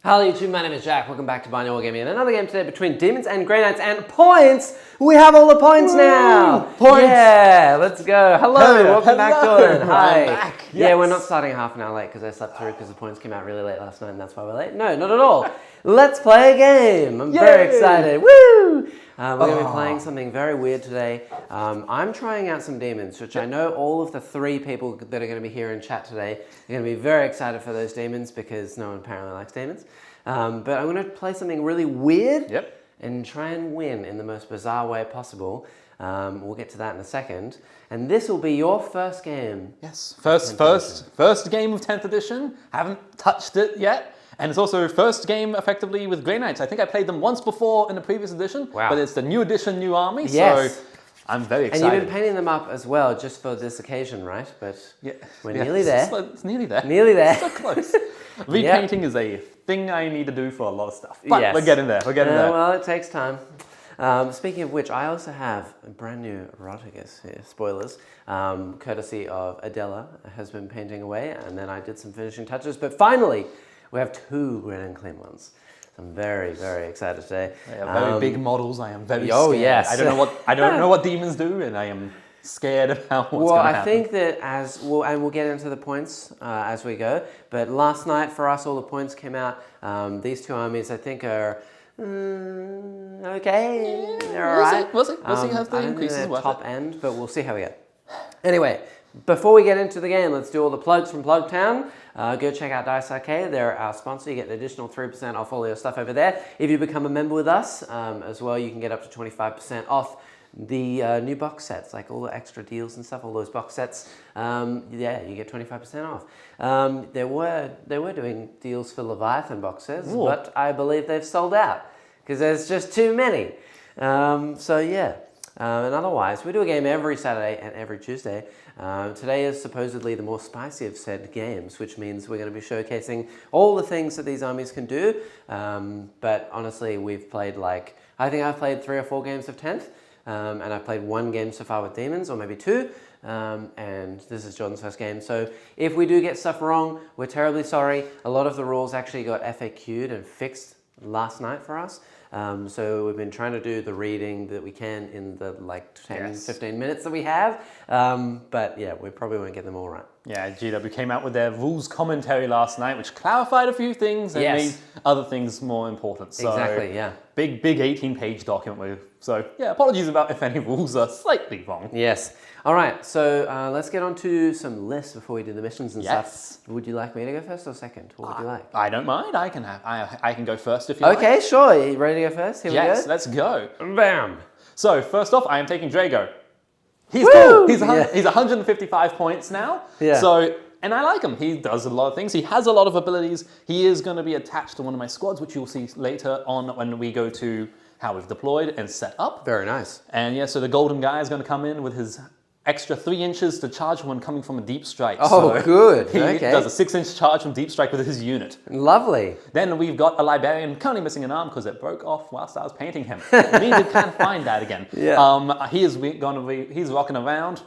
Hello YouTube, my name is Jack. Welcome back to Binary Wargaming and another game today between Demons and Grey Knights and points! We have all the points now! Points! Yeah, let's go. Hello, welcome back, Jordan. Hi. I'm back. Yes. Yeah, we're not starting half an hour late because I slept through because the points came out really late last night and that's why we're late. No, not at all. Let's play a game. I'm very excited. Woo! We're going to be playing something very weird today. I'm trying out some demons, which I know all of the 3 people that are going to be here in chat today are going to be very excited for those demons because no one apparently likes demons. But I'm going to play something really weird and try and win in the most bizarre way possible. We'll get to that in a second. And this will be your first game. Yes, first game of 10th edition. Haven't touched it yet. And it's also first game effectively with Grey Knights. I think I played them once before in the previous edition. Wow. But it's the new edition, new army. Yes. So I'm very excited. And you've been painting them up as well just for this occasion, right? But we're nearly there. It's nearly there. Nearly there. So close. Repainting is a thing I need to do for a lot of stuff. But we're getting there. We're getting there. Well, it takes time. Speaking of which, I also have a brand new Eroticus here, spoilers, courtesy of Adela, has been painting away, and then I did some finishing touches. But finally, we have 2 red and clean ones. So I'm very, very excited today. They are very big models. I am very scared. Yes. I don't know what demons do, and I am scared about what's going to happen. Well, I think that we'll get into the points as we go, but last night for us all the points came out. These 2 armies I think are okay. Yeah, they're all right. We'll see how the increases they're top end, but we'll see how we go. Anyway, before we get into the game, let's do all the plugs from Plugtown. Go check out Dice Arcade. They're our sponsor. You get an additional 3% off all your stuff over there. If you become a member with us as well, you can get up to 25% off the new box sets, like all the extra deals and stuff, all those box sets. Yeah, you get 25% off. They were doing deals for Leviathan boxes, but I believe they've sold out because there's just too many. So yeah. And otherwise, we do a game every Saturday and every Tuesday. Today is supposedly the more spicy of said games, which means we're going to be showcasing all the things that these armies can do. But honestly, we've played I think I've played 3 or 4 games of 10th, and I've played 1 game so far with Demons, or maybe 2. And this is Jordan's first game. So if we do get stuff wrong, we're terribly sorry. A lot of the rules actually got FAQ'd and fixed last night for us. So we've been trying to do the reading that we can in the 10, 15 minutes that we have. But yeah, we probably won't get them all right. Yeah, GW came out with their rules commentary last night, which clarified a few things and made other things more important. So exactly, yeah. Big 18-page document. So yeah, apologies about if any rules are slightly wrong. Yes. All right, so let's get on to some lists before we do the missions and stuff. Would you like me to go first or second? What would you like? I don't mind. I can go first if you like. Okay, sure. Are you ready to go first? Here we go. Yes, let's go. Bam. So first off, I am taking Drago. He's cool. He's 155 points now. Yeah. So, and I like him. He does a lot of things. He has a lot of abilities. He is going to be attached to one of my squads, which you'll see later on when we go to how we've deployed and set up. Very nice. And yeah, so the golden guy is going to come in with his extra 3 inches to charge when coming from a deep strike. Oh, so good. He does a 6-inch charge from deep strike with his unit. Lovely. Then we've got a Liberian currently missing an arm because it broke off whilst I was painting him. We need to kind of find that again. Yeah. He's rocking around.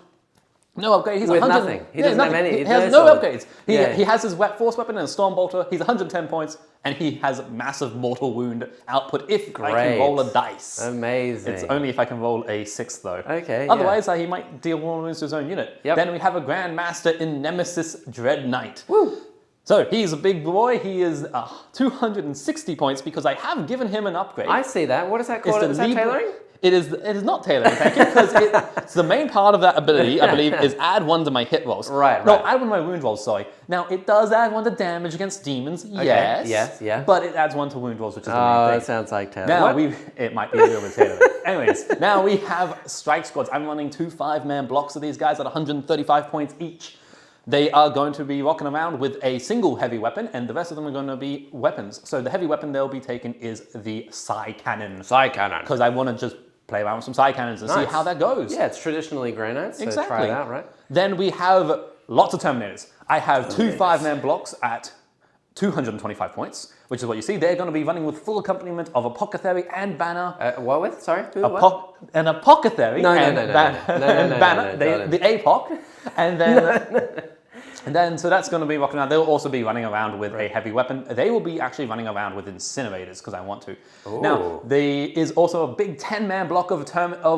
No upgrade. He's with nothing. He doesn't have any. He has no upgrades. He has his force weapon and a storm bolter. He's 110 points, and he has massive mortal wound output if I can roll a dice. Amazing. It's only if I can roll a 6 though. Okay. Otherwise, he might deal more wounds to his own unit. Yep. Then we have a Grandmaster in Nemesis Dread Knight. Woo! So he's a big boy. He is 260 points because I have given him an upgrade. I see that. What is that called? Is that tailoring? It is not tailoring, thank you, because it's the main part of that ability, I believe, is add 1 to my hit rolls. Right. No, add 1 to my wound rolls, sorry. Now, it does add 1 to damage against demons, yes. But it adds 1 to wound rolls, which is the main thing. That sounds like tailoring. Now, it might be a little bit tailoring. Anyways, now we have strike squads. I'm running 2 5-man blocks of these guys at 135 points each. They are going to be rocking around with a single heavy weapon, and the rest of them are going to be weapons. So the heavy weapon they'll be taking is the Psy Cannon. Psy Cannon. Because I want to just play around with some Psy Cannons and see how that goes. Yeah, it's traditionally Grey Knights, so try it out, right? Then we have lots of Terminators. I have 2 5-man blocks at 225 points, which is what you see. They're going to be running with full accompaniment of Apothecary and Banner. What with? Sorry? An Apothecary and Banner. The APOC. And then And then, so that's going to be rocking around. They'll also be running around with a heavy weapon. They will be actually running around with incinerators because I want to. Ooh. Now, there is also a big 10-man block of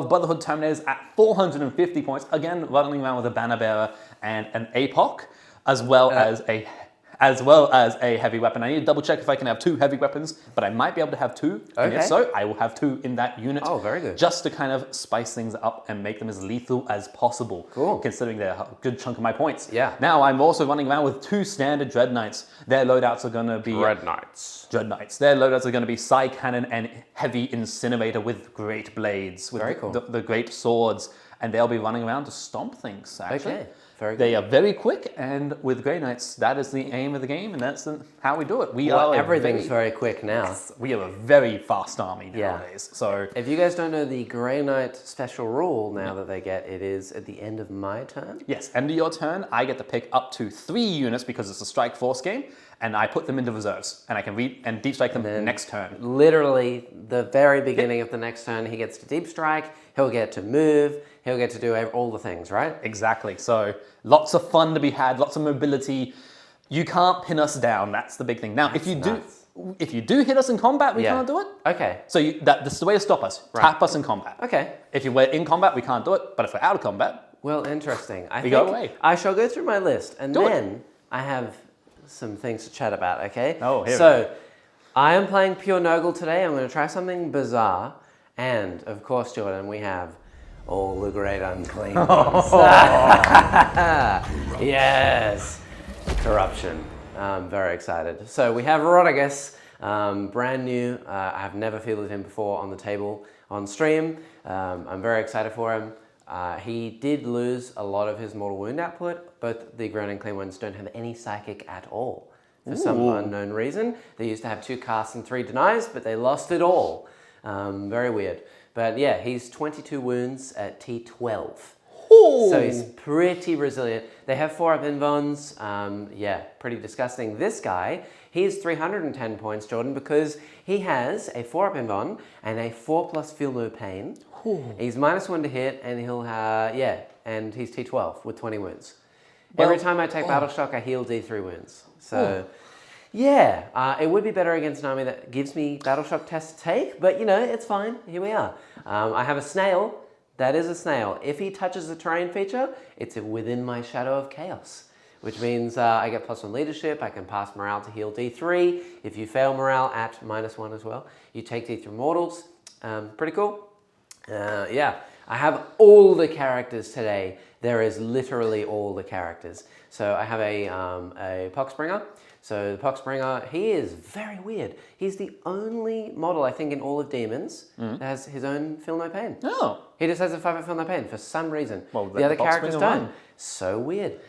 Brotherhood Terminators at 450 points. Again, running around with a banner bearer and an APOC, as well as a heavy weapon. I need to double check if I can have 2 heavy weapons, but I might be able to have 2. And if so, I will have 2 in that unit. Oh, very good. Just to kind of spice things up and make them as lethal as possible. Cool. Considering they're a good chunk of my points. Yeah. Now, I'm also running around with 2 standard Dread Knights. Their loadouts are going to be... Dread Knights. Their loadouts are going to be Psy Cannon and Heavy Incinerator with great blades. With very cool. The great swords. And they'll be running around to stomp things, actually. Okay. Very good. They are very quick, and with Grey Knights, that is the aim of the game, and that's how we do it. Everything's very quick now. We are a very fast army nowadays. So if you guys don't know the Grey Knight special rule now that they get, it is at the end of my turn. Yes, end of your turn, I get to pick up to 3 units because it's a strike force game, and I put them into reserves, and I can deep strike them next turn. Literally, the very beginning of the next turn, he gets to deep strike, he'll get to move, he'll get to do all the things, right? Exactly. So lots of fun to be had, lots of mobility. You can't pin us down. That's the big thing. Now, if you do hit us in combat, we can't do it. Okay. So this is the way to stop us. Right. Tap us in combat. Okay. If we're in combat, we can't do it. But if we're out of combat, well, interesting. I think go away. I shall go through my list, and then I have some things to chat about. Okay. Oh, here we go. I am playing Pure Noggle today. I'm going to try something bizarre, and of course, Jordan, we have all the great unclean ones. Yes. Corruption. I'm very excited. So we have Rodriguez, brand new. I've never fielded him before on the table on stream. I'm very excited for him. He did lose a lot of his mortal wound output. Both the grown and clean ones don't have any psychic at all. For some unknown reason. They used to have 2 casts and 3 denies, but they lost it all. Very weird. But yeah, he's 22 wounds at T12. Ooh. So he's pretty resilient. They have 4-up invulns. Yeah, pretty disgusting. This guy, he's 310 points, Jordan, because he has a 4-up invuln and a 4+ feel no pain. Ooh. He's -1 to hit, and he'll and he's T12 with 20 wounds. Well, every time I take Battle Shock, I heal D3 wounds. So. Yeah, it would be better against an army that gives me Battle Shock tests to take, but you know, it's fine. Here we are. I have a snail. That is a snail. If he touches the terrain feature, it's within my Shadow of Chaos, which means I get +1 leadership. I can pass morale to heal D3. If you fail morale at -1 as well, you take D3 mortals. Pretty cool. Yeah, I have all the characters today. There is literally all the characters. So I have a Poxbringer. So the Poxbringer, he is very weird. He's the only model, I think, in all of Daemons that has his own Feel No Pain. Oh. He just has a 5-up Feel No Pain for some reason. Well, the other characters don't. So weird.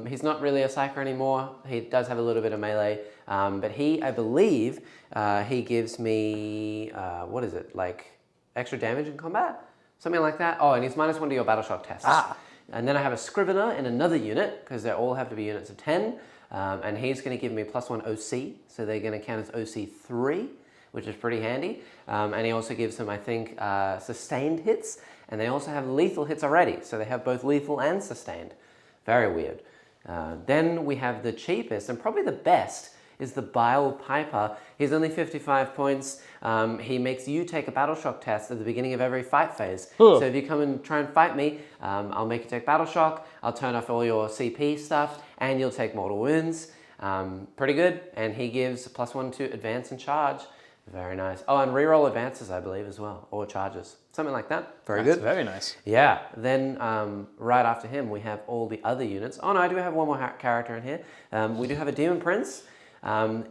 He's not really a Psyker anymore. He does have a little bit of melee. But he, I believe, he gives me, what is it, like extra damage in combat? Something like that. Oh, and he's -1 to your Battle Shock tests. And then I have a Scrivener in another unit, because they all have to be units of 10. And he's going to give me +1 OC, so they're going to count as OC3, which is pretty handy. And he also gives them, I think, sustained hits, and they also have lethal hits already, so they have both lethal and sustained. Very weird. Then we have the cheapest, and probably the best, is the Bile Piper. He's only 55 points. He makes you take a Battle Shock test at the beginning of every fight phase. So if you come and try and fight me, I'll make you take Battle Shock, I'll turn off all your CP stuff, and you'll take mortal wounds. Pretty good. And he gives +1 to advance and charge. Very nice. Oh, and reroll advances, I believe, as well, or charges. Something like that. Very good. Very nice. Yeah. Then right after him, we have all the other units. Oh no, I do have one more character in here. We do have a Demon Prince.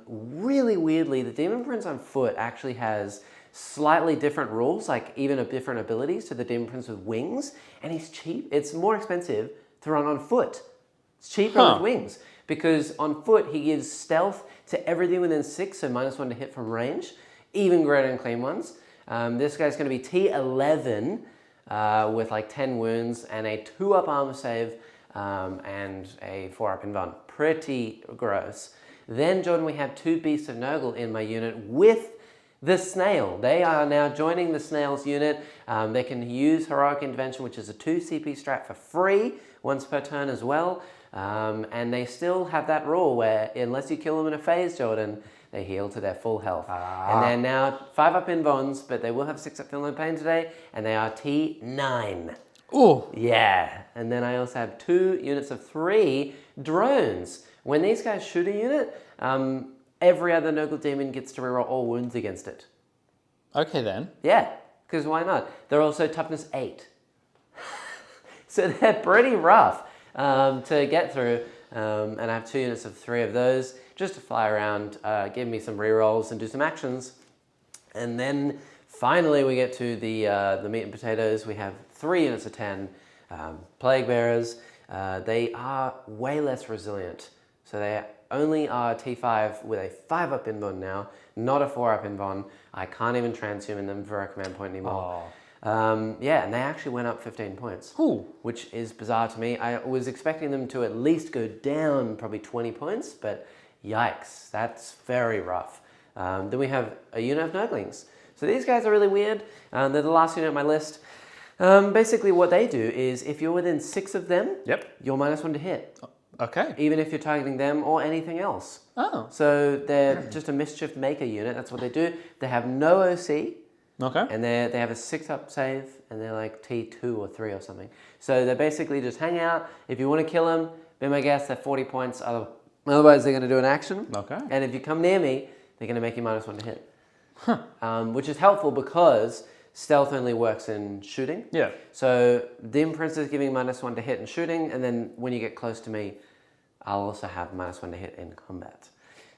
Really weirdly, the Demon Prince on foot actually has slightly different rules, like even different abilities to the Demon Prince with wings, and he's cheap. It's more expensive to run on foot. It's cheaper with wings, because on foot he gives stealth to everything within 6, so -1 to hit from range, even greater and clean ones. This guy's going to be T11 with like 10 wounds and a 2-up armor save and a 4-up invuln. Pretty gross. Then, Jordan, we have 2 Beasts of Nurgle in my unit with the Snail. They are now joining the Snail's unit. They can use Heroic Intervention, which is a 2 CP strat for free, once per turn as well. And they still have that rule where unless you kill them in a phase, Jordan, they heal to their full health. And they're now 5 up in bonds, but they will have 6 up feeling no pain today, and they are T9. Oh. Yeah. And then I also have 2 units of 3 drones. When these guys shoot a unit, every other Nurgle demon gets to reroll all wounds against it. Okay then. Yeah, because why not? They're also toughness 8. So they're pretty rough to get through. And I have 2 units of 3 of those just to fly around, give me some rerolls and do some actions. And then finally we get to the meat and potatoes. We have 3 units of 10 plague bearers. They are way less resilient. So they only are T5 with a 5 up in bond now, not a 4 up in bond. I can't even transhuman them for a command point anymore. Yeah, and they actually went up 15 points, which is bizarre to me. I was expecting them to at least go down probably 20 points, but yikes, that's very rough. Then we have a unit of Nurglings. So these guys are really weird. They're the last unit on my list. Basically what they do is if you're within 6 of them, you're -1 to hit. Okay. Even if you're targeting them or anything else. Oh. So they're just a mischief maker unit. That's what they do. They have no OC. Okay. And they have a 6 up save, and they're like T2 or 3 or something. So they basically just hang out. If you want to kill them, be my guess, they're 40 points. Otherwise, they're going to do an action. Okay. And if you come near me, they're going to make you -1 to hit. Which is helpful because stealth only works in shooting. Yeah. So the Imprince is giving -1 to hit in shooting, and then when you get close to me, I'll also have -1 to hit in combat.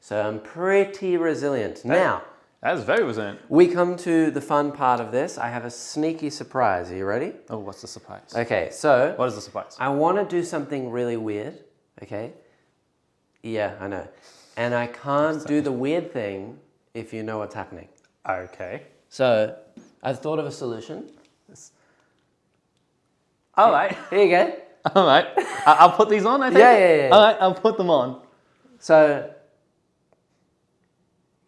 So I'm pretty resilient. Now, that is very resilient. we come to the fun part of this. I have a sneaky surprise. Are you ready? Oh, what's the surprise? Okay, so What is the surprise? I want to do something really weird. Okay? Yeah, I know. And I can't do the weird thing if you know what's happening. Okay. So I've thought of a solution. All right. Here you go. All right. I'll put these on, I think? Yeah. All right, I'll put them on. So,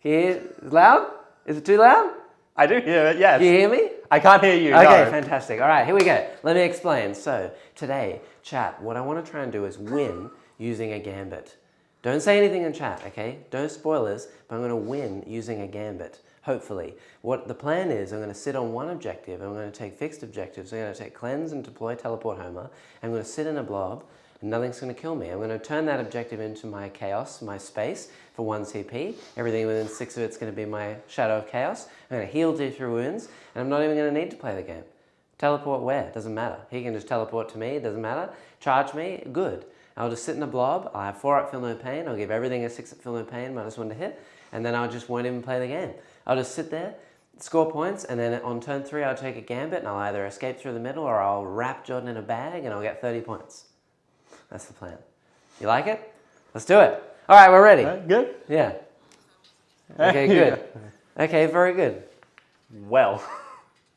is it loud? Is it too loud? I do hear it, yes. Do you hear me? I can't hear you, Okay, no. fantastic. All right, here we go. Let me explain. So, today, chat, what I want to try and do is win using a gambit. Don't say anything in chat, okay? No spoilers, but I'm going to win using a gambit, hopefully. What the plan is, I'm going to sit on one objective, I'm going to take fixed objectives, I'm going to take cleanse and deploy teleport Homer, I'm going to sit in a blob, and nothing's going to kill me. I'm going to turn that objective into my chaos, my space, for 1 CP. Everything within 6 of it's going to be my shadow of chaos. I'm going to heal D through wounds, and I'm not even going to need to play the game. Teleport where? Doesn't matter. He can just teleport to me, it doesn't matter. Charge me, good. I'll just sit in a blob, I'll have 4 up, feel no pain, I'll give everything a 6 up, feel no pain, -1 to hit, and then I just won't even play the game. I'll just sit there, score points, and then on turn 3 I'll take a gambit and I'll either escape through the middle or I'll wrap Jordan in a bag and I'll get 30 points. That's the plan. You like it? Let's do it. All right, we're ready. Good? Yeah. Okay, good. Okay, very good. Well,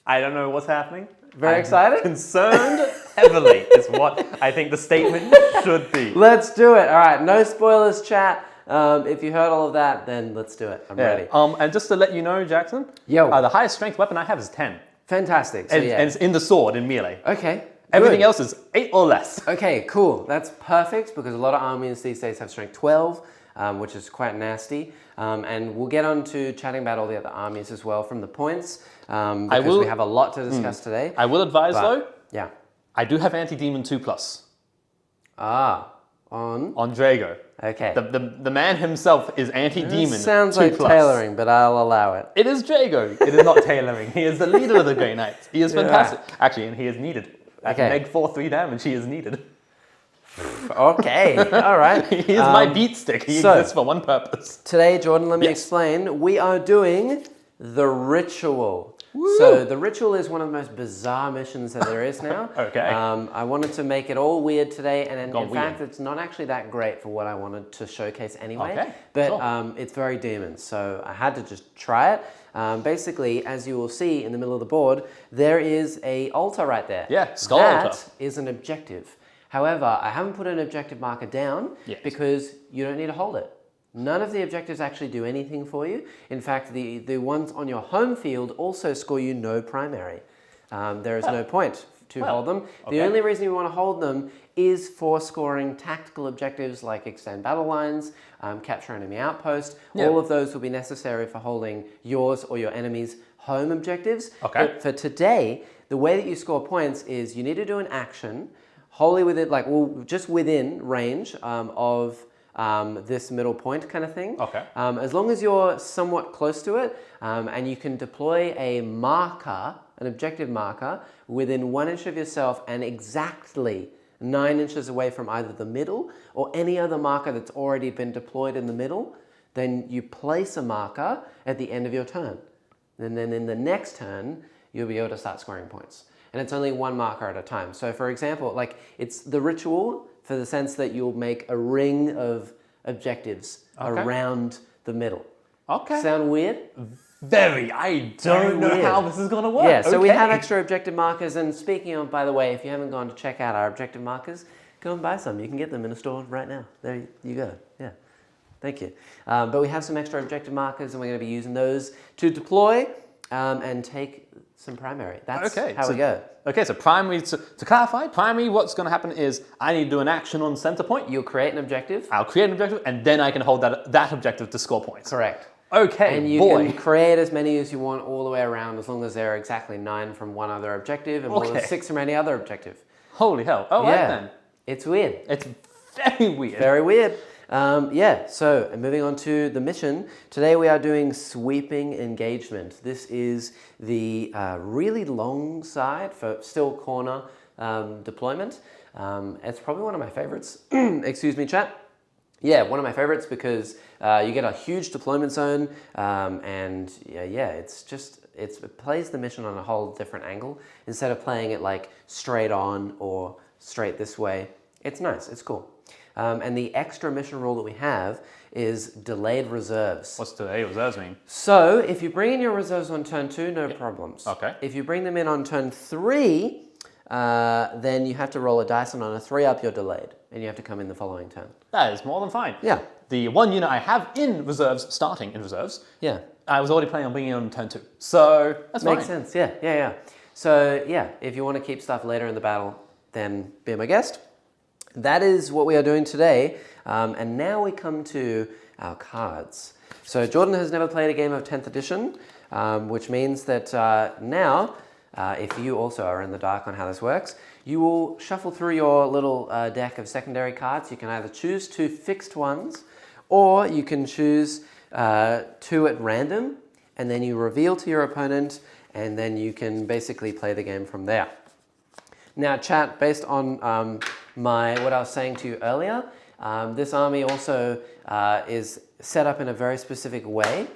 I don't know what's happening. Very excited? Concerned heavily is what I think the statement should be. Let's do it. All right, no spoilers, chat. If you heard all of that, then let's do it. I'm ready. And just to let you know, Jackson, the highest strength weapon I have is 10. Fantastic. So, and it's in the sword, in melee. Okay. Everything else is 8 or less. Okay, cool. That's perfect because a lot of armies these days have strength 12, which is quite nasty. And we'll get on to chatting about all the other armies as well from the points because we have a lot to discuss today. I will advise though, yeah, I do have Anti-Demon 2+. On Drago. Okay. The man himself is Anti-Demon 2+. Sounds like tailoring, but I'll allow it. It is Drago. It is not tailoring. He is the leader of the Grey Knights. He is fantastic. Actually, and he is needed. At neg 4/3 damage, he is needed. Okay, all right. He is my beat stick. He exists for one purpose. Today, Jordan, let me explain. We are doing the ritual. Woo! So the ritual is one of the most bizarre missions that there is now. Okay. I wanted to make it all weird today, and in fact, it's not actually that great for what I wanted to showcase anyway. Okay. But it's very Daemons, so I had to just try it. Basically, as you will see in the middle of the board, there is a altar right there. Yeah, skull altar. That is an objective. However, I haven't put an objective marker down because you don't need to hold it. None of the objectives actually do anything for you. In fact, the ones on your home field also score you no primary. There is no point to hold them. The only reason you want to hold them is for scoring tactical objectives like extend battle lines, capture enemy outpost. All of those will be necessary for holding yours or your enemy's home objectives. But for today, the way that you score points is you need to do an action wholly within, just within range of this middle point kind of thing. As long as you're somewhat close to it, and you can deploy a marker, an objective marker, within 1 inch of yourself and exactly 9 inches away from either the middle or any other marker that's already been deployed in the middle, then you place a marker at the end of your turn. And then in the next turn, you'll be able to start scoring points. And it's only one marker at a time. So for example, it's the ritual for the sense that you'll make a ring of objectives around the middle. Sound weird? Very. I don't know how this is going to work. Yeah, so we have extra objective markers. And speaking of, by the way, if you haven't gone to check out our objective markers, go and buy some. You can get them in a store right now. There you go. Yeah. Thank you. But we have some extra objective markers, and we're going to be using those to deploy and take some primary. That's how we go. Okay, so primary, to clarify, primary, what's going to happen is I need to do an action on center point. You'll create an objective. I'll create an objective, and then I can hold that objective to score points. Correct. Okay, and you can create as many as you want all the way around, as long as there are exactly 9 from one other objective and more than 6 from any other objective. Holy hell. Oh, right then. It's weird. It's very weird. Very weird. So moving on to the mission. Today we are doing sweeping engagement. This is the really long side for still corner deployment. It's probably one of my favorites. Excuse me, chat. Yeah, one of my favorites because you get a huge deployment zone, and it plays the mission on a whole different angle instead of playing it like straight on or straight this way. It's nice. It's cool. And the extra mission rule that we have is delayed reserves. What's delayed reserves mean? So if you bring in your reserves on turn 2, no problems. If you bring them in on turn 3, then you have to roll a dice, and on a 3 up, you're delayed, and you have to come in the following turn. That is more than fine. Yeah. The one unit I have in reserves, starting in reserves, yeah, I was already planning on bringing it on turn 2. So that's fine. Makes sense, yeah. So yeah, if you want to keep stuff later in the battle, then be my guest. That is what we are doing today. And now we come to our cards. So Jordan has never played a game of 10th edition, which means that now, if you also are in the dark on how this works, you will shuffle through your little deck of secondary cards. You can either choose 2 fixed ones, or you can choose 2 at random, and then you reveal to your opponent, and then you can basically play the game from there. Now, chat, based on what I was saying to you earlier, this army also is set up in a very specific way.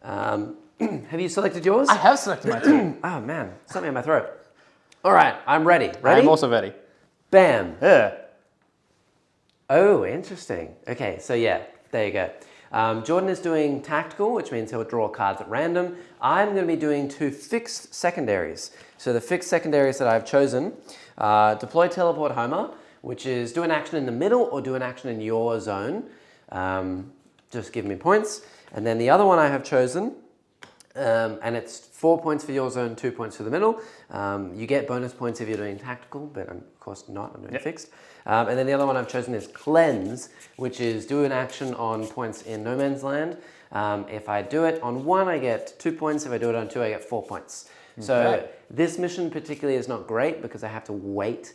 Have you selected yours? I have selected my 2. Oh man, something in my throat. All right, I'm ready. I'm also ready. Bam. Yeah. Oh, interesting. Okay, so yeah, there you go. Jordan is doing tactical, which means he'll draw cards at random. I'm going to be doing 2 fixed secondaries. So the fixed secondaries that I've chosen, deploy teleport Homer, which is do an action in the middle or do an action in your zone. Just give me points. And then the other one I have chosen, and it's 4 points for your zone, 2 points for the middle. You get bonus points if you're doing tactical, but I'm, of course not, I'm doing fixed. And then the other one I've chosen is Cleanse, which is do an action on points in No Man's Land. If I do it on 1, I get 2 points. If I do it on 2, I get 4 points. So this mission particularly is not great because I have to wait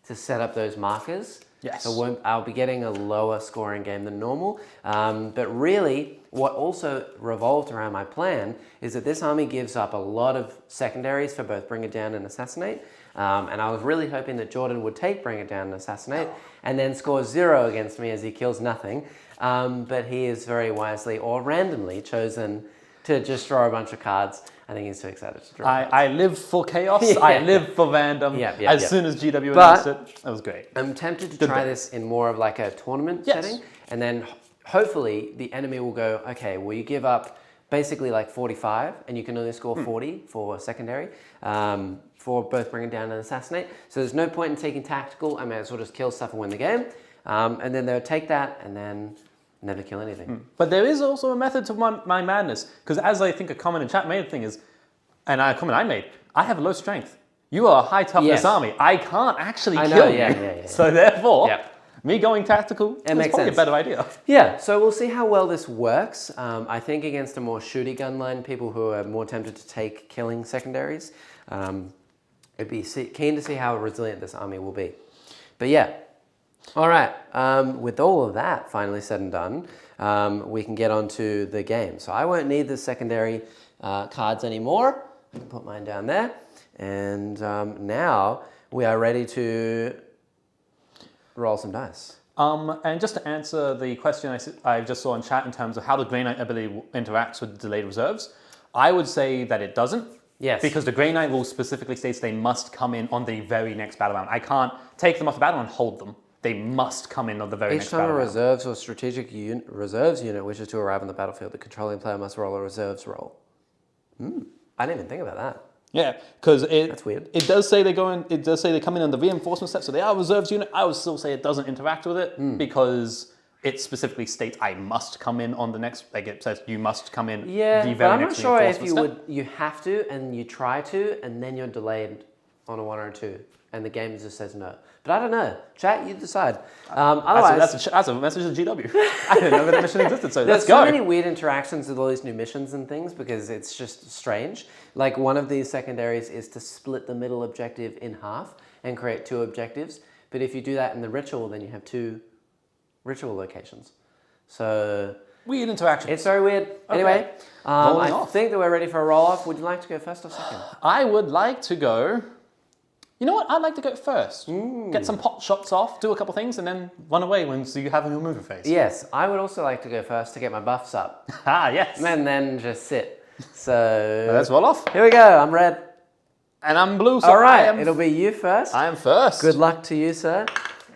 to set up those markers. Yes. So I'll be getting a lower scoring game than normal. But really, what also revolved around my plan is that this army gives up a lot of secondaries for both Bring It Down and Assassinate. And I was really hoping that Jordan would take Bring It Down and Assassinate and then score 0 against me as he kills nothing. But he is very wisely or randomly chosen to just draw a bunch of cards. I think he's too excited to draw cards. I live for chaos. I live for random. As soon as GW announced it, that was great. I'm tempted to try this in more of like a tournament setting. And then hopefully the enemy will go, okay, well you give up basically like 45 and you can only score 40 for secondary. For both Bring It Down and Assassinate. So there's no point in taking tactical. I may as well just kill stuff and win the game. And then they'll take that and then never kill anything. But there is also a method to my madness. Because as I think a comment in chat made thing is, and a comment I made, I have low strength. you are a high toughness Yes. army. I can't actually I know, kill you. yeah. So therefore, Yeah. me going tactical is makes probably sense. a better idea. Yeah, so we'll see how well this works. I think against a more shooty gun line, people who are more tempted to take killing secondaries, it'd be keen to see how resilient this army will be. But yeah, all right. With all of that finally said and done, we can get on to the game. So I won't need the secondary cards anymore. I can put mine down there. And now we are ready to roll some dice. And just to answer the question I just saw in chat in terms of how the Grey Knight ability interacts with delayed reserves, I would say that it doesn't. Yes. Because the Grey Knight rule specifically states they must come in on the very next battle round. I can't take them off the battle and hold them. They must come in on the very next battle round. Each time a reserves or strategic reserves unit wishes to arrive on the battlefield, the controlling player must roll a reserves roll. I didn't even think about that. Yeah, because That's weird. It does say they go in. It does say they come in on the reinforcement step, so they are a reserves unit. I would still say it doesn't interact with it because it specifically states I must come in on the next. Like it says you must come in. Yeah, the but very I'm not next sure if reinforcement you have to and you try to and then you're delayed on a 1 or 2 and the game just says no. But I don't know. Chat, you decide. Otherwise, that's a message to GW. I didn't know that mission existed, so there's let's go. so many weird interactions with all these new missions and things because it's just strange. Like one of these secondaries is to split the middle objective in half and create 2 objectives. But if you do that in the ritual, then you have 2 ritual locations. So Weird interaction. it's very weird. Anyway, Rolling I off. think that we're ready for a roll off. Would you like to go first or second? I would like to go. You know what? I'd like to go first. Get some pot shots off, do a couple things, and then run away so you have your movie phase. Yes, I would also like to go first to get my buffs up. Yes. And then just sit. So Let's roll off. here we go. I'm red. And I'm blue, so All right, it'll be you first. I am first. Good luck to you, sir.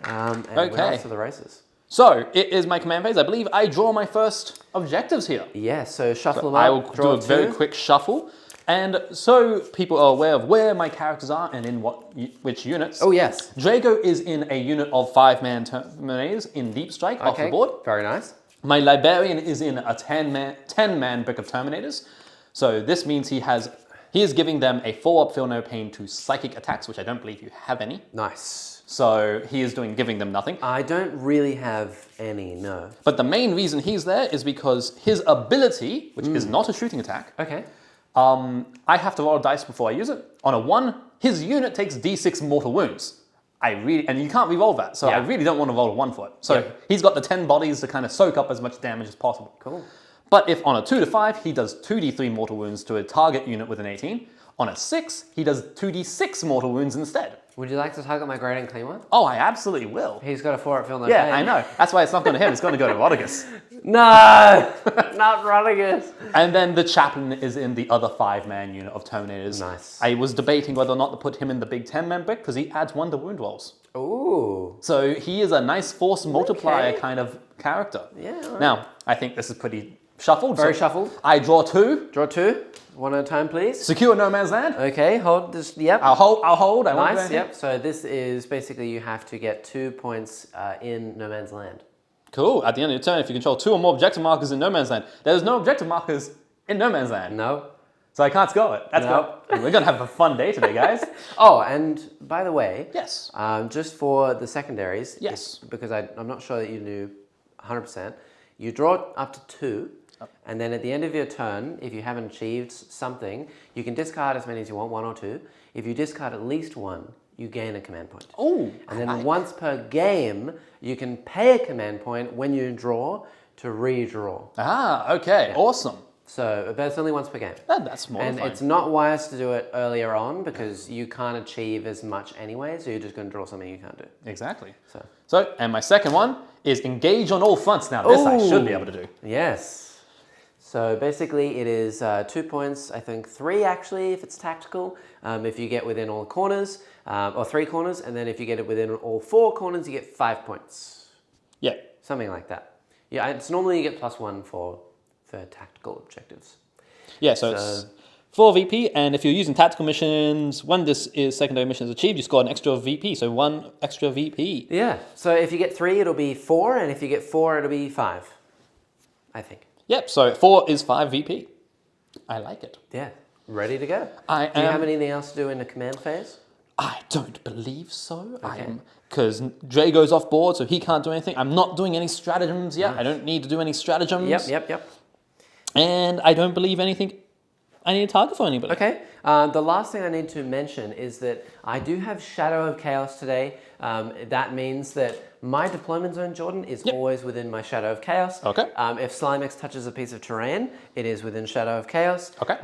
And we're Okay. off to the races. So, it is my command phase. I believe I draw my first objectives here. Yeah, so shuffle them I up. will do draw a very 2. quick shuffle. And so people are aware of where my characters are and in which units. Oh, yes. Drago is in a unit of 5-man Terminators in Deep Strike off the board. Very nice. My Librarian is in a 10-man Brick of Terminators. So this means he is giving them a 4-up feel no pain to psychic attacks, which I don't believe you have any. Nice. So he is giving them nothing. I don't really have any, no. But the main reason he's there is because his ability, which is not a shooting attack, Okay. I have to roll a dice before I use it. On a 1, his unit takes D6 mortal wounds. And you can't re-roll that, so I Yeah. really don't want to roll a 1 for it. So he's got the 10 bodies to kind of soak up as much damage as possible. Cool. But if on a 2 to 5, he does 2d3 mortal wounds to a target unit with an 18. On a 6, he does 2d6 mortal wounds instead. Would you like to target my great and clean one? Oh, I absolutely will. He's got a 4-up feel no Yeah, pain. I know. That's why it's not going to him. It's going to go to Rodigus. No! Not Rodigus. And then the Chaplain is in the other 5-man unit of Terminators. Nice. I was debating whether or not to put him in the big 10-man brick because he adds 1 to wound rolls. Ooh. So he is a nice force multiplier Okay. kind of character. Yeah, all right. Now, I think this is pretty shuffled. Very so shuffled. I draw 2. Draw 2. One at a time, please. Secure no man's land. Okay, hold this. Yep. I'll hold. I won't do Nice, anything. yep. So this is basically you have to get 2 points in no man's land. Cool. At the end of your turn, if you control 2 or more objective markers in no man's land, there's no objective markers in no man's land. No. So I can't score it. That's No. good. We're going to have a fun day today, guys. Oh, and by the way, Yes. just for the secondaries, Yes. because I'm not sure that you knew 100%, you draw up to 2, and then at the end of your turn, if you haven't achieved something, you can discard as many as you want, 1 or 2. If you discard at least 1, you gain a command point. Oh, And then once per game, you can pay a command point when you draw to redraw. okay. Awesome. So, but it's only once per game. That's more And than fine. it's not wise to do it earlier on because you can't achieve as much anyway, so you're just going to draw something you can't do. Exactly. So, And my second one is engage on all fronts. Now, this I should be Ooh. able to do. yes. So basically it is 2 points, I think 3 actually if it's tactical, if you get within all corners, or 3 corners, and then if you get it within all 4 corners, you get 5 points. Yeah. Something like that. Yeah, it's normally you get +1 for tactical objectives. Yeah, so it's 4 VP, and if you're using tactical missions, when this is secondary mission is achieved, you score an extra VP, so 1 extra VP. Yeah, so if you get 3, it'll be 4, and if you get 4, it'll be 5, I think. Yep, so 4 is 5 VP. I like it. Yeah, ready to go. I Do you am- have anything else to do in the command phase? I don't believe so. Because Dre goes off board, so he can't do anything. I'm not doing any stratagems yet. Nice. I don't need to do any stratagems. Yep. And I don't believe anything. I need a target for anybody. Okay. The last thing I need to mention is that I do have Shadow of Chaos today. That means that my deployment zone, Jordan, is always within my Shadow of Chaos. Okay. If Slimex touches a piece of terrain, it is within Shadow of Chaos. Okay.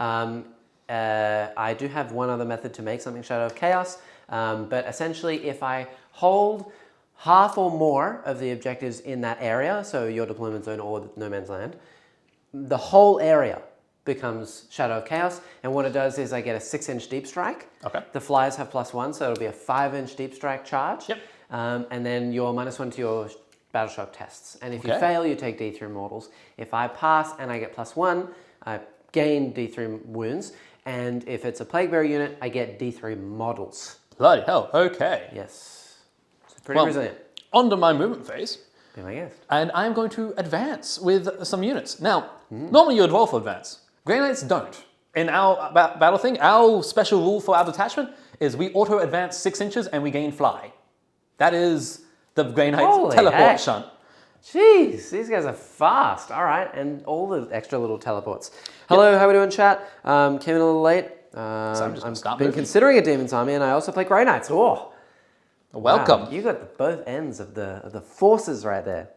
I do have one other method to make something Shadow of Chaos, but essentially if I hold half or more of the objectives in that area, so your deployment zone or no man's land, the whole area becomes Shadow of Chaos, and what it does is I get a 6-inch deep strike. Okay. The flyers have +1, so it'll be a 5-inch deep strike charge. Yep. And then you're -1 to your battle shock tests. And if you fail, you take D3 mortals. If I pass and I get +1, I gain D3 wounds. And if it's a Plague Bearer unit, I get D3 models. Bloody hell, okay. Yes. So pretty resilient. On to my movement phase. Be my guest. And I'm going to advance with some units. Now, normally you would roll for advance. Grey Knights don't. In our battle thing, our special rule for our detachment is we auto-advance 6 inches and we gain fly. That is the Grey Knights teleport shunt. Jeez, these guys are fast. All right, and all the extra little teleports. Hello, how are we doing, chat? Came in a little late. I've been considering a Demon's army, and I also play Grey Knights. Oh, welcome. Wow, you got both ends of the forces right there,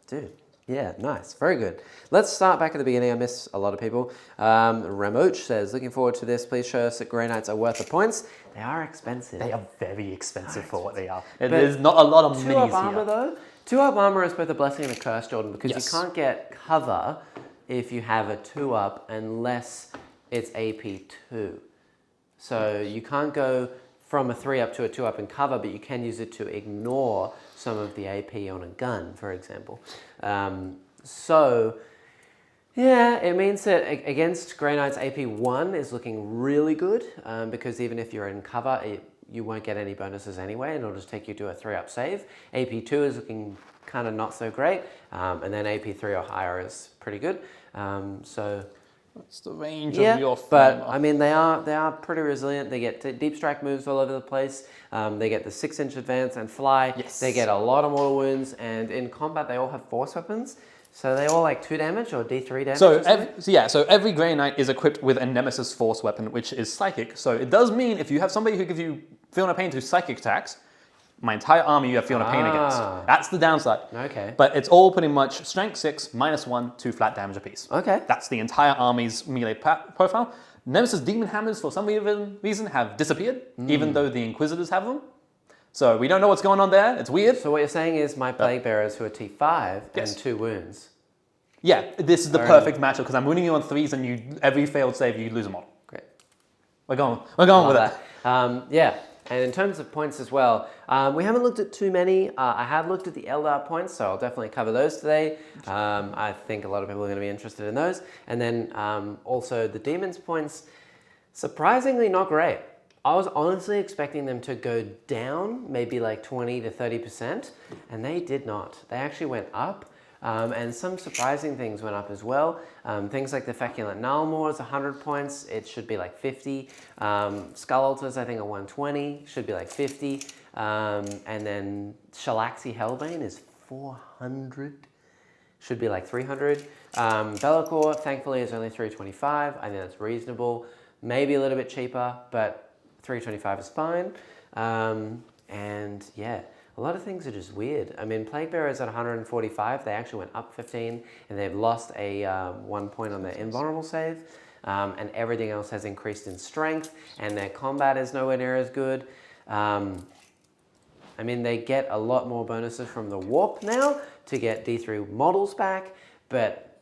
dude. Yeah, nice, very good. Let's start back at the beginning. I miss a lot of people. Ramoch says, looking forward to this. Please show us that Grey Knights are worth the points. They are expensive. They are very expensive for what they are. There's not a lot of minis 2-up armor though. 2-up armor is both a blessing and a curse, Jordan, because you can't get cover if you have a 2-up unless it's AP2. So you can't go from a 3-up to a 2-up in cover, but you can use it to ignore some of the AP on a gun, for example. So, yeah, it means that against Grey Knights, AP1 is looking really good, because even if you're in cover, you won't get any bonuses anyway, and it'll just take you to a 3-up save. AP2 is looking kind of not so great, and then AP3 or higher is pretty good. So what's the range of your but I mean they are pretty resilient. They get deep strike moves all over the place. They get the 6-inch advance and fly. Yes. They get a lot of mortal wounds, and in combat they all have force weapons. So they all like 2 damage or D3 damage. So every Grey Knight is equipped with a Nemesis force weapon, which is psychic. So it does mean if you have somebody who gives you Feel No Pain to psychic attacks, my entire army you have Feel No Pain against. That's the downside. Okay. But it's all pretty much strength 6, -1, 2 flat damage apiece. Okay. That's the entire army's melee profile. Nemesis Demon Hammers, for some reason, have disappeared, even though the Inquisitors have them. So we don't know what's going on there. It's weird. So what you're saying is my Plague Bearers who are T5 and 2 wounds. Yeah, this is the perfect matchup because I'm winning you on 3s and every failed save you lose a model. Great. We're going with that. Yeah, and in terms of points as well, we haven't looked at too many. I have looked at the Eldar points, so I'll definitely cover those today. I think a lot of people are going to be interested in those. And then also the Demons points, surprisingly not great. I was honestly expecting them to go down maybe like 20 to 30%, and they did not. They actually went up, and some surprising things went up as well. Things like the Feculent Nullmore is 100 points. It should be like 50. Skull Altars, I think, are 120. Should be like 50. And then Shalaxi Hellbane is 400. Should be like 300. Be'lakor, thankfully, is only 325. I think that's reasonable. Maybe a little bit cheaper, but 325 is fine. And yeah, a lot of things are just weird. I mean, Plague Bearer is at 145. They actually went up 15, and they've lost a 1 point on their invulnerable save. And everything else has increased in strength, and their combat is nowhere near as good. I mean, they get a lot more bonuses from the warp now to get D3 models back, but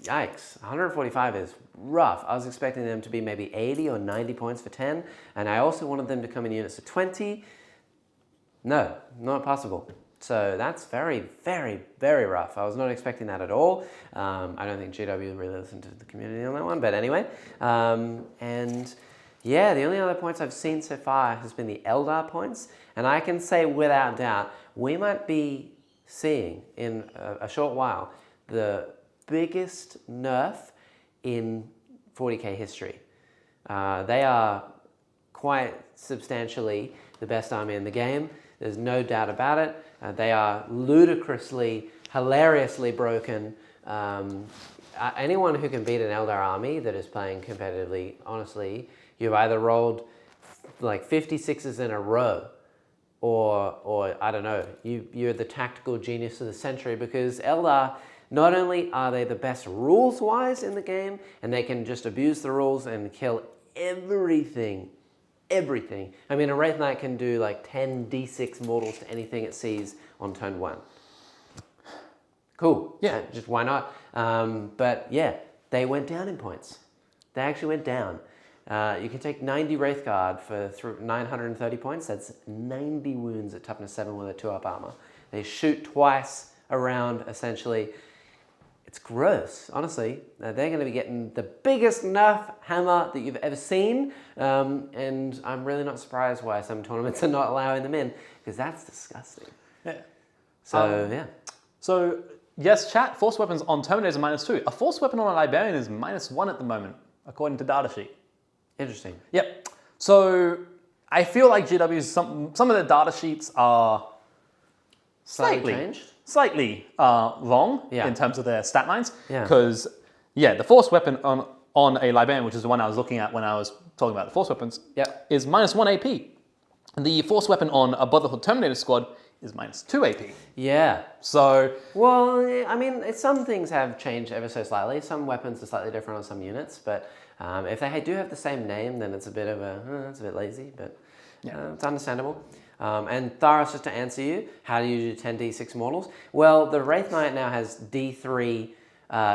yikes, 145 is rough. I was expecting them to be maybe 80 or 90 points for 10, and I also wanted them to come in units of 20. No, not possible. So that's very, very, very rough. I was not expecting that at all. I don't think GW really listened to the community on that one, but anyway. And yeah, the only other points I've seen so far has been the Eldar points, and I can say without doubt, we might be seeing in a short while the biggest nerf in 40k history. They are quite substantially the best army in the game. There's no doubt about it. They are ludicrously, hilariously broken. Anyone who can beat an Eldar army that is playing competitively, honestly, you've either rolled like 56s in a row, or I don't know, you're the tactical genius of the century, because Eldar, not only are they the best rules-wise in the game, and they can just abuse the rules and kill everything. I mean, a Wraith Knight can do like 10 D6 mortals to anything it sees on turn 1. Cool. Yeah. Just why not? But yeah, they went down in points. They actually went down. You can take 90 Wraith Guard for 930 points. That's 90 wounds at toughness 7 with a 2-up armor. They shoot twice around, essentially. It's gross, honestly. They're going to be getting the biggest nerf hammer that you've ever seen. And I'm really not surprised why some tournaments are not allowing them in, because that's disgusting. Yeah. So, yeah. So, yes, chat, force weapons on Terminators are -2. A force weapon on a Librarian is -1 at the moment, according to datasheet. Interesting. Yep. So, I feel like GW's, some of the data sheets are slightly wrong in terms of their stat lines. Because, the force weapon on a Librarian, which is the one I was looking at when I was talking about the force weapons, is -1 AP. And the force weapon on a Brotherhood Terminator squad is -2 AP. Yeah. So... Well, I mean, some things have changed ever so slightly. Some weapons are slightly different on some units, but if they do have the same name, then it's a bit of it's a bit lazy, but it's understandable. And Tharos, just to answer you, how do you do 10 D6 mortals? Well, the Wraith Knight now has D3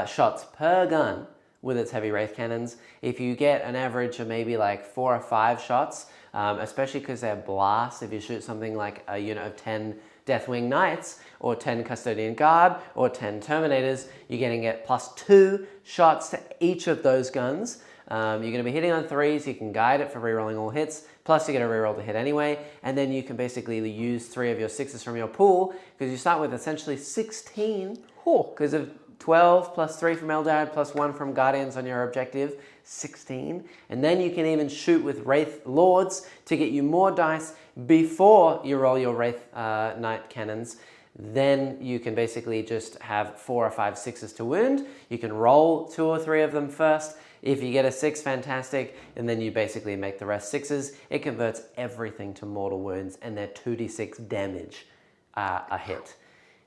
shots per gun with its heavy Wraith cannons. If you get an average of maybe like 4 or 5 shots, especially because they're blast, if you shoot something like a unit of 10 Deathwing Knights, or 10 Custodian Guard, or 10 Terminators, you're getting it +2 shots to each of those guns. You're going to be hitting on 3s, you can guide it for rerolling all hits, plus you get a reroll to hit anyway, and then you can basically use 3 of your 6s from your pool, because you start with essentially 16, because of 12 plus 3 from Eldar plus 1 from Guardians on your objective, 16. And then you can even shoot with Wraith Lords to get you more dice before you roll your Wraith Knight cannons. Then you can basically just have 4 or 5 6s to wound. You can roll 2 or 3 of them first. If you get a 6, fantastic, and then you basically make the rest 6s. It converts everything to mortal wounds, and they're 2d6 damage a hit.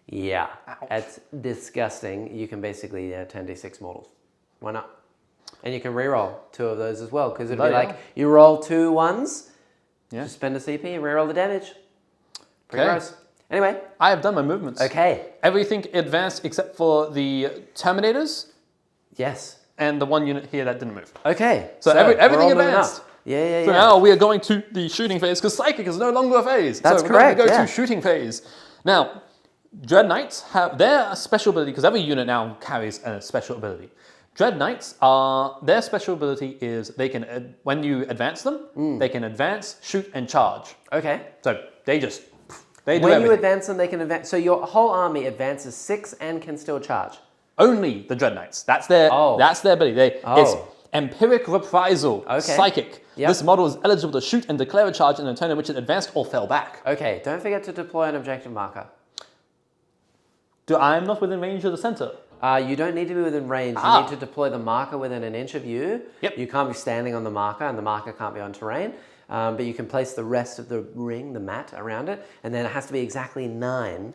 Yeah, it's disgusting. You can basically 10d6 mortals. Why not? And you can reroll 2 of those as well, because it'll be like you roll 2 1s, just spend a CP and reroll the damage. Pretty gross. Anyway, I have done my movements. Okay. Everything advanced except for the Terminators. Yes. And the 1 unit here that didn't move. Okay. So everything advanced. Yeah. So now we are going to the shooting phase, because Psychic is no longer a phase. That's so correct. We're going to go to shooting phase. Now, Dread Knights have their special ability, because every unit now carries a special ability. Dread Knights their special ability is they can, when you advance them, they can advance, shoot, and charge. Okay. So they do when everything. you advance them, they can advance. So your whole army advances 6 and can still charge. Only the Dread Knights. That's their ability. It's Empiric Reprisal, Psychic. Yep. This model is eligible to shoot and declare a charge in a turn in which it advanced or fell back. Okay, don't forget to deploy an objective marker. I'm not within range of the center. You don't need to be within range. You need to deploy the marker within an inch of you. Yep. You can't be standing on the marker, and the marker can't be on terrain. But you can place the rest of the ring, the mat, around it, and then it has to be exactly 9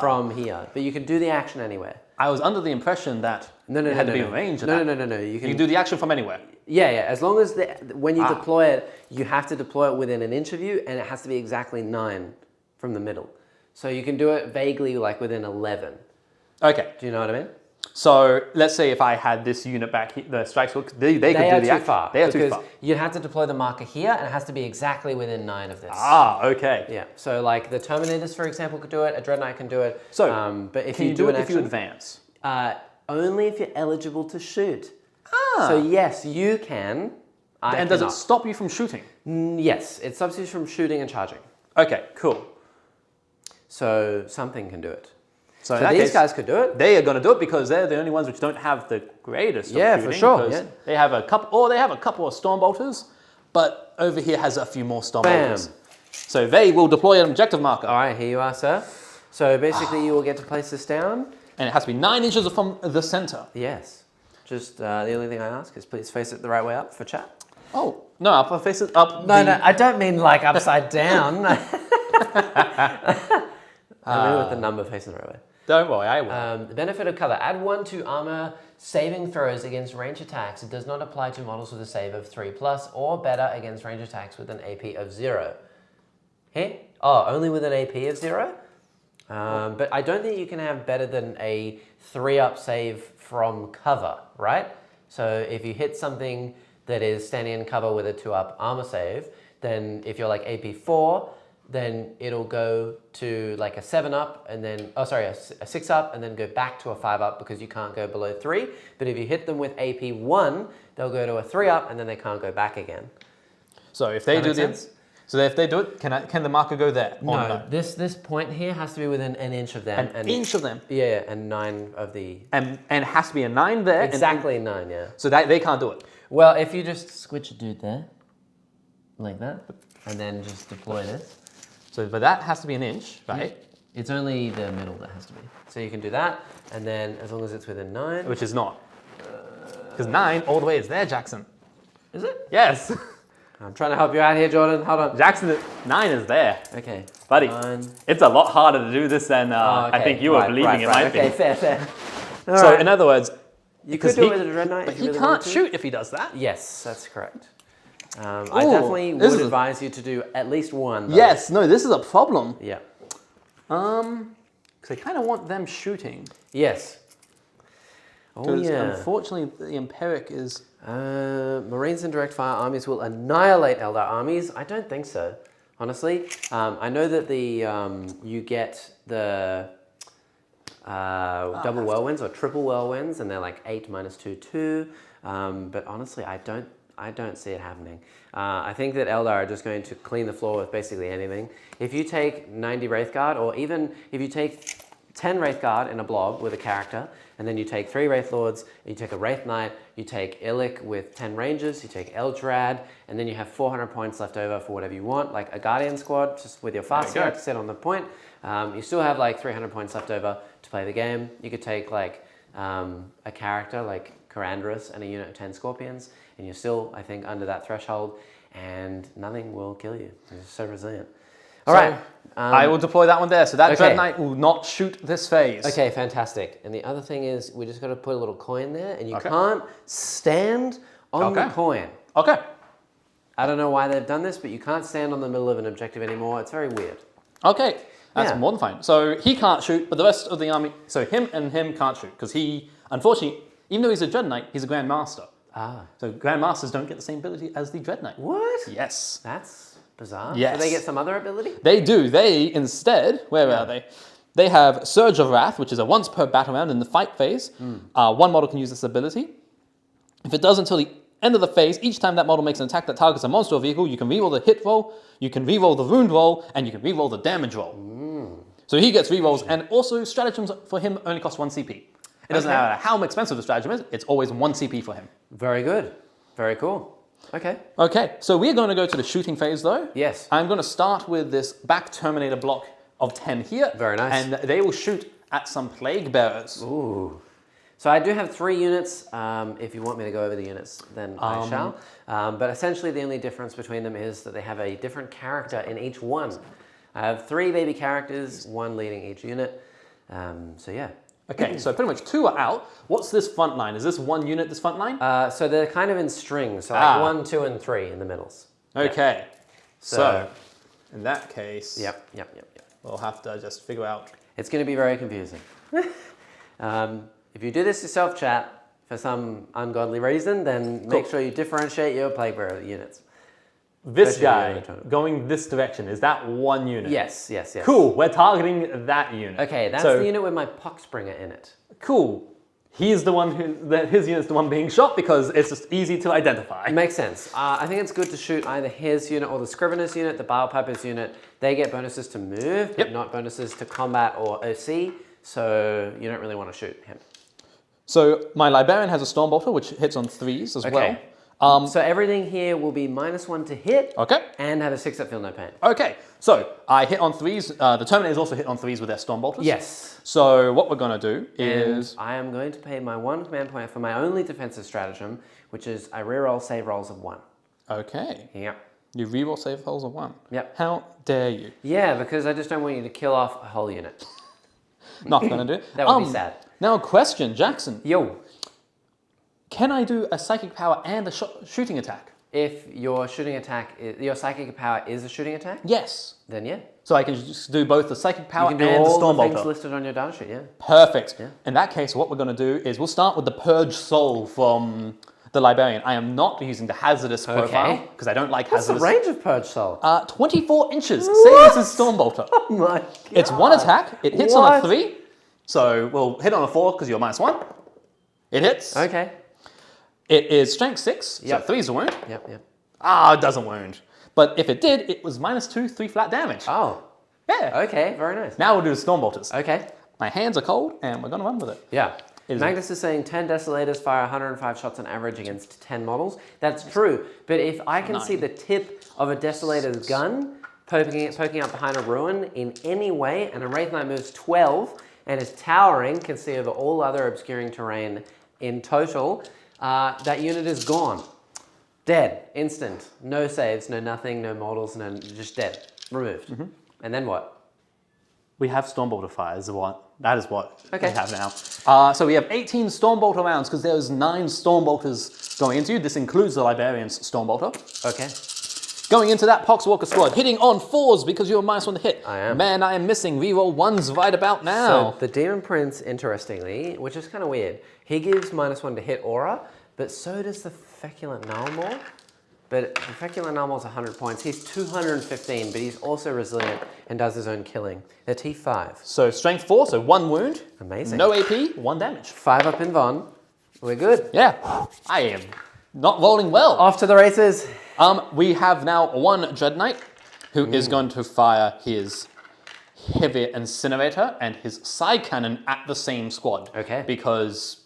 from here. But you can do the action anywhere. I was under the impression that it had to be in range of that. No. You can do the action from anywhere. Yeah. As long as when you deploy it, you have to deploy it within an inch of you, and it has to be exactly 9 from the middle. So you can do it vaguely, like within 11. Okay. Do you know what I mean? So let's say if I had this unit back here, the strikes, they could do the action. Far, they are too far. You'd have to deploy the marker here, and it has to be exactly within 9 of this. Okay. Yeah. So like the Terminators, for example, could do it. A Dread Knight can do it. So, but if can you do it if you advance? Only if you're eligible to shoot. So yes, you can. And does it stop you from shooting? Yes, it stops you from shooting and charging. Okay, cool. So something can do it. So these guys could do it. They are going to do it because they're the only ones which don't have the greatest of shooting. For sure. They have a couple, or they have a couple of Stormbolters, but over here has a few more storm Bam. bolters. So they will deploy an objective marker. All right, here you are, sir. So basically, you will get to place this down. And it has to be 9 inches from the center. Yes. Just the only thing I ask is please face it the right way up for chat. Oh, no, I'll face it up. No, I don't mean like upside down. I mean with the number facing the right way. Don't worry, I will. The benefit of cover. Add 1 to armor saving throws against range attacks. It does not apply to models with a save of 3+ or better against range attacks with an AP of 0. Here? Oh, only with an AP of 0? But I don't think you can have better than a 3-up save from cover, right? So if you hit something that is standing in cover with a 2-up armor save, then if you're like AP 4, then it'll go to like a 7-up and then, a 6-up and then go back to a 5-up because you can't go below 3. But if you hit them with AP 1, they'll go to a 3-up and then they can't go back again. So if they do this, so if they do it, can the marker go there? No, this point here has to be within an inch of them. An inch of them? Yeah, and 9 of the... And it has to be a 9 there? Exactly 9, yeah. So that they can't do it? Well, if you just squidge a dude there, like that, and then just deploy this. So but that has to be an inch, right? It's only the middle that has to be. So you can do that, and then as long as it's within 9. Which is not. Because 9 all the way is there, Jackson. Is it? Yes. I'm trying to help you out here, Jordan. Hold on. Jackson, 9 is there. Okay. Buddy, 9. it's a lot harder to do this than I think you were believing it might be. Okay, fair. So in other words, you could do it with a Dread Knight. But if you he really can't wanted to. shoot if he does that. Yes, that's correct. I definitely would advise you to do at least 1. Though. Yes, no, this is a problem. Yeah. Because I kind of want them shooting. Yes. Oh yeah. Unfortunately, the Empiric is... Marines and direct fire armies will annihilate Eldar armies. I don't think so, honestly. I know that the you get the double whirlwinds or triple whirlwinds, and they're like 8 - 2, 2. But honestly, I don't see it happening. I think that Eldar are just going to clean the floor with basically anything. If you take 90 Wraithguard, or even if you take 10 Wraithguard in a blob with a character, and then you take 3 Wraith Lords, you take a Wraith Knight, you take Illic with 10 Rangers, you take Eldrad, and then you have 400 points left over for whatever you want, like a Guardian squad, just with your fast to sit on the point. You still have like 300 points left over to play the game. You could take like a character like Karandrus and a unit of 10 Scorpions, and you're still, I think, under that threshold, and nothing will kill you. You're so resilient. All right. I will deploy that one there. So that Dread Knight will not shoot this phase. Okay, fantastic. And the other thing is, we just got to put a little coin there, and you can't stand on the coin. Okay. I don't know why they've done this, but you can't stand on the middle of an objective anymore. It's very weird. Okay. That's more than fine. So he can't shoot, but the rest of the army, so him can't shoot, because he, unfortunately, even though he's a Dread Knight, he's a Grand Master. So Grand Masters don't get the same ability as the Dread Knight. What? Yes. That's bizarre. Yes. Do they get some other ability? They do. They instead, where are they? They have Surge of Wrath, which is a once per battle round in the fight phase. One model can use this ability. If it does until the end of the phase, each time that model makes an attack that targets a monster or vehicle, you can reroll the hit roll, you can reroll the wound roll, and you can reroll the damage roll. So he gets rerolls, and also stratagems for him only cost 1 CP. It doesn't matter how expensive the stratagem is, it's always 1 CP for him. Very good. Very cool. Okay. Okay, so we're going to go to the shooting phase though. Yes. I'm going to start with this back Terminator block of 10 here. Very nice. And they will shoot at some Plague Bearers. Ooh. So I do have 3 units. If you want me to go over the units, then I shall. But essentially the only difference between them is that they have a different character in each one. I have 3 baby characters, 1 leading each unit. So yeah. Okay, so pretty much 2 are out. What's this front line? Is this 1 unit, this front line? So they're kind of in strings, so like 1, 2, and 3 in the middles. Okay. Yep. So in that case, Yep. we'll have to just figure out. It's going to be very confusing. If you do this yourself, chat, for some ungodly reason, then make sure you differentiate your Plague Bearer units. This guy going this direction, is that 1 unit? Yes. Cool, we're targeting that unit. Okay, that's the unit with my Poxbringer in it. Cool. He's the one his unit's the one being shot because it's just easy to identify. It makes sense. I think it's good to shoot either his unit or the Scrivener's unit, the Bilepipers unit. They get bonuses to move, but not bonuses to combat or OC, so you don't really want to shoot him. So my Librarian has a Stormbolter, which hits on 3s as well. So everything here will be -1 to hit. Okay. And have a 6 at feel no pain. Okay. So I hit on 3s. The Terminators also hit on 3s with their Stormbolters. Yes. So what we're going to do is... I am going to pay my 1 command point for my only defensive stratagem, which is I reroll save rolls of 1. Okay. Yep. You reroll save rolls of 1. Yep. How dare you? Yeah, because I just don't want you to kill off a whole unit. Not going to do it. That would be sad. Now, question, Jackson. Yo. Can I do a psychic power and a shooting attack? If your shooting attack, your psychic power is a shooting attack, Yes. then yeah. So I can just do both the psychic You power can and do the all the Stormbolter. things listed on your data sheet, yeah. Perfect. Yeah. In that case, what we're going to do is we'll start with the Purge Soul from the Librarian. I am not using the hazardous profile because I don't like What's the hazardous. range of Purge Soul? 24 inches. Same as his Stormbolter. Oh my god. It's 1 attack. It hits on What? a 3. So we'll hit on a 4 because you're -1. It hits. Okay. It is strength 6. Yep. So 3 is a wound. Yep, yep. Ah, it doesn't wound. But if it did, it was -2, 3 flat damage. Oh. Yeah. Okay, very nice. Now we'll do the Stormbolters. Okay. My hands are cold and we're going to run with it. Yeah. Is Magnus is saying 10 Desolators fire 105 shots on average against 10 models. That's true, but if I can see the tip of a Desolator's gun poking up behind a ruin in any way, and a Wraith Knight moves 12 and is towering, can see over all other obscuring terrain in total, that unit is gone. Dead. Instant. No saves, no nothing, no models, no, just dead. Removed. And then what? We have Stormbolter fire. That is what Okay. we have now. So we have 18 Stormbolter rounds because there's 9 Stormbolters going into you. This includes the Librarian's Stormbolter. Okay. Going into that Poxwalker squad, hitting on 4s because you're -1 to hit. I am. Man, I am missing. Reroll 1s right about now. So the Demon Prince, interestingly, which is kind of weird, he gives -1 to hit aura, but so does the Feculent Nullmaw. But the Feculent Nullmaw's 100 points. He's 215, but he's also resilient and does his own killing. They're T5. So strength 4, so 1 wound. Amazing. No AP, 1 damage. 5 up in Von. We're good. Yeah, I am not rolling well. Off to the races. We have now 1 Dread Knight who is going to fire his Heavy Incinerator and his Side Cannon at the same squad. Okay. Because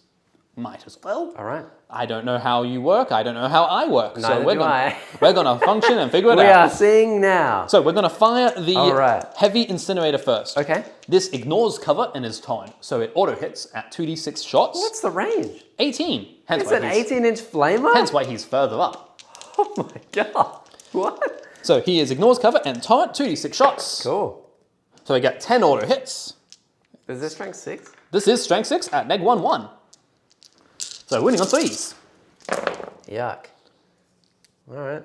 might as well. All right. I don't know how you work. I don't know how I work. Neither so we're do gonna, I. we're going to function and figure it We out. are seeing now. So we're going to fire the All right. Heavy Incinerator first. Okay. This ignores cover and is torn. So it auto hits at 2d6 shots. What's the range? 18. Hence It's why an he's- 18-inch flamer? Hence why he's further up. Oh my god. What? So he is ignores cover and torrent, 2d6 shots. Cool. So I get 10 auto hits. Is this strength 6? This is strength 6 at -1/1. So winning on 3s. Yuck. All right.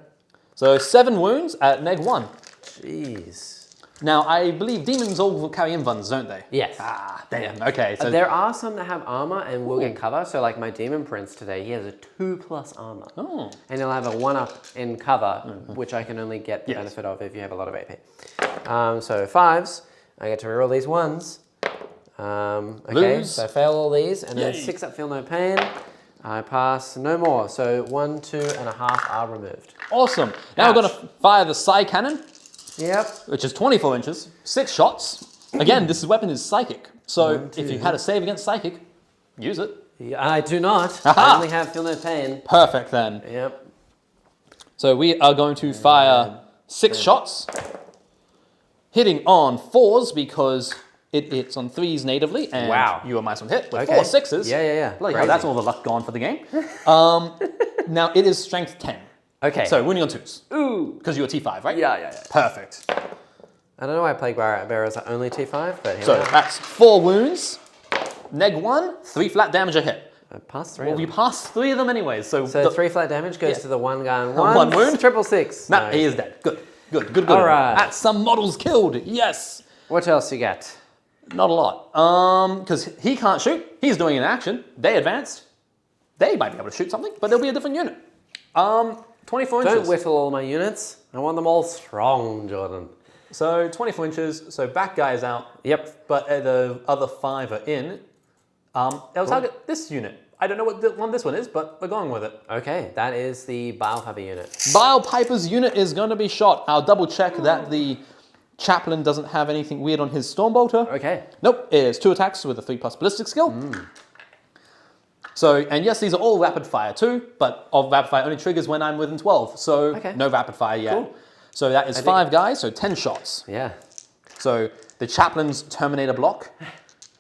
So 7 wounds at -1. Jeez. Now I believe demons all carry invuns, don't they? Yes. Ah, damn. Okay. So There are some that have armor and will get cover. So like my Demon Prince today, he has a 2+ armor. Oh. And he'll have a 1-up in cover, which I can only get the Yes. benefit of if you have a lot of AP. So 5s, I get to reroll these 1s. Okay, Lose. so I fail all these, and then Yay. 6 up, feel no pain. I pass no more. So 1, 2.5 are removed. Awesome. Now we're going to fire the Psy Cannon, Yep. which is 24 inches, 6 shots. Again, this weapon is psychic. So 1, if you 2. had a save against psychic, use it. I do not. Aha. I only have feel no pain. Perfect then. Yep. So we are going to fire 6 shots, hitting on 4s because it hits on 3s natively, and Wow. you are -1 hit with Okay. 4 6s. Yeah. Bloody hell, Crazy. that's all the luck gone for the game. Now it is strength 10. Okay. So winning on 2s. Ooh. Because you're T5, right? Yeah. Perfect. I don't know why Plague Bearers are only T5, but here So we are. that's 4 wounds, -1, 3 flat damage a hit. I passed 3 Well, of we them. passed 3 of them anyway, so... So 3 flat damage goes Yeah. to the 1 gun. One wound. 666. Nah, he is dead. Good. All right. That's some models killed, yes. What else you got? Not a lot. Because he can't shoot. He's doing an action. They advanced. They might be able to shoot something, but they'll be a different unit. 24 Don't inches. whittle all my units. I want them all strong, Jordan. So 24 inches. So back guy is out, Yep. but the other 5 are in. They'll target this unit. I don't know what one this one is, but we're going with it. Okay, that is the Bile Piper unit. Bile Piper's unit is going to be shot. I'll double check that the chaplain doesn't have anything weird on his Stormbolter. Okay. Nope, it is 2 attacks with a 3+ ballistic skill. So, and yes, these are all rapid fire too, but of rapid fire only triggers when I'm within 12. So no rapid fire yet. Cool. So that is 5 guys, so 10 shots. Yeah. So the chaplain's Terminator block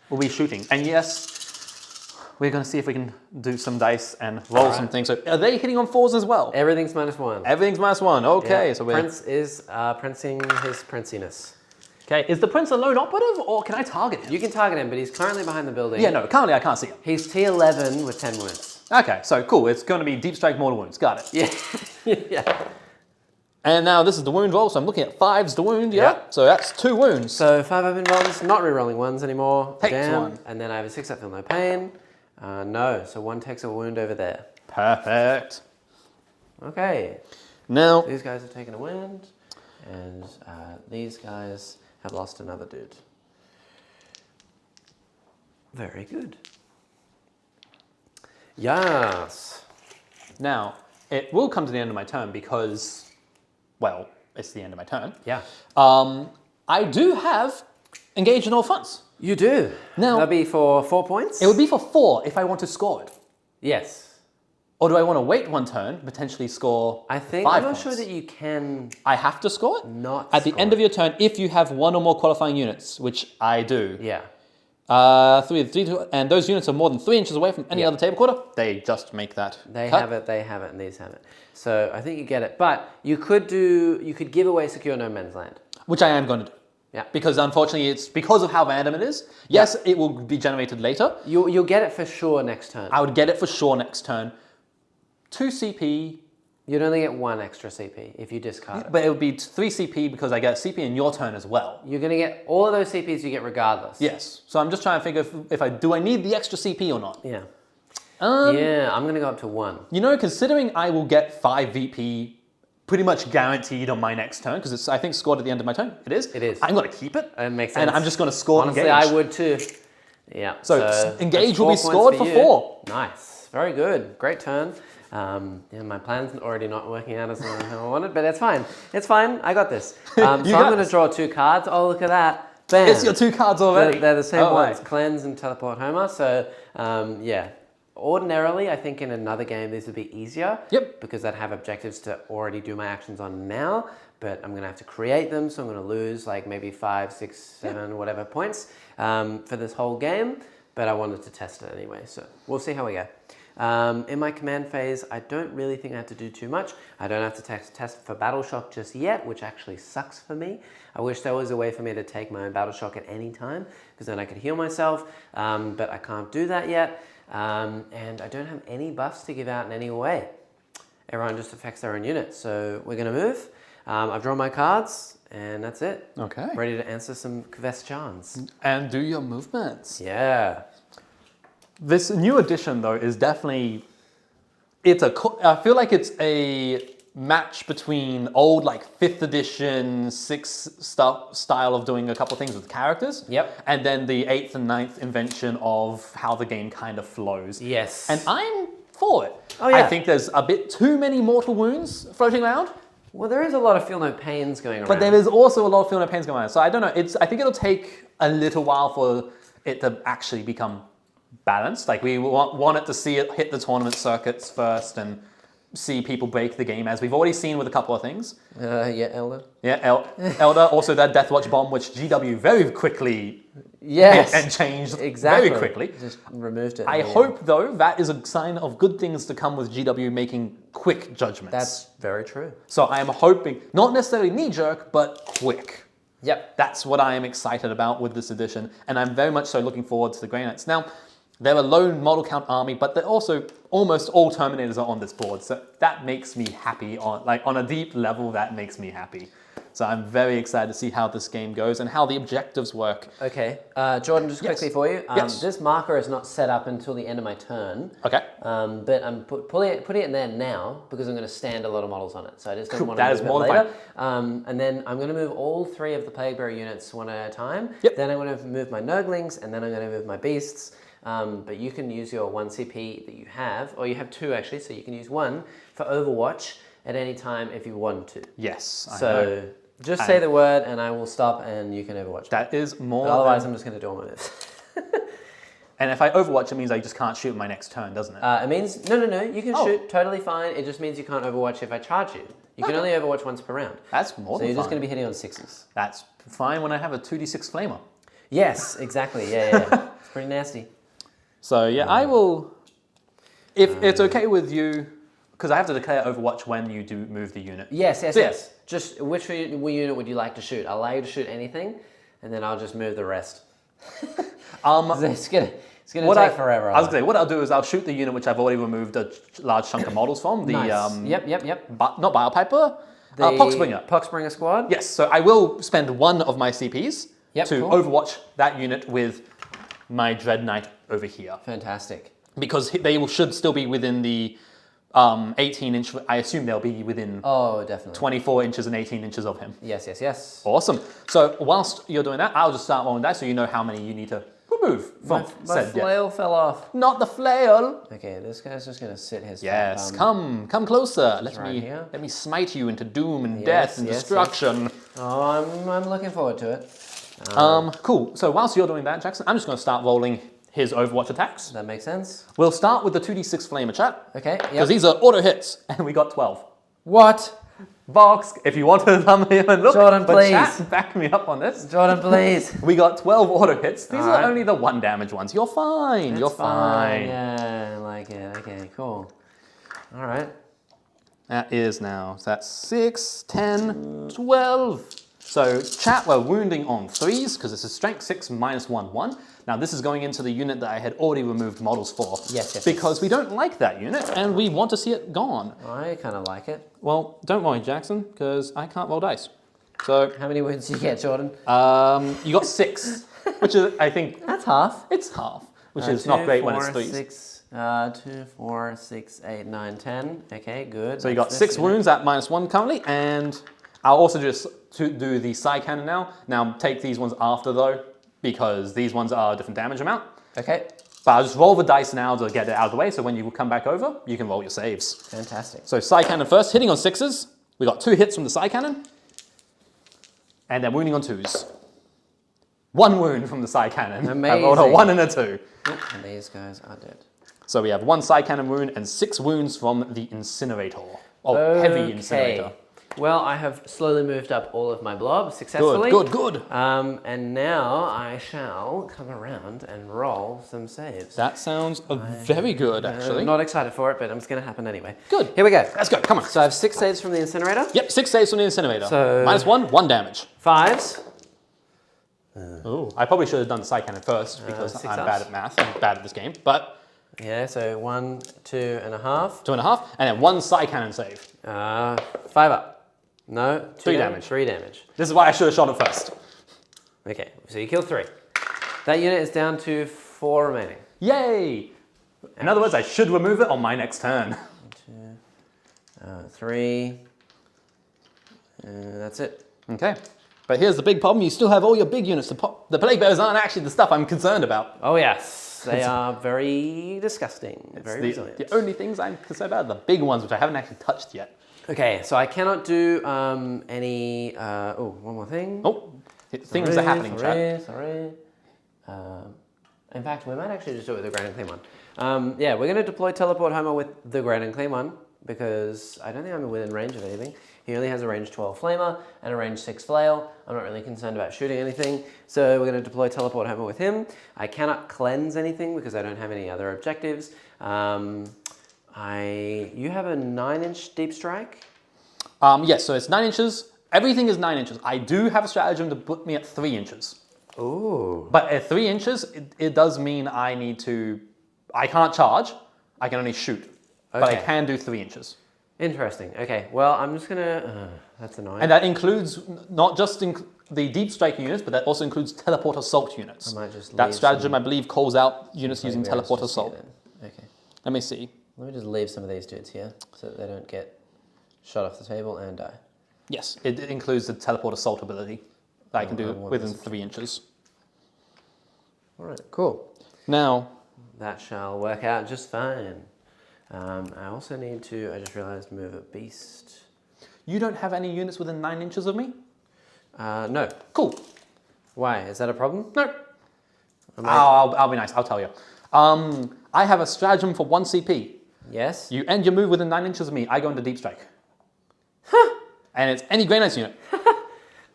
will be shooting. And yes, we're going to see if we can do some dice and roll some things. So are they hitting on 4s as well? Everything's -1. Everything's -1. Okay. Yeah. So Prince is princing his princiness. Okay, is the prince a lone operative, or can I target him? You can target him, but he's currently behind the building. Yeah, no, currently I can't see him. He's T11 with 10 wounds. Okay, so cool. It's going to be deep strike mortal wounds. Got it. Yeah. Yeah. And now this is the wound roll, so I'm looking at 5s to wound. Yeah. So that's 2 wounds. So 5 open ones, not re-rolling 1s anymore. Takes Damn. 1. And then I have a 6 that feel no pain. No, so 1 takes a wound over there. Perfect. Okay. Now These guys have taken a wound, and these guys have lost another dude. Very good. Yes. Now, it will come to the end of my turn because, well, it's the end of my turn. Yeah. I do have engage in all fronts. You do. Now, that'd be for 4 points? It would be for 4 if I want to score it. Yes. Or do I want to wait 1 turn, potentially score I think 5 I'm not points? sure that you can. I have to score it? Not at the score end of your turn if you have 1 or more qualifying units, which I do. Yeah. 3, and those units are more than 3 inches away from any other table quarter. They just make that. They cut. have it. They have it, and these have it. So I think you get it. But you could do. You could give away secure no man's land, which I am going to do. Yeah. Because unfortunately, it's because of how random it is. Yes, it will be generated later. You'll get it for sure next turn. I would get it for sure next turn. 2 CP. You'd only get 1 extra CP if you discard it. But it would be 3 CP because I get CP in your turn as well. You're going to get all of those CPs you get regardless. Yes. So I'm just trying to figure if I need the extra CP or not. Yeah. Yeah, I'm going to go up to 1. You know, considering I will get 5 VP pretty much guaranteed on my next turn, because it's, I think, scored at the end of my turn. It is? It is. I'm going to keep it. It makes sense. And I'm just going to score Honestly, engage. I would too. Yeah. So engage that's will be 4 scored points for 4. Nice. Very good. Great turn. Yeah, my plan's already not working out as I wanted, but it's fine. It's fine. I got this. So I'm going to draw 2 cards. Oh, look at that. Bam. It's your 2 cards already. They're the same ones. Right. Cleanse and Teleport Homer. So, yeah. Ordinarily, I think in another game, this would be easier. Yep. Because I'd have objectives to already do my actions on now, but I'm going to have to create them, so I'm going to lose like maybe 5, 6, 7, whatever points for this whole game, but I wanted to test it anyway, so we'll see how we go. In my command phase, I don't really think I have to do too much. I don't have to test for Battle Shock just yet, which actually sucks for me. I wish there was a way for me to take my own Battle Shock at any time, because then I could heal myself, but I can't do that yet. And I don't have any buffs to give out in any way. Everyone just affects their own units. So we're going to move. I've drawn my cards, and that's it. Okay. Ready to answer some questions. And do your movements. Yeah. This new edition, though, is definitely... I feel like it's a match between old, like, 5th edition, 6th style of doing a couple things with characters. Yep. And then the 8th and 9th invention of how the game kind of flows. Yes. And I'm for it. Oh, yeah. I think there's a bit too many mortal wounds floating around. Well, there is a lot of feel no pains going around. But there is also a lot of feel no pains going on. So I don't know. I think it'll take a little while for it to actually become balanced. Like we want it to see it hit the tournament circuits first and see people break the game, as we've already seen with a couple of things. Yeah, Eldar. Yeah, Eldar. Also that Deathwatch bomb, which GW very quickly Yes. hit and changed Exactly. very quickly. Just removed it. I hope, though, that is a sign of good things to come with GW making quick judgments. That's very true. So I am hoping, not necessarily knee-jerk, but quick. Yep. That's what I am excited about with this edition, and I'm very much so looking forward to the Grey Knights. Now, they're a low model count army, but they're also almost all Terminators are on this board, so that makes me happy. On a deep level, that makes me happy. So I'm very excited to see how this game goes and how the objectives work. Okay, Jordan, just quickly for you. Yes. This marker is not set up until the end of my turn. Okay. But I'm putting it in there now because I'm going to stand a lot of models on it. So I just don't want to That move is it more than later. And then I'm going to move all 3 of the Plaguebearer units one at a time. Yep. Then I'm going to move my Nurglings, and then I'm going to move my Beasts. But you can use your 1 CP that you have, or you have 2 actually, so you can use 1 for Overwatch at any time if you want to. Yes, I So know. just say the word and I will stop and you can Overwatch. That is more But otherwise I'm just going to do all my moves. And if I overwatch, it means I just can't shoot my next turn, doesn't it? It means, no, you can shoot totally fine. It just means you can't overwatch if I charge you. You can only overwatch once per round. That's more than So you're just fine. going to be hitting on 6s. That's fine when I have a 2d6 flamer. Yes, exactly. Yeah. It's pretty nasty. So yeah, I will, if it's okay with you, because I have to declare overwatch when you do move the unit. Yes. Just which unit would you like to shoot? I'll allow you to shoot anything, and then I'll just move the rest. It's gonna take forever. I was gonna say, what I'll do is I'll shoot the unit which I've already removed a large chunk of models from. The nice. Yep. Not Biopiper, Poxbringer. Poxbringer squad. Yes, so I will spend one of my CPs to overwatch that unit with my Dread Knight over here. Fantastic. Because they should still be within the 18-inch, I assume they'll be within definitely 24 inches and 18 inches of him. Yes. Awesome. So whilst you're doing that, I'll just start rolling dice so you know how many you need to remove from my flail fell off. Not the flail. Okay, this guy's just gonna sit his Yes, come closer. Let me smite you into doom and death and destruction. Yes. Oh, I'm looking forward to it. Cool. So whilst you're doing that, Jackson, I'm just going to start rolling his Overwatch attacks. That makes sense. We'll start with the 2d6 flamer chat. Okay. Because these are auto hits, and we got 12. What? Vox, if you want to come here and look, Jordan, please. Chat, back me up on this. Jordan, please. We got 12 auto hits. These All are right. only the 1 damage ones. You're fine. You're fine. Yeah, I like it. Okay, cool. All right. That is now, so that's 6, 10, 12. So chat, we're wounding on 3s because this is strength 6 minus 1, 1. Now this is going into the unit that I had already removed models for. Yes. Because we don't like that unit and we want to see it gone. I kind of like it. Well, don't worry, Jackson, because I can't roll dice. So how many wounds did you get, Jordan? You got 6, which is, I think... That's half. It's half, which is not great when it's 3s. 6, 2, 4, 6, 8, 9, 10. Okay, good. So you got 6 wounds at minus 1 currently, and I'll also just do the Psy Cannon now. Now take these ones after though, because these ones are a different damage amount. Okay. But I'll just roll the dice now to get it out of the way, so when you come back over, you can roll your saves. Fantastic. So Psy Cannon first, hitting on 6s. We got 2 hits from the Psy Cannon, and then wounding on 2s. 1 wound from the Psy Cannon. Amazing. I rolled a 1 and a 2. And these guys are dead. So we have 1 Psy Cannon wound and 6 wounds from the Incinerator. Heavy Incinerator. Well, I have slowly moved up all of my blobs successfully. Good. And now I shall come around and roll some saves. That sounds very good, actually. I'm not excited for it, but it's going to happen anyway. Good. Here we go. Let's go. Come on. So I have 6 saves from the Incinerator. Yep, 6 saves from the Incinerator. So minus 1 damage. 5s. Oh, I probably should have done Psy Cannon first because I'm bad at math. I'm bad at this game. But yeah, so 1, 2.5. 2.5, and then 1 Psy Cannon save. 5 up. No, 3 damage. 3 damage. This is why I should have shot it first. Okay, so you kill 3. That unit is down to 4 remaining. Yay! In other words, I should remove it on my next turn. 2, 3. That's it. Okay. But here's the big problem. You still have all your big units to pop. The Plague Bearers aren't actually the stuff I'm concerned about. Oh yes, they are very disgusting. Very resilient. The only things I'm concerned about are the big ones, which I haven't actually touched yet. Okay, so I cannot do any... one more thing. Oh, things are happening, chat. Sorry. In fact, we might actually just do it with the Grand and Clean one. Yeah, we're going to deploy Teleport Homer with the Grand and Clean one because I don't think I'm within range of anything. He only has a range 12 Flamer and a range 6 Flail. I'm not really concerned about shooting anything, so we're going to deploy Teleport Homer with him. I cannot cleanse anything because I don't have any other objectives. You have a 9-inch deep strike? Yes, so it's 9 inches. Everything is 9 inches. I do have a stratagem to put me at 3 inches. Ooh. But at 3 inches, it does mean I can't charge. I can only shoot. Okay. But I can do 3 inches. Interesting. Okay, well, I'm just going to... that's annoying. And that includes not just the deep strike units, but that also includes teleport assault units. I might just that stratagem, I believe, calls out units using teleport assault. Okay. Let me see. Let me just leave some of these dudes here so that they don't get shot off the table and die. Yes, it includes the teleport assault ability that I can do within 3 inches. All right, cool. Now... that shall work out just fine. I also need to, I just realized, move a beast. You don't have any units within 9 inches of me? No. Cool. Why? Is that a problem? No. I'll be nice. I'll tell you. I have a stratagem for 1 CP. Yes. You end your move within 9 inches of me. I go into deep strike. And it's any Grey Knights unit.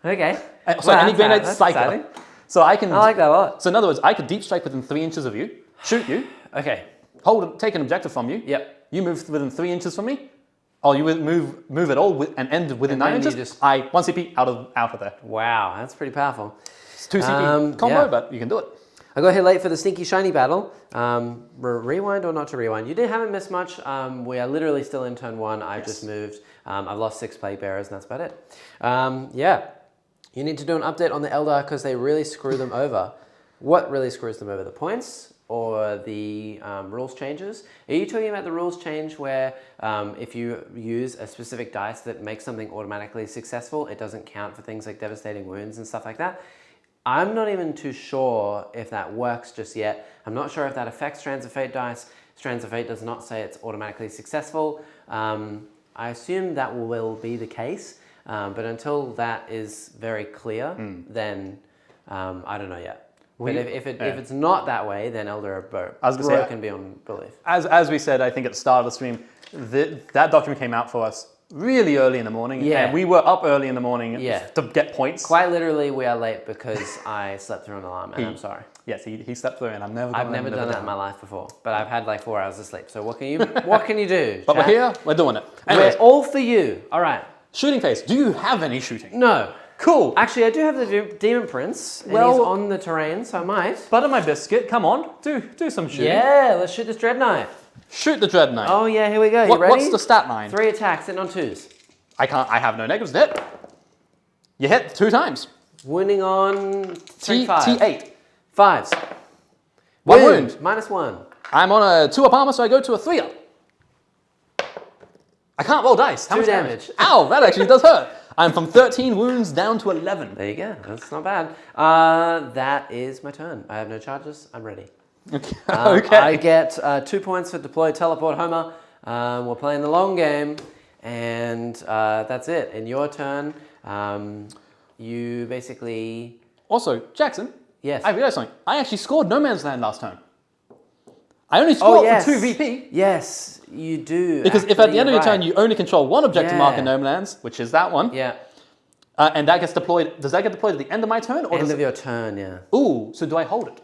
Okay. So any Grey Knight Psycho. Exciting. So I can. I like that a lot. So in other words, I could deep strike within 3 inches of you, shoot you, Okay. take an objective from you. Yep. You move within 3 inches from me. Or you would move at all and end within 9 inches. Just... 1 CP out of there. Wow, that's pretty powerful. It's 2 CP combo, yeah. but you can do it. I got here late for the stinky shiny battle. Rewind or not to rewind? You haven't missed much. We are literally still in turn 1. I've just moved. I've lost 6 plague bearers, and that's about it. Yeah. You need to do an update on the Eldar because they really screw them over. What really screws them over? The points or the rules changes? Are you talking about the rules change where if you use a specific dice that makes something automatically successful, it doesn't count for things like devastating wounds and stuff like that? I'm not even too sure if that works just yet. I'm not sure if that affects Strands of Fate dice. Strands of Fate does not say it's automatically successful. I assume that will be the case. But until that is very clear, then I don't know yet. But if it's not that way, then Eldar are broken beyond belief. As we said, I think at the start of the stream, that document came out for us really early in the morning. Yeah. And we were up early in the morning to get points. Quite literally, we are late because I slept through an alarm, and I'm sorry. Yes, he slept through, and I've never done that in my life before. But I've had like 4 hours of sleep. So what can you do? But we're here, we're doing it. Anyways, we're all for you. All right. Shooting phase. Do you have any shooting? No. Cool. Actually, I do have the Demon Prince, and he's on the terrain, so I might. Butter my biscuit, come on. Do some shooting. Yeah, let's shoot this Dread Knight. Shoot the Dread Knight. Oh yeah, here we go. You ready? What's the stat line? 3 attacks, sitting on 2s. I have no negatives. Hit. You hit 2 times. Wounding on 5. T8. 5s. 1 wound. -1. I'm on a 2-up armor, so I go to a 3-up. I can't roll dice. How 2 much damage. Ow, that actually does hurt. I'm from 13 wounds down to 11. There you go. That's not bad. That is my turn. I have no charges. I'm ready. Okay. I get 2 points for deploy teleport Homer. We're playing the long game, and that's it. In your turn, you basically... Also, Jackson. Yes. I realized something. I actually scored No Man's Land last turn. I only scored for 2 VP. Yes, you do. Because if at the end of your turn you only control 1 objective mark in No Man's Lands, which is that one. Yeah. And that gets deployed. Does that get deployed at the end of my turn? Or end of your turn, yeah. Ooh, so do I hold it?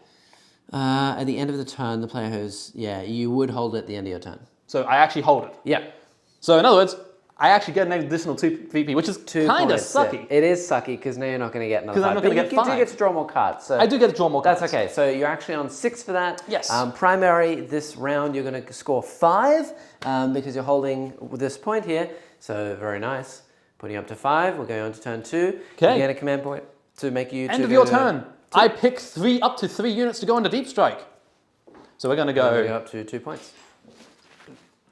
At the end of the turn, the player who's... Yeah, you would hold it at the end of your turn. So I actually hold it. Yeah. So in other words, I actually get an additional 2 VP, which is kind of sucky. Yeah. It is sucky because now you're not going to get another 5. Because I'm not going to get 5. You do get to draw more cards. So I do get to draw more cards. That's okay. So you're actually on 6 for that. Yes. Primary, this round you're going to score 5 because you're holding this point here. So very nice. Putting up to 5. We're going on to turn 2. Okay. You get a command point to make you... End of your turn. I pick up to 3 units to go into Deep Strike. So we're going to go up to 2 points.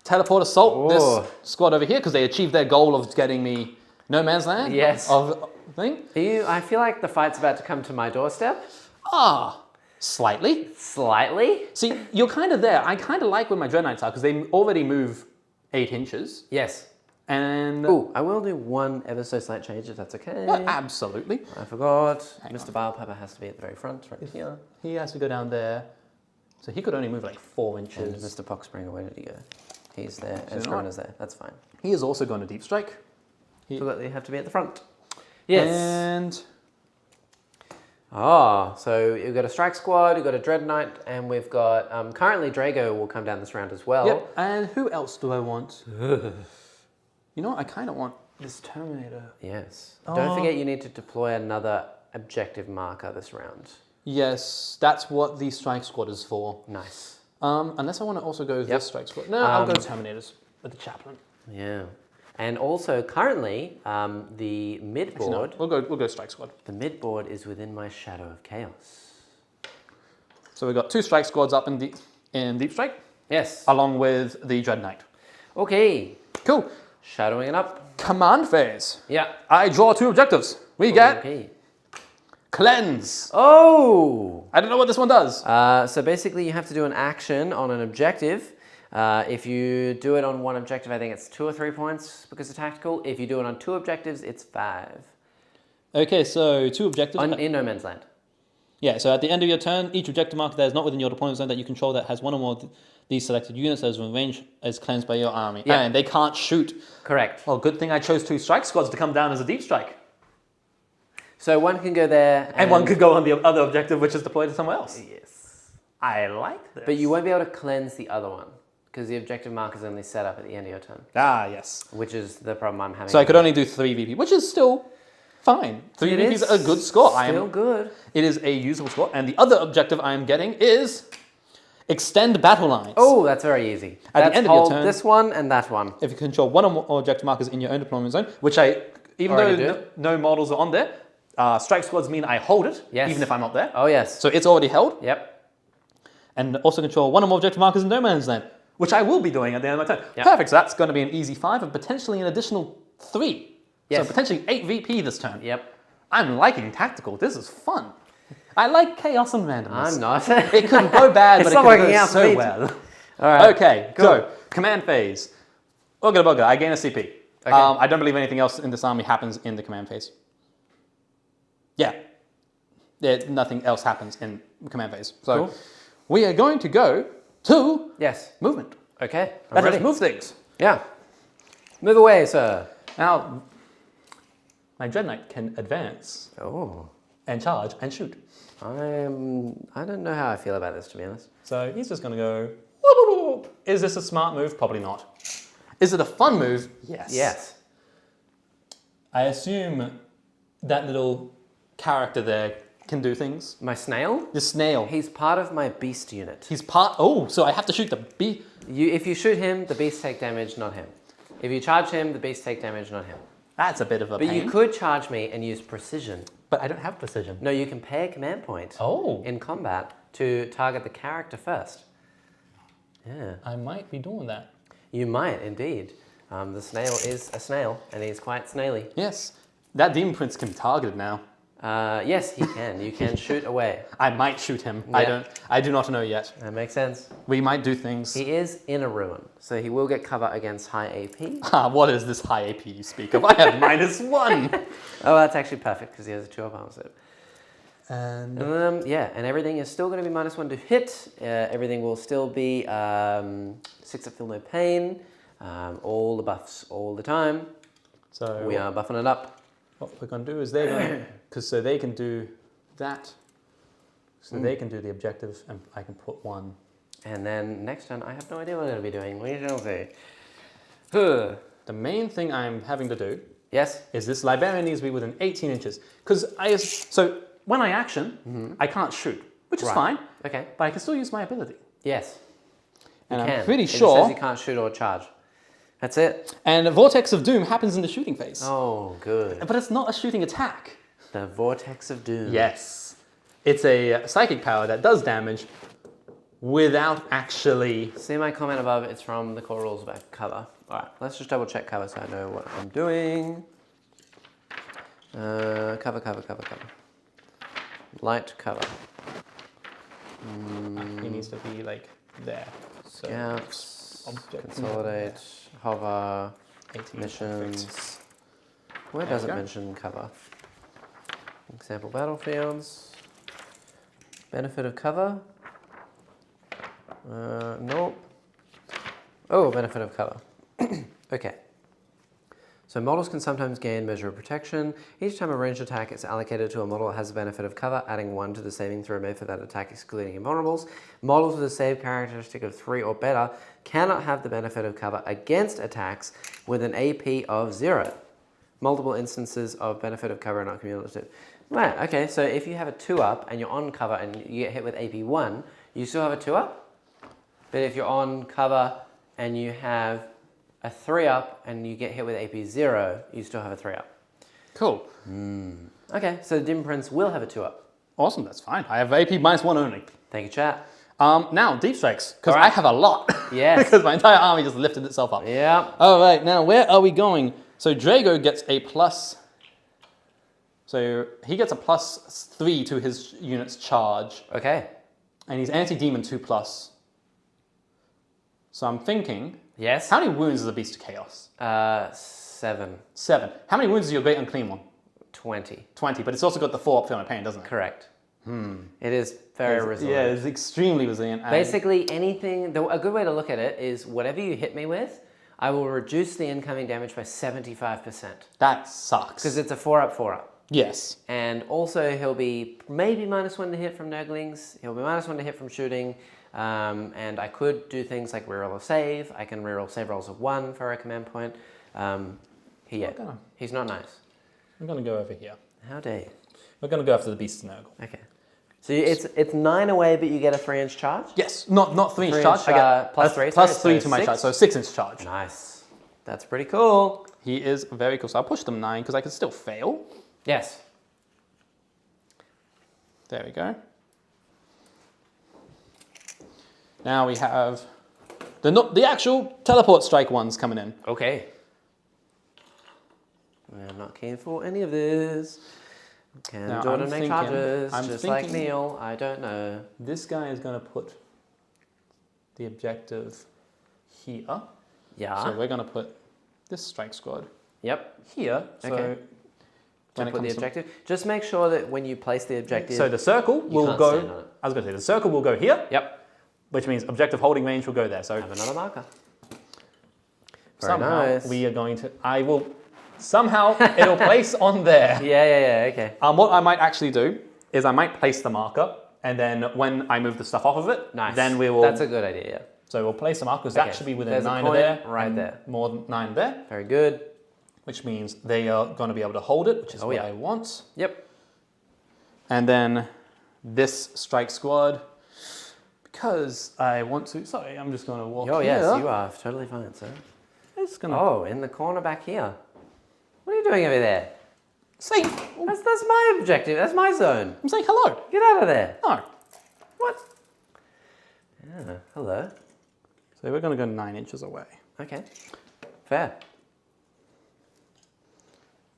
Teleport Assault this squad over here because they achieved their goal of getting me No Man's Land. Yes. Thing. I feel like the fight's about to come to my doorstep. Slightly. Slightly? See, you're kind of there. I kind of like where my Dread Knights are because they already move 8 inches. Yes. And... Ooh, I will do 1 ever so slight change if that's okay. Absolutely. I forgot. Mr. Bilepepper has to be at the very front, right here. He has to go down there. So he could only move like 4 inches. And Mr. Poxspringer, where did he go? He's there, and Scrivener's there. That's fine. He is also going to Deep Strike. Forgot they have to be at the front. Yes. And... so you've got a Strike Squad, you've got a Dread Knight, and we've got... currently, Drago will come down this round as well. Yep, and who else do I want? You know what? I kind of want this Terminator. Yes. Don't forget you need to deploy another objective marker this round. Yes, that's what the Strike Squad is for. Nice. Unless I want to also go this Strike Squad. No, I'll go Terminators with the Chaplain. Yeah. And also, currently, the mid-board... No, we'll go Strike Squad. The mid-board is within my Shadow of Chaos. So we've got 2 Strike Squads up in Deep Strike. Yes. Along with the Dread Knight. Okay. Cool. Shadowing it up. Command phase. Yeah. I draw 2 objectives. We get... Cleanse. Oh! I don't know what this one does. So basically you have to do an action on an objective. If you do it on 1 objective, I think it's 2 or 3 points because it's tactical. If you do it on 2 objectives, it's 5. Okay, so 2 objectives. In No Man's Land. Yeah, so at the end of your turn, each objective marker that is not within your deployment zone that you control that has one or more of these selected units that is within range is cleansed by your army. Yeah. And they can't shoot. Correct. Well, good thing I chose 2 strike squads to come down as a deep strike. So one can go there. And one could go on the other objective, which is deployed to somewhere else. Yes. I like this. But you won't be able to cleanse the other one because the objective marker is only set up at the end of your turn. Ah, yes. Which is the problem I'm having. So I could only do 3 VP, which is still fine. 3 VP is a good score. Still good. It is a usable score. And the other objective I am getting is extend battle lines. Oh, that's very easy. At the end of your turn, this one and that one. If you control one or more objective markers in your own deployment zone, which even though no models are on there, strike squads mean I hold it, even if I'm not there. Oh, yes. So it's already held. Yep. And also control one or more objective markers in no man's land, which I will be doing at the end of my turn. Yep. Perfect. So that's going to be an easy 5 and potentially an additional 3. Yes. So potentially 8 VP this turn. Yep. I'm liking tactical. This is fun. I like chaos and randomness. I'm not. It could go bad, but it could go so well. All right. Okay, cool. so command phase. Ooga booga, I gain a CP. Okay. I don't believe anything else in this army happens in the command phase. Yeah. Nothing else happens in command phase. So we are going to go to movement. Okay. Let us move things. Yeah. Move away, sir. Now, my Dread Knight can advance and charge and shoot. I don't know how I feel about this, to be honest. So he's just going to go, whoop, whoop, whoop. Is this a smart move? Probably not. Is it a fun move? Yes. Yes. I assume that little character there can do things. My snail? The snail. He's part of my beast unit. He's part, so I have to shoot the beast. If you shoot him, the beasts take damage, not him. If you charge him, the beasts take damage, not him. That's a bit of a pain. But you could charge me and use precision. But I don't have precision. No, you can pay a command point in combat to target the character first. Yeah. I might be doing that. You might, indeed. The snail is a snail, and he's quite snaily. Yes. That Demon Prince can be targeted now. Yes, he can. You can shoot away. I might shoot him. Yeah. I do not know yet. That makes sense. We might do things. He is in a ruin, so he will get cover against high AP. What is this high AP you speak of? I have -1. Oh, that's actually perfect because he has a 2-up armor set. And and everything is still going to be -1 to hit. Everything will still be 6-up feel no pain. All the buffs all the time. So we are buffing it up. What we're going to do is they're going to, so they can do that. So they can do the objective, and I can put 1. And then next turn, I have no idea what I'm going to be doing. We shall see. The main thing I'm having to do is this Liberian needs to be within 18 inches. So when I action, I can't shoot, which is fine. Okay. But I can still use my ability. Yes. And I'm pretty sure. sure It says you can't shoot or charge. That's it. And a Vortex of Doom happens in the shooting phase. Oh, good. But it's not a shooting attack. The Vortex of Doom. Yes. It's a psychic power that does damage without actually... See my comment above? It's from the core rules about cover. All right, let's just double check cover so I know what I'm doing. Cover. Light cover. He needs to be like there. So Scouts, consolidate, hover, 18 missions. perfect. Where does it mention cover? Example battlefields. Benefit of cover? Nope. Oh, benefit of cover. Okay. So models can sometimes gain measure of protection. Each time a ranged attack is allocated to a model that has the benefit of cover, adding 1 to the saving throw made for that attack, excluding invulnerables. Models with a save characteristic of 3 or better cannot have the benefit of cover against attacks with an AP of 0. Multiple instances of benefit of cover are not cumulative. Right, okay, so if you have a 2-up and you're on cover and you get hit with AP 1, you still have a 2-up? But if you're on cover and you have a 3-up and you get hit with AP 0, you still have a 3-up. Cool. Okay, so the Dim Prince will have a 2-up. Awesome, that's fine. I have AP -1 only. Thank you, chat. Now, deep strikes, because I have a lot. Yes. Because my entire army just lifted itself up. Yeah. All right, now where are we going? So Drago gets a plus. So he gets a +3 to his unit's charge. Okay. And he's anti-demon 2+. So I'm thinking... Yes. How many wounds is a Beast of Chaos? 7. 7. How many wounds is your Great Unclean one? 20. 20, but it's also got the 4-up feel no pain, doesn't it? Correct. It is very resilient. Yeah, it's extremely resilient. Basically, anything, a good way to look at it is whatever you hit me with, I will reduce the incoming damage by 75%. That sucks. Because it's a 4-up, 4-up. Yes. And also he'll be maybe -1 to hit from Nurglings, he'll be -1 to hit from shooting, and I could do things like reroll a save, I can reroll save rolls of 1 for a command point. He's not nice. I'm going to go over here. How dare you? We're going to go after the Beast Nurgle. Okay. So it's 9 away, but you get a 3-inch charge? Yes, not 3-inch charge. I get plus 3. Plus 3 to my 6? charge, so 6-inch charge. Nice. That's pretty cool. He is very cool. So I'll push them 9 because I can still fail. Yes. There we go. Now we have the actual teleport strike ones coming in. Okay. I'm not keen for any of this. Can Now, Jordan make charges? I'm just like Neil? I don't know. This guy is going to put the objective here. Yeah. So we're going to put this strike squad Yep. here. So Okay. When put the objective. Just make sure that when you place the objective. So the circle will can't go. stand on it. I was going to say the circle will go here. Yep. Which means objective holding range will go there. So Have another marker. somehow nice. we are going to. I will. Somehow it'll place on there. Yeah. Okay. What I might actually do is I might place the marker, and then when I move the stuff off of it, Nice. then we will. That's a good idea. Yeah. So we'll place the marker because that should be within There's a 9 point of there. right and there. More than 9 there. Very good. Which means they are going to be able to hold it, which is what yeah. I want. Yep. And then this strike squad, because I want to. Sorry, I'm just going to walk Oh here. yes, you are totally fine, sir. It's gonna Oh, in the corner back here. What are you doing over there? say. That's my objective. That's my zone. I'm saying hello. Get out of there. No. What? Yeah. Hello. So we're going to go 9 inches away. Okay. Fair.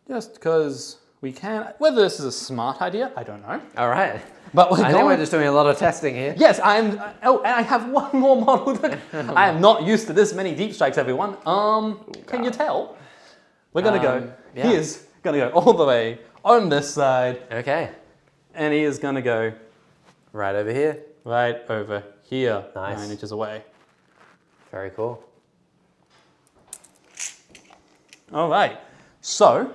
Just because we can. Whether this is a smart idea, I don't know. All right. But we're I think we're just doing a lot of testing here. Yes, I'm. Oh, and I have one more model. I am not used to this many deep strikes, everyone. Can you tell? We're gonna go. Yeah. He is gonna go all the way on this side, Okay. and he is gonna go Right over here. right over here, Nice. 9 inches away. Very cool. All right. So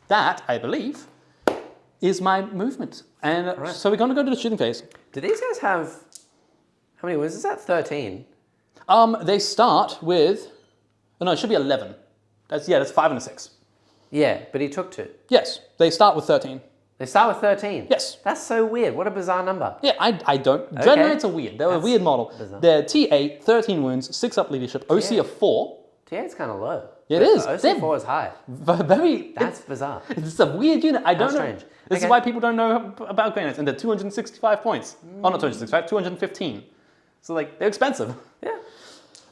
that I believe is my movement, and Right. so we're gonna go to the shooting phase. Do these guys have... How many wins is that? 13? They start with. Oh no, it should be 11. That's 5 and a 6. Yeah, but he took 2. Yes, they start with 13. They start with 13? Yes. That's so weird. What a bizarre number. Yeah, I don't. Dreadknights are weird. They're a weird model. bizarre. They're T8, 13 wounds, 6 up leadership, OC of 4. T8's kind of low. It is. OC4 is high. Very. That's bizarre. It's a weird unit. I don't know. strange. This Okay. is why people don't know about Grey Knights, and they're 265 points. Oh, not 265, 215. So, like, they're expensive. Yeah.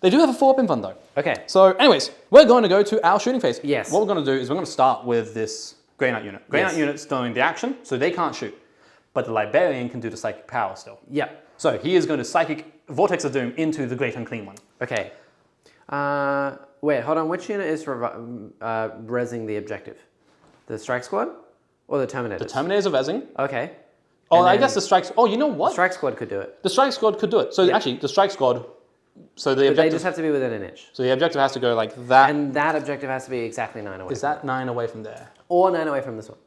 They do have a 4-up infund, though. Okay. So, anyways, we're going to go to our shooting phase. Yes. What we're going to do is we're going to start with this Grey Knight unit. Grey Yes. Knight unit's doing the action, so they can't shoot. But the Librarian can do the psychic power still. Yeah. So he is going to psychic Vortex of Doom into the Great Unclean One. Okay. Wait, hold on. Which unit is rezzing the objective? The strike squad or the Terminators? The Terminators are rezzing. Okay. Oh, And I then guess the strikes. Oh, you know what? Strike squad could do it. The strike squad could do it. So actually, the strike squad. So the But they objective. just have to be within an inch. So the objective has to go like that. And that objective has to be exactly 9 away. Is that 9 away from there? Or 9 away from this one.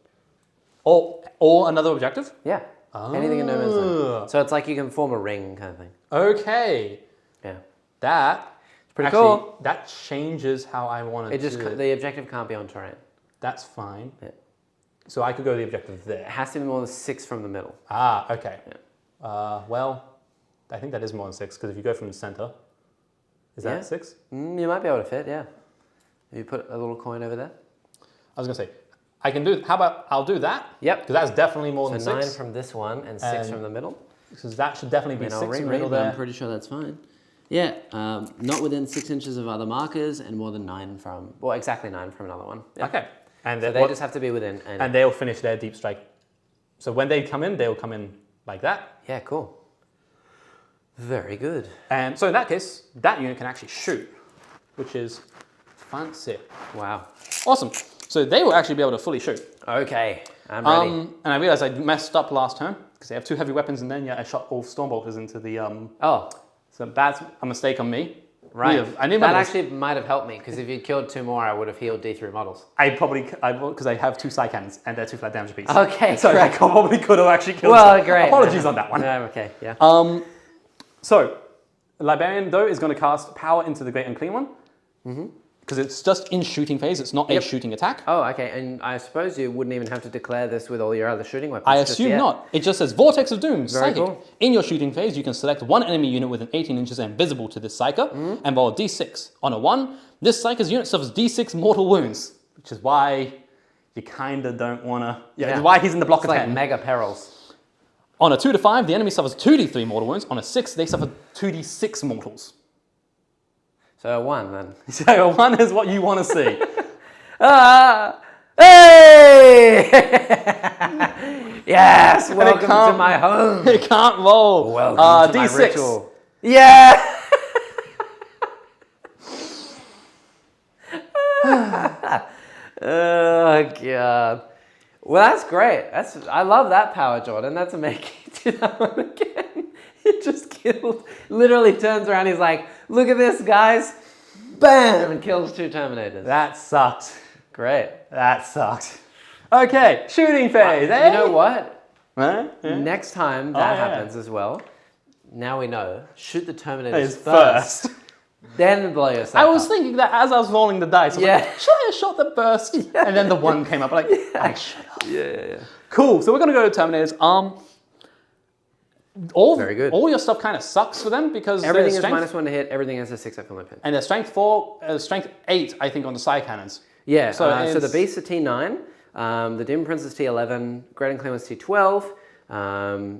Or another objective? Yeah. Anything in no man's zone. So it's like you can form a ring kind of thing. Okay. Yeah. That. Pretty actually, cool. That changes how I want to It just do it. the objective can't be on terrain. That's fine. Yeah. So I could go the objective It there. has to be more than 6 from the middle. Ah, okay. Yeah. Well, I think that is more than 6 because if you go from the center, is that Yeah. 6? You might be able to fit, yeah. If you put a little coin over there. I was gonna say, I can do. How about I'll do that? Yep. Because that's definitely more So than 9 6. from this one and 6 from the middle. Because that should definitely be And I'll 6 in the reread, middle but there. I'm pretty sure that's fine. Yeah, not within 6 inches of other markers and more than 9 from, well, exactly 9 from another one. Yeah. Okay. And So they just have to be within. and they'll finish their deep strike. So when they come in, they'll come in like that. Yeah, cool. Very good. And so in that case, that unit can actually shoot, which is fancy. Wow. Awesome. So So they will actually be able to fully shoot. Okay, I'm ready. And I realized I messed up last turn because they have 2 heavy weapons, and then I shot all Stormbolters into the. Oh, So that's a mistake on me. right. I knew that actually might have helped me because if you'd killed 2 more, I would have healed D3 models. because I have 2 Psy Cannons and they're 2 flat damage apiece. Okay, so great. I probably could have actually killed. Well, great. Apologies on that one. No, okay, yeah. So, Librarian, though, is going to cast Power into the Great Unclean One. Because it's just in shooting phase, it's not a shooting attack. Oh, okay, and I suppose you wouldn't even have to declare this with all your other shooting weapons. I assume not. It just says Vortex of Doom, Very Psychic. cool. In your shooting phase, you can select 1 enemy unit within 18 inches and visible to this Psyker, and roll a d6. On a 1, this Psyker's unit suffers d6 mortal wounds, which is why you kind of don't want to... Yeah, why he's in the block of 10. Like mega perils. On a 2 to 5, the enemy suffers 2d3 mortal wounds. On a 6, they suffer 2d6 mortals. So a 1 then. So a 1 is what you want to see. Hey! Yes, welcome to my home. It can't roll. Welcome to D6. my ritual. Yeah! Oh, God. Well, that's great. I love that power, Jordan. That's amazing. Do that one again. He just killed, literally turns around, he's like, look at this, guys. Bam! And kills 2 Terminators. That sucked. Great. That sucked. Okay, shooting phase, eh? You know what? Huh? Yeah. Next time that happens as well, now we know, shoot the Terminators It's first. Then blow yourself I was up. thinking that as I was rolling the dice, I was like, should I have shot the burst? And then the 1 came up, like, I should have. Yeah. Cool, so we're going to go to Terminators. Very good. All your stuff kind of sucks for them because Everything their is -1 to hit, everything has a 6 up on the pin. and their strength 8, I think, on the Psy Cannons. Yeah, So so the Beasts are T9, the Dim Prince is T11, Great and Clean is T12.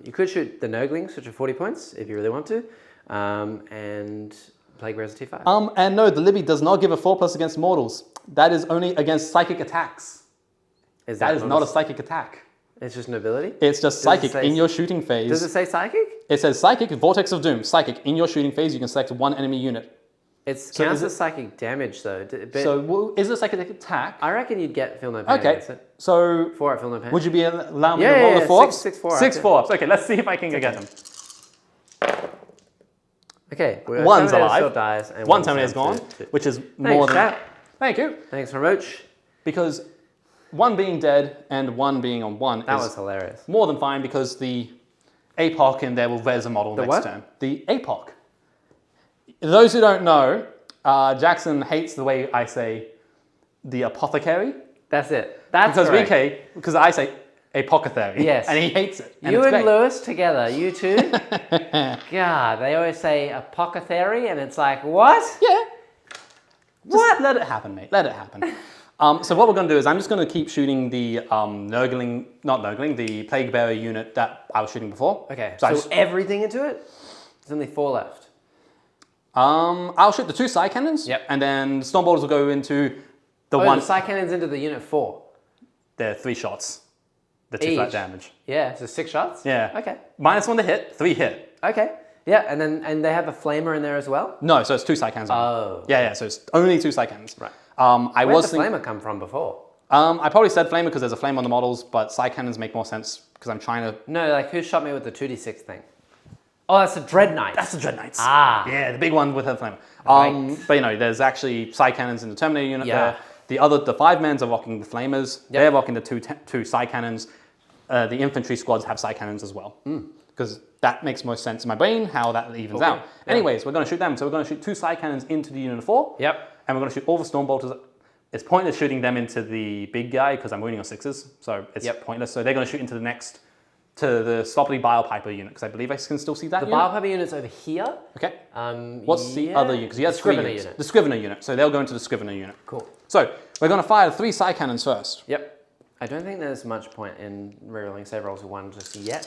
You could shoot the Nurglings, which are 40 points, if you really want to. And Plague Bears are T5. And no, the Libby does not give a 4+ against mortals. That is only against psychic attacks. That is not a psychic attack. It's just nobility? It's just psychic in your shooting phase. Does it say psychic? It says psychic, Vortex of Doom, psychic. In your shooting phase, you can select 1 enemy unit. It counts as psychic damage though. But So is it a psychic attack? I reckon you'd get Feel No Pain against it. So 4 at Feel No Pain. would you be allowing me to roll the 4 ups? 6 4 6 4 ups. Okay, let's see if I can get them. Okay. One's alive. Still dies, and 1 Terminator's gone, which is more than... Chat. Thank you. Thanks very much. Because 1 being dead and 1 being on 1 That is was hilarious. more than fine because the APOC in there will res a model next what? turn. The APOC. Those who don't know, Jackson hates the way I say the apothecary. That's it. That's correct. Because I say apothecary. Yes. And he hates it. And You it's and great. Lewis together, you two. God, they always say apothecary, and it's like, what? Yeah. Just let it happen, mate. Let it happen. So what we're going to do is I'm just going to keep shooting the the Plague Bearer unit that I was shooting before. Okay, So, so everything into it? There's only 4 left. I'll shoot the 2 Psy Cannons. Yep. And then Stormbolters will go into the The one. Psy Cannon's into the unit 4. They're 3 shots. The 2 Each. flat damage. Yeah, so 6 shots? Yeah. Okay. -1 to hit, 3 hit. Okay. Yeah, and they have a flamer in there as well? No, so it's 2 Psy Cannons. Oh. Yeah, so it's only 2 Psy Cannons. Right. Where'd the flamer come from before? I probably said flamer because there's a flame on the models, but Psy Cannons make more sense because I'm trying to... No, like who shot me with the 2d6 thing? Oh, that's a Dread Knight. That's the Dread Knights. Ah. Yeah, the big one with her flamer. Right. But you know, there's actually Psy Cannons in the Terminator unit Yeah. there. The 5-mans are rocking the flamers. Yep. They're rocking the 2 Psy Cannons. The infantry squads have Psy Cannons as well. Because that makes most sense in my brain, how that evens out. Yeah. Anyways, we're going to shoot them. So we're going to shoot 2 Psy Cannons into the unit of 4. Yep. And we're going to shoot all the Stormbolters. It's pointless shooting them into the big guy because I'm winning on 6s. So it's pointless. So they're going to shoot into the Sloppily Bile Piper unit because I believe I can still see that The unit. Bile Piper unit's over here. Okay. What's the other unit? Because you have The 3 Scrivener units. unit. The Scrivener unit. So they'll go into the Scrivener unit. Cool. So we're going to fire 3 Psy Cannons first. Yep. I don't think there's much point in rerolling save rolls of 1 just yet.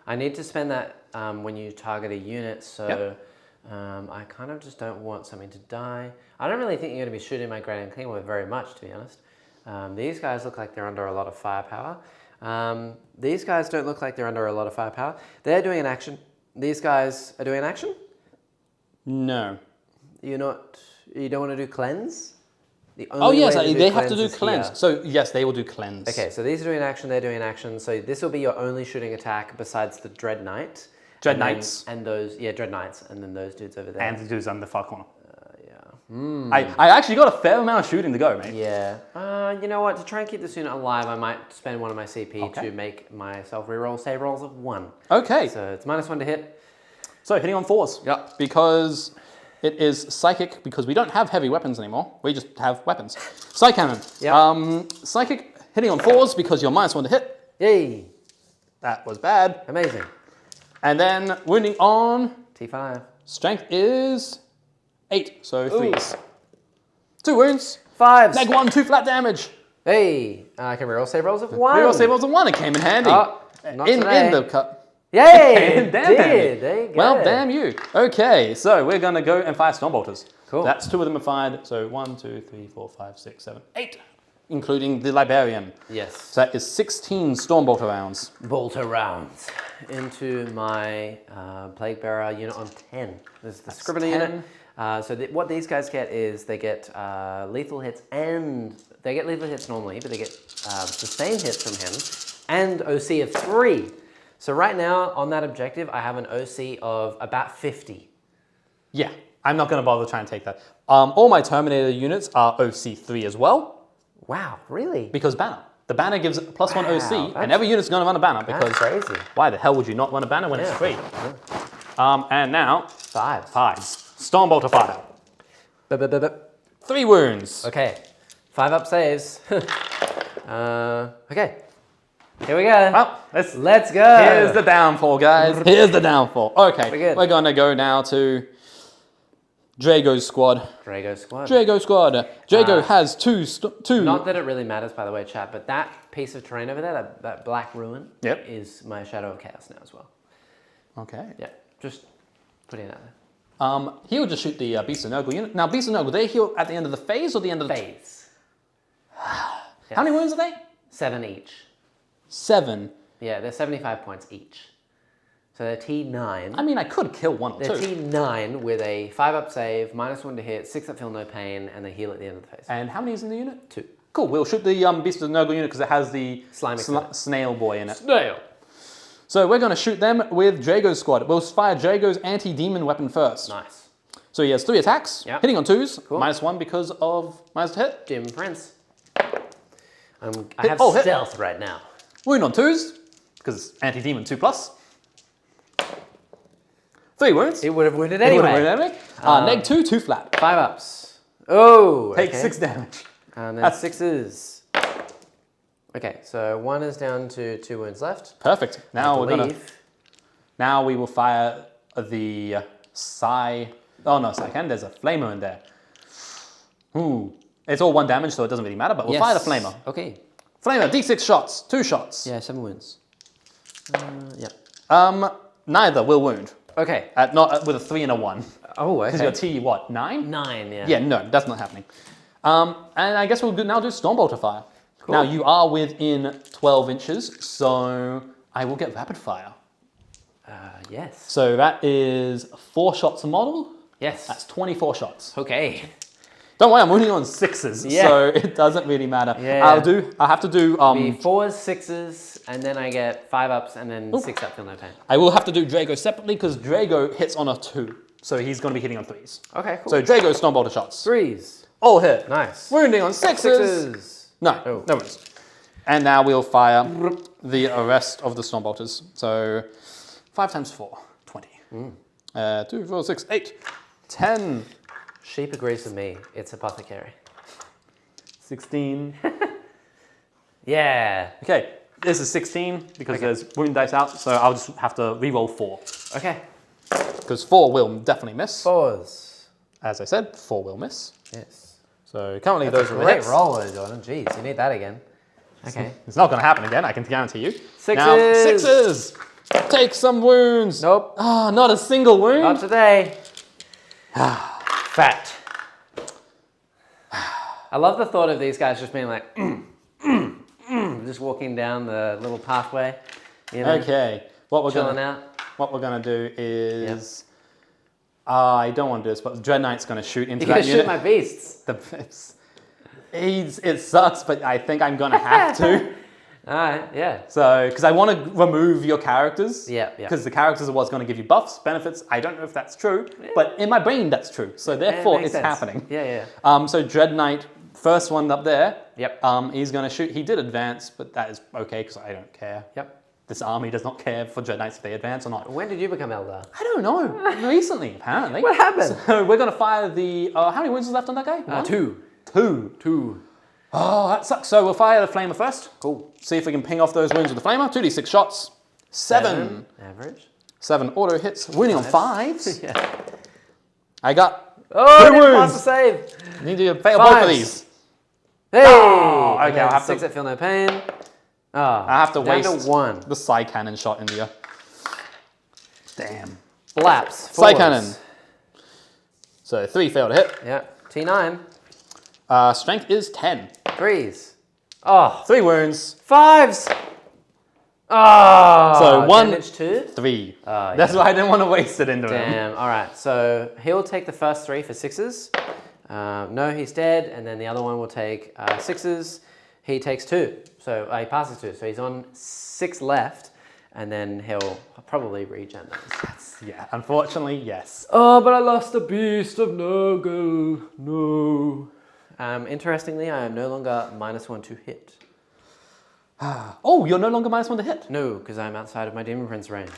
I need to spend that when you target a unit, so I kind of just don't want something to die. I don't really think you're going to be shooting my Great and Clean with very much, to be honest. These guys look like they're under a lot of firepower. These guys don't look like they're under a lot of firepower. They're doing an action. These guys are doing an action? No. You don't want to do cleanse? The Oh only yes, way they have to do is cleanse. here. So yes, they will do cleanse. Okay, so these are doing action, they're doing action. So this will be your only shooting attack besides the Dread Knight. Dread Knights. And those, yeah, Dread Knights. And then those dudes over there. And the dudes on the far corner. Yeah. I actually got a fair amount of shooting to go, mate. Yeah. You know what? To try and keep this unit alive, I might spend one of my CP to make myself reroll save rolls of 1. Okay. So it's -1 to hit. So hitting on 4s. Yep. Because it is psychic, because we don't have heavy weapons anymore. We just have weapons. Psych cannon. Yep. Psychic hitting on 4s because you're -1 to hit. Yay. That was bad. Amazing. And then wounding on T5. strength is 8, so 3s. 2 wounds. 5s. Neg 1, 2 flat damage. Hey. I can reroll save rolls of 1. Reroll save rolls of 1. It came in handy. Oh, not today. In the cup. Yay! Damn, There you go. Well, damn you. Okay, so we're going to go and fire Stormbolters. Cool. That's 2 of them are fired. So 1, 2, 3, 4, 5, 6, 7, 8. Including the Librarian. Yes. So that is 16 Stormbolter rounds. Bolter rounds into my Plague Bearer unit on 10. This is the Scribbler unit. So what these guys get is they get lethal hits, and they get lethal hits normally, but they get sustained hits from him and OC of 3. So right now on that objective, I have an OC of about 50. Yeah, I'm not going to bother trying to take that. All my Terminator units are OC 3 as well. Wow, really? Because banner. The banner gives +1 OC, Wow, and every unit's going to run a banner because That's crazy. why the hell would you not run a banner when it's free? And now 5s. Stormbolter fire. 3 wounds. Okay, 5 up saves. Okay, here we go. Well, Let's go. Here's the downfall, guys. Here's the downfall. Okay, we're going to go now to Drago's squad. Drago squad. Drago squad. Drago has two. Not that it really matters, by the way, chat, but that piece of terrain over there, that black ruin, is my Shadow of Chaos now as well. Okay. Yeah, just putting that there. He'll just shoot the Beast of Nurgle unit. Now, Beast of Nurgle, they heal at the end of the phase or the end of the... Phase. How many wounds are they? 7 each. 7. Yeah, they're 75 points each. So they're T9. I mean, I could kill 1 or 2. They're T9 with a 5 up save, -1 to hit, 6 up feel no pain, and they heal at the end of the phase. And how many is in the unit? 2. Cool, we'll shoot the Beast of the Nurgle unit because it has the snail boy in it. Snail. So we're going to shoot them with Drago's squad. We'll fire Drago's anti-demon weapon first. Nice. So he has 3 attacks, hitting on 2s, Cool. -1 because of minus to hit. Jim Prince. I have stealth right now. Wound on 2s, because anti-demon 2+. 3 wounds. It would have wounded anyway. Neg 2, 2 flat. 5 ups. Oh, Take 6 damage. And then 6s. Okay, so 1 is down to 2 wounds left. Perfect. Now we're gonna. Leave. Now we will fire the Oh no, Psycan. There's a flamer in there. Ooh, it's all 1 damage, so it doesn't really matter. But we'll fire the flamer. Okay. Flamer, D6 shots, 2 shots. Yeah, 7 wounds. Yeah. Neither will wound. Okay. Not with a 3 and a 1. Oh, okay. Because your T what 9? 9. Yeah. Yeah, no, that's not happening. And I guess we'll now do Stormbolter fire. Cool. Now you are within 12 inches, so I will get rapid fire. Yes. So that is 4 shots a model. Yes. That's 24 shots. Okay. Don't worry, I'm only on 6s, so it doesn't really matter. Yeah. I'll have to do 4s, 6s, and then I get 5 ups, and then 6 up feel no pain. I will have to do Drago separately because Drago hits on a 2, so he's going to be hitting on 3s. Okay, cool. So Drago Stormbolter shots. 3s. All hit. Nice. Wounding on 6s. No, no wounds. And now we'll fire the rest of the Stormbolters. So 5 times 4, 20. 2, 4, 6, 8, 10. Sheep agrees with me. It's Apothecary. 16. Yeah. Okay, this is 16 because there's wound dice out, so I'll just have to reroll 4. Okay. Because 4 will definitely miss. 4s. As I said, 4 will miss. Yes. So currently That's those a are great hits. roll, Jordan. Jeez, you need that again. Okay. It's not going to happen again, I can guarantee you. 6s. Now, 6s. Take some wounds. Nope. Ah, not a single wound. Not today. Fat. I love the thought of these guys just being like, just walking down the little pathway. You know, Okay. What we're chilling gonna out. What we're gonna do is, I don't want to do this, but Dread Knight's gonna shoot into You're that gonna unit. shoot my beasts. The It sucks, but I think I'm gonna have to. All right, yeah. So, because I want to remove your characters. Yeah. Because the characters are what's going to give you buffs, benefits. I don't know if that's true, but in my brain that's true. So therefore, it's happening. Yeah. So Dread Knight, first one up there. Yep. He's going to shoot. He did advance, but that is okay because I don't care. Yep. This army does not care for Dread Knights if they advance or not. When did you become Eldar? I don't know. Recently, apparently. What happened? So we're going to fire the. How many wounds is left on that guy? 2. 2. Oh, that sucks. So we'll fire the flamer first. Cool. See if we can ping off those wounds with the flamer. 2d6 shots. 7. Average. 7 auto hits. Wounding on 5s. Yeah. I got 2 wounds. wounds. To save. Need to fail both of these. Hey. Oh, okay, I'll have 6 to. that feel no pain. I have to down waste to 1. the Psy Cannon shot into you. Damn. Flaps. Psy Cannon. So 3 fail to hit. Yeah. T9. Strength is 10. 3s. Oh. 3 wounds. 5s. Oh. So 1, damage 2. 3. Oh, That's why I didn't want to waste it into him. Damn. All right. So he'll take the first 3 for 6s. No, he's dead. And then the other one will take 6s. He takes 2. So he passes 2. So he's on 6 left. And then he'll probably regen those. Yeah, unfortunately, yes. Oh, but I lost the Beast of Nurgle. No. Interestingly, I am no longer -1 to hit. Oh, you're no longer -1 to hit. No, because I'm outside of my Demon Prince range.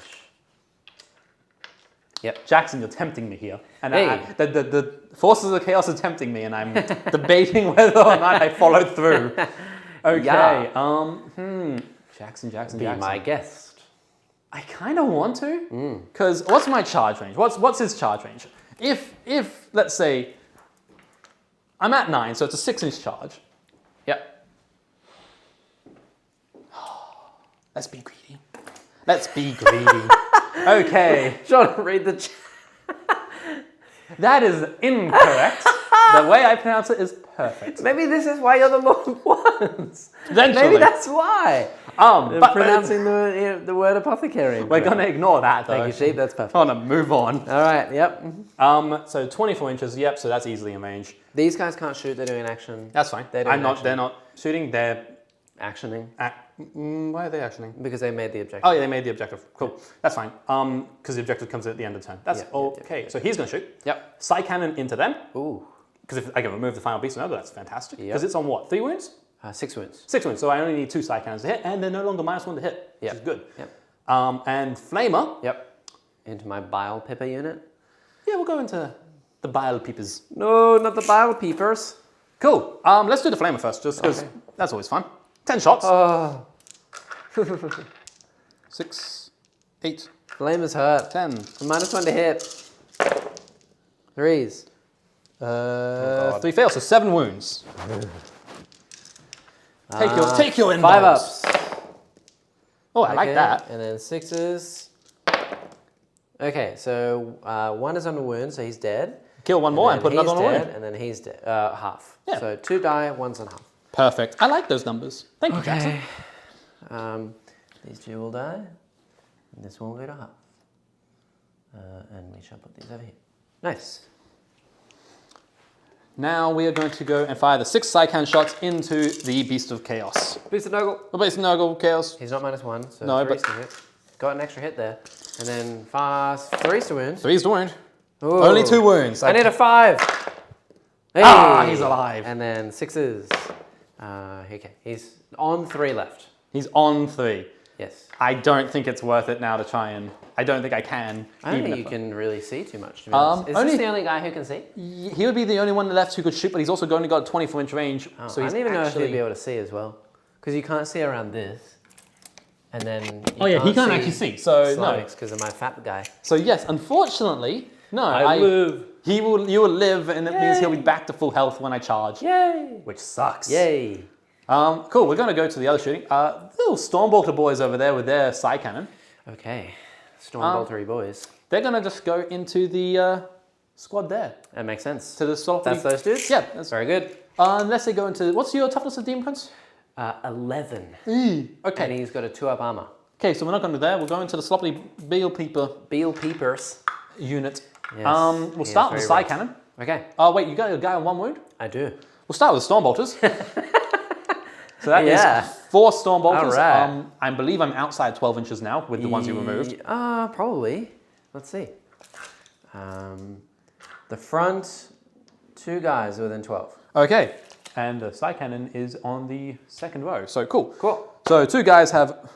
Yep. Jackson, you're tempting me here. And Hey. the forces of chaos are tempting me, and I'm debating whether or not I follow through. Okay. Yeah. Jackson. Be my guest. I kind of want to, because what's my charge range? What's his charge range? If let's say I'm at 9, so it's a 6-inch charge. Yep. Let's be greedy. Let's be greedy. Okay. John, read the chat. That is incorrect. The way I pronounce it is perfect. Maybe this is why you're the long ones. Eventually. Maybe that's why. But Pronouncing the word apothecary. we're going to ignore that, though. Thank you, sheep. That's perfect. I want to move on. All right. Yep. So 24 inches. Yep. So that's easily in range. These guys can't shoot. They're doing action. That's fine. They're doing They're not shooting. They're actioning why are they actioning? because they made the objective. Oh yeah, they made the objective. Cool. That's fine. Because the objective comes in at the end of the turn. That's okay. So he's going to shoot. Yep. Psy Cannon into them. Ooh. Because if I can remove the final beast, no, that's fantastic. Yep. Because it's on what? 3 wounds? 6 wounds. 6 wounds. So I only need 2 Psy Cannons to hit, and they're no longer -1 to hit, which is good. Yep. And Flamer. Yep. Into my bile pipper unit. Yeah, we'll go into the Bile Peepers. No, not the bile peepers. Cool. Let's do the Flamer first, just because that's always fun. 10 shots. Oh. 6, 8, Flame is hurt. 10. -1 to hit. 3s. 3 fails, so 7 wounds. Take your inbox. 5 ups. Oh, I like that. And then 6s. Okay, so 1 is on a wound, so he's dead. Kill 1 more and put another on a wound. And then he's dead. Half. Yeah. So 2 die, 1's on half. Perfect. I like those numbers. Thank you, Jackson. These 2 will die. And this one will go to half. And we shall put these over here. Nice. Now we are going to go and fire the 6 Psycan shots into the Beast of Chaos. Beast of Nurgle. The Beast of Nurgle, Chaos. He's not -1, so No, 3's but- to hit. Got an extra hit there. And then 3's to wound. 3's to wound. Ooh. Only 2 wounds. I need a 5. Hey. He's alive. And then 6s. Okay, he's on 3 left. He's on 3. Yes. I don't think it's worth it now to try and... I don't think I can. I don't think you can really see too much. To be honest. Is this the only guy who can see? He would be the only one left who could shoot, but he's also only got a 24-inch range. Oh, so I he's don't even know if actually... he'd be able to see as well. Because you can't see around this. And then he can't actually see. So no. Because of my fat guy. So yes, unfortunately, no. I live. You will live, and it means he'll be back to full health when I charge. Yay! Which sucks. Yay! Cool. We're going to go to the other shooting. Little Stormbolter boys over there with their Psy Cannon. Okay. Stormboltery boys. They're going to just go into the squad there. That makes sense. To the Sloppy. That's those dudes? Yeah, that's Very good. Unless they go into... What's your toughness of Demon Prince? 11. Okay. And he's got a 2-up armor. Okay, so we're not going to do that. We're going to the Sloppy Beal Peeper Beal Peepers. unit. Yes. We'll start with the Psy Cannon. Okay. Oh, wait, you got a guy on 1 wound? I do. We'll start with Storm Bolters. So that is 4 Storm Bolters. Right. I believe I'm outside 12 inches now with the ones you removed. Probably. Let's see. The front, 2 guys within 12. Okay, and the side cannon is on the second row. So cool. Cool. So 2 guys have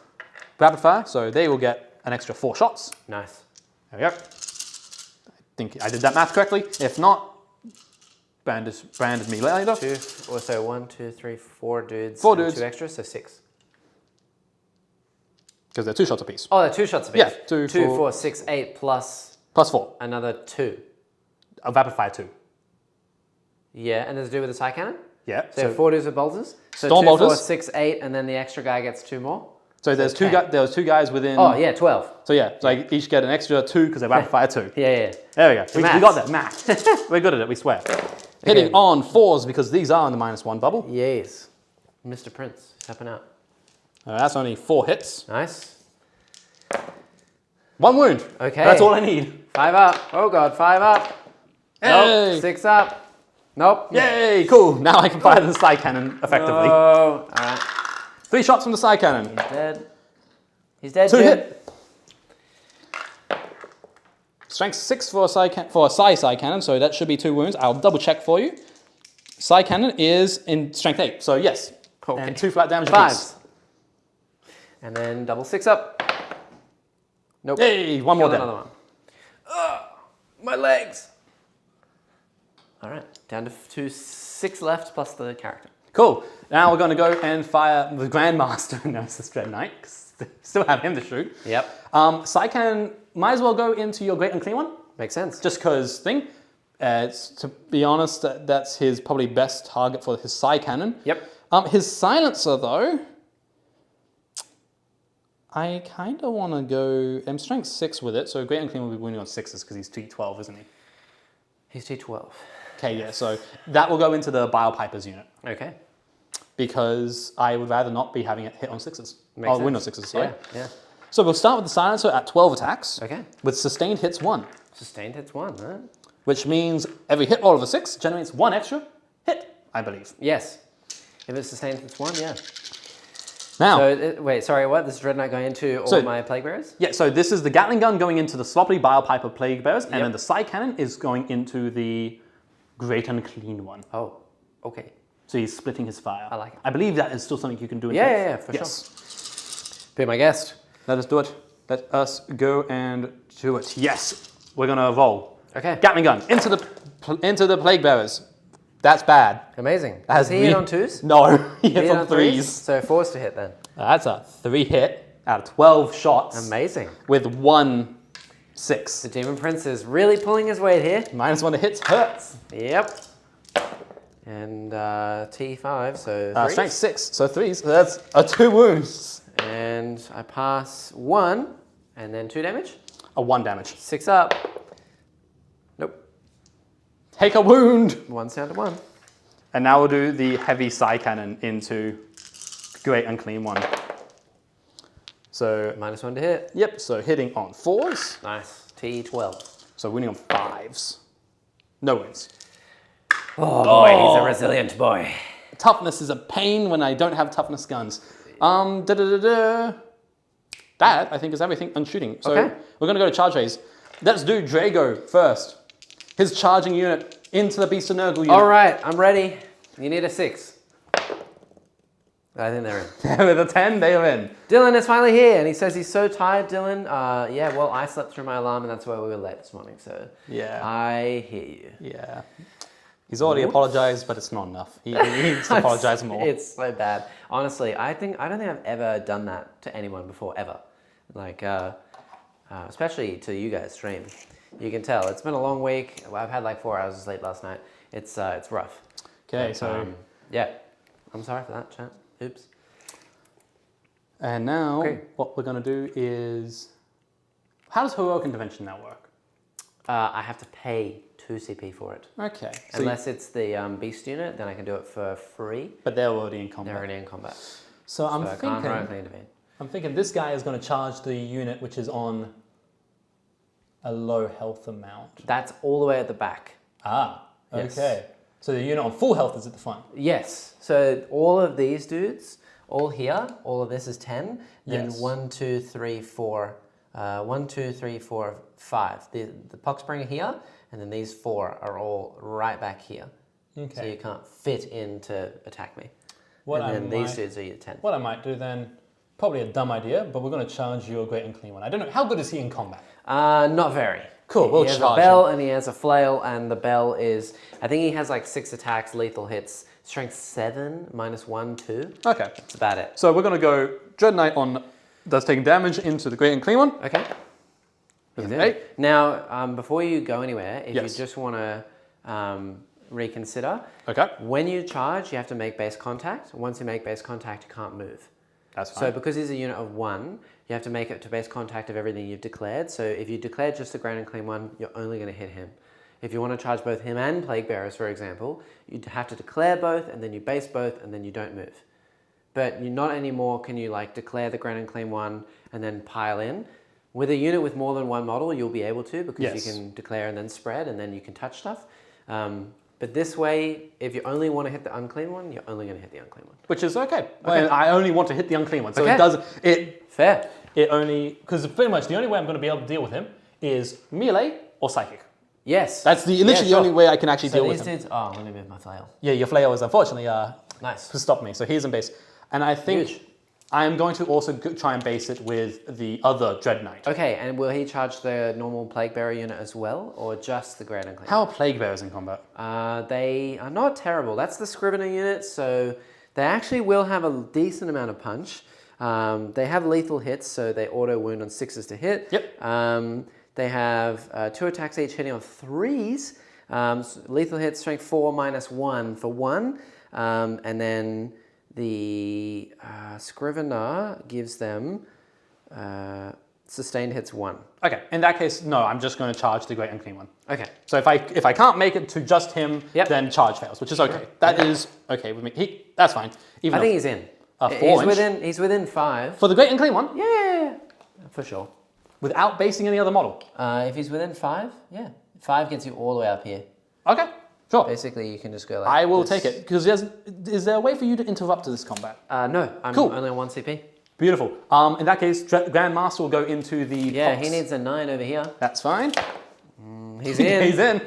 rapid fire, so they will get an extra 4 shots. Nice. There we go. I think I did that math correctly. If not, branded me later. 2, or so 1, 2, 3, 4 dudes. 4 dudes. 2 extras, so 6. Because they're 2 shots apiece. Oh, they're 2 shots apiece. Yeah, 2, 4, 6, 8 plus. Plus 4. Another 2. A rapid fire 2. Yeah, and there's a dude with a side cannon? Yeah. So 4 dudes with bolters. So Storm 2, 4, bolters. 6, 8, and then the extra guy gets 2 more. So there's 2 guys. There was 2 guys within. Oh yeah, 12. So yeah, so I each get an extra 2 because they rapid fire 2. Yeah. There we go. We got that. Math. We're good at it. We swear. Hitting on 4s because these are in the -1 bubble. Yes. Mr. Prince, helping out. That's only 4 hits. Nice. 1 wound. Okay. That's all I need. 5 up. Oh god, 5 up. Hey. Nope. 6 up. Nope. Yay, cool. Now I can fire the side cannon effectively. Oh, alright. 3 shots from the side cannon. He's dead. He's dead, 2 dude. hit. Strength 6 for a side cannon, so that should be 2 wounds. I'll double check for you. Side cannon is in strength 8, so yes. Okay. And 2 flat damage 5s. And then double 6 up. Nope. Hey, 1 more Killed down. another one. Ugh, my legs. Alright, down to 6 left plus the character. Cool. Now we're going to go and fire the Grandmaster, Nemesis Dread Knight, because still have him to shoot. Yep. Side cannon might as well go into your Great Unclean One. Makes sense. Just because thing. To be honest, that's his probably best target for his side cannon. Yep. His silencer, though, I kind of want to go. I'm strength 6 with it, so Great Unclean will be winning on 6s because he's T12, isn't he? He's T12. Okay, yeah. So that will go into the Bilepipers unit Okay. because I would rather not be having it hit on 6s. Makes Oh, win on sense. 6s. Sorry. Yeah. So we'll start with the silencer at 12 attacks. Okay. With sustained hits 1. Sustained hits 1, right? Which means every hit roll of a 6 generates 1 extra hit, I believe. Yes. If it's sustained hits 1, yeah. Now, So, wait, sorry, what? This is Dread Knight going into all my Plague Bearers? yeah, so this is the Gatling gun going into the Sloppy Bilepiper Plague Bearers, and then the side cannon is going into the Great Unclean One. Oh, okay. So he's splitting his fire. I like it. I believe that is still something you can do in Yeah, Faith. for sure. Be my guest. Let us do it. Let us go and do it. Yes, we're going to roll. Okay. Gatling gun into the Plague Bearers. That's bad. Amazing. Has Is he hit on 2s? No, he hits Hit on 3s. So 4s to hit then. That's a 3 hit out of 12 shots. Amazing. With 1 6. The Demon Prince is really pulling his weight here. -1 to hits hurts. Yep. And T5, so 3s. Strength 6, so 3s. So that's 2 wounds. And I pass 1, and then 2 damage. A 1 damage. 6 up. Nope. Take a wound. 1's down to 1. And now we'll do the heavy side cannon into Great Unclean One. So, -1 to hit. yep, so hitting on 4s. Nice. T12. So winning on 5s. No wins. Oh boy, he's a resilient boy. Toughness is a pain when I don't have toughness guns. That, I think, is everything on shooting. So Okay. we're going to go to charge phase. Let's do Drago first. His charging unit into the Beast of Nurgle unit. All right, I'm ready. You need a 6. I think they're in. With a 10, they are in. Dylan is finally here, and he says he's so tired, Dylan. Yeah, well, I slept through my alarm, and that's why we were late this morning, so Yeah. I hear you. Yeah. He's already apologized, but it's not enough. He needs to apologize more. It's so bad. Honestly, I don't think I've ever done that to anyone before, ever. Like, especially to you guys stream. You can tell. It's been a long week. I've had like 4 hours of sleep last night. It's rough. Okay, But, so... yeah. I'm sorry for that, chat. Oops. And now, Okay. what we're going to do is... How does Heroic Intervention now work? I have to pay 2 CP for it. Okay. So Unless it's the beast unit, then I can do it for free. but they're already in combat. They're already in combat. So I'm I can't thinking... intervene. I'm thinking this guy is going to charge the unit which is on a low health amount. That's all the way at the back. Ah, Yes. okay. So the unit on full health is at the front. Yes. So all of these dudes, all here, all of this is 10. Then Yes. 1, 2, 3, 4, 1, 2, 3, 4, 5. The Poxbringer here, and then these 4 are all right back here. Okay. So you can't fit in to attack me. What and then I these might- dudes are your 10. What I might do then, probably a dumb idea, but we're going to challenge your Great and Clean One. I don't know, how good is he in combat? Not very. Cool, we'll He has a charge bell and he has a flail, and the bell is, I think he has like 6 attacks, lethal hits, strength 7, -1, 2. Okay. That's about it. So we're going to go Dread Knight on, does taking damage into the Great and Clean One. Okay. With an You do. 8. Now, before you go anywhere, if Yes. you just want to reconsider, Okay. when you charge, you have to make base contact. Once you make base contact, you can't move. That's fine. So because he's a unit of 1, you have to make it to base contact of everything you've declared. So if you declare just the Grand and Clean one, you're only going to hit him. If you want to charge both him and Plague Bearers, for example, you'd have to declare both, and then you base both, and then you don't move. But you not anymore can you like declare the Grand and Clean one and then pile in. With a unit with more than one model, you'll be able to, because Yes. you can declare and then spread, and then you can touch stuff. But this way, if you only want to hit the unclean one, you're only going to hit the unclean one. Which is okay. Well, I only want to hit the unclean one. So Okay. it does, Fair. it only, because pretty much the only way I'm going to be able to deal with him is melee or psychic. Yes. That's literally the only way I can actually deal with these him. dudes, oh, let me move my flail. Yeah, your flail is unfortunately Nice. stopped me. So he's in base. And I think Huge. I am going to also try and base it with the other Dread Knight. Okay, and will he charge the normal Plague Bearer unit as well, or just the Grand and Clean? How are Plague Bearers in combat? They are not terrible. That's the Scrivener unit, so they actually will have a decent amount of punch. They have lethal hits, so they auto wound on 6s to hit. Yep. They have 2 attacks each hitting on 3s. Lethal hit, strength 4 -1 for 1. And then the Scrivener gives them sustained hits 1. Okay, in that case, no, I'm just going to charge the Great Unclean One. Okay. So if I can't make it to just him, Yep. then charge fails, which is okay. That is okay with me. That's fine. Even I think he's in. He's He's within 5. for the Great Unclean One, Yeah, for sure. without basing any other model. If he's within 5, yeah. 5 gets you all the way up here. Okay, sure. Basically, you can just go like I will this. take it because is there a way for you to interrupt this combat? No, I'm Cool. only on 1 CP. Beautiful. In that case, Grandmaster will go into the Yeah, box. he needs a 9 over here. That's fine. He's in. He's in.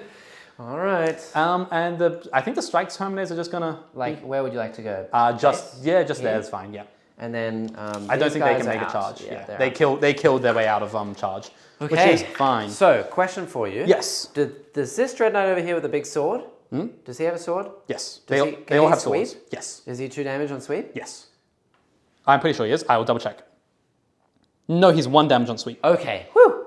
All right. And I think the strike terminators are just gonna Like, where would you like to go? just there is fine. Yeah. And then I don't think they can make a charge. Yeah, they're they killed their way out of charge, which Okay. is fine. So, question for you. Yes. Does this Dread Knight over here with the big sword? Does he have a sword? Yes. Does he- They can all he have swords. sweep? Yes. Is he 2 damage on sweep? Yes. I'm pretty sure he is. I will double check. No, he's 1 damage on sweep. Okay. Woo.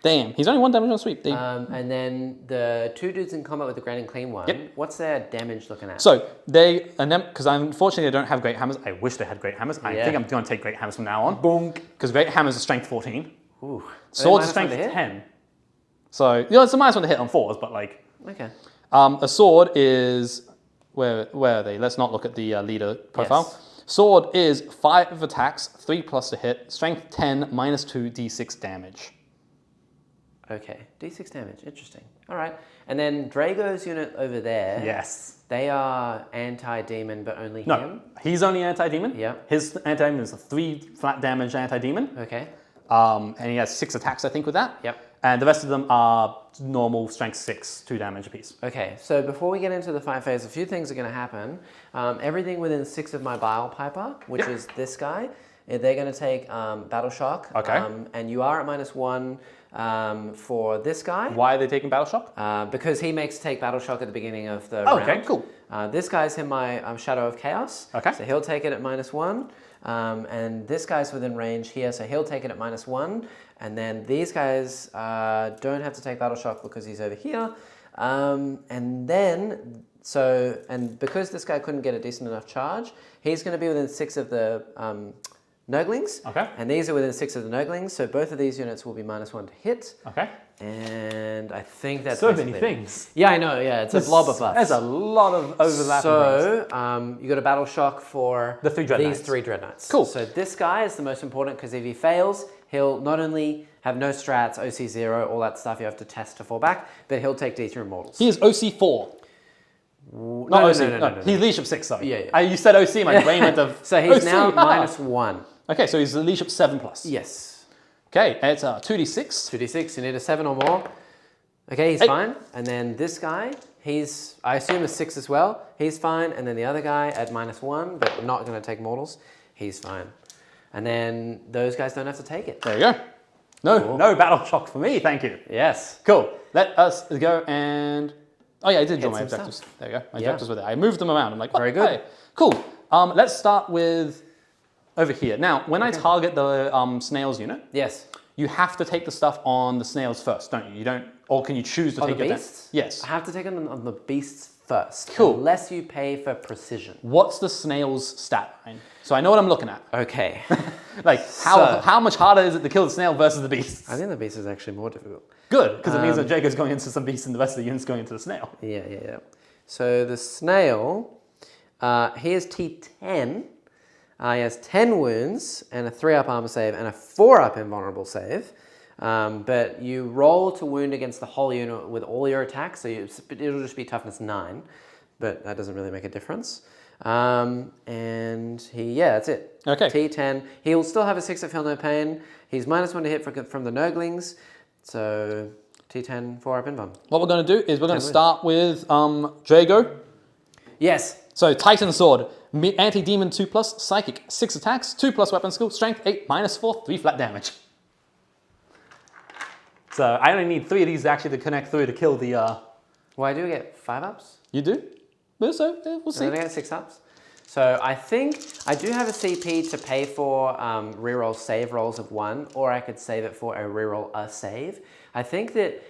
Damn, he's only 1 damage on sweep. And then the 2 dudes in combat with the Grand and Clean one. Yep. What's their damage looking at? So because unfortunately I don't have great hammers. I wish they had great hammers. I Yeah. think I'm going to take great hammers from now on. Boom. Because great hammers are strength 14. Ooh. Swords are Are they strength -1 to hit? 10. So it's a -1 to hit on 4s, but like Okay. a sword is where are they? Let's not look at the leader profile. Yes. Sword is 5 attacks, 3+ to hit, strength 10, -2 d6 damage. Okay, D6 damage, interesting. All right, and then Drago's unit over there. Yes. They are anti-demon, but only No, him. he's only anti-demon. Yeah. His anti-demon is a 3 flat damage anti-demon. Okay. And he has 6 attacks, I think, with that. Yep. And the rest of them are normal strength 6, 2 damage apiece. Okay, so before we get into the fight phase, a few things are going to happen. Everything within 6 of my Bile Piper, which Yep. is this guy, they're going to take Battle Shock. Okay. And you are at -1 for this guy. Why are they taking Battle Shock? Because he makes take Battle Shock at the beginning of the Oh, round. okay, cool. This guy's in my Shadow of Chaos. Okay. So he'll take it at -1. And this guy's within range here, so he'll take it at -1. And then these guys don't have to take Battle Shock because he's over here. And because this guy couldn't get a decent enough charge, he's going to be within 6 of the Nurglings. Okay. And these are within 6 of the Nurglings, so both of these units will be -1 to hit. Okay. And I think that's So basically many it. things. Yeah, I know. Yeah, it's a blob of buffs. There's a lot of overlapping things. So you got a Battle Shock for The 3 Dread these Knights. 3 Dread Knights. Cool. So this guy is the most important because if he fails, he'll not only have no strats, OC0, all that stuff you have to test to fall back, but he'll take D3 Immortals. He is OC4. Not OC. No. He's leadership 6, sorry. Yeah. You said OC, my brain went to So he's OC. now -1. Okay, so he's leadership 7 plus. Yes. Okay, it's 2d6. 2d6, you need a 7 or more. Okay, he's fine. And then this guy, he's, I assume, a 6 as well. He's fine. And then the other guy at -1, but not going to take mortals. He's fine. And then those guys don't have to take it. There you go. No battle shock for me, thank you. Yes. Cool. Let us go and... Oh yeah, I did draw my objectives. Stuff. There you go. My objectives were there. I moved them around. I'm like, very good. Hey. Cool. Let's start with over here. Now, when I target the snails unit, yes, you have to take the stuff on the snails first, don't you? You don't, or can you choose to take the it beasts? Yes. I have to take them on the beasts first. Cool. Unless you pay for precision. What's the snail's stat line? So I know what I'm looking at. Okay. Like, how much harder is it to kill the snail versus the beasts? I think the beast is actually more difficult. Good, because it means that Jacob's going into some beasts and the rest of the unit's going into the snail. Yeah. So the snail, he has T10. He has 10 wounds and a 3-up armor save and a 4-up invulnerable save. But you roll to wound against the whole unit with all your attacks, so it'll just be toughness 9, but that doesn't really make a difference. And that's it. Okay. T10. He'll still have a 6 at Feel No Pain. He's -1 to hit from the Nurglings. So T10, 4-up invuln. What we're going to do is we're going to start with Drago. Yes. So Titan Sword, anti-demon 2 plus, psychic 6 attacks, 2 plus weapon skill, strength 8, -4, 3 flat damage. So I only need 3 of these actually to connect through to kill the... Well, I do get 5-ups. You do? Well, so we'll see. I get 6-ups. So I think I do have a CP to pay for reroll save rolls of 1, or I could save it for a reroll a save. I think that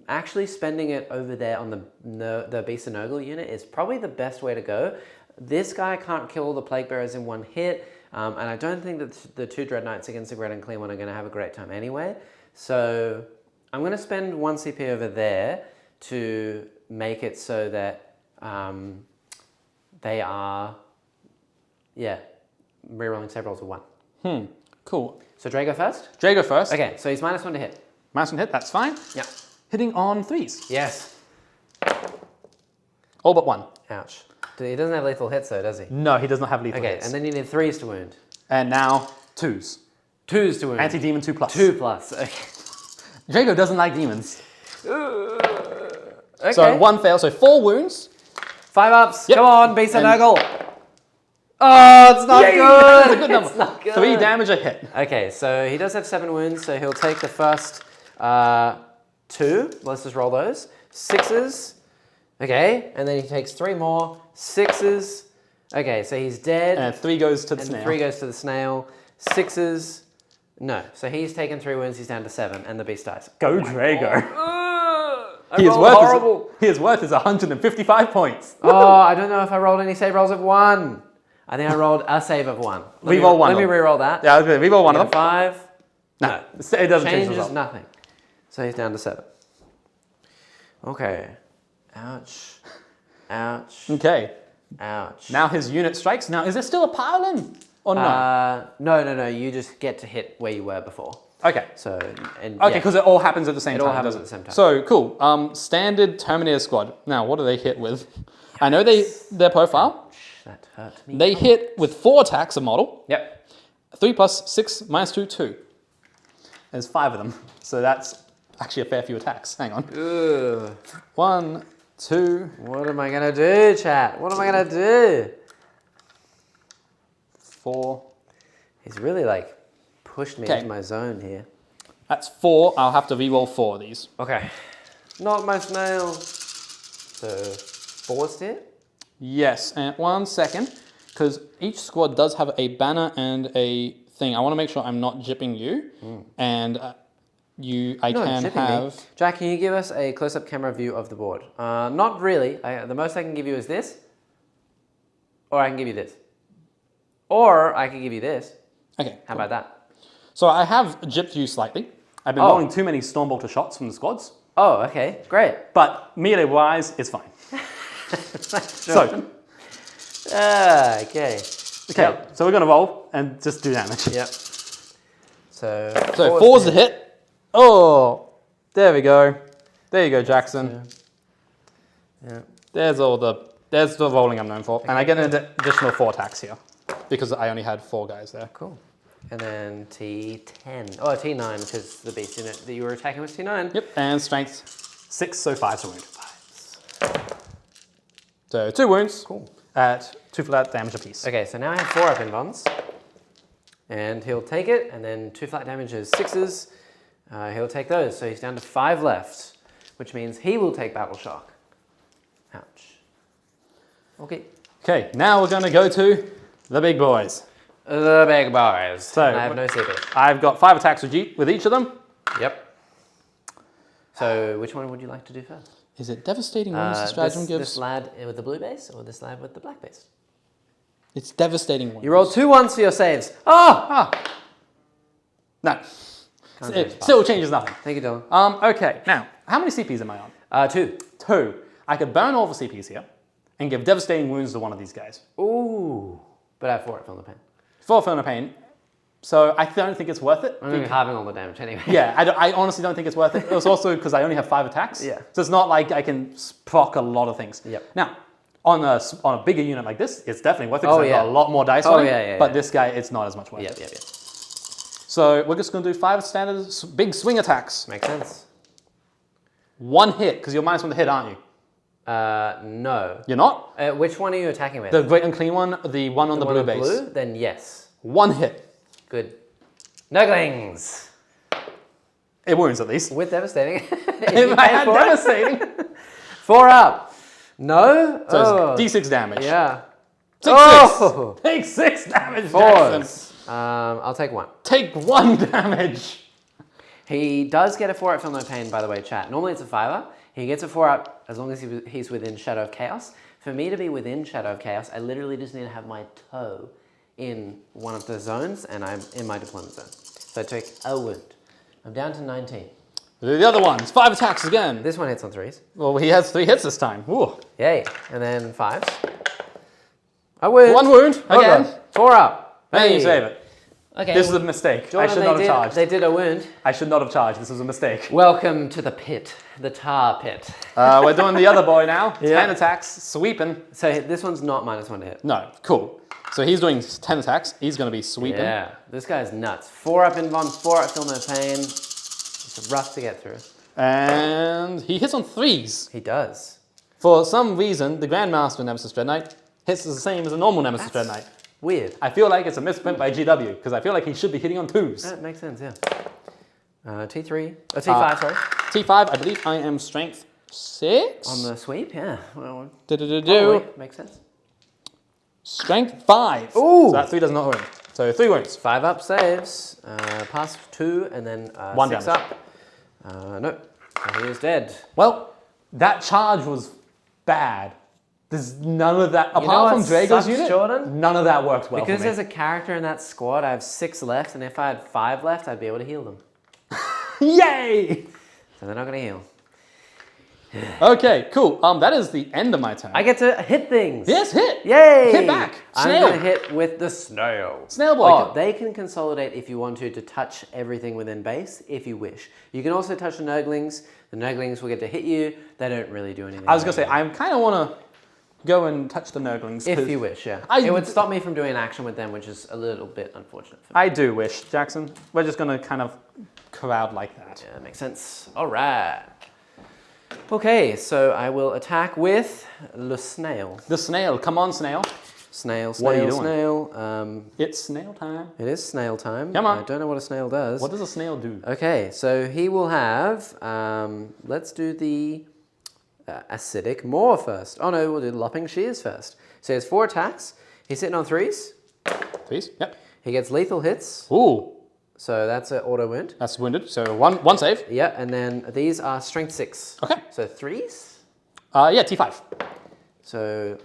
actually spending it over there on the Beast and Nurgle unit is probably the best way to go. This guy can't kill all the Plague Bearers in 1 hit, and I don't think that the 2 Dread Knights against the Red and Clean one are going to have a great time anyway. So I'm going to spend 1 CP over there to make it so that they are... Yeah, rerolling save rolls of 1. Cool. So Drago first? Drago first. Okay, so he's -1 to hit. -1 hit, that's fine. Yeah. Hitting on 3s. Yes. All but 1. Ouch. He doesn't have lethal hits though, does he? No, he does not have lethal hits. Okay, and then you need 3s to wound. And now 2s. 2s to wound. Anti-demon 2 plus. 2 plus, okay. Drago doesn't like demons. Okay. So 1 fail, so 4 wounds. 5-ups, Yep. come on, Beast and Nurgle. Oh, it's not good. That's a good number. It's not good. 3 damage a hit. Okay, so he does have 7 wounds, so he'll take the first 2. Let's just roll those. 6s. Okay, and then he takes 3 more. 6s. Okay, so he's dead. And 3 goes to the snail. 3 goes to the snail. 6s. No, so he's taken 3 wounds, he's down to 7, and the beast dies. Go Drago. Horrible. His worth is 155 points. Oh, I don't know if I rolled any save rolls of 1. I think I rolled a save of 1. Reroll 1. Let me re-roll that. Yeah, I was going to reroll 1 of them. 5. No, it doesn't change the Changes result. nothing. So he's down to 7. Okay. Ouch. Ouch. Okay. Ouch. Now his unit strikes. Now, is there still a pile in? Or no? No. You just get to hit where you were before. Okay. So, Okay, because it all happens at the same time. It all happens at the same time. So, cool. Standard Terminator squad. Now, what do they hit with? I know their profile. That hurt me. They hit with 4 attacks a model. Yep. 3 plus 6 -2, 2. There's 5 of them. So that's actually a fair few attacks. Hang on. Ugh. 1, 2. What am I going to do, chat? What am I going to do? 4. He's really like pushed me into my zone here. That's 4. I'll have to re-roll 4 of these. Okay. Not my snail. So 4's hit? Yes, and 1 second, because each squad does have a banner and a thing. I want to make sure I'm not jipping you, and I can have... Jack, can you give us a close-up camera view of the board? Not really. The most I can give you is this, or I can give you this. Or I can give you this. Okay. How about that? So I have jipped you slightly. I've been rolling too many Stormbolter shots from the squads. Oh, okay. Great. But melee-wise, it's fine. So, okay. Yep. So we're going to roll and just do damage. Yep. So 4's the hit. Oh, there we go. There you go, Jackson. Yeah. There's all the there's the rolling I'm known for. And I get an additional 4 attacks here because I only had 4 guys there. Cool. And then T10. Oh, T9, because the beast unit that you were attacking was T9. Yep, and strength 6, so 5 to wound. So 2 wounds. Cool. At 2 flat damage apiece. Okay, so now I have 4 up invulns. And he'll take it, and then 2 flat damage is 6s. He'll take those, so he's down to 5 left, which means he will take battle shock. Ouch. Okay. Okay, now we're going to go to the big boys. The big boys. So and I have no CP. I've got 5 attacks with each of them. Yep. So which one would you like to do first? Is it devastating wounds the stratagem gives? This lad with the blue base or this lad with the black base? It's devastating wounds. You rolled 2 1s for your saves. Oh! No. It still changes nothing. Thank you, Dylan. Okay, now, how many CPs am I on? 2. 2. I could burn all the CPs here and give devastating wounds to one of these guys. Ooh. But I have 4 at Film the Pain. 4 Feel No Pain. So I don't think it's worth it. I'm going to be halving all the damage anyway. Yeah, I honestly don't think it's worth it. It was also because I only have 5 attacks. Yeah. So it's not like I can proc a lot of things. Yep. Now, on a bigger unit like this, it's definitely worth it because I've got a lot more dice on it. But this guy, it's not as much worth it. Yep. So we're just going to do 5 standard big swing attacks. Makes sense. 1 hit, because you're -1 to hit, aren't you? No. You're not? Which one are you attacking with? The Great Unclean one, the one on the blue base. Blue? Then yes. 1 hit. Good. Nurglings! It wounds at least. With devastating. If I had devastating. 4 up. No? So it's D6 damage. Yeah. 6. Take 6 damage, 4. Jackson. I'll take 1. Take 1 damage. He does get a 4 up Feel No Pain, by the way, chat. Normally it's a 5-er. He gets a 4 up as long as he's within Shadow of Chaos. For me to be within Shadow of Chaos, I literally just need to have my toe in one of the zones, and I'm in my deployment zone. So I take a wound. I'm down to 19. The other ones, 5 attacks again. This one hits on 3s. Well, he has 3 hits this time. Ooh. Yay. And then 5s. A wound. 1 wound, again. 4 up. And you save it. Okay. This is a mistake. Jordan, I should not have charged. They did a wound. I should not have charged. This was a mistake. Welcome to the pit. The tar pit. We're doing the other boy now. Yeah. 10 attacks, sweeping. So this one's not -1 to hit. No, cool. So he's doing 10 attacks. He's going to be sweeping. Yeah, this guy's nuts. 4 up invuln, 4 up Feel No Pain. It's rough to get through. And he hits on 3s. He does. For some reason, the Grandmaster Nemesis Dread Knight hits the same as a normal Nemesis Dread Knight. Weird. I feel like it's a misprint by GW, because I feel like he should be hitting on 2s. That makes sense, yeah. T3. Oh, T5, sorry. T5, I believe I am strength 6? On the sweep, yeah. Well, makes sense. Strength 5. Ooh! So that 3 does not wound. So 3 wounds. 5 up saves. Pass 2, and then 1 6 damage. up. No. He is dead. Well, that charge was bad. There's none of that, You know apart from what Drago's sucks, unit, Jordan? none of that worked well Because for me. there's a character in that squad, I have 6 left, and if I had 5 left, I'd be able to heal them. Yay! So they're not going to heal. Okay, cool. That is the end of my turn. I get to hit things. Yes, hit. Yay! Hit back. Snail. I'm going to hit with the snail. Snail boy. Oh, they can consolidate if you want to touch everything within base, if you wish. You can also touch the Nurglings. The Nurglings will get to hit you. They don't really do anything. I was going to say, I kind of want to go and touch the Nurglings. If you wish, yeah. It would stop me from doing an action with them, which is a little bit unfortunate for me. I do wish, Jackson. We're just going to kind of crowd like that. Yeah, that makes sense. All right. Okay, so I will attack with the snail. The snail. Come on, snail. Snail, What are you snail, doing? snail. It's snail time. It is snail time. Come on. I don't know what a snail does. What does a snail do? Okay, so he will have, let's do the acidic maw first. Oh no, we'll do lopping shears first. So he has 4 attacks. He's sitting on 3s. 3s? Yep. He gets lethal hits. Ooh. So that's an auto wound. That's wounded. So one save. Yeah, and then these are strength 6. Okay. So 3s. Yeah, T5. So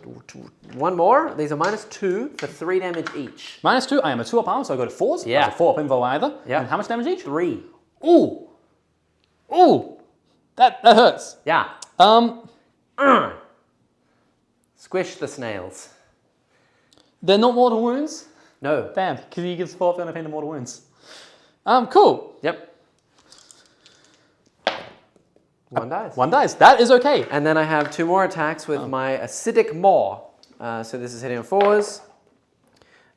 1 more. These are -2 for 3 damage each. -2. I am a 2 up arm, so I go to 4s. Yeah. That's a 4 up info either. Yeah. And how much damage each? 3. Ooh. Ooh. That hurts. Yeah. Squish the snails. They're not mortal wounds? No. Damn, because he gets 4 up pain to mortal wounds. Cool. Yep. 1 dice. 1 dice. That is okay. And then I have 2 more attacks with my acidic maw. So this is hitting on 4s.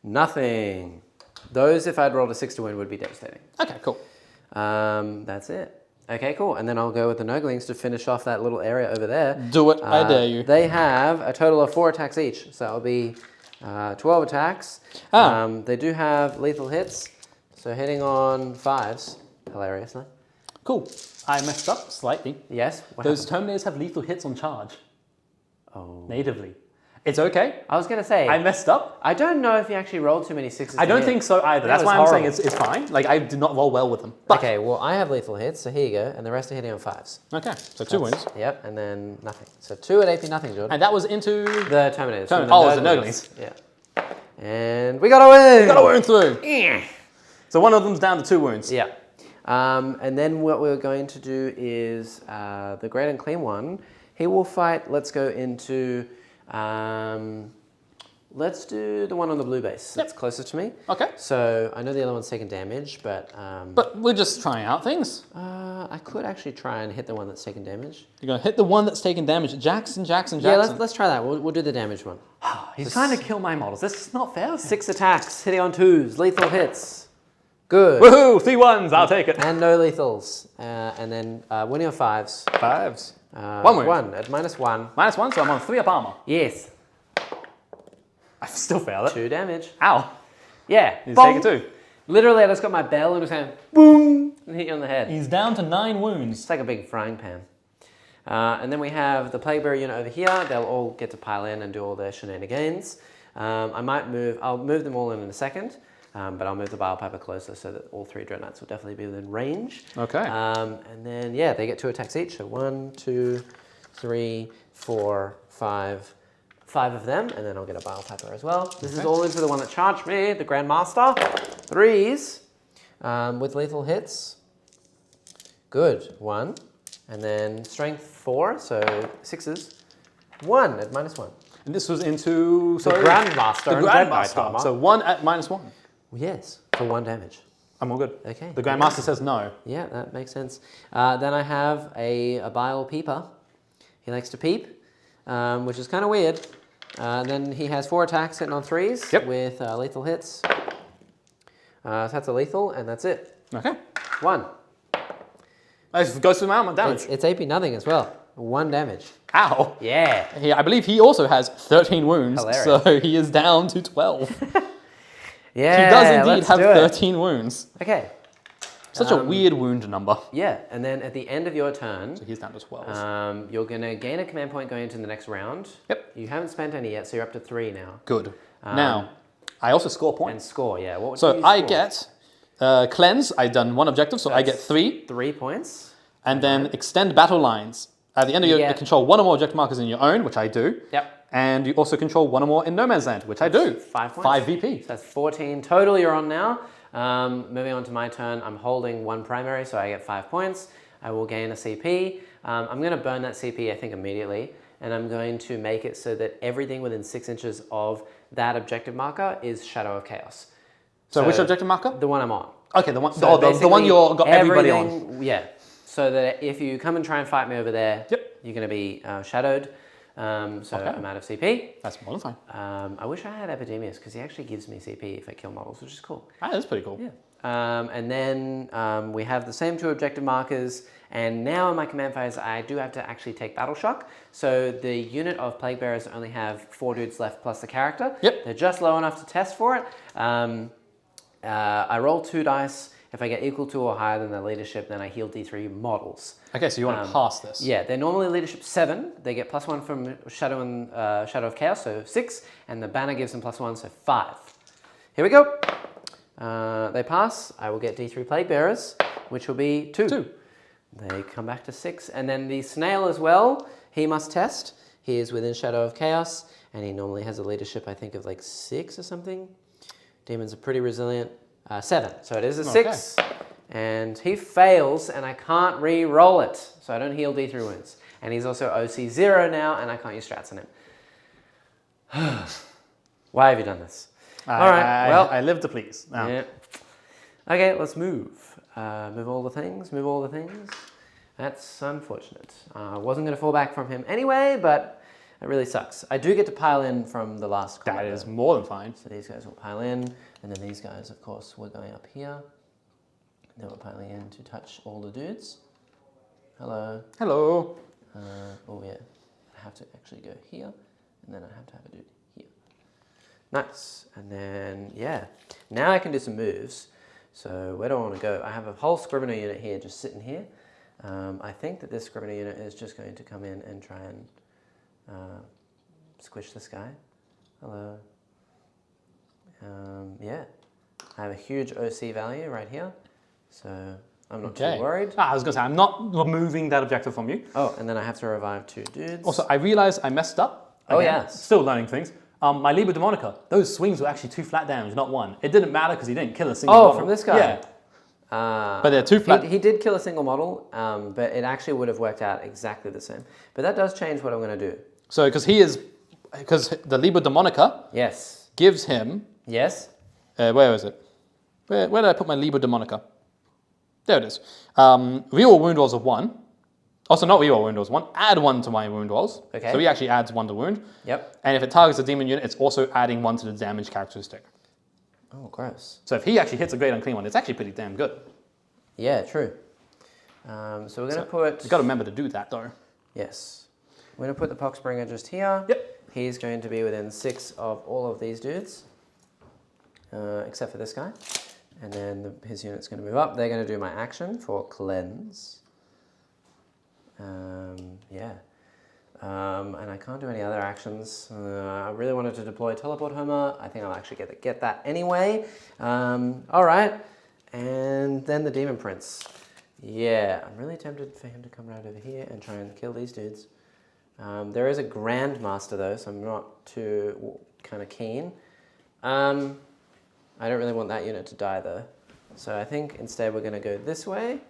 Nothing. Those, if I'd rolled a 6 to win, would be devastating. Okay, cool. That's it. Okay, cool. And then I'll go with the Nurglings to finish off that little area over there. Do it. I dare you. They have a total of 4 attacks each. So it'll be 12 attacks. They do have lethal hits. So hitting on 5s, hilariously. Cool. I messed up slightly. Yes? Those Terminators have lethal hits on charge. Oh. Natively. It's okay. I was going to say... I messed up. I don't know if you actually rolled too many 6s. I don't think so either. That's why I'm saying it's fine. Like, I did not roll well with them. But okay, well, I have lethal hits, so here you go. And the rest are hitting on 5s. Okay, so 2 wounds. Yep, and then nothing. So 2 at AP nothing, Jordan. And that was into... The Terminators. Oh, it was the Nurglings. Yeah. And we got a win! Got a wound through! So one of them's down to 2 wounds. Yeah. And then what we're going to do is the Great and Clean one, he will fight, let's go into... let's do the one on the blue base. That's closest to me. Okay. So I know the other one's taking damage, but... but we're just trying out things. I could actually try and hit the one that's taking damage. You're going to hit the one that's taking damage. Jackson. Yeah, let's try that. We'll do the damage one. He's trying to kill my models. This is not fair. 6 attacks, hitting on 2s, lethal hits. Good. Woohoo! 3 1s, I'll take it. And no lethals. And then winning on 5s. 5s. 1 wound. 1 at -1. -1, so I'm on 3 up armor. Yes. I still failed it. 2 damage. Ow. Yeah. He's taking 2. Literally, I just got my bell and was going boom and hit you on the head. He's down to 9 wounds. It's like a big frying pan. And then we have the Plague Bearer unit over here. They'll all get to pile in and do all their shenanigans. I'll move them all in a second. But I'll move the Bile Piper closer so that all 3 Dreadnoughts will definitely be within range. Okay. And then, yeah, they get 2 attacks each. So 1, 2, 3, 4, 5. 5 of them, and then I'll get a Bile Piper as well. This is all into the one that charged me, the Grandmaster. 3s with lethal hits. Good. 1. And then strength 4, so 6s. 1 at -1. And this was into... The Grandmaster and Grandmaster. So 1 at -1. Yes, for 1 damage. I'm all good. Okay. The Grandmaster says no. Yeah, that makes sense. Then I have a Bile Peeper. He likes to peep, which is kind of weird. Then he has 4 attacks hitting on 3s with lethal hits. So that's a lethal, and that's it. Okay. 1. It goes through my damage. It's AP nothing as well. 1 damage. Ow. Yeah. I believe he also has 13 wounds, Hilarious. so he is down to 12. Yeah, he does indeed have 13 wounds. Okay. Such a weird wound number. Yeah, and then at the end of your turn... So he's down to 12. You're going to gain a command point going into the next round. Yep. You haven't spent any yet, so you're up to 3 now. Good. Now, I also score points. And score, yeah. What so I get Cleanse. I've done 1 objective, so I get 3. 3 points. And then Extend Battle Lines. At the end of your you control 1 or more objective markers in your own, which I do. Yep. And you also control 1 or more in No Man's Land, which I do. 5 points. 5 VP. So that's 14 total you're on now. Moving on to my turn, I'm holding 1 primary, so I get 5 points. I will gain a CP. I'm going to burn that CP, I think, immediately. And I'm going to make it so that everything within 6 inches of that objective marker is Shadow of Chaos. So which objective marker? The one I'm on. Okay, the one, so the one you've got everybody on. Yeah. So that if you come and try and fight me over there, you're going to be shadowed. So I'm out of CP. That's more than fine. I wish I had Epidemius because he actually gives me CP if I kill models, which is cool. Ah, that's pretty cool. Yeah. And then we have the same 2 objective markers. And now in my command phase, I do have to actually take Battle Shock. So the unit of Plague Bearers only have 4 dudes left plus the character. Yep. They're just low enough to test for it. I roll 2 dice. If I get equal to or higher than their leadership, then I heal D3 models. Okay, so you want to pass this? Yeah, they're normally leadership 7. They get +1 from Shadow and Shadow of Chaos, so 6, and the banner gives them +1, so 5. Here we go. They pass. I will get D3 Plague Bearers, which will be 2. They come back to 6, and then the snail as well. He must test. He is within Shadow of Chaos, and he normally has a leadership, I think, of like 6 or something. Demons are pretty resilient. 7. So it is a 6. And he fails, and I can't re-roll it. So I don't heal D3 wounds. And he's also OC 0 now, and I can't use strats on him. Why have you done this? All right, well... I live to please. Yeah. Okay, let's move. Move all the things, move all the things. That's unfortunate. I wasn't going to fall back from him anyway, but it really sucks. I do get to pile in from the last combat. That is more than fine. So these guys will pile in, and then these guys, of course, were going up here. They were piling in to touch all the dudes. Hello. Hello. Oh yeah, I have to actually go here, and then I have to have a dude here. Nice. And then, yeah, now I can do some moves. So where do I want to go? I have a whole Scrivener unit here, just sitting here. I think that this Scrivener unit is just going to come in and try and squish this guy. Hello. Yeah, I have a huge OC value right here, so I'm not too worried. I was going to say, I'm not removing that objective from you. Oh, and then I have to revive 2 dudes. Also, I realized I messed up. Again. Oh, yes. Still learning things. My Liber Demonica, those swings were actually 2 flat damage, not 1. It didn't matter because he didn't kill a single model. From this guy? Yeah. But they're 2 flat. He did kill a single model, but it actually would have worked out exactly the same. But that does change what I'm going to do. So, because the Liber Demonica gives him... Yes? Where is it? Where did I put my Liber Demonica? There it is. Reroll wound rolls of 1. Also, not reroll wound rolls 1. Add 1 to my wound rolls. Okay. So he actually adds 1 to wound. Yep. And if it targets a demon unit, it's also adding 1 to the damage characteristic. Oh, gross. So if he actually hits a great unclean one, it's actually pretty damn good. Yeah, true. So we're going to put... You've got to remember to do that, though. Yes. We're going to put the Poxbringer just here. Yep. He's going to be within 6 of all of these dudes, except for this guy. And then his unit's going to move up. They're going to do my action for cleanse. Yeah. And I can't do any other actions. I really wanted to deploy Teleport Homer. I think I'll actually get that anyway. All right. And then the Demon Prince. Yeah, I'm really tempted for him to come right over here and try and kill these dudes. There is a Grandmaster though, so I'm not too kind of keen. I don't really want that unit to die though. So I think instead we're going to go this way.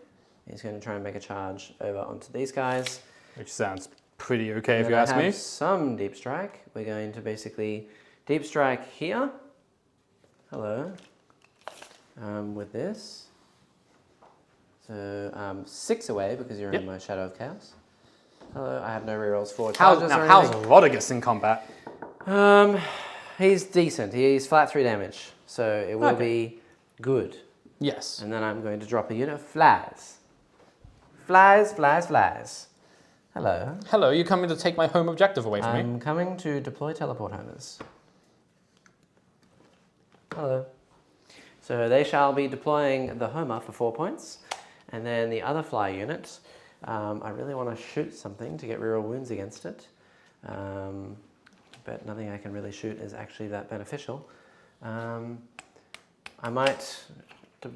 He's going to try and make a charge over onto these guys. Which sounds pretty okay if you ask me. Some Deep Strike. We're going to basically Deep Strike here. Hello. With this. So 6 away because you're in my Shadow of Chaos. Hello, I have no rerolls for charges or anything. How's Rodriguez in combat? He's decent. He's flat 3 damage. So it will be good. Yes. And then I'm going to drop a unit of flies. Flies, flies, flies. Hello. Hello, you coming to take my home objective away from me? I'm coming to deploy Teleport Homers. Hello. So they shall be deploying the Homer for 4 points. And then the other fly unit, I really want to shoot something to get reroll wounds against it. But nothing I can really shoot is actually that beneficial. I might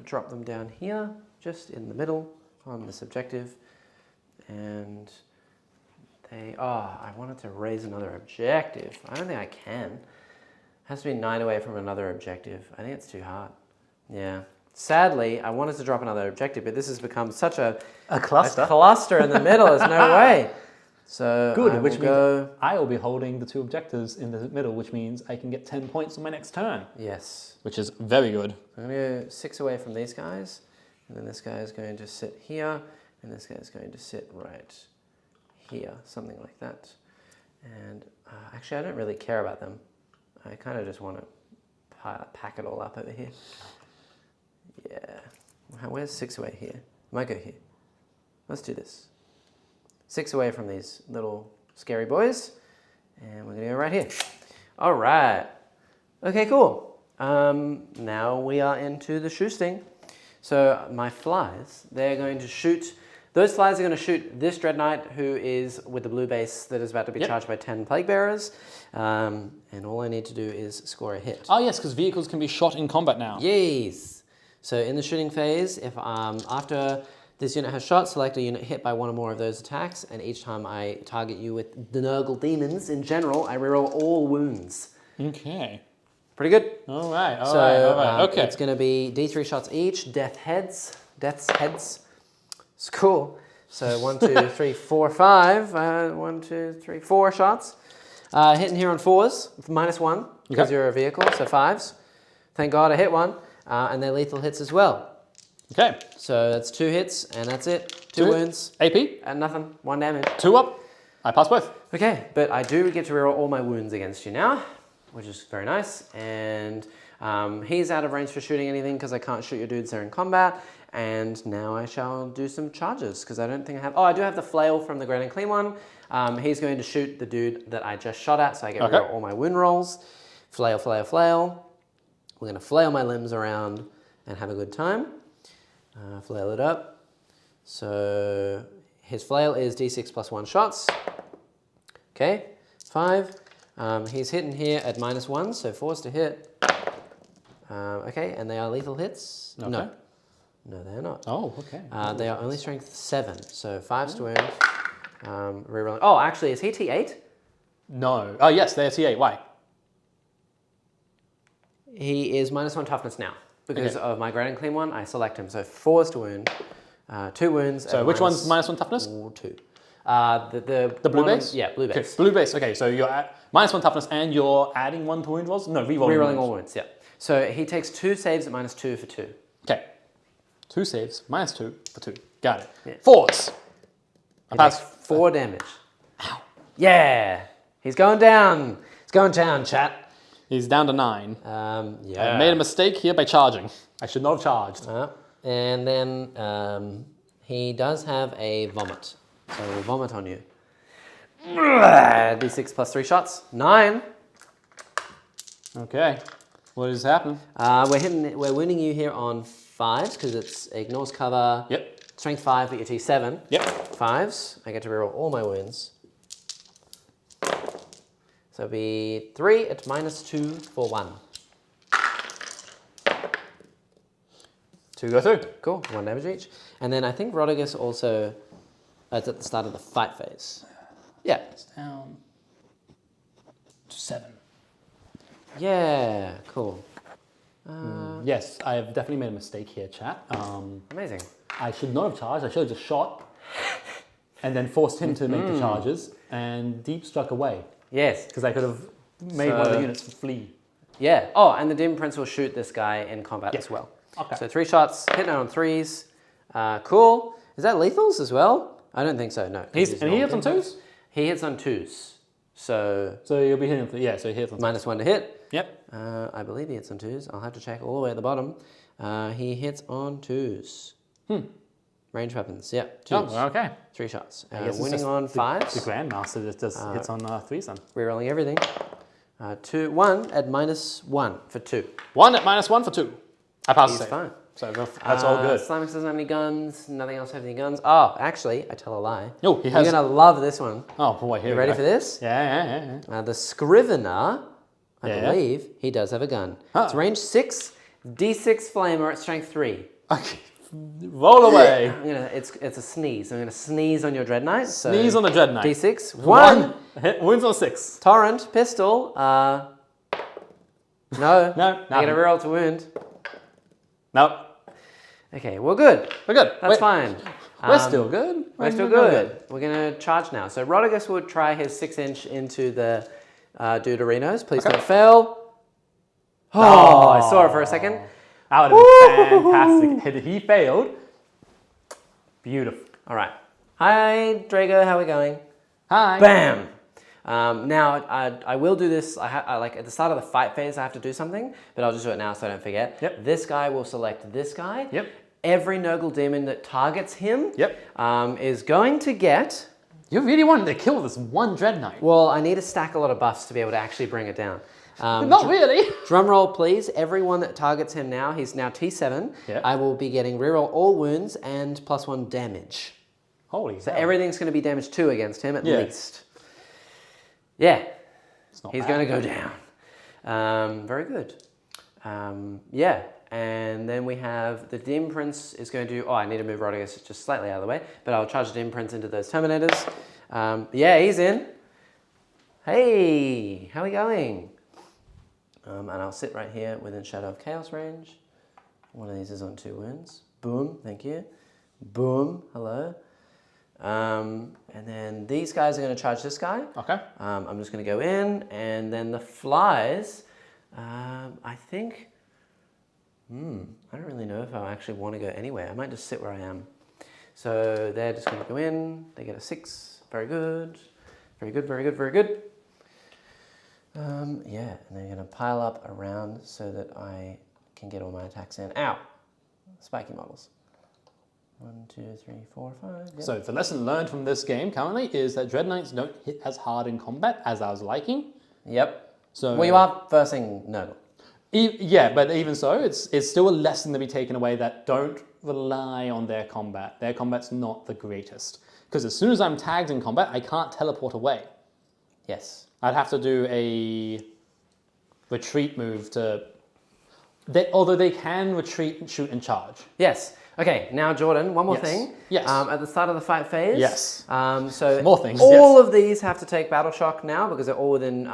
drop them down here, just in the middle on this objective. And they, I wanted to raise another objective. I don't think I can. It has to be 9 away from another objective. I think it's too hard. Yeah. Sadly, I wanted to drop another objective, but this has become such a cluster. A cluster in the middle. There's no way. So good, which means I will be holding the 2 objectives in the middle, which means I can get 10 points on my next turn. Yes. Which is very good. I'm going to go 6 away from these guys, and then this guy is going to sit here, and this guy is going to sit right here, something like that. And actually, I don't really care about them. I kind of just want to pack it all up over here. Yeah. Where's 6 away here? Might go here. Let's do this. 6 away from these little scary boys. And we're going to go right here. All right. Okay, cool. Now we are into the shoosting. So my flies, they're going to shoot... Those flies are going to shoot this Dread Knight who is with the blue base that is about to be charged by 10 Plague Bearers. And all I need to do is score a hit. Oh yes, because vehicles can be shot in combat now. Yes. So in the shooting phase, if after this unit has shot, select a unit hit by 1 or more of those attacks, and each time I target you with the Nurgle demons in general, I reroll all wounds. Okay. Pretty good. All right, all right. Okay. It's going to be D3 shots each, death's heads. It's cool. So 1, 2, 3, 4, 5. 1, 2, 3, 4 shots. Hitting here on 4s, -1, because you're a vehicle, so 5s. Thank God I hit one. And they're lethal hits as well. Okay. So that's 2 hits, and that's it. 2 wounds. AP. And nothing. 1 damage. 2 up. I pass both. Okay, but I do get to reroll all my wounds against you now, which is very nice. And he's out of range for shooting anything because I can't shoot your dudes there in combat. And now I shall do some charges because I don't think I have... Oh, I do have the flail from the Great and Clean one. He's going to shoot the dude that I just shot at, so I get rid of all my wound rolls. Flail, flail, flail. We're going to flail my limbs around and have a good time. Flail it up. So his flail is d6 plus 1 shots. Okay, 5. He's hitting here at -1, so 4's to hit. Okay, and they are lethal hits. Okay. No. No, they're not. Oh, okay. They are only strength 7, so 5's to wound. Rerolling. Oh, actually, is he T8? No. Oh, yes, they're T8. Why? He is -1 toughness now. Because of my Great and Clean one, I select him. So 4's to wound. 2 wounds. So which one's -1 toughness? 2. The blue one, base? Yeah, blue base. Okay, blue base. Okay, so you're at -1 toughness and you're adding 1 to wound rolls? No, rerolling all wounds, yeah. So he takes 2 saves at -2 for 2. Okay. 2 saves, -2 for 2. Got it. Yeah. 4s. He takes 4 damage. Ow. Yeah. He's going down. He's going down, chat. He's down to 9. Yeah. I made a mistake here by charging. I should not have charged. And then he does have a vomit. So we'll vomit on you. D6 plus 3 shots. 9. Okay. What is happening? We're winning you here on 5s because it's ignores cover. Yep. Strength 5, but you're T7. Yep. 5s. I get to reroll all my wounds. So it'll be 3 at -2 for 1. 2 go through. Cool. 1 damage each. And then I think Rodigus also... it's at the start of the fight phase. Yeah. It's down to 7. Yeah. Cool. Yes, I have definitely made a mistake here, chat. Amazing. I should not have charged. I should have just shot and then forced him to make the charges and deep struck away. Yes. Because I could have made one of the units flee. Yeah. Oh, and the Dim Prince will shoot this guy in combat as well. Okay. So 3 shots, hitting on 3s. Cool. Is that lethals as well? I don't think so, no. And he hits on 2s? He hits on 2s. So you'll be hitting, yeah, so he hits on 2s. -1 to hit. Yep. I believe he hits on 2s. I'll have to check all the way at the bottom. He hits on 2s. Range weapons, yeah, 2s. Oh, okay. 3 shots. Winning on 5s. The Grandmaster just hits on 3s then. Rerolling everything. 1 at -1 for 2. 1 at -1 for 2. I pass He's the save. fine. So that's all good. Climax doesn't have any guns. Nothing else has any guns. Oh, actually, I tell a lie. No, he has. You're going to love this one. Oh, boy, here You ready for this? Yeah. The Scrivener, I believe, he does have a gun. It's range 6, D6 flamer at strength 3. Okay. Roll away. It's a sneeze. I'm going to sneeze on your Dread Knight. So Sneeze on the Dread Knight. D6. 1. Hit, wounds on 6. Torrent, pistol. No. No. I get a reroll to wound. Nope. Okay, we're good. We're good. That's fine. We're still good. We're still good. We're going to charge now. So Rodigus would try his 6-inch into the Deuterinos. Please don't fail. Oh, I saw it for a second. That would have been fantastic. He failed. Beautiful. All right. Hi, Drago. How are we going? Hi. Bam. Now, I will do this. Like at the start of the fight phase, I have to do something, but I'll just do it now so I don't forget. Yep. This guy will select this guy. Yep. Every Nurgle demon that targets him Yep. is going to get... You really wanted to kill this one Dread Knight. Well, I need to stack a lot of buffs to be able to actually bring it down. Not really. Drum roll, please. Everyone that targets him now, he's now T7. Yep. I will be getting reroll all wounds and +1 damage. Holy So hell. everything's going to be damage 2 against him at least. Yeah. He's going to go down. Very good. Yeah. And then we have the Dim Prince is going to... Oh, I need to move Rodigus just slightly out of the way. But I'll charge the Dim Prince into those Terminators. Yeah, he's in. Hey, how are we going? And I'll sit right here within Shadow of Chaos range. One of these is on 2 wounds. Boom, thank you. Boom, hello. And then these guys are going to charge this guy. Okay. I'm just going to go in, and then the flies, I think I don't really know if I actually want to go anywhere. I might just sit where I am. So they're just going to go in. They get a 6. Very good. Very good, very good, very good. Yeah, and they're going to pile up around so that I can get all my attacks in. Ow! Spiky models. 1, 2, 3, 4, 5. Yep. So the lesson learned from this game currently is that Dread Knights don't hit as hard in combat as I was liking. Yep. So well, you are versing Nurgle. Yeah, but even so, it's still a lesson to be taken away that don't rely on their combat. Their combat's not the greatest. Because as soon as I'm tagged in combat, I can't teleport away. Yes. I'd have to do a retreat move to... although they can retreat and shoot and charge. Yes. Okay, now Jordan, one more thing. Yes. At the start of the fight phase. Yes. So more things. All of these have to take battle shock now because they're all within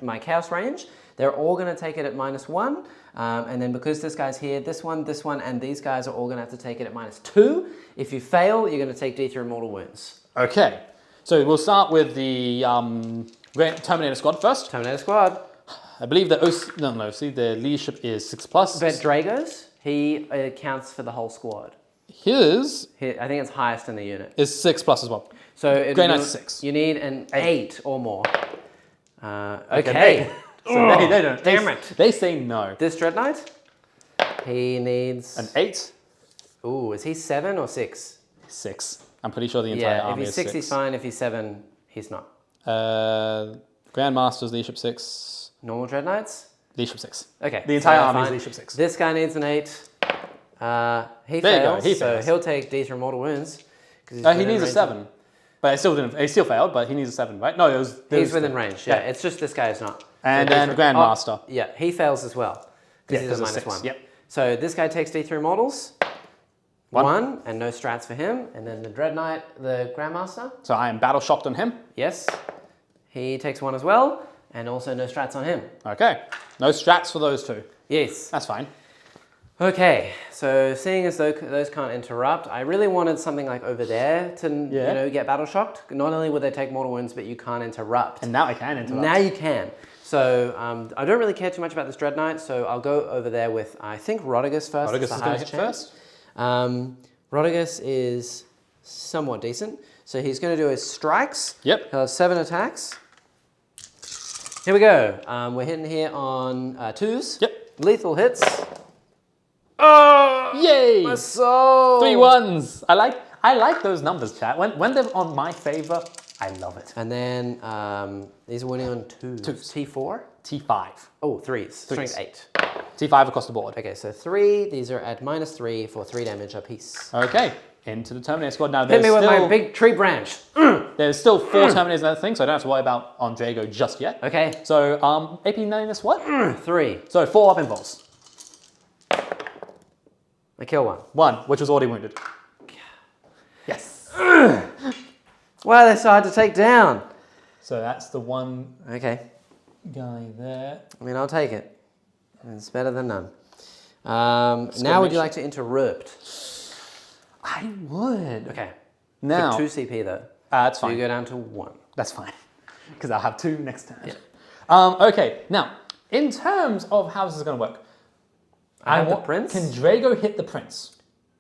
my chaos range. They're all going to take it at -1. And then because this guy's here, this one, and these guys are all going to have to take it at -2. If you fail, you're going to take D3 mortal wounds. Okay. So we'll start with the Terminator Squad first. Terminator Squad. I believe the the leadership is 6+. But Drago's, he counts for the whole squad. His I think it's highest in the unit. is 6+ as well. So Grey Knight's 6. You need an 8 or more. Okay. So they don't. Damn it. They say no. This Dread Knight, he needs... An 8? Ooh, is he 7 or 6? 6. I'm pretty sure the entire army if he's is 6, he's fine. If he's 7, he's not. Grandmaster's leadership 6. Normal Dread Knights? Leadership 6. Okay. The entire so army is fine. leadership 6. This guy needs an 8. He There you go, fails, he so fails. he'll take D3 mortal wounds. He needs a 7. But he still failed, but he needs a 7, right? No, he's within range, yeah. It's just this guy is not. And then Grandmaster. Yeah, he fails as well. Because he's a -1. Yep. So this guy takes D3 mortals. 1, and no strats for him. And then the Dread Knight, the Grandmaster. So I am battle shocked on him. Yes. He takes 1 as well. And also no strats on him. Okay. No strats for those two. Yes. That's fine. Okay, so seeing as those can't interrupt, I really wanted something like over there to get battle shocked. Not only would they take mortal wounds, but you can't interrupt. And now I can interrupt. Now you can. So I don't really care too much about this Dread Knight, so I'll go over there with, I think, Rodigus first. Rodigus is going to hit first. Rodigus is somewhat decent. So he's going to do his strikes. Yep. He'll have 7 attacks. Here we go. We're hitting here on 2s. Yep. Lethal hits. Oh! Yay! My soul! 3 1s. I like those numbers, chat. When they're on my favor, I love it. And then these are winning on 2s. T4? T5. Oh, 3s. Strength 8. T5 across the board. Okay, so 3. These are at -3 for 3 damage apiece. Okay. Into the Terminator Squad. Now, Hit me with my big tree branch. There's still 4 Terminators and other things, so I don't have to worry about on Drago just yet. Okay. So, AP 9 is what? 3. So, 4 up involves. I kill 1. 1, which was already wounded. Yes. Why are they so hard to take down? So that's the one Okay. guy there. I mean, I'll take it. It's better than none. Now would you like to interrupt? I would. Okay. Now. For 2 CP though. That's So fine. you go down to 1. That's fine. Because I'll have 2 next turn. Yeah. Okay, now, in terms of how this is going to work. I have the prince. Can Drago hit the prince?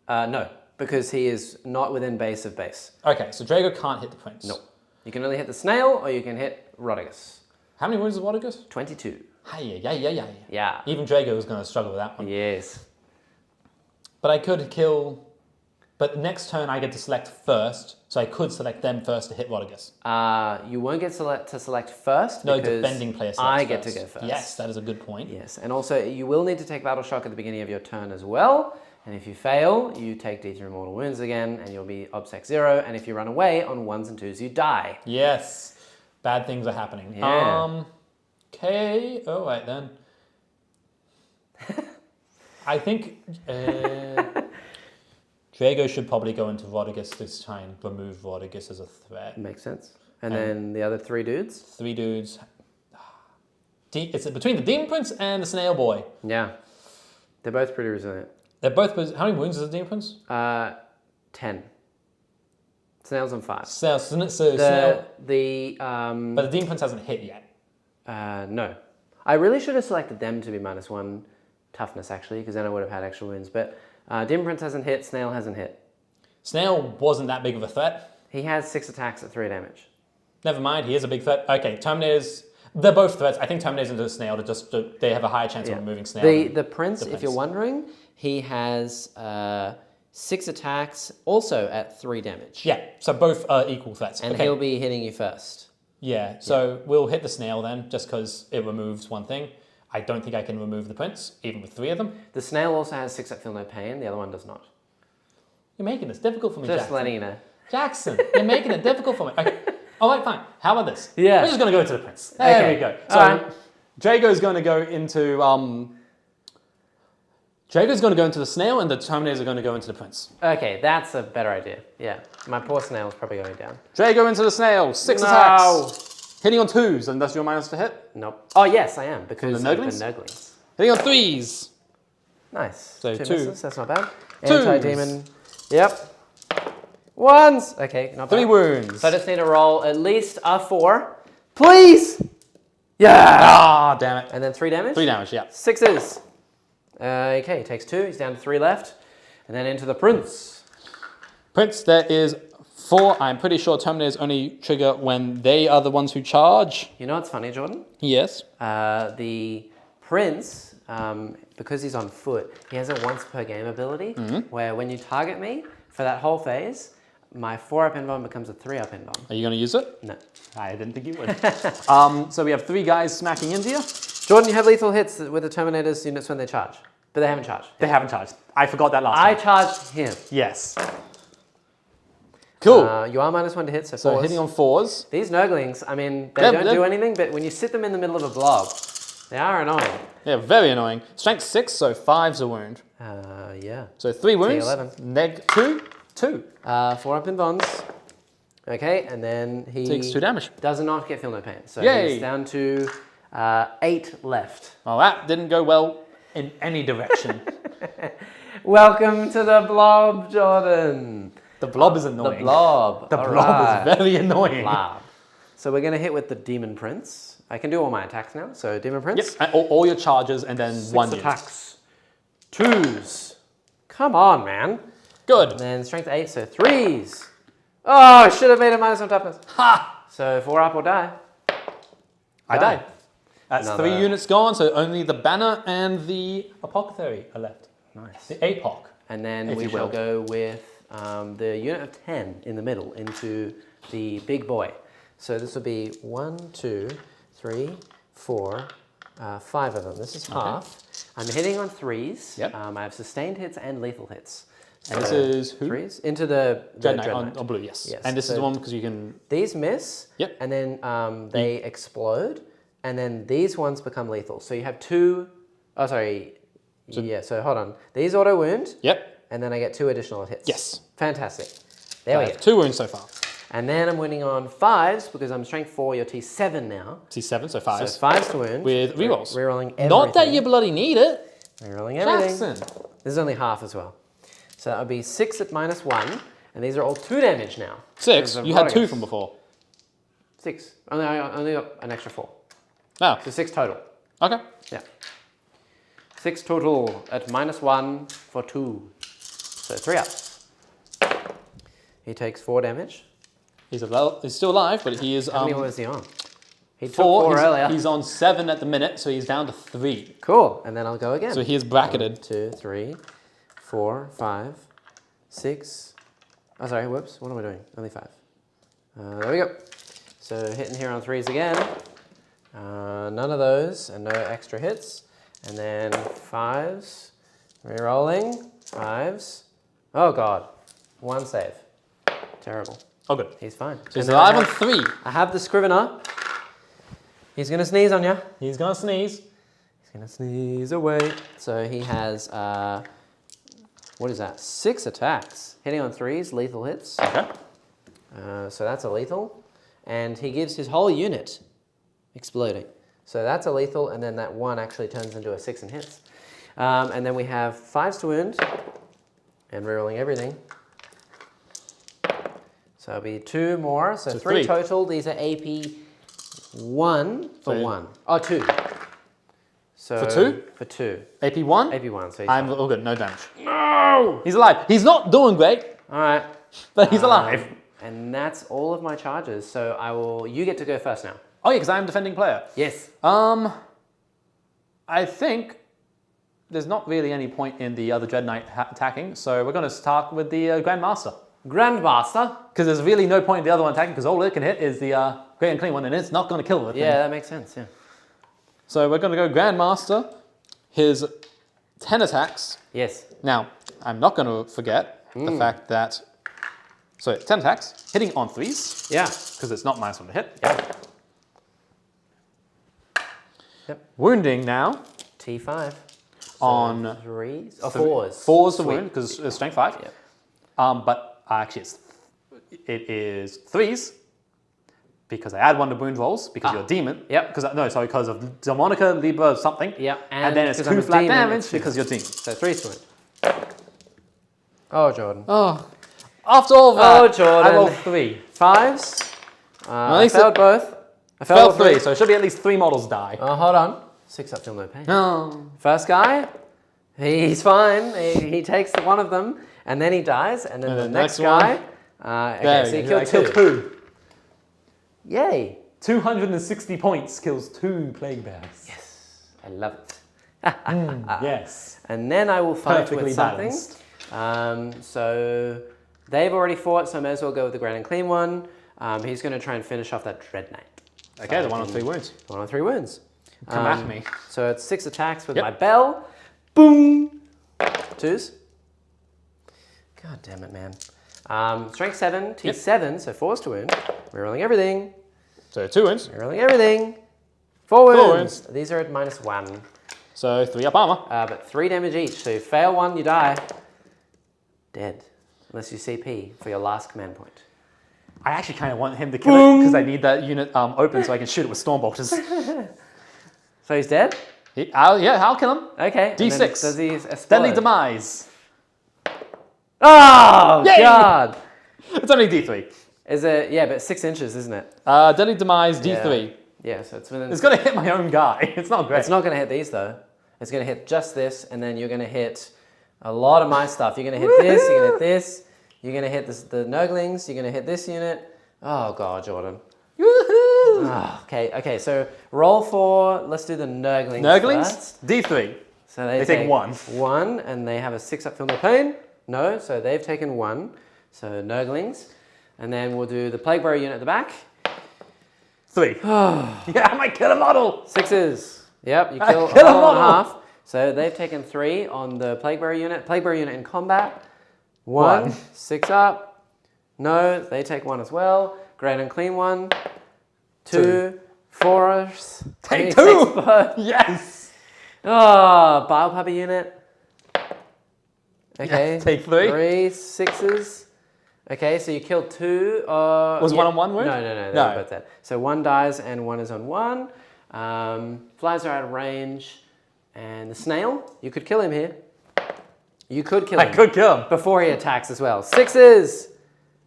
No, because he is not within base of base. Okay, so Drago can't hit the prince. No. You can only hit the snail or you can hit Rodigus. How many wounds is Rodigus? 22. Yeah. Yeah. Even Drago is going to struggle with that one. Yes. But I could kill... But next turn I get to select first, so I could select them first to hit Rodigus. You won't get to select first. No, because defending player selects I get first. to go first. Yes, that is a good point. Yes, and also you will need to take battle shock at the beginning of your turn as well. And if you fail, you take D3 mortal wounds again, and you'll be obsec 0. And if you run away on 1s and 2s, you die. Yes, bad things are happening. Yeah. Okay, all right then. I think Drago should probably go into Rodigus to try and remove Rodigus as a threat. Makes sense. And then the other 3 dudes? 3 dudes. It's between the Demon Prince and the Snail Boy. Yeah. They're both pretty resilient. They're both... How many wounds is the Demon Prince? 10. Snail's on 5. Snail. But the Demon Prince hasn't hit yet. no. I really should have selected them to be -1 toughness, actually, because then I would have had extra wounds. But Demon Prince hasn't hit, Snail hasn't hit. Snail wasn't that big of a threat. He has 6 attacks at 3 damage. Never mind, he is a big threat. Okay, Terminators, they're both threats. I think Terminators into Snail, they have a higher chance of removing Snail. The Prince, if you're wondering, he has 6 attacks, also at 3 damage. Yeah, so both are equal threats. And he'll be hitting you first. Yeah, so we'll hit the Snail then, just because it removes one thing. I don't think I can remove the Prince, even with 3 of them. The Snail also has 6 at Feel No Pain, the other one does not. You're making this difficult for me, Just Jackson. letting you know. Jackson, you're making it difficult for me. Okay. All right, fine. How about this? Yeah. We're just going to go into the Prince. There we go. So Drago's going to go into... Drago's going to go into the Snail, and the Terminators are going to go into the Prince. Okay, that's a better idea. Yeah, my poor Snail's probably going down. Drago into the Snail, 6 attacks. Hitting on 2s, and that's your minus to hit? Nope. Oh, yes, I am, because the of the Nurglings? Nurglings. Hitting on 3s. Nice. So 2 2. misses, that's not bad. 2s. Anti-demon. Yep. 1s. Okay, not bad. 3 wounds. So I just need to roll at least a 4. Please! Yeah! Ah, damn it. And then 3 damage? 3 damage, yeah. 6s. Okay, he takes 2. He's down to 3 left. And then into the Prince. Prince, there is 4. I'm pretty sure Terminators only trigger when they are the ones who charge. You know what's funny, Jordan? Yes. The Prince, because he's on foot, he has a once per game ability where when you target me for that whole phase, my 4-up invuln becomes a 3-up invuln. Are you going to use it? No. I didn't think you would. So we have 3 guys smacking into you. Jordan, you have lethal hits with the Terminators units when they charge, but they haven't charged. They haven't charged. I forgot that last I time. charged him. Yes. Cool. You are -1 to hit, so 4s. So hitting on 4s. These Nurglings, I mean, they don't do anything, but when you sit them in the middle of a blob, they are annoying. Yeah, very annoying. Strength 6, so 5's a wound. Yeah. So 3 wounds. 11. Neg 2, 2. 4-up invulns. Okay, and then he Takes 2 damage. does not get Feel No Pain. So Yay. he's down to 8 left. Well, that didn't go well in any direction. Welcome to the blob, Jordan. The blob is annoying. The blob. The blob is very annoying. Blob. So we're going to hit with the Demon Prince. I can do all my attacks now. So Demon Prince. Yep, and all your charges and then 1 6 unit. attacks. 2s. Come on, man. Good. And then strength 8, so 3s. Oh, I should have made a -1 toughness. Ha! So 4-up or die. I died. That's Another- 3 units gone, so only the banner and the apothecary are left. Nice. The APOC. And then If we you shall will. go with the unit of 10 in the middle into the big boy. So this will be 1, 2, 3, 4, 5 of them. This is half. I'm hitting on 3s. Yep. I have sustained hits and lethal hits. And this is who? 3s into the Dread Knight Dread Knight. on blue, yes. Yes, And this is so the one because you can... These miss. Yep. And then they explode. And then these ones become lethal. So you have 2... Oh, sorry. So hold on. These auto wound. Yep. And then I get 2 additional hits. Yes. Fantastic. There we go. 2 wounds so far. And then I'm winning on 5s because I'm strength 4, you're T7 now. T7, so 5s. So 5s to wound. With rerolls. Rerolling everything. Not that you bloody need it. Rerolling everything. Jackson. This is only half as well. So that would be 6 at -1. And these are all 2 damage now. 6? There's a You had lot 2 against. from before. 6. I only got an extra 4. Oh, So 6 total. okay. Yeah. 6 total at -1 for 2. So 3 ups. He takes 4 damage. He's still alive, but he is... How many was he on? He took 4. 4 earlier. He's on 7 at the minute, so he's down to 3. Cool. And then I'll go again. So he is bracketed. 1, 2, 3, 4, 5, 6. Oh, sorry. Whoops. What am I doing? Only 5. There we go. So hitting here on 3s again. None of those and no extra hits. And then 5s. Rerolling. 5s. Oh, God. 1 save. Terrible. Oh, good. He's fine. So he's And then I alive on have- 3. I have the Scrivener. He's going to sneeze on you. He's going to sneeze. He's going to sneeze away. So he has, what is that? 6 attacks. Hitting on 3s, lethal hits. Okay. So that's a lethal. And he gives his whole unit exploding. So that's a lethal, and then that 1 actually turns into a 6 and hits. And then we have 5s to wound, and rerolling everything. So it'll be 2 more, so 3 3. total. These are AP 1 for So- 1. Oh, 2. So For 2? For 2. AP1? AP1, so he's I'm fine. all good, no damage. No! He's alive. He's not doing great, Alright. but he's alive. And that's all of my charges. So you get to go first now. Oh yeah, because I'm defending player. Yes. I think there's not really any point in the other Dread Knight attacking, so we're going to start with the Grandmaster. Grandmaster? Because there's really no point in the other one attacking, because all it can hit is the Great and Clean one, and it's not going to kill it. Yeah, that makes sense, yeah. So we're going to go Grandmaster, his 10 attacks. Yes. Now, I'm not going to forget the fact that, so 10 attacks, hitting on 3s. Yeah. Because it's not -1 to hit. Yep. Yep. Wounding now. T5. On 3s? Or 4s. 4s to wound, because it's strength 5. Yep. But actually it is 3s, because I add 1 to wound rolls, because you're a demon. Yep. Because of Demonica, Libra, something. Yep. And then it's 2 I'm a flat demon, damage, it's 2. because you're demon. So 3 to wound. Oh, Jordan. Oh. After all that, Oh, Jordan. I rolled 3. 5s. at I least failed both. I Failed all 3, so it should be at least 3 models die. Oh, hold on. 6 up, feel no pain. No. First guy, he's fine. He takes one of them, and then he dies, and then the next guy. Okay, so he killed 2. Yay. 260 points kills 2 plague bears. Yes, I love it. Yes. And then I will fight Perfectly with something. So they've already fought, so I may as well go with the Grand and Clean one. He's going to try and finish off that Dread Knight. Okay, the 1 on 3 wounds. 1 on 3 wounds. Come at me. So it's 6 attacks with my bell. Boom. 2s. God damn it, man. Strength 7, T7, so 4s to wound. Rerolling everything. So 2 wounds. Rerolling everything. 4 wounds. 4 wounds. These are at -1. So 3 up armor. But 3 damage each. So you fail 1, you die. Dead. Unless you CP for your last command point. I actually kind of want him to kill it because I need that unit open so I can shoot it with storm bolters. So he's dead? I'll kill him. Okay. D6. Does he explode? Deadly Demise. Oh, Yay! God. It's only D3. Is it? Yeah, but 6 inches, isn't it? Deadly Demise, D3. Yeah, so it's within... It's going to hit my own guy. It's not great. It's not going to hit these, though. It's going to hit just this, and then you're going to hit a lot of my stuff. You're going to hit this, you're going to hit this, you're going to hit the Nurglings, you're going to hit this unit. Oh, God, Jordan. Woohoo! Oh, okay, so roll for... Let's do the Nurglings first. D3. So they take 1. 1, and they have a 6 up, feel no pain. No, so they've taken 1. So Nurglings. And then we'll do the Plague Bearer unit at the back. 3. Yeah, I might kill a model. 6s. Yep, you kill a model. and a half. So they've taken 3 on the Plague Bearer unit. Plague Bearer unit in combat. 1. 6 up. No, they take 1 as well. Grand and Clean 1. 2. 4s. Take 2. Yes. Oh, Bile Puppy unit. Okay. Yes, take 3. 3 6s. Okay, so you killed 2. Was 1 on 1 wound? No, they were both dead. So 1 dies and 1 is on 1. Flies are out of range. And the snail, you could kill him here. You could kill him. I could kill him. Before he attacks as well. 6s.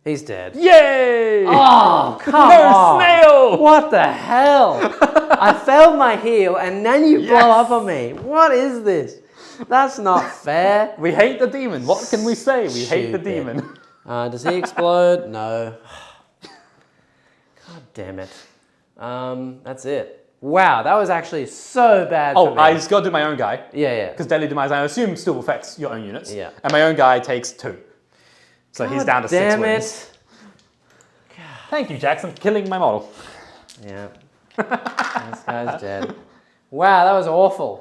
He's dead. Yay! Oh, come no on. snail! What the hell? I failed my heal and then you blow up on me. What is this? That's not fair. We hate the demon. What can we say? We hate the Stupid. demon. Does he explode? No. God damn it. That's it. Wow, that was actually so bad for me. I just got to do my own guy. Yeah. Because Deadly Demise, I assume, still affects your own units. Yeah. And my own guy takes 2. So he's down to 6 damn wins. it. Thank you, Jackson, for killing my model. Yeah. This guy's dead. Wow, that was awful.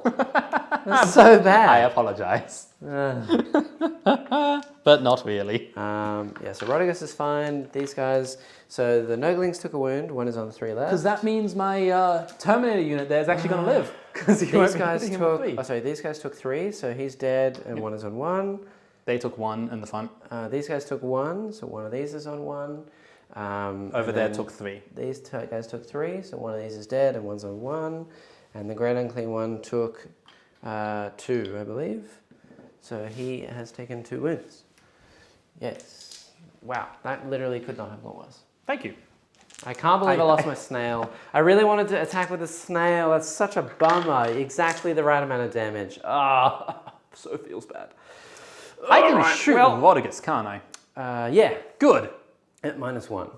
That's so bad. I apologize. But not really. Yeah, so Rodigus is fine. These guys... So the Nurglings took a wound. 1 is on 3 left. Because that means my Terminator unit there is actually going to live. Because these guys took... Oh, sorry, these guys took 3, so he's dead, and 1 is on 1. They took 1 in the front. These guys took 1, so 1 of these is on 1. Over there took 3. These guys took 3, so 1 of these is dead, and 1's on 1. And the Grand Unclean one took 2, I believe. So he has taken 2 wounds. Yes. Wow, that literally could not have gone worse. Thank you. I can't believe I lost my snail. I really wanted to attack with a snail. That's such a bummer. Exactly the right amount of damage. Ah, so feels bad. I can shoot Rodriguez, can't I? Yeah. Good. At -1.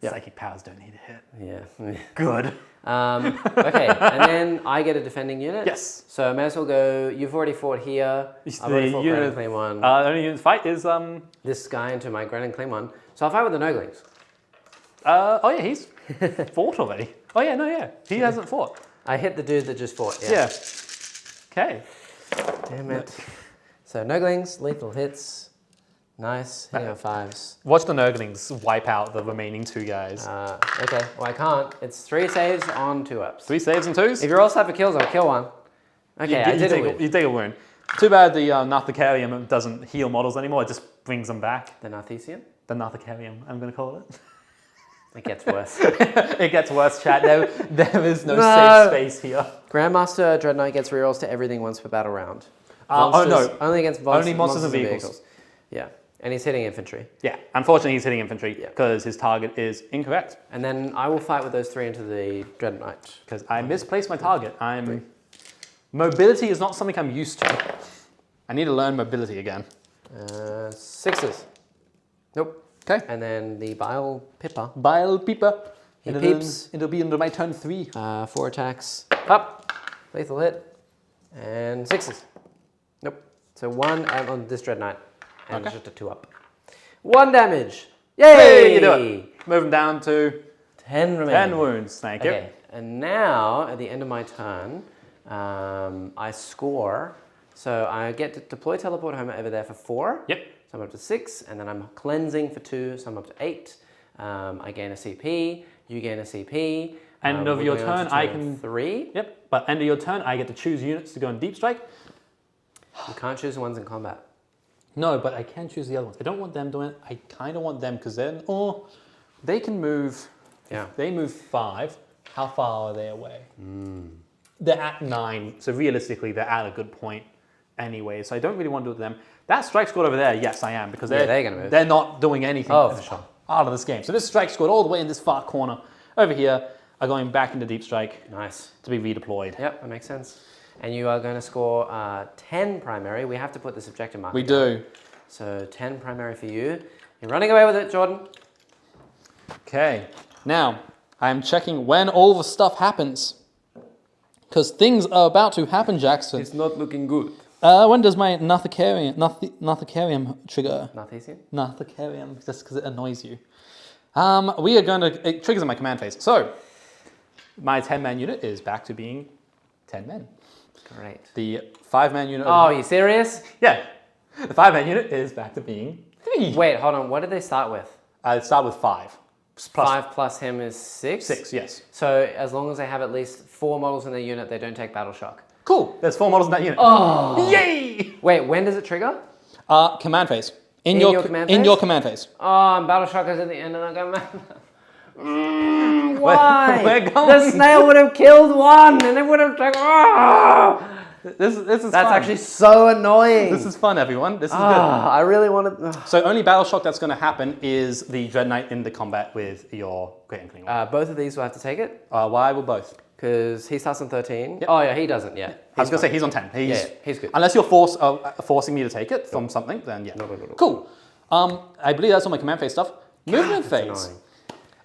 Psychic powers don't need a hit. Yeah. Good. Okay, and then I get a defending unit. Yes. So I may as well go. You've already fought here. I've already fought Grand and Clean one. The only unit to fight is this guy into my Grand and Clean one. So I'll fight with the Noglings. Oh yeah, he's fought already. Oh yeah, no, yeah, he hasn't fought. I hit the dude that just fought. Yeah. Okay. Damn it. So Noglings, lethal hits. Nice, hitting on 5s. Watch the Nurglings wipe out the remaining 2 guys. Okay, well I can't. It's 3 saves on 2-ups. 3 saves and 2s? If you're all set for kills, I'll kill one. Okay, you take a wound. Too bad the Narthicarium doesn't heal models anymore, it just brings them back. The Narthesian? The Narthicarium, I'm going to call it. It gets worse. It gets worse, chat. There is no safe space here. Grandmaster Dread Knight gets rerolls to everything once per battle round. Oh no. Only against monsters and vehicles. Yeah. And he's hitting infantry. Yeah, unfortunately he's hitting infantry because his target is incorrect. And then I will fight with those 3 into the Dread Knight. Because I misplaced my target. Mobility is not something I'm used to. I need to learn mobility again. 6s. Nope. Okay. And then the Bile Pipper. Bile Pipper. He peeps. It'll be under my turn 3. 4 attacks. Up. Lethal hit. And 6s. Nope. So 1 on this Dread Knight. And just a 2-up. 1 damage. Yay! Hey, you do it. Move him down to 10 remaining. 10 wounds. Thank you. Okay. And now, at the end of my turn, I score. So I get to deploy Teleport Homer over there for 4. Yep. So I'm up to 6. And then I'm cleansing for 2. So I'm up to 8. I gain a CP. You gain a CP. End of your turn, I can... 3. Yep. But end of your turn, I get to choose units to go in Deep Strike. You can't choose the ones in combat. No, but I can choose the other ones. I don't want them doing it. I kind of want them because then, they can move. Yeah. They move 5. How far are they away? They're at 9. So realistically, they're at a good point anyway. So I don't really want to do it with them. That strike squad over there, yes, I am. Because they're going to move. They're not doing anything for sure. out of this game. So this strike squad all the way in this far corner over here are going back into Deep Strike. Nice. To be redeployed. Yep, that makes sense. And you are going to score 10 primary. We have to put this objective marker. We do. So 10 primary for you. You're running away with it, Jordan. Okay. Now, I'm checking when all the stuff happens. Because things are about to happen, Jackson. It's not looking good. When does my Narthicarium trigger? Narthesian? Narthicarium, just because it annoys you. We are going to... It triggers in my command phase. So, my 10-man unit is back to being 10 men. Great. The 5-man unit... Oh, are you serious? Yeah. The 5-man unit is back to being 3. Wait, hold on. What did they start with? Start with 5. 5 plus him is 6? 6, yes. So as long as they have at least 4 models in their unit, they don't take battle shock. Cool. There's 4 models in that unit. Oh! Yay! Wait, when does it trigger? Command phase. In your command phase? Oh, and battle shock is at the end of the command. Why? We're going. The snail would have killed 1 and it would have taken... Oh! This is That's fun. actually so annoying. This is fun, everyone. This is good. I really want to... So only battle shock that's going to happen is the Dread Knight in the combat with your Great and Clean One. Both of these will have to take it. Why will both? Because he starts on 13. Yep. Oh yeah, he doesn't, yeah. I was going to say he's on 10. He's good. Unless you're forcing me to take it from something, then yeah. No. Cool. I believe that's all my command phase stuff. Movement phase.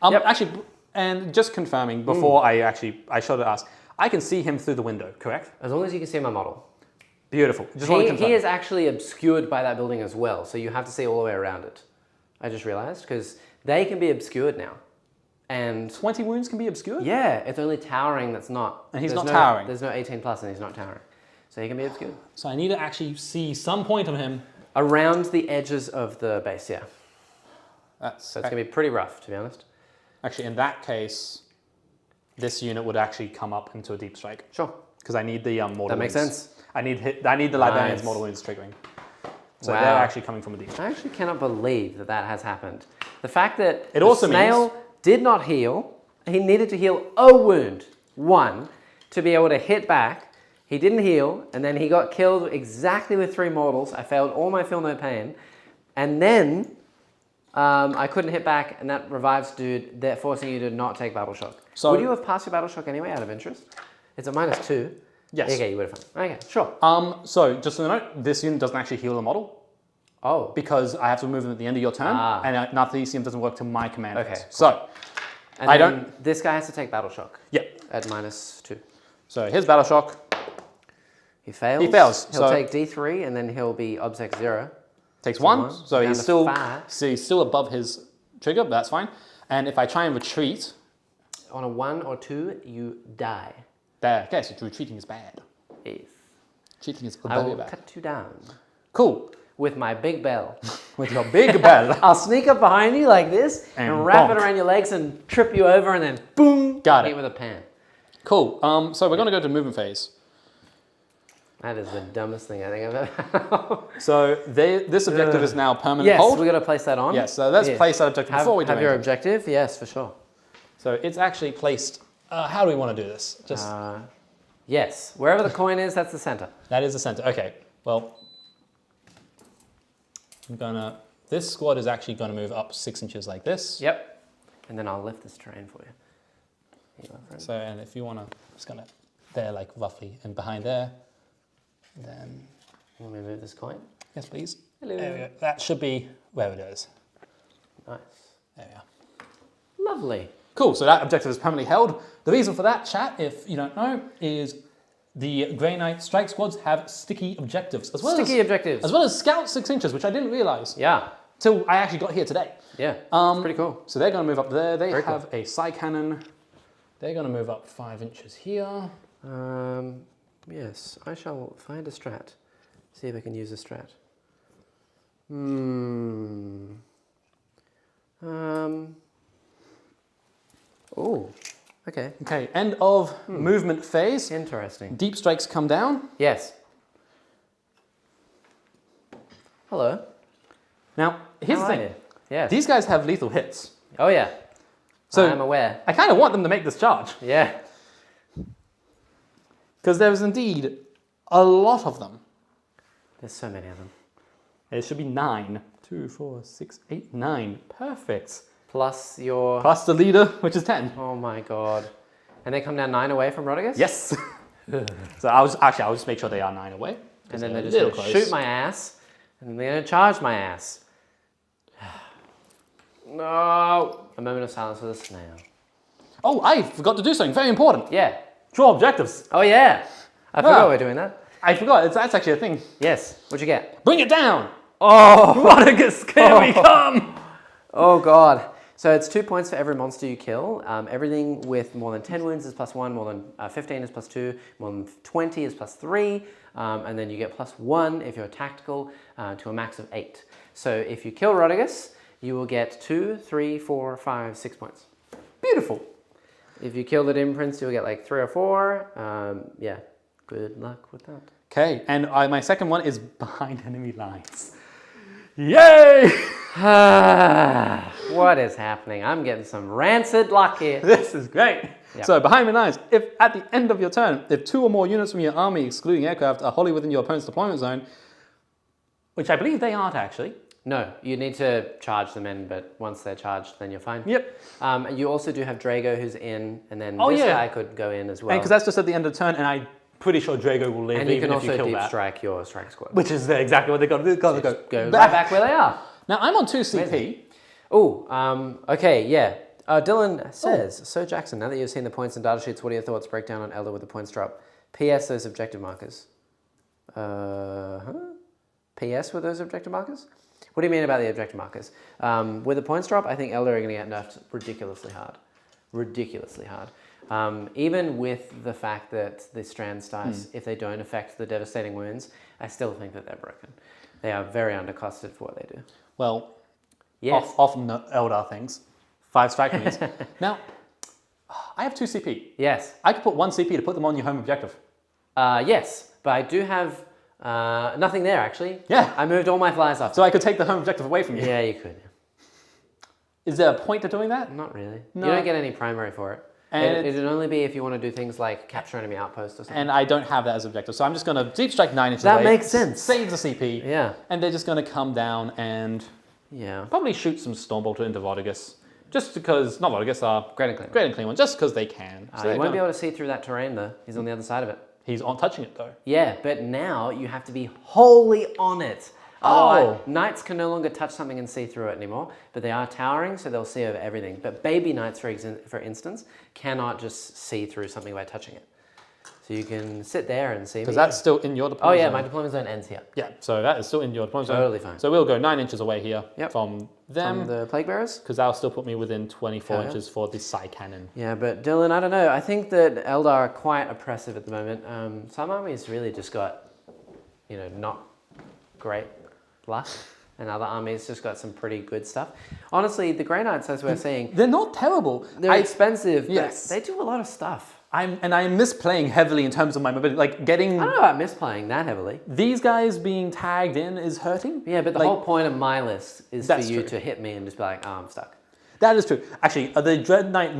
Actually, and just confirming before I should have asked, I can see him through the window, correct? As long as you can see my model. Beautiful. Just want to confirm. He is actually obscured by that building as well, so you have to see all the way around it. I just realized, because they can be obscured now. And 20 wounds can be obscured? Yeah, it's only towering that's not. And he's not towering. There's no 18 plus and he's not towering. So he can be obscured. So I need to actually see some point of him. Around the edges of the base, yeah. So it's going to be pretty rough, to be honest. Actually, in that case, this unit would actually come up into a Deep Strike. Sure. Because I need the mortal wounds. That makes sense. I need the Librarian's mortal wounds triggering. So they're actually coming from a Deep Strike. I actually cannot believe that has happened. The fact that it also snail did not heal, he needed to heal a wound, 1, to be able to hit back. He didn't heal, and then he got killed exactly with 3 mortals. I failed all my feel no pain. And then I couldn't hit back, and that revives dude. They're forcing you to not take battle shock. So, would you have passed your battle shock anyway, out of interest? It's a -2. Yes. Okay, you would have. Okay, sure. So just so you know, this unit doesn't actually heal the model. Oh. Because I have to move them at the end of your turn, and Nathesium doesn't work to my command. Okay. Phase. So, and I don't... This guy has to take battle shock. Yeah. At -2. So here's battle shock. He fails. He fails. He'll take D3, and then he'll be obsec 0. Takes 1. So Down he's still above his trigger, but that's fine. And if I try and retreat... On a 1 or 2, you die. There. Okay, so retreating is bad. Yes. Retreating is I very will bad. cut you down. Cool. With my big bell. With your big bell. I'll sneak up behind you like this and wrap it around your legs and trip you over and then boom, got hit it with a pan. Cool. So we're going to go to movement phase. That is the dumbest thing I think I've ever. So this objective is now permanent yes, hold. We're going to place that on. Yes, so let's place that objective before we do Have your anything. objective? Yes, for sure. So it's actually placed... how do we want to do this? Just yes, wherever the coin is, that's the center. That is the center. Okay, well... This squad is actually going to move up 6 inches like this. Yep. And then I'll lift this terrain for you. So, and if you want to, just going to, there like roughly, and behind there, then... Want me to move this coin? Yes, please. Hello. There we go. That should be where it is. Nice. There we are. Lovely. Cool, so that objective is permanently held. The reason for that, chat, if you don't know, is the Grey Knight strike squads have sticky objectives. As well as scout 6 inches, which I didn't realise. Yeah. Till I actually got here today. Yeah, it's pretty cool. So they're going to move up there. They Very have a side cannon. They're going to move up 5 inches here. Yes, I shall find a strat. See if I can use a strat. Oh, okay. Okay, end of movement phase. Interesting. Deep strikes come down. Yes. Hello. Now, here's the thing. Yes. These guys have lethal hits. Oh, yeah. So I'm aware. I kind of want them to make this charge. Yeah. Because there is indeed a lot of them. There's so many of them. It should be 9. 2, 4, 6, 8, 9. Perfect. Plus your... Plus the leader, which is 10. Oh my god. And they come down 9 away from Rodriguez? Yes. So I'll just make sure they are 9 away. And then they're just going to shoot my ass. And then they're going to charge my ass. No. A moment of silence for the snail. Oh, I forgot to do something very important. Yeah. Draw objectives. Oh yeah. I forgot we're doing that. I forgot. That's actually a thing. Yes. What'd you get? Bring it down. Oh. Rodriguez, here we come. Oh god. So it's 2 points for every monster you kill. Everything with more than 10 wounds is +1, more than 15 is +2, more than 20 is +3, and then you get +1 if you're tactical to a max of 8. So if you kill Rodriguez, you will get 2, 3, 4, 5, 6 points. Beautiful. If you kill the Dim Prince, you'll get like 3 or 4. Yeah, good luck with that. Okay, and my second one is behind enemy lines. Yay! What is happening? I'm getting some rancid luck here. This is great. Yep. So behind the lines, if at the end of your turn, if 2 or more units from your army, excluding aircraft, are wholly within your opponent's deployment zone, which I believe they aren't actually. No, you need to charge them in, but once they're charged, then you're fine. Yep. And you also do have Drago who's in, and then this guy could go in as well. Because that's just at the end of the turn, and I'm pretty sure Drago will live and you even can if you also kill deep that. strike your strike squad. Which is exactly what they've got to do. Go right back where they are. Now, I'm on 2 CP. Oh, okay, yeah. Dylan says, So Jackson, now that you've seen the points and data sheets, what are your thoughts? Breakdown on Eldar with the points drop. PS those objective markers. PS with those objective markers? What do you mean about the objective markers? With the points drop, I think Eldar are going to get nerfed ridiculously hard. Ridiculously hard. Even with the fact that the strands dice, if they don't affect the devastating wounds, I still think that they're broken. They are very undercosted for what they do. Well, yes. often the Eldar things. 5 strike units. Now, I have 2 CP. Yes. I could put 1 CP to put them on your home objective. Yes, but I do have nothing there actually. Yeah. I moved all my flyers off. So I could take the home objective away from you. Yeah, you could. Is there a point to doing that? Not really. No. You don't get any primary for it. And it'd only be if you want to do things like capture enemy outpost or something. And I don't have that as objective. So I'm just going to deep strike 9 inches That away. makes sense. Save the CP. Yeah. And they're just going to come down and Yeah. Probably shoot some Stormbolter into Vortigus. Just because, not Vortigus, Great and Great and Clean One, just because they can. So you won't be able to see through that terrain though. He's on the other side of it. He's on touching it though. Yeah, but now you have to be wholly on it. Otherwise, knights can no longer touch something and see through it anymore, but they are towering, so they'll see over everything. But baby knights, for instance, cannot just see through something by touching it. So you can sit there and see me. Because that's still in your deployment zone. My deployment zone ends here. Yeah, so that is still in your deployment zone. Totally fine. So we'll go 9 inches away here from them. From the Plague Bearers? Because that'll still put me within 24 inches for the Psy Cannon. Yeah, but Dylan, I don't know. I think that Eldar are quite oppressive at the moment. Some armies really just got, not great luck. And other armies just got some pretty good stuff. Honestly, the Grey Knights, as we're seeing... They're not terrible. They're expensive, but yes. they do a lot of stuff. I miss playing heavily in terms of my mobility. Like getting... I don't know about misplaying that heavily. These guys being tagged in is hurting. Yeah, but the whole point of my list is for you true. to hit me and just be like, oh, I'm stuck. That is true. Actually, the Dread Knight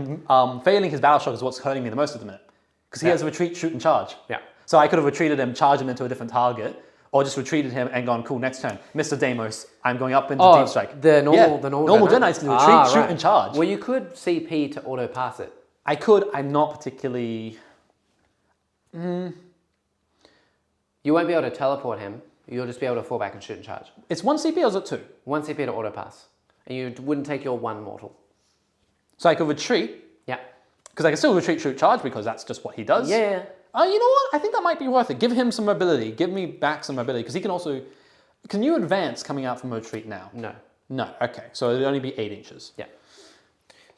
failing his Battle Shock is what's hurting me the most at the minute. Because he has retreat, shoot, and charge. Yeah. So I could have retreated him, charged him into a different target, or just retreated him and gone, cool, next turn. Mr. Deimos, I'm going up into Deep Strike. The normal Dread Knights can retreat, shoot, and charge. Well, you could CP to auto pass it. I could. I'm not particularly... You won't be able to teleport him. You'll just be able to fall back and shoot and charge. It's 1 CP or is it 2? 1 CP to auto pass. And you wouldn't take your 1 mortal. So I could retreat. Yeah. Because I can still retreat, shoot, charge because that's just what he does. Yeah. You know what? I think that might be worth it. Give him some mobility. Give me back some mobility. Because he can also... Can you advance coming out from retreat now? No. No. Okay. So it'd only be 8 inches. Yeah.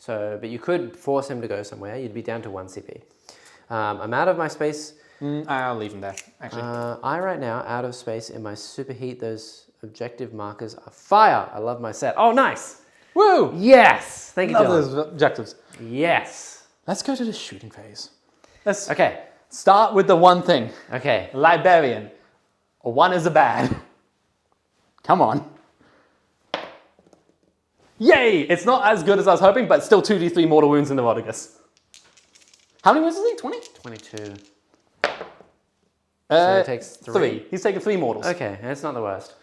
So, but you could force him to go somewhere. You'd be down to 1 CP. I'm out of my space. I'll leave him there, actually. I right now, out of space in my superheat, those objective markers are fire. I love my set. Oh, nice. Woo! Yes. Thank you, Love Dylan. those objectives. Yes. Let's go to the shooting phase. Okay. Start with the one thing. Okay. Librarian. 1 is a bad. Come on. Yay! It's not as good as I was hoping, but still 2d3 mortal wounds in the Vortigus. How many wounds is he? 20? 22. So he takes 3. He's taken 3 mortals. Okay, that's not the worst.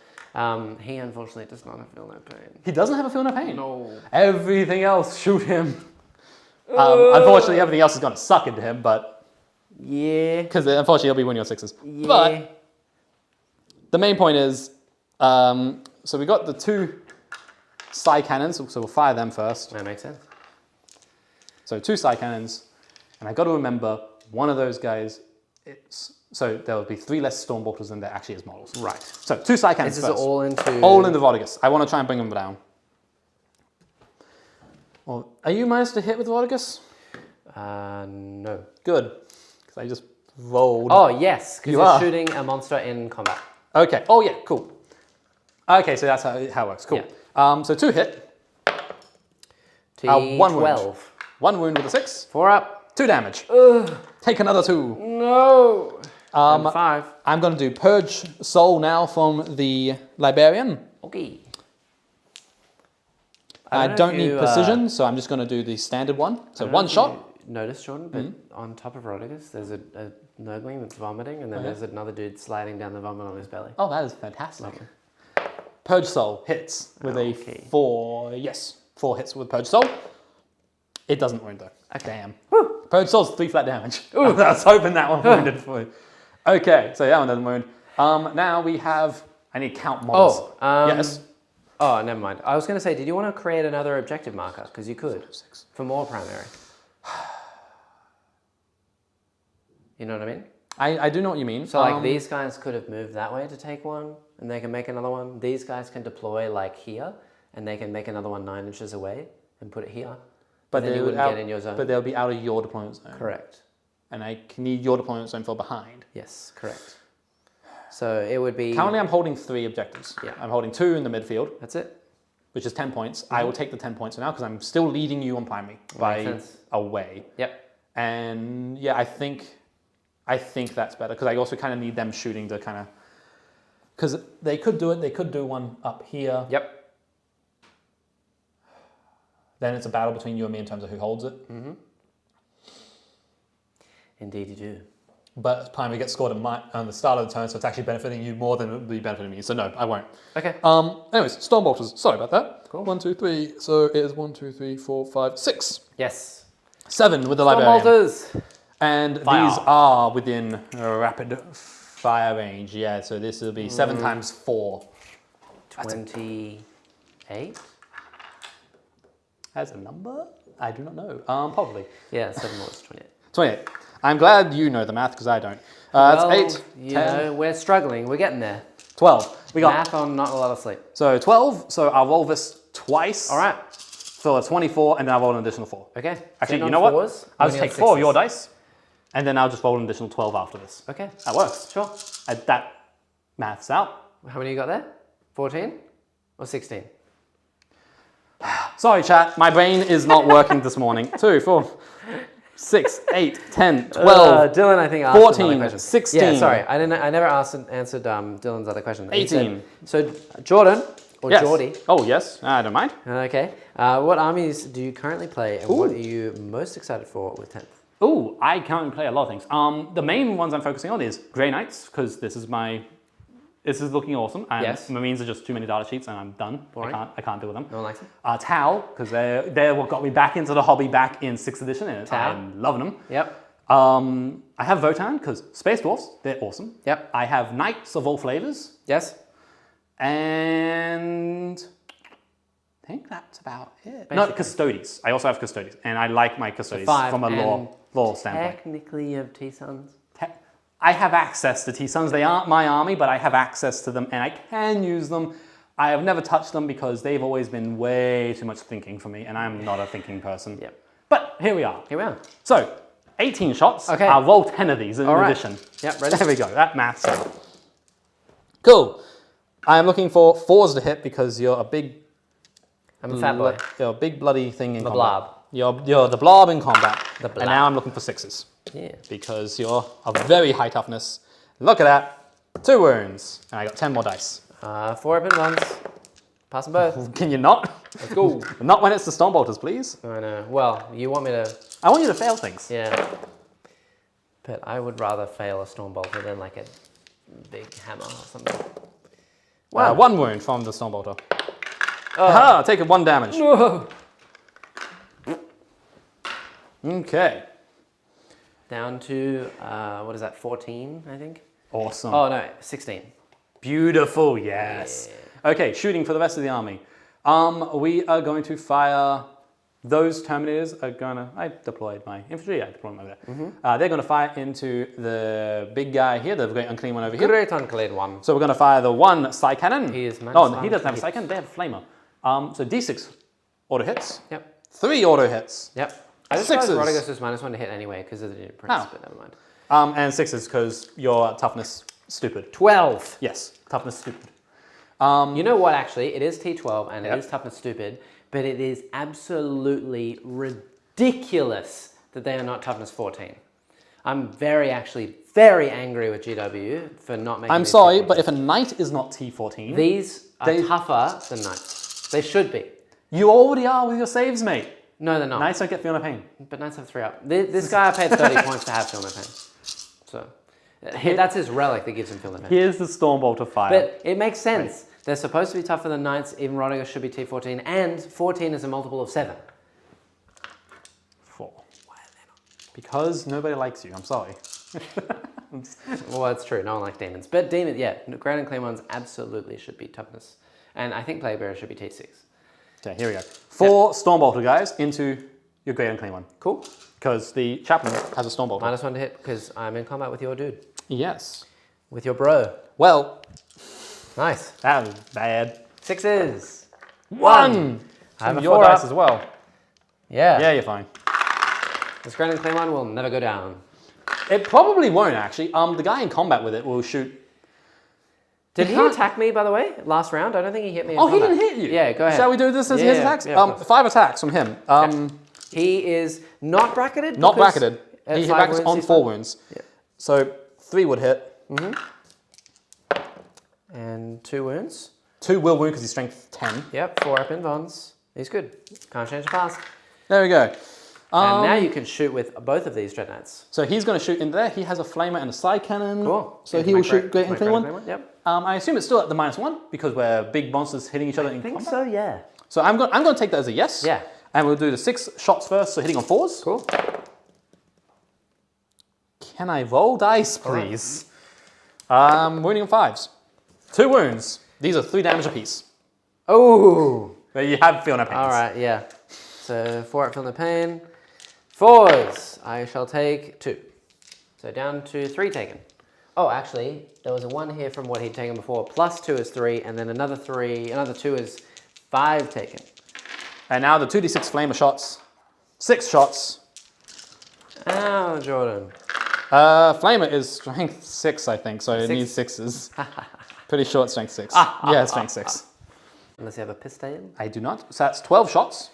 He unfortunately does not feel no pain. He doesn't have a feel no pain? No. Everything else, shoot him. Unfortunately, everything else is going to suck into him, but... Yeah. Because unfortunately, he'll be winning your 6s. Yeah. But the main point is, so we got the 2 Psy Cannons, so we'll fire them first. That makes sense. So 2 Psy Cannons, and I got to remember, one of those guys, so there will be 3 less Stormbolters than there actually is models. Right. So 2 Psy Cannons This is first. all into... All into Vortigus. I want to try and bring them down. Well, are you managed to hit with Vortigus? No. Good. Because I just rolled. Oh, yes, because You you're are. shooting a monster in combat. Okay. Oh, yeah, cool. Okay, so that's how it works. Cool. Yeah. So 2 hit. T12. 1 wound. 1 wound with a 6. 4 up. 2 damage. Ugh. Take another 2. No. And 5. I'm going to do Purge Soul now from the Librarian. Okay. I don't need precision, so I'm just going to do the standard one. So 1 shot. Notice, Jordan, but on top of Rodriguez, there's a nerdling that's vomiting, and then there's another dude sliding down the vomit on his belly. Oh, that is fantastic. Lovely. Purge Soul hits with a 4. Yes, 4 hits with Purge Soul. It doesn't wound though. Okay. Damn. Woo. Purge Soul's 3 flat damage. Ooh. I was hoping that one wounded for you. Okay, so that one doesn't wound. Now we have... I need count models. Yes. Oh, never mind. I was going to say, did you want to create another objective marker? Because you could. 6. For more primary. You know what I mean? I do know what you mean. So like these guys could have moved that way to take 1, and they can make another one. These guys can deploy like here, and they can make another one 9 inches away and put it here. But then you wouldn't get in your zone. But they'll be out of your deployment zone. Correct. And I need your deployment zone for behind. Yes, correct. So it would be... Currently I'm holding 3 objectives. Yeah. I'm holding 2 in the midfield. That's it. Which is 10 points. I will take the 10 points for now because I'm still leading you on primary by away. Yep. And yeah, I think that's better because I also kind of need them shooting to kind of... Because they could do it. They could do one up here. Yep. Then it's a battle between you and me in terms of who holds it. Mm-hmm. Indeed you do. but primary gets scored on the start of the turn, so it's actually benefiting you more than it would be benefiting me. So no, I won't. Okay. Anyways, Stormbolters. Sorry about that. Cool. 1, 2, 3. So it is 1, 2, 3, 4, 5, 6. Yes. 7 with the librarian. Stormbolters. And Fire. these are within rapid fire range. Yeah, so this will be 7 times 4. 28? As a number? I do not know. Probably. Yeah, 7 more is 28. 28. I'm glad you know the math because I don't. Well, it's 8, you 10, know, we're struggling. We're getting there. 12. We got Math on not a lot of sleep. so 12. So I'll roll this twice. All right. So it's 24, and then I'll roll an additional 4. Okay. Actually, Sitting you on know what? fours, I'll just winning take on 4 of your sixes. dice, and then I'll just roll an additional 12 after this. Okay. That works. Sure. That maths out. How many you got there? 14 or 16? Sorry, chat. My brain is not working this morning. 2, 4, 6, 8, 10, 12. Dylan, I think asked 14, another question. 16. Yeah, sorry, I never answered Dylan's other question. He 18. said, so Jordan or Yes. Geordie. Oh, yes. I don't mind. Okay. What armies do you currently play, and what are you most excited for with 10th? Ooh, I currently play a lot of things. The main ones I'm focusing on is Grey Knights, because this is looking awesome. And Yes. Marines are just too many data sheets, and I'm done. Boring. I can't deal with them. No one likes it. Tau, because they're what got me back into the hobby back in 6th edition, and Tau. I'm loving them. Yep. I have Votan, because Space Dwarfs, they're awesome. Yep. I have Knights of all flavors, Yes. and I think that's about it. No, Basically. Custodes. I also have Custodes, and I like my Custodes 5 from a lore standpoint. Technically, you have T-Sons. I have access to T-Sons. They aren't my army, but I have access to them, and I can use them. I have never touched them because they've always been way too much thinking for me, and I'm not a thinking person. Yep. But here we are. Here we are. So, 18 shots. Okay. I'll roll 10 of these in All right. addition. Yep, ready? There we go. That maths. Cool. I am looking for 4s to hit because you're a big... I'm a fat boy. You're a big bloody thing in The combat. blob. You're the blob in combat. The blob. And now I'm looking for 6s. Yeah. Because you're of very high toughness. Look at that. 2 wounds. And I got 10 more dice. 4 open ones. Pass them both. Can you not? Let's go. Not when it's the Stormbolters, please. I know. Well, you want me to... I want you to fail things. Yeah. But I would rather fail a Stormbolter than like a big hammer or something. Wow. 1 wound from the Stormbolter. Oh. Aha, take it 1 damage. No. Okay. Down to, what is that, 14, I think? Awesome. Oh, no, 16. Beautiful, yes. Okay, shooting for the rest of the army. We are going to fire... Those Terminators are gonna... I deployed my infantry. I deployed them over there. They're gonna fire into the big guy here, the Great Unclean one over here. Great unclean one. So we're gonna fire the 1 Psy Cannon. He is Oh, minus he doesn't have a hits. Psy Cannon. They have a Flamer. So D6 auto hits. Yep. 3 auto hits. Yep. I just realized Sixes. Rodriguez is -1 to hit anyway because of the new prince, Oh. but never mind. And 6s because your toughness stupid. 12. Yes, toughness stupid. You know what, actually? It is T12 and Yep. it is toughness stupid, but it is absolutely ridiculous that they are not toughness 14. I'm very angry with GW for not making I'm these sorry, T14s. but if a knight is not T14, These are They- tougher than knights. They should be. you already are with your saves, mate. No, they're not. Knights don't get Feel No Pain. But knights have 3 up. This guy I paid 30 points to have Feel No Pain. So, that's his relic that gives him Feel No Pain. Here's the Stormbolter fire. But it makes sense. They're supposed to be tougher than knights. Even Rodriguez should be T14. And 14 is a multiple of 7. 4. Why are they not? Because nobody likes you. I'm sorry. Well, that's true. No one likes demons. But demons, yeah. Grand and clean ones absolutely should be toughness. And I think Plague Bearer should be T6. Okay, here we go. 4 Stormbolter guys into your Great Unclean one. Cool. Because the chaplain has a Stormbolter. -1 to hit because I'm in combat with your dude. Yes. With your bro. Well, Nice. that was bad. 6s. 1! I have From a your 4 dice up. as well. Yeah. Yeah, you're fine. This Grand and clean one will never go down. It probably won't, actually. The guy in combat with it will shoot... Did he can't- attack me, by the way, last round? I don't think he hit me in Oh, he combat. didn't hit you? Yeah, go ahead. Shall we do this as Yeah, his yeah, attacks? yeah, of course. 5 attacks from him. He is not bracketed? Not because bracketed. at He hit 5 brackets wounds, on he's 4 fine? wounds. Yeah. So 3 would hit. And 2 wounds. 2 will wound because he's strength 10. Yep, 4 up in bonds. He's good. Can't change the past. There we go. And now you can shoot with both of these Dread Knights. So he's going to shoot in there. He has a flamer and a side cannon. Cool. So he will shoot Great and Clean One. Yep. I assume it's still at the -1 because we're big monsters hitting each other in combat. I think so, yeah. So I'm going to take that as a yes. Yeah. And we'll do the 6 shots first, so hitting on 4s. Cool. Can I roll dice, please? Wounding on 5s. 2 wounds. These are 3 damage apiece. Oh. There you have Feel No Pain. All right, yeah. So 4 at Feel No Pain. 4s. I shall take 2. So down to 3 taken. Oh, actually, there was a 1 here from what he'd taken before. Plus 2 is 3, and then another 2 is 5 taken. And now the 2d6 flamer shots. 6 shots. Ow, Jordan. Flamer is strength 6, I think, so it needs 6s. Pretty short strength 6. Strength 6. Unless you have a pistol. I do not. So that's 12 shots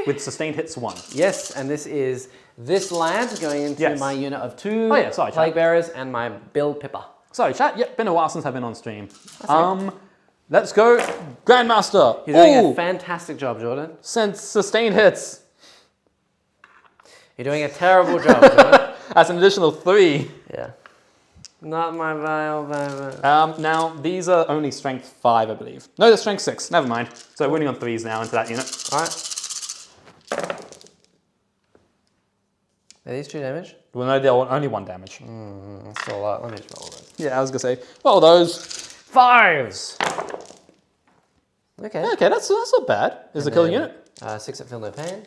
with sustained hits 1. Yes, and this is this lad going into my unit of 2 Plague Bearers and my build Pippa. Sorry, chat. Yep, been a while since I've been on stream. Let's go, Grandmaster. You're doing a fantastic job, Jordan. Since sustained hits. You're doing a terrible job, Jordan. That's an additional 3. Yeah. Not my vial, now, these are only strength 5, I believe. No, they're strength 6. Never mind. So we're winning on 3s now into that unit. All right. Are these 2 damage? Well, no, they're only 1 damage. That's still a lot. Let me just roll those. Yeah, I was going to say, roll those. 5s! Okay. Okay, that's not bad. Is the killing unit? 6 at Feel No Pain.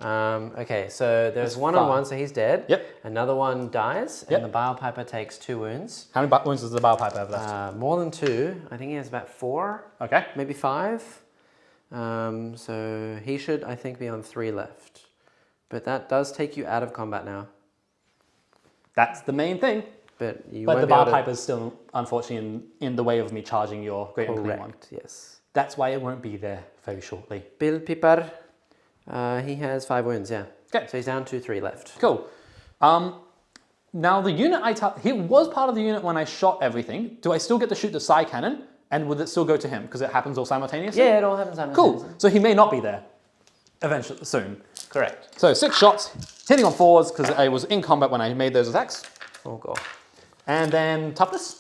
Okay, so there's 1 on 1, so he's dead. Yep. Another one dies, and the Bile Piper takes 2 wounds. How many wounds does the Bile Piper have left? More than 2. I think he has about 4. Okay. Maybe 5. So he should, I think, be on 3 left. But that does take you out of combat now. That's the main thing. But the Bile Piper is still, unfortunately, in the way of me charging your Great and Clean One. Yes. That's why it won't be there very shortly. Bill Piper, he has 5 wounds, yeah. Okay. So he's down to 3 left. Cool. Now the unit he was part of the unit when I shot everything. Do I still get to shoot the side cannon? And would it still go to him? Because it happens all simultaneously? Yeah, it all happens simultaneously. Cool. So he may not be there eventually, soon. Correct. So 6 shots, hitting on 4s because I was in combat when I made those attacks. Oh, God. And then toughness?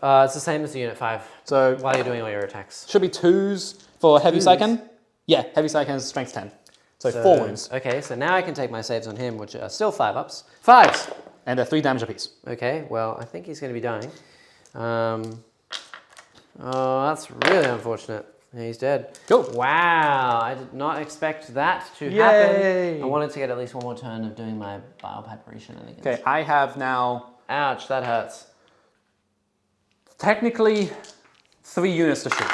It's the same as the unit 5. So while you're doing all your attacks. Should be 2s for heavy side cannon. Yeah, heavy side cannon is strength 10. So 4 wounds. Okay, so now I can take my saves on him, which are still 5-ups. 5s! And they're 3 damage apiece. Okay, well, I think he's going to be dying. Oh, that's really unfortunate. He's dead. Cool. Wow, I did not expect that to happen. I wanted to get at least 1 more turn of doing my Bile Piper shenanigans. Okay, I have now... Ouch, that hurts. Technically, 3 units to shoot.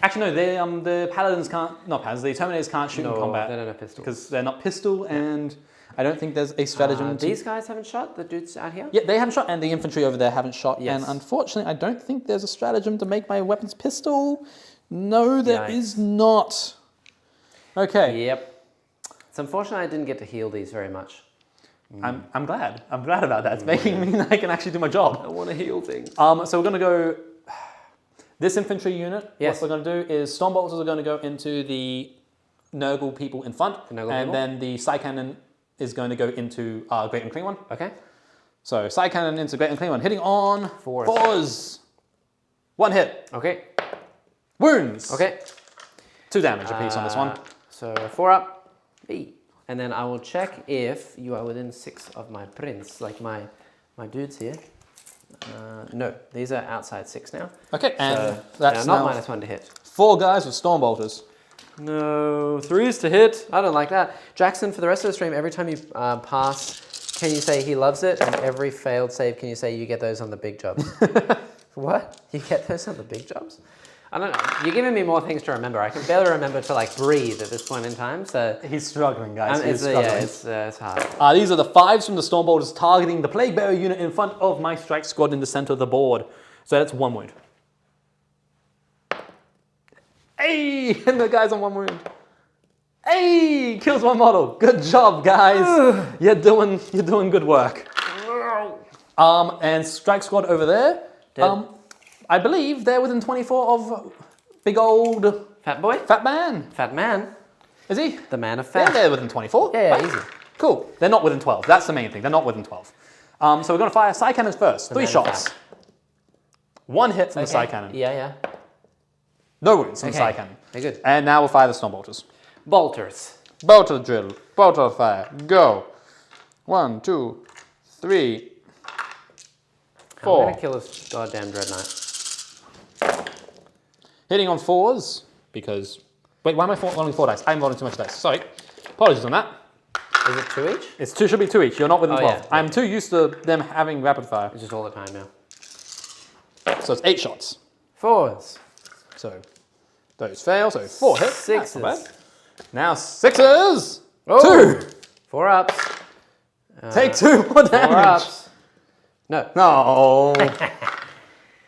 Actually, no, the Paladins can't... Not Paladins, the Terminators can't shoot in combat. They don't have pistols. Because they're not pistol, and I don't think there's a stratagem to... These guys haven't shot? The dudes out here? Yeah, they haven't shot, and the infantry over there haven't shot. Yes. And unfortunately, I don't think there's a stratagem to make my weapons pistol. No, there is not. Okay. Yep. It's unfortunate I didn't get to heal these very much. I'm glad. I'm glad about that. It's making me I can actually do my job. I want to heal things. So we're going to go... This infantry unit, yes. What we're going to do is Stormbolters are going to go into the Nurgle people in front. Then the side cannon is going to go into Great and Clean One. Okay. So side cannon into Great and Clean One, hitting on 4s. 1 hit. Okay. Wounds. Okay. 2 damage apiece on this one. So 4 up. And then I will check if you are within 6 of my prince, like my dudes here. No, these are outside 6 now. Okay, and so that's not now -1 to hit. 4 guys with Stormbolters. No, 3s to hit. I don't like that. Jackson, for the rest of the stream, every time you pass, can you say he loves it? And every failed save, can you say you get those on the big jobs? What? You get those on the big jobs? I don't know. You're giving me more things to remember. I can barely remember to like breathe at this point in time. So he's struggling, guys. He's struggling. Yeah, it's hard. These are the 5s from the Stormbolters targeting the Plague Bearer unit in front of my strike squad in the center of the board. So that's 1 wound. Hey, and the guy's on 1 wound. Hey, kills 1 model. Good job, guys. You're doing good work. And strike squad over there. I believe they're within 24 of big old Fat boy? fat man. Fat man. Is he? The man of Yeah, fat. they're within 24. Yeah, right? easy. Cool. They're not within 12. That's the main thing. They're not within 12. So we're going to fire side cannons first. The 3 man of shots. fat. 1 hit from the side cannon. Yeah. No wounds from the side cannon. Very good. And now we'll fire the snowball bolters. Bolters. Bolter drill. Bolter fire. Go. 1, 2, 3, 4. I'm gonna kill this goddamn Dread Knight. Hitting on 4s because... Wait, why am I rolling 4 dice? I'm rolling too much dice. Sorry. Apologies on that. Is it 2 each? It's 2, should be 2 each. You're not within 12. Yeah. I'm too used to them having rapid fire. It's just all the time now. So it's 8 shots. 4s. So those fail. So 4 hits. 6s. That's not bad. Now 6s. Oh. 2. 4 ups. Take 2 more 4 damage. ups. No. No.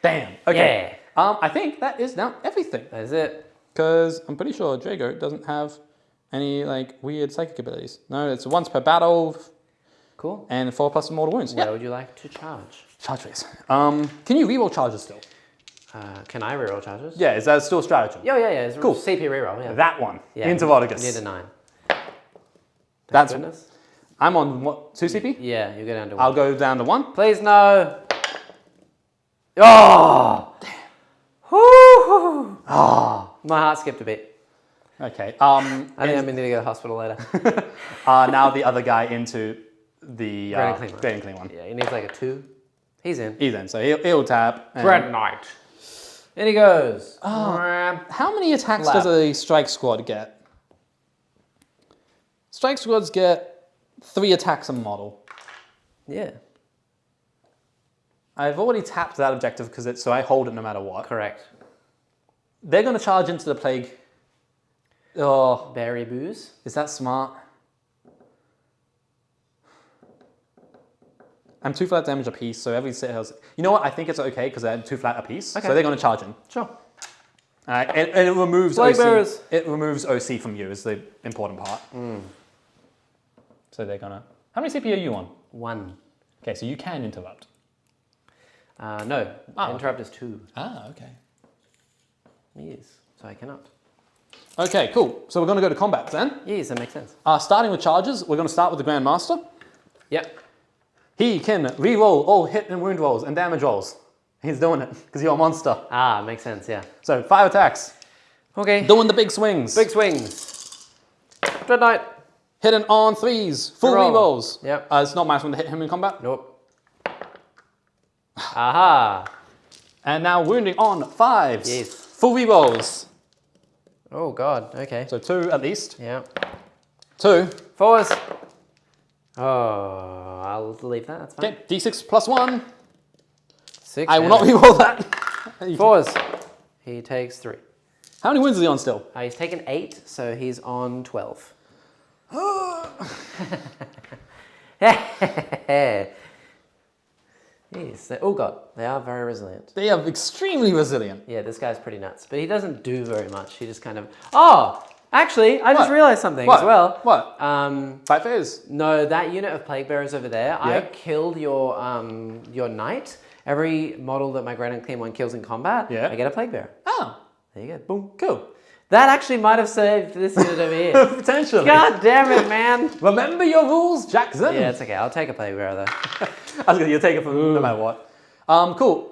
Damn. Okay. Yeah. I think that is now everything. That is it. Because I'm pretty sure Drago doesn't have any like weird psychic abilities. No, it's once per battle. Cool. And 4+ mortal wounds. Where Yeah. would you like to charge? Charge phase. Can you reroll charges still? Can I reroll charges? Yeah, is that still a stratagem? Yeah. It's Cool. CP reroll. Yeah. That one. Yeah. Into Vortigus. Near the 9. That's Goodness. I'm on what, 2 CP? Yeah, you go down to 1. I'll go down to 1. Please no. Oh. Damn. Woo. Oh. My heart skipped a bit. Okay. I think I'm going to need to go to the hospital later. Now the other guy into the Great and clean one. Yeah, he needs like a 2. He's in. He's in, so he'll tap. And Dread Knight. In he goes. how many attacks Slap. does a strike squad get? Strike squads get 3 attacks a model. Yeah, I've already tapped that objective because it's so I hold it no matter what. correct. They're going to charge into the plague. Oh, Berry booze. is that smart? I'm 2 flat damage apiece, so every set has... You know what? I think it's okay because they're 2 flat apiece. Okay. So they're going to charge in. Sure. And it removes Plague OC. bearers. It removes OC from you is the important part. So they're going to... How many CP are you on? 1. Okay, so you can interrupt. No. Interrupt is 2. Ah, okay. Yes. So I cannot. Okay, cool. So we're going to go to combat then. Yes, that makes sense. Starting with charges, we're going to start with the Grand Master. Yep. He can re-roll all hit and wound rolls and damage rolls. He's doing it because you're a monster. Makes sense, yeah. So 5 attacks. Okay. Doing the big swings. Big swings. Dread Knight. Hitting on 3s. Full Reroll. re-rolls. Yep. It's not -1 to hit him in combat. Nope. Aha. And now wounding on 5s. Yes. Full re-rolls. Oh, God. Okay. So 2 at least. Yeah. 2. 4s. Oh, I'll leave that. That's fine. Okay, D6 +1. 6. I will not re-roll that. 4s. He takes 3. How many wounds is he on still? He's taken 8, so he's on 12. Yes. Oh God, they are very resilient. They are extremely resilient. Yeah, this guy's pretty nuts, but he doesn't do very much. He just kind of. Oh, actually, I just realized something as well. What? Fight phase. No, that unit of plague bearers over there. I Yeah. killed your knight. Every model that my Grand and Clean one kills in combat, Yeah. I get a plague bearer. Oh, There you go. Boom. cool. That actually might have saved this unit over here. Potentially. God damn it, man. Remember your rules, Jackson. Yeah, it's okay. I'll take a plague bearer though. I was gonna, you'll take it from no matter what. Cool.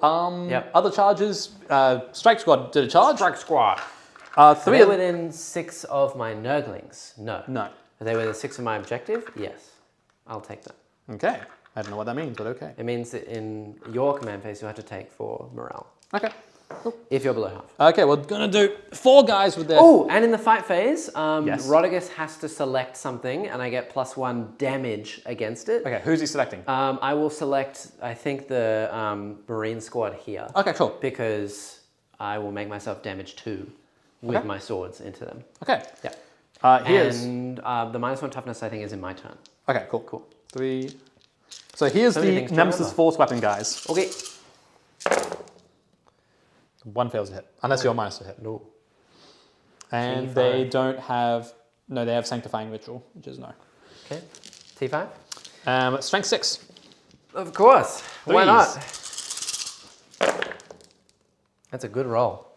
Yep. Other charges. Strike squad did a charge. Strike squad. 3 Are of they within 6 of my Nurglings? No. No. Are they within 6 of my objective? Yes. I'll take that. Okay. I don't know what that means, but okay. It means that in your command phase, you have to take 4 morale. Okay. If you're below half. Okay, we're gonna do 4 guys with their... Oh, and in the fight phase, Yes. Rodriguez has to select something, and I get +1 damage against it. Okay, who's he selecting? I will select, I think, the Marine squad here. Okay, cool. Because I will make myself damage 2 with my swords into them. Okay. Yeah. Here's... And the -1 toughness, I think, is in my turn. Okay, cool. Cool. 3... So here's many the things to Nemesis remember. Force Weapon guys. Okay. 1 fails to hit, unless you're minus to hit. No. And T5. they don't have... No, they have Sanctifying Ritual, which is no. Okay. T5? Strength 6. Of course. Why Threes. not? That's a good roll.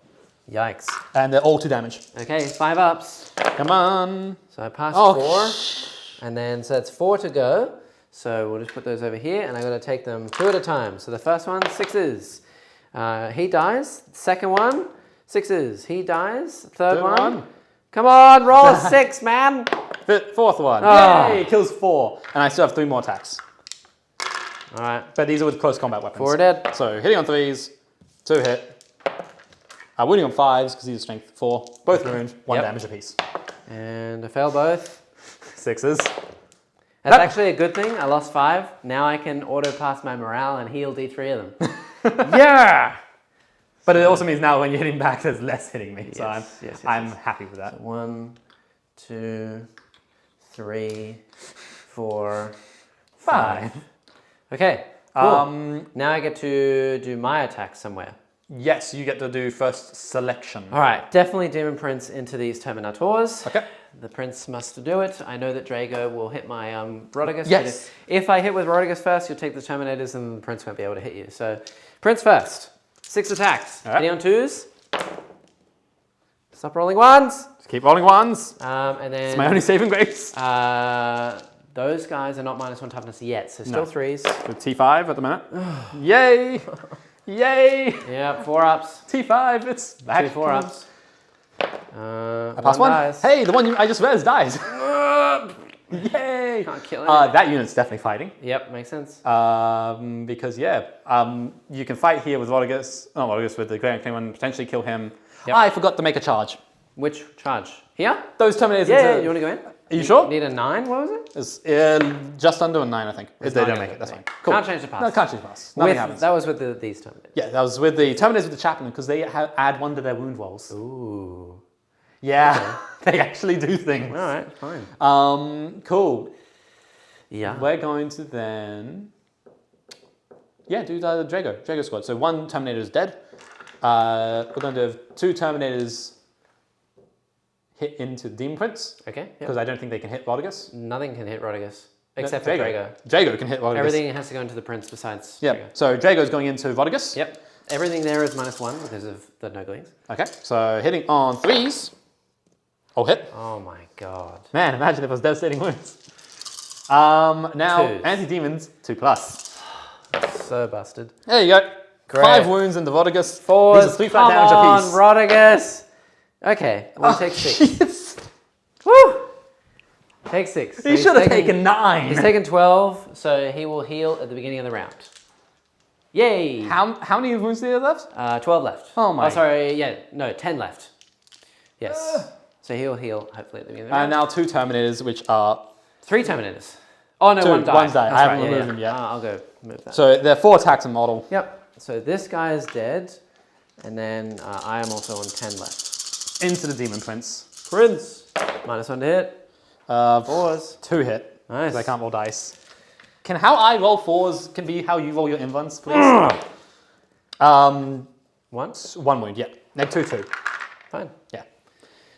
Yikes. And they're all 2 damage. Okay, 5 ups. Come on. So I passed 4. And then, so it's 4 to go. So we'll just put those over here, and I'm going to take them 2 at a time. So the first one, 6s. He dies. Second one, 6s. He dies. Third one. Come on, roll a 6, man. Fourth one. Oh. Yay, kills 4. And I still have 3 more attacks. All right. But these are with close combat weapons. 4 dead. So hitting on 3s, 2 hit. Wounding on 5s because he's strength 4. Both ruined, 1 damage apiece. And I fail both. 6s. That's actually a good thing. I lost 5. Now I can auto pass my morale and heal D3 of them. Yeah! But it also means now when you're hitting back, there's less hitting me. So I'm happy with that. So 1, 2, 3, 4, 5. Okay, cool. Now I get to do my attack somewhere. Yes, you get to do first selection. All right, definitely Demon Prince into these Terminators. Okay. The Prince must do it. I know that Drago will hit my Rodigus. Yes. If I hit with Rodigus first, you'll take the Terminators and the Prince won't be able to hit you. So, Prince first. 6 attacks. All right. Hitting on 2s. Stop rolling 1s. Just keep rolling 1s. And then... It's my only saving grace. Those guys are not -1 toughness yet, so still 3s. With T5 at the minute. Yay! Yay! Yeah, 4 ups. T5, it's back. 2 4 ups. I pass 1. Dies. Hey, the one I just res dies. Yay! Can't kill it. That unit's definitely fighting. Yep, makes sense. Because you can fight here with Rodigus. Not Rodigus, with the Great Unclean One, potentially kill him. Yep. I forgot to make a charge. Which charge? Here? Those Terminators. Yeah, you want to go in? Are you sure? Need a 9, what was it? It's just under a 9, I think. If they don't make it, that's fine. Cool. Can't change the pass. No, can't change the pass. Nothing happens. That was with these Terminators. Yeah, that was with the Terminators with the Chaplain, because they add 1 to their wound rolls. Ooh. Yeah, okay. They actually do things. All right, fine. Cool. Yeah. We're going to then... Yeah, do the Drago squad. So 1 Terminator is dead. We're going to have 2 Terminators hit into Demon Prince. Okay. Because I don't think they can hit Rodigus. Nothing can hit Rodigus. Except for Drago. Drago can hit Rodigus. Everything has to go into the Prince besides Yep. Drago. So Drago's going into Rodigus. Yep. Everything there is -1 because of the Noglings. Okay. So hitting on 3s. Oh, hit. Oh my god. Man, imagine if it was devastating wounds. Now, 2s. anti-demons, 2+. So busted. There you go. Great. 5 wounds in the Rodigus. 4s. These are 3 flat damage apiece. Come on, Rodigus. Okay, we'll take 6. Yes. Woo! Take 6. So He should have taken 9. He's taken 12, so he will heal at the beginning of the round. Yay! How many wounds do you have left? 12 left. Oh my. Oh, sorry, yeah, no, 10 left. Yes. So he'll heal, hopefully, at the beginning of the round. And now 2 Terminators, which are... 3 Terminators. Oh, no, 2, 1 died. one's died. That's I haven't right, removed him yet. I'll go move that. So they're 4 attacks in model. Yep. So this guy is dead, and then I am also on 10 left. Into the Demon Prince. Prince! -1 to hit. 4s. 2 hit. Nice. Because I can't roll dice. Can how I roll 4s can be how you roll your invulns, please? 1 wound, yeah. Neg 2, 2. Fine. Yeah.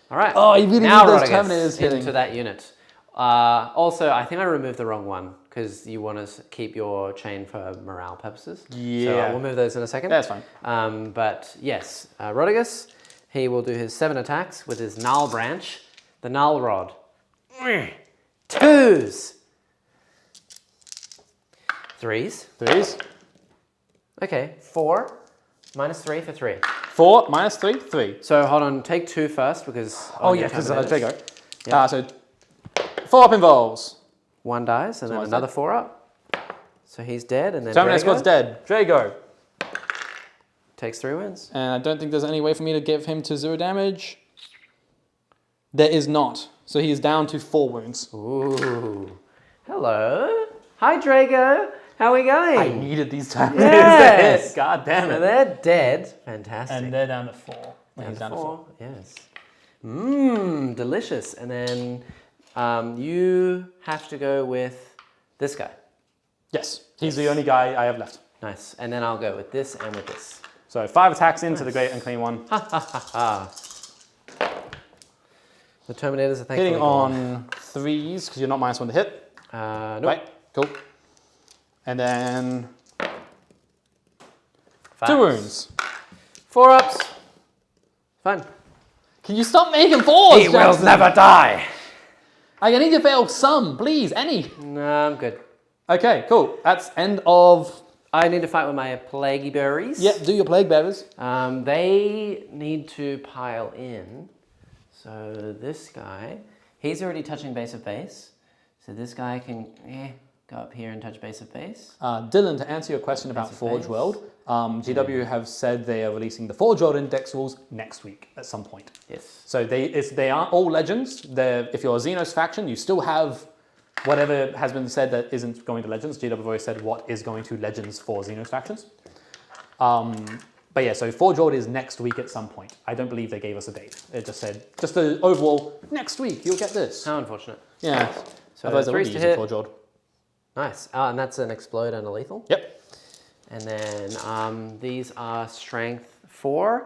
All right. Oh, you really now need those Rodigus Terminators hitting. into that unit. Also, I think I removed the wrong one because you want to keep your chain for morale purposes. Yeah. So we'll move those in a second. That's fine. But yes, Rodigus, he will do his 7 attacks with his Null Branch, the Null Rod. 2s. 3s. 3s. Okay, 4. -3 for 3. 4 -3, 3. So hold on, take 2 first because... Oh yeah, because Drago. Yeah. So 4 up involves. 1 dies and then one's another dead. 4 up. So he's dead and then Terminator Drago squad's dead. Drago. takes 3 wins. And I don't think there's any way for me to give him to 0 damage. There is not. So he is down to 4 wounds. Ooh. Hello. Hi, Drago. How are we going? I needed these Terminators Yes. to hit. God damn So it. they're dead. Fantastic. And they're down to 4. He's down to 4. Yes. Mmm, delicious. And then you have to go with this guy. Yes, he's the only guy I have left. Nice. And then I'll go with this and with this. So 5 attacks into the Great Unclean One. The Terminators are thankfully Hitting on 3s, because you're not -1 to hit. Nope. Right, cool. And then 5. 2 wounds. 4 ups. Fine. Can you stop making fours, He will Jackson? never die. I need to fail some, please, any. No, I'm good. Okay, cool. That's end of... I need to fight with my plaguey berries. Yep, do your plague bearers. They need to pile in. So this guy, he's already touching base of base. So this guy can go up here and touch base of base. Dylan, to answer your question about Forge World, GW have said they are releasing the Forge World Index rules next week at some point. Yes. So they aren't all Legends. If you're a Xenos faction, you still have whatever has been said that isn't going to Legends. GW have always said what is going to Legends for Xenos factions. But yeah, so Forge World is next week at some point. I don't believe they gave us a date. It just said, just the overall, next week you'll get this. How unfortunate. Yeah. So otherwise I would be using Forge World. Nice. And that's an explode and a lethal. Yep. And then these are strength 4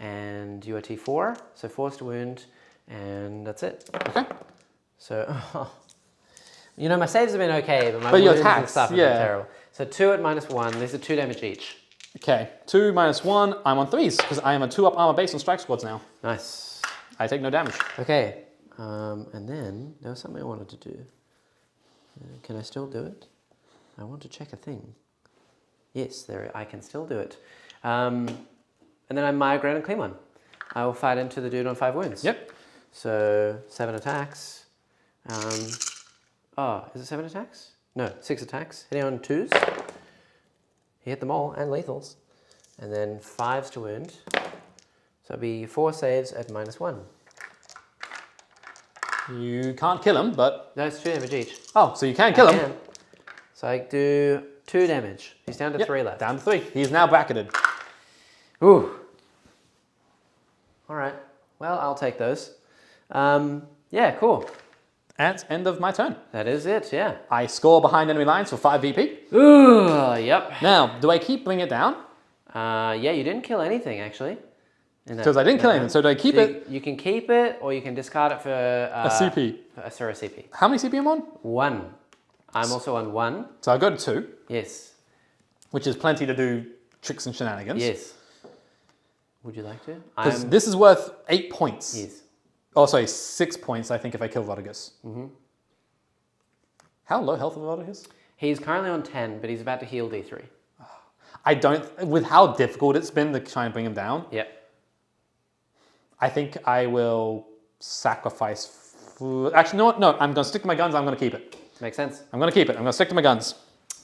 and UAT 4. So forced to wound, and that's it. Okay. So, you know, my saves have been okay, but my your wounds and attacks, stuff have been terrible. So 2 at -1. These are 2 damage each. Okay. 2 minus 1. I'm on 3s because I am a 2-up armor base on strike squads now. Nice. I take no damage. Okay. And then there was something I wanted to do. Can I still do it? I want to check a thing. Yes, I can still do it. And then I'm migraine and clean one. I will fight into the dude on 5 wounds. Yep. So 7 attacks. Is it 7 attacks? No, 6 attacks. Hitting on 2s. He hit them all, and lethals. And then 5s to wound. So it'll be 4 saves at -1. You can't kill him, but... No, it's 2 damage each. Oh, so you can kill him. Can. So I do 2 damage. He's down to 3 left. Down to 3. He's now bracketed. Ooh. All right. Well, I'll take those. Yeah, cool. That's end of my turn. That is it, yeah. I score behind enemy lines for 5 VP. Ooh, yep. Now, do I keep bringing it down? Yeah, you didn't kill anything, actually. Because I didn't kill anything, so do I keep it? You can keep it, or you can discard it for... a CP. Sorry, a CP. How many CP am I on? 1. I'm also on 1. So I go to 2. Yes. Which is plenty to do tricks and shenanigans. Yes. Would you like to? Because this is worth 8 points. Yes. Oh, sorry, 6 points, I think, if I kill Rodigus. Mm-hmm. How low health is Rodigus? He's currently on 10, but he's about to heal D3. I don't... With how difficult it's been to try and bring him down... Yep. I think I will sacrifice... Actually, no, I'm going to stick to my guns. I'm going to keep it. Makes sense. I'm going to keep it. I'm going to stick to my guns.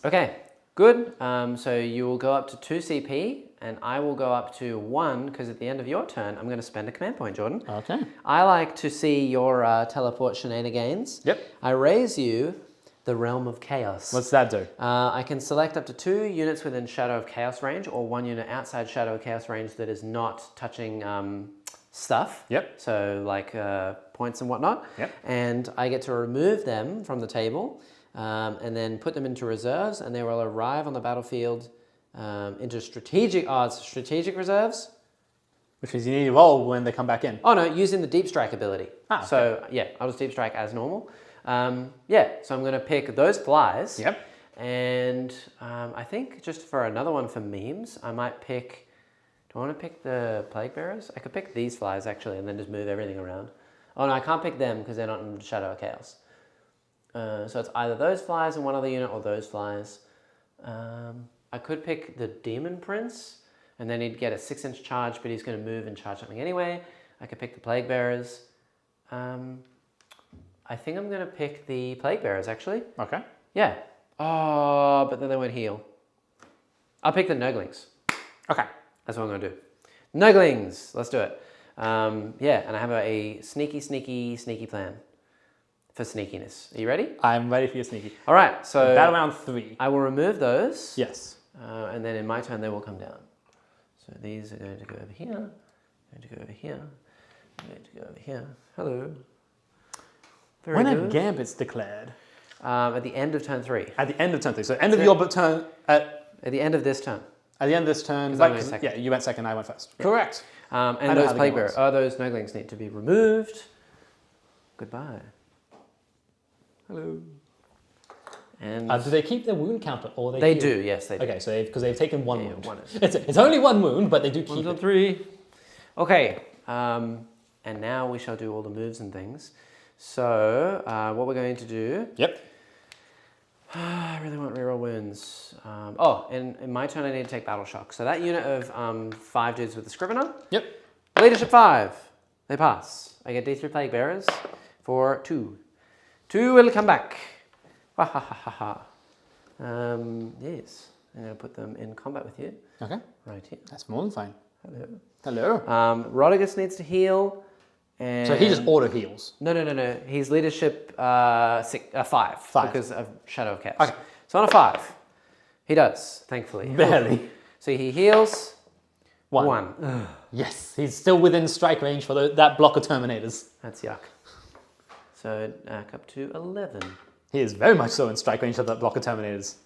Okay, good. So you will go up to 2 CP, and I will go up to 1, because at the end of your turn, I'm going to spend a command point, Jordan. Okay. I like to see your teleport shenanigans. Yep. I raise you the Realm of Chaos. What's that do? I can select up to 2 units within Shadow of Chaos range, or 1 unit outside Shadow of Chaos range that is not touching stuff. Yep. So like points and whatnot. Yep. And I get to remove them from the table and then put them into reserves, and they will arrive on the battlefield into strategic reserves. Which means you need to roll when they come back in. Oh no, using the deep strike ability. Ah, okay. So yeah, I'll just deep strike as normal. Yeah, so I'm gonna pick those flies. Yep. And I think just for another one for memes, I might pick... Do I want to pick the Plague Bearers? I could pick these flies, actually, and then just move everything around. Oh, no, I can't pick them because they're not in Shadow of Chaos. So it's either those flies in one other unit or those flies. I could pick the Demon Prince, and then he'd get a 6-inch charge, but he's going to move and charge something anyway. I could pick the Plague Bearers. I think I'm going to pick the Plague Bearers, actually. Okay. Yeah. Oh, but then they won't heal. I'll pick the Nurglings. Okay. That's what I'm going to do. Nurglings! Let's do it. Yeah, and I have a sneaky plan for sneakiness. Are you ready? I'm ready for your sneaky. All right, so... Battle round 3. I will remove those. Yes. And then in my turn, they will come down. So these are going to go over here. Going to go over here. Going to go over here. Hello. Very when good. are gambits declared? At the end of turn 3. At the end of turn 3. So end of your turn... At the end of this turn. At the end of this turn... Yeah, you went second, I went first. Yeah. Correct. And those Plague Bearers, those Nurglings need to be removed. Goodbye. Hello. And do they keep their wound counter, or they do? Yes, they do. Okay, so because they've taken 1 wound. One is. It's only 1 wound, but they do keep 1, 2, it. 3. Okay. And now we shall do all the moves and things. So what we're going to do... Yep. I really want reroll wounds. In my turn I need to take battle shock. So that unit of 5 dudes with the Scrivener. Yep. Leadership 5. They pass. I get D3 Plague Bearers for 2. 2 will come back. Yes. I'm going to put them in combat with you. Okay. Right here. That's more than fine. Hello. Hello. Rodigus needs to heal. And So he just auto heals. No. He's leadership 5. 5. Because of Shadow of Chaos. Okay. So on a 5. He does, thankfully. Barely. So he heals 1. Yes, he's still within strike range for that block of Terminators. That's yuck. So back up to 11. He is very much so in strike range of that block of Terminators.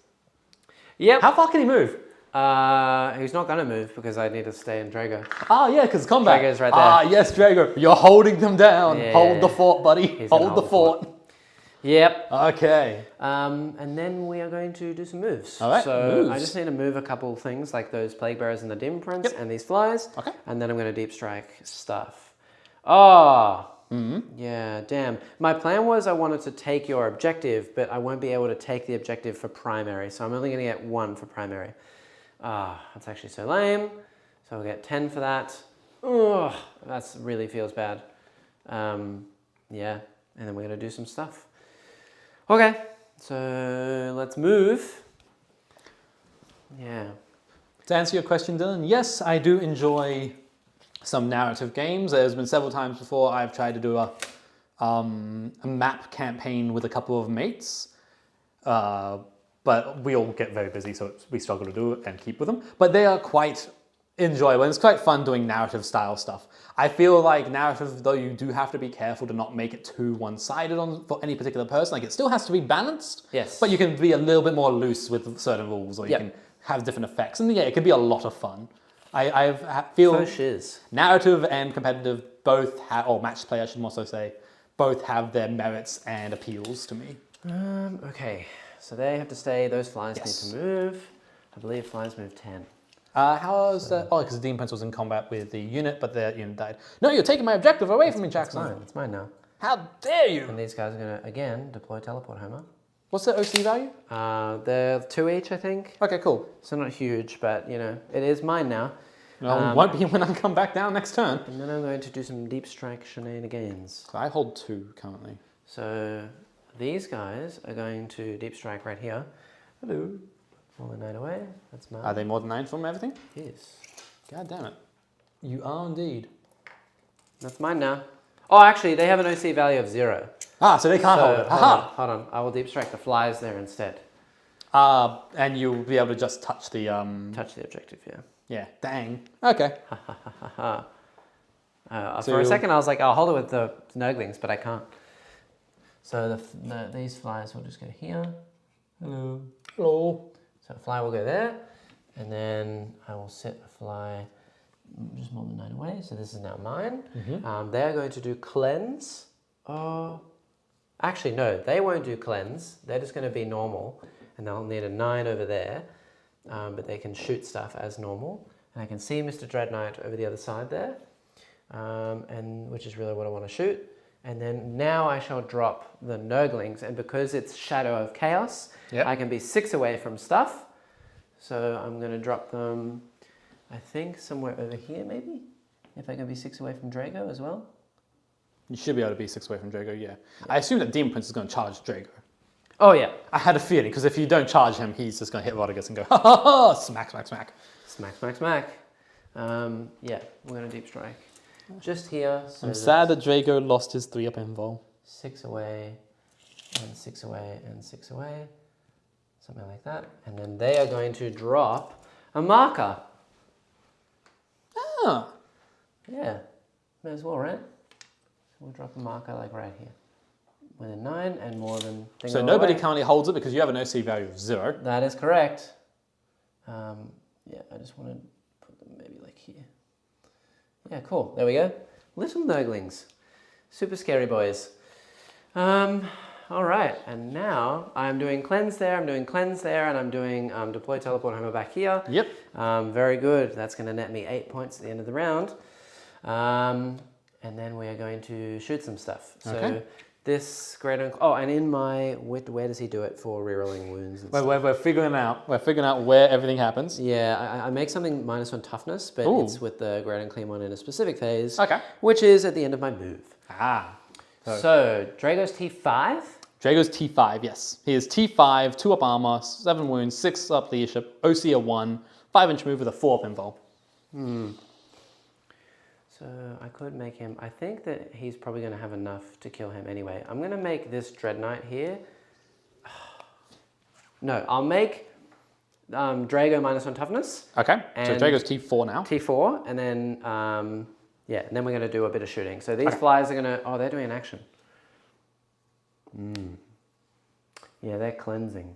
Yep. How far can he move? He's not going to move because I need to stay in Drago. Ah, yeah, because combat. Drago's right there. Ah, yes, Drago. You're holding them down. Yeah. Hold the fort, buddy. He's Hold gonna the hold the fort. Yep. Okay. And then we are going to do some moves. All right, So moves. I just need to move a couple things like those Plague Bearers and the Demon Prince and these flies. Okay. And then I'm going to deep strike stuff. Oh. Yeah, damn. My plan was I wanted to take your objective, but I won't be able to take the objective for primary. So I'm only going to get 1 for primary. That's actually so lame. So I'll get 10 for that. Ugh, that really feels bad. Yeah, and then we're going to do some stuff. Okay, so let's move. Yeah. To answer your question, Dylan, yes, I do enjoy some narrative games. There's been several times before I've tried to do a map campaign with a couple of mates. But we all get very busy, so we struggle to do it and keep with them. But they are quite enjoyable, and it's quite fun doing narrative style stuff. I feel like narrative, though, you do have to be careful to not make it too one-sided for any particular person. Like, it still has to be balanced. Yes. But you can be a little bit more loose with certain rules, or you can have different effects. And yeah, it can be a lot of fun. I feel narrative and competitive both have, or match play, I should also say, both have their merits and appeals to me. Okay. So they have to stay, those flies need to move. I believe flies move 10. How's that? Oh, because the Demon Prince was in combat with the unit, but the unit died. No, you're taking my objective away from me, Jackson. It's mine now. How dare you? And these guys are going to, again, deploy Teleport Homer. What's the OC value? They're 2 each, I think. Okay, cool. So not huge, but, you know, it is mine now. Well, it won't be when I come back down next turn. And then I'm going to do some deep strike shenanigans. So I hold 2 currently. So these guys are going to deep strike right here. Hello. All the 9 away. That's mine. Are they more than 9 from everything? Yes. God damn it. You are indeed. That's mine now. Oh, actually, they have an OC value of 0. Ah, so they can't hold it. Hold on. I will deep strike the flies there instead. And you'll be able to just touch the... Touch the objective, yeah. Yeah, dang. Okay. For a second, I was like, I'll hold it with the Nurglings, but I can't. So these flies will just go here. Hello. Hello. So a fly will go there, and then I will set a fly just more than 9 away. So this is now mine. They're going to do cleanse. Actually, no, they won't do cleanse. They're just going to be normal, and they'll need a 9 over there. But they can shoot stuff as normal. And I can see Mr. Dread Knight over the other side there, and which is really what I want to shoot. And then now I shall drop the Nurglings, and because it's Shadow of Chaos, I can be 6 away from stuff. So I'm going to drop them, I think, somewhere over here maybe? If I can be 6 away from Drago as well. You should be able to be 6 away from Drago, yeah. I assume that Demon Prince is going to charge Drago. Oh, yeah. I had a feeling, because if you don't charge him, he's just going to hit Rodigus and go, ha ha ha, smack, smack, smack. Smack, smack, smack. Yeah, we're going to deep strike. Just here. So I'm sad that Drago lost his 3-up invul. 6 away, and 6 away, and 6 away. Something like that. And then they are going to drop a marker. Ah. Yeah, may as well, right? So we'll drop a marker like right here. Within 9 and more than... So nobody currently holds it because you have an OC value of 0. That is correct. Yeah, I just want to put them maybe like here. Yeah, cool. There we go. Little Nurglings. Super scary boys. All right, and now I'm doing cleanse there, I'm doing cleanse there, and I'm doing deploy teleport Homer back here. Yep. Very good. That's going to net me 8 points at the end of the round. And then we are going to shoot some stuff. So this great... Oh, and in my... Where does he do it for rerolling wounds and stuff? We're figuring out where everything happens. Yeah, I make something -1 toughness, but it's with the Great Unclean one in a specific phase. Okay. Which is at the end of my move. Ah. So Drago's T5? Drago's T5, yes. He is T5, 2 up armor, 7 wounds, 6 up leadership, OC a 1, 5-inch move with a 4 up invul. So I could make him... I think that he's probably going to have enough to kill him anyway. I'm going to make this Dread Knight here. No, I'll make Drago -1 toughness. Okay, so Drago's T4 now. T4, and then, and then we're going to do a bit of shooting. So these flies are going to... Oh, they're doing action. Yeah, they're cleansing.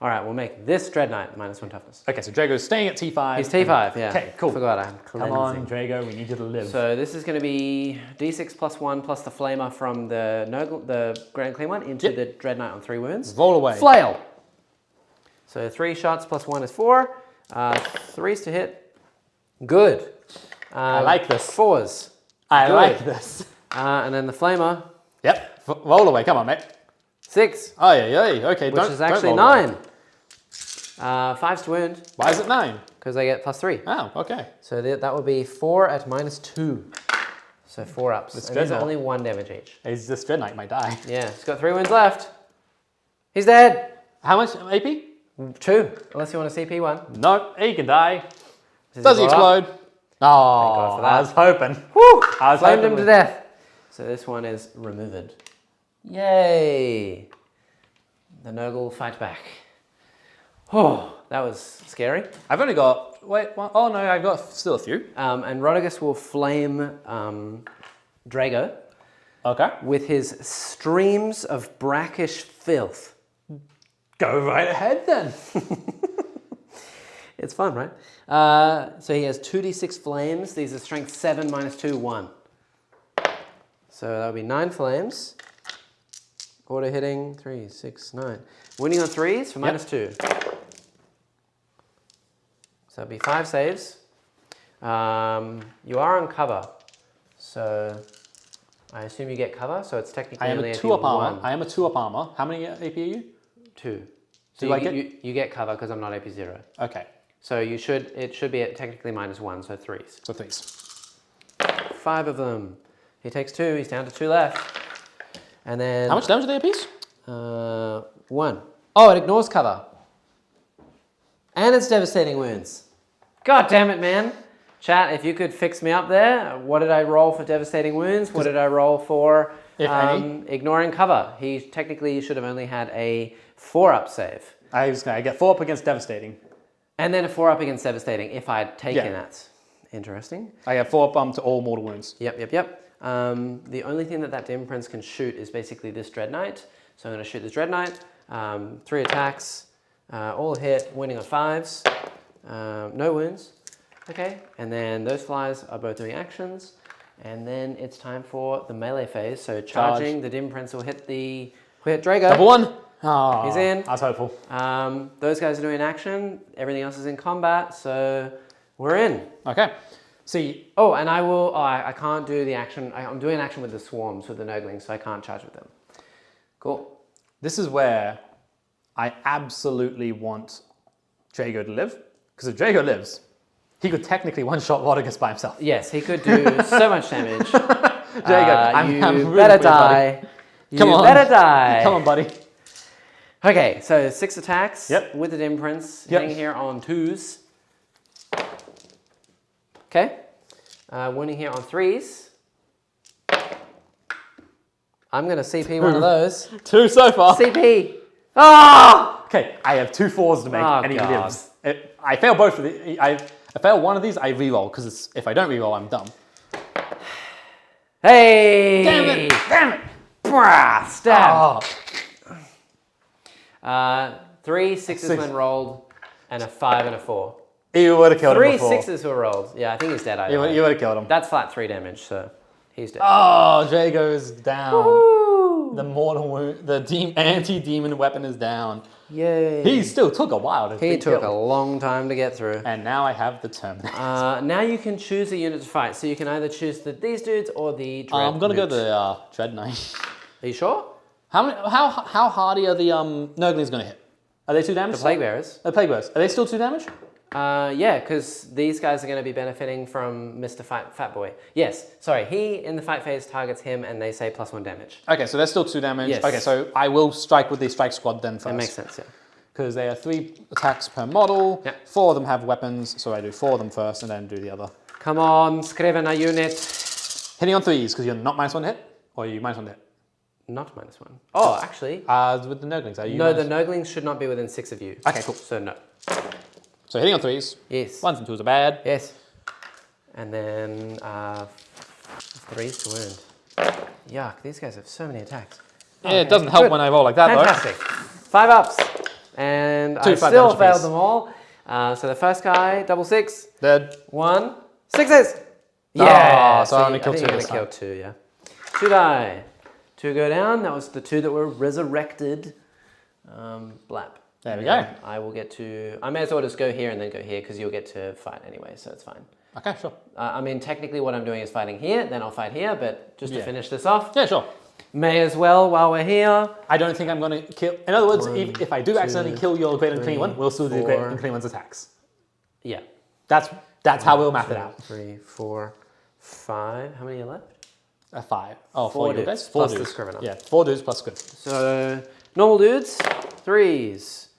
All right, we'll make this Dread Knight -1 toughness. Okay, so Drago's staying at T5. He's T5, yeah. Okay, cool. Forgot I'm cleansing. Come on, Drago, we need you to live. So this is going to be D6 +1 plus the Flamer from the Grand Clean one into the Dread Knight on 3 wounds. Roll away. Flail! So 3 shots +1 is 4. 3s to hit. Good. I like this. 4s. I Good. like this. And then the Flamer. Yep. Roll away. Come on, mate. 6. Oh, yeah. Okay, which is actually don't 9. 5s to wound. Why is it 9? Because I get +3. Oh, okay. So that would be 4 at -2. So 4 ups. And these are only 1 damage each. This Dread Knight might die. Yeah, he's got 3 wounds left. He's dead. How much AP? 2, unless you want a CP one. No, he can die. Does he explode? Oh, God for that. I was hoping. Woo! I was Flamed hoping him to death. So this one is removed. Yay! The Nurgle fight back. Oh, that was scary. I've only got, oh no, I've got still a few. And Rodigus will flame Drago. Okay. With his streams of brackish filth. Go right ahead then. It's fun, right? So he has 2d6 flames. These are strength 7 -2, 1. So that would be 9 flames. Auto hitting, 3, 6, 9. Winning on 3s for -2. So that'd be 5 saves. You are on cover. So I assume you get cover. So it's technically I am only a 2 up armor. 1. I am a 2 up armor. How many AP are you? 2. So So you get cover because I'm not AP 0. Okay. So it should be at technically -1, so 3s. So 3s. 5 of them. He takes 2, he's down to 2 left. And then... How much damage are they apiece? 1. Oh, it ignores cover. And it's devastating wounds. God damn it, man. Chat, if you could fix me up there. What did I roll for devastating wounds? What did I roll for ignoring cover? He technically should have only had a 4-up save. I get 4 up against devastating. And then a 4-up against devastating if I had taken that. Interesting. I get 4 up to all mortal wounds. Yep. The only thing that Demon Prince can shoot is basically this Dread Knight. So I'm going to shoot this Dread Knight. 3 attacks, all hit, winning on 5s. No wounds. Okay, and then those flies are both doing actions. And then it's time for the melee phase. So charging, the Dim Prince will hit Drago. Double 1. Oh, he's in. I was hopeful. Those guys are doing action. Everything else is in combat. So we're in. Okay. See. Oh, and I will. Oh, I can't do the action. I'm doing action with the swarms, with the Nurglings, so I can't charge with them. Cool. This is where I absolutely want Drago to live. Because if Drago lives, he could technically one-shot Rodigus by himself. Yes, he could do so much damage. Drago, I'm you really better weird, die. buddy. Come on. You better die. Come on, buddy. Okay, so 6 attacks with the Dim Prince, hitting here on 2s. Okay, winning here on 3s. I'm going to CP one of those. 2 so far. CP. Ah! Okay, I have 2 4s to make, and he God. lives. I fail both of these. I fail one of these, I reroll, because if I don't reroll, I'm dumb. Hey! Damn it! Damn it! Brah, stab. Oh. 3 6s when rolled, and a 5 and a 4. You would have killed him 3 before. 6s were rolled. Yeah, I think he's dead either. You would have killed him. That's flat 3 damage, so he's dead. Oh, Drago's down. Woo! The mortal wound, the anti-demon weapon is down. Yay. He still took a while to He be took killed. a long time to get through. And now I have the Terminator. Now you can choose a unit to fight. So you can either choose these dudes or the Dread I'm gonna go Newt. the Dread Knight. Are you sure? How hardy are the Nurglings gonna hit? Are they 2 damage? The Plague Bearers. The Plague Bearers. Are they still 2 damage? Yeah, because these guys are going to be benefiting from Mr. Fat Boy. Yes, sorry, he in the fight phase targets him and they say +1 damage. Okay, so they're still 2 damage. Yes. Okay, so I will strike with the strike squad then first. That makes sense, yeah. Because they are 3 attacks per model. Yep. 4 of them have weapons, so I do 4 of them first and then do the other. Come on, Scrivener unit. Hitting on 3s, because you're not -1 to hit? Or are you -1 to hit? Not -1. Oh, actually. With the Nurglings, are you No, the Nurglings should not be within 6 of you. Okay, cool. So no. So hitting on 3s. Yes. 1s and 2s are bad. Yes. And then 3s to wound. Yuck, these guys have so many attacks. Yeah, it doesn't help when I roll like that Fantastic. 5 ups. And I 5 still damage failed apiece. them all. So the first guy, double 6. Dead. 1. 6s. Yeah. So I only killed think 2 you're this gonna time. kill 2, yeah. 2 die. 2 go down. That was the 2 that were resurrected. Blap. There we go. I will get to... I may as well just go here and then go here because you'll get to fight anyway, so it's fine. Okay, sure. I mean, technically what I'm doing is fighting here, then I'll fight here, but just to Yeah. finish this off, Yeah, sure. may as well while we're here. I don't think I'm going to kill... In other words, 1, if I do accidentally kill your Great and Clean 3, one, we'll still do the Great 4. and Clean one's attacks. Yeah. That's how we'll math it out. 3, 4, 5. How many are left? 5. Oh, 4 4 dudes, guys? plus 4 the dudes. Scrivener. Yeah, 4 dudes plus good. So, normal dudes, 3s.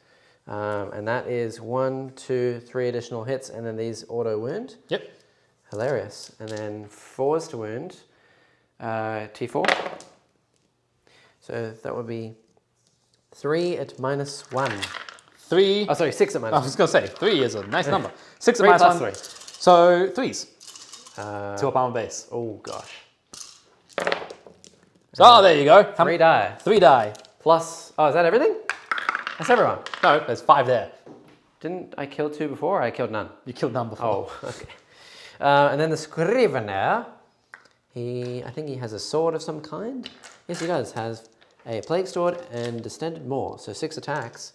And that is 1, 2, 3 additional hits, and then these auto wound. Yep. Hilarious. And then 4s to wound. T4. So that would be 3 at -1. 3. Oh, sorry, 6 at I -1. was going to say, 3 is a nice number. 6 at 3 plus -1. 3. So 3s. 2 up armor base. Oh, gosh. Oh, there you go. 3 die. 3 die. Plus, oh, is that everything? That's everyone. No, there's 5 there. Didn't I kill 2 before? Or I killed none. You killed none before. Oh, okay. And then the Scrivener, I think he has a sword of some kind. Yes, he does. Has a Plague Sword and Distended Maw. So 6 attacks.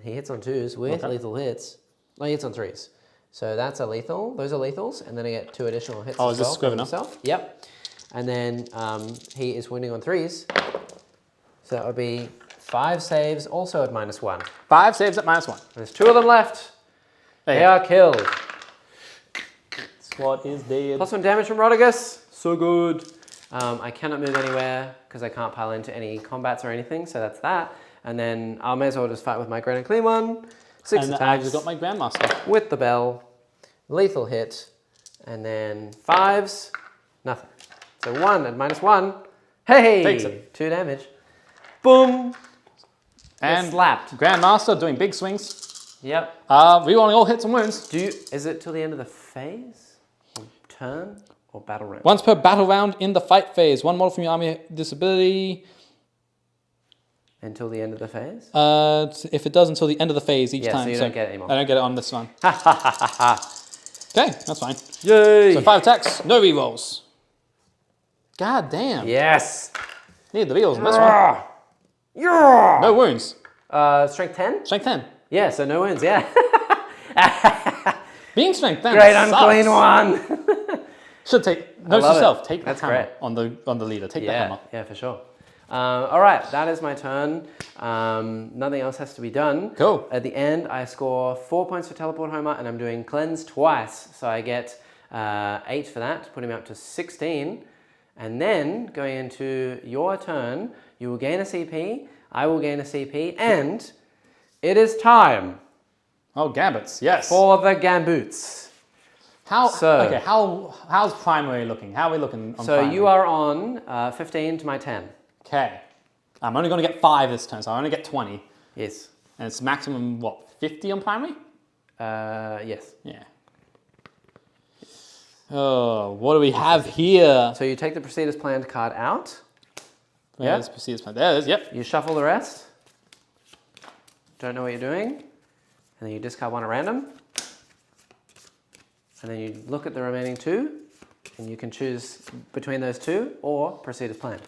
He hits on 2s with lethal hits. No, he hits on 3s. So that's a lethal. Those are lethals. And then I get 2 additional hits Oh, as is this well Scrivener? himself. Yep. And then he is wounding on 3s. So that would be 5 saves, also at -1. 5 saves at -1. There's 2 of them left. They are killed. Squad is dead. +1 damage from Rodigus. So good. I cannot move anywhere because I can't pile into any combats or anything, so that's that. And then I may as well just fight with my Great and Clean one. 6 And attacks. I just got my Grandmaster. With the bell. Lethal hit. And then 5s. Nothing. So 1 at -1. Hey! Takes it. 2 damage. Boom! And slapped. Grandmaster doing big swings. Yep. Rerolling all hits and wounds. Is it till the end of the phase? Or turn? Or battle round? Once per battle round in the fight phase. 1 model from your army disability. Until the end of the phase? If it does until the end of the phase each Yeah, time. so you don't get it anymore. I don't get it on this one. Okay, that's fine. Yay! So 5 attacks, no rerolls. God damn. Yes! Need the rerolls on this one. Yeah! No wounds. Strength 10? Strength 10. Yeah, so no wounds, yeah. Being strength 10 Great sucks. unclean one! Should take, note love yourself, it. take the That's hammer great. on the leader. Take the hammer. Yeah, for sure. All right, that is my turn. Nothing else has to be done. Cool. At the end, I score 4 points for Teleport Homer, and I'm doing Cleanse twice. So I get 8 for that, putting me up to 16. And then, going into your turn, you will gain a CP, I will gain a CP, and it is time Oh, gambits, yes. for the Gamboots. How's primary looking? How are we looking on So primary? you are on 15 to my 10. Okay. I'm only going to get 5 this turn, so I only get 20. Yes. And it's maximum, what, 50 on primary? Yes. Yeah. Oh, what do we have here? So you take the Proceed as Planned card out. There's Proceed as Planned. There it is, yep. You shuffle the rest. Don't know what you're doing. And then you discard 1 at random. And then you look at the remaining 2. And you can choose between those 2 or Proceed as Planned.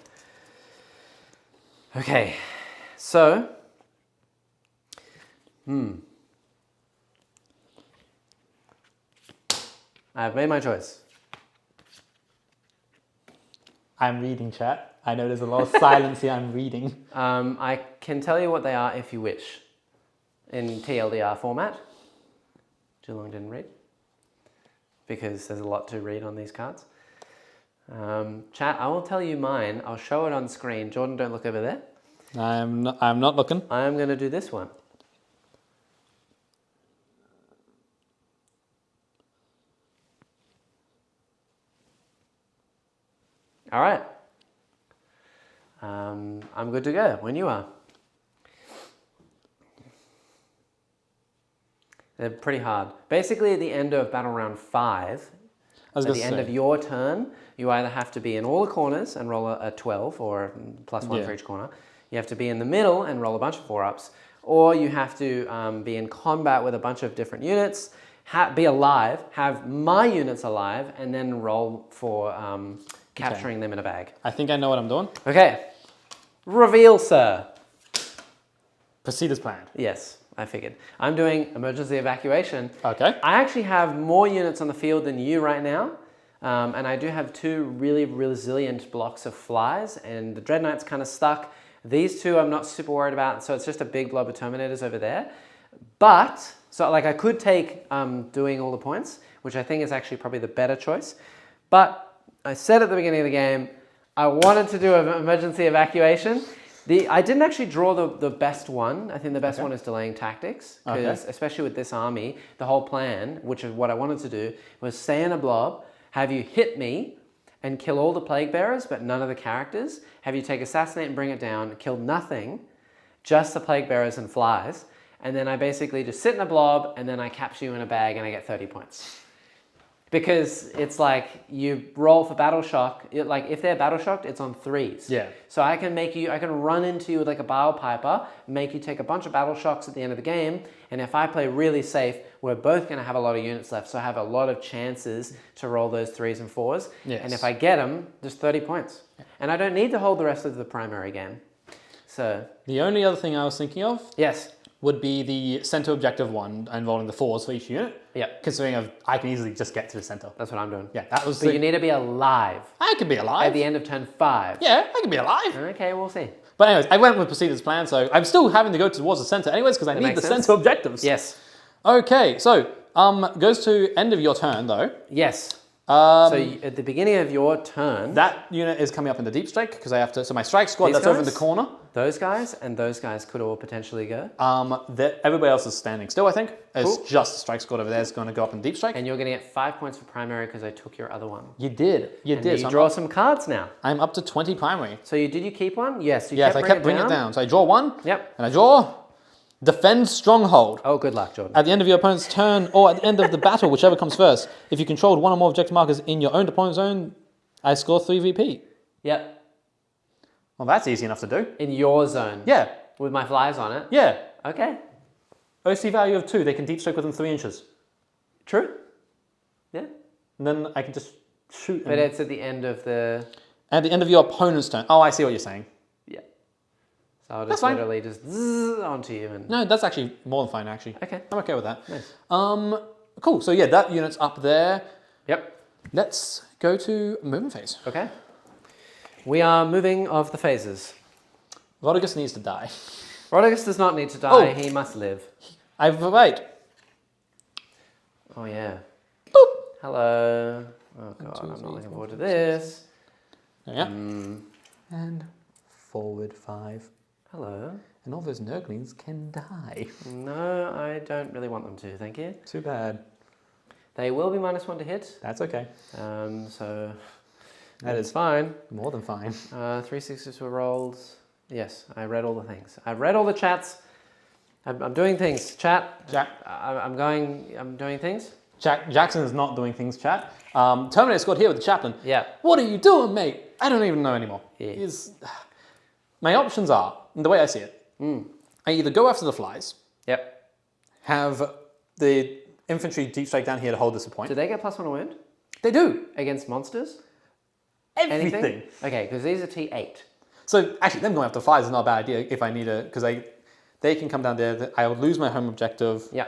Okay, so I've made my choice. I'm reading, chat. I know there's a lot of silence here. I'm reading. I can tell you what they are if you wish. In TLDR format. Too long didn't read. Because there's a lot to read on these cards. Chat, I will tell you mine. I'll show it on screen. Jordan, don't look over there. I'm not looking. I'm going to do this one. All right. I'm good to go when you are. They're pretty hard. Basically, at the end of battle round 5, at the end of your turn, you either have to be in all the corners and roll a 12 or +1 for each corner. You have to be in the middle and roll a bunch of 4-ups, or you have to be in combat with a bunch of different units, be alive, have my units alive, and then roll for capturing them in a bag. I think I know what I'm doing. Okay. Reveal, sir. Proceed as planned. Yes, I figured. I'm doing emergency evacuation. Okay. I actually have more units on the field than you right now. And I do have 2 really resilient blocks of flies, and the Dread Knight's kind of stuck. These 2 I'm not super worried about, so it's just a big blob of Terminators over there. But, so like I could take doing all the points, which I think is actually probably the better choice. But I said at the beginning of the game, I wanted to do an emergency evacuation. I didn't actually draw the best one. I think the best one is delaying tactics, because especially with this army, the whole plan, which is what I wanted to do, was stay in a blob, have you hit me and kill all the plague bearers, but none of the characters. Have you take assassinate and bring it down, kill nothing, just the plague bearers and flies. And then I basically just sit in a blob and then I capture you in a bag and I get 30 points. Because it's like you roll for battle shock. Like if they're battle shocked, it's on 3s. Yeah. So I can run into you with like a bile piper, make you take a bunch of battle shocks at the end of the game. And if I play really safe, we're both going to have a lot of units left. So I have a lot of chances to roll those 3s and 4s. Yes. And if I get them, just 30 points. And I don't need to hold the rest of the primary game. So. The only other thing I was thinking of. Yes. Would be the center objective one and rolling the 4s for each unit. Yeah. Considering I can easily just get to the center. That's what I'm doing. Yeah, that was. But you need to be alive. I could be alive. At the end of turn 5. Yeah, I can be alive. Okay, we'll see. But anyways, I went with Proceed as planned, so I'm still having to go towards the center anyways because I need the center objectives. Yes. Okay, so goes to end of your turn though. Yes. So at the beginning of your turn, that unit is coming up in the deep strike because I have to. So my strike squad that's guys? over in the corner. Those guys and those guys could all potentially go. Everybody else is standing still. I think it's just the strike squad over there is going to go up in deep strike. And you're going to get 5 points for primary because I took your other one. You did. You did. You so draw some cards now. I'm up to 20 primary. So did you keep one? Yes. Yes, I kept bringing it down. So I draw 1. Yep. And I draw Defend Stronghold. Oh, good luck, Jordan. At the end of your opponent's turn, or at the end of the battle, whichever comes first, if you controlled 1 or more objective markers in your own opponent's zone, I score 3 VP. Yep. Well, that's easy enough to do. In your zone? Yeah. With my flies on it? Yeah. Okay. OC value of 2, they can deep strike within 3 inches. True. Yeah. And then I can just shoot. But it's at the end of the... At the end of your opponent's turn. Oh, I see what you're saying. Yeah. So I'll just literally just zzz onto you and... No, that's actually more than fine, actually. Okay. I'm okay with that. Nice. Cool. So yeah, that unit's up there. Yep. Let's go to movement phase. Okay. We are moving of the phases. Rodigus needs to die. Rodigus does not need to die. He must live. Wait. Oh, yeah. Boop. Hello. Oh, God. I'm not looking forward to this. Yeah. And forward 5. Hello. And all those Nurglings can die. No, I don't really want them to. Thank you. Too bad. They will be -1 to hit. That's okay. So That it's is fine. more than fine. 3 6s were rolled. Yes, I read all the things. I've read all the chats. I'm doing things. Chat. I'm doing things. Jackson is not doing things, chat. Terminator squad here with the chaplain. Yeah. What are you doing, mate? I don't even know anymore. Yeah. My options are, the way I see it, I either go after the flies. Yep. Have the infantry deep strike down here to hold this a point. Do they get +1 a wound? They do. Against monsters? Everything. Anything? Okay, because these are T8. So actually, them going after flies is not a bad idea if I need a, because They can come down there. I would lose my home objective. Yeah.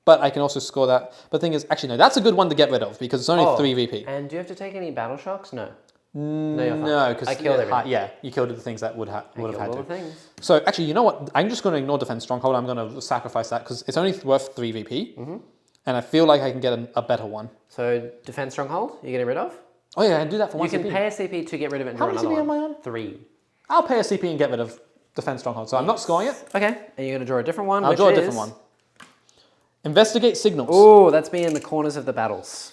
But I can also score that. But the thing is, actually, no, that's a good one to get rid of because it's only 3 VP. And do you have to take any battle shocks? No. No, because I killed everything. Yeah, you killed the things that would have had all to. the things. So actually, you know what? I'm just going to ignore defense stronghold. I'm going to sacrifice that because it's only worth 3 VP, and I feel like I can get a better one. So defense stronghold, you're getting rid of? Oh yeah, and do that for 1 You can CP. pay a CP to get rid of it and How draw many another CP one. am I on? 3. I'll pay a CP and get rid of defense stronghold. So I'm not scoring it. Okay, and you're going to draw a different one. I'll draw a different one. Investigate signals. Oh, that's me in the corners of the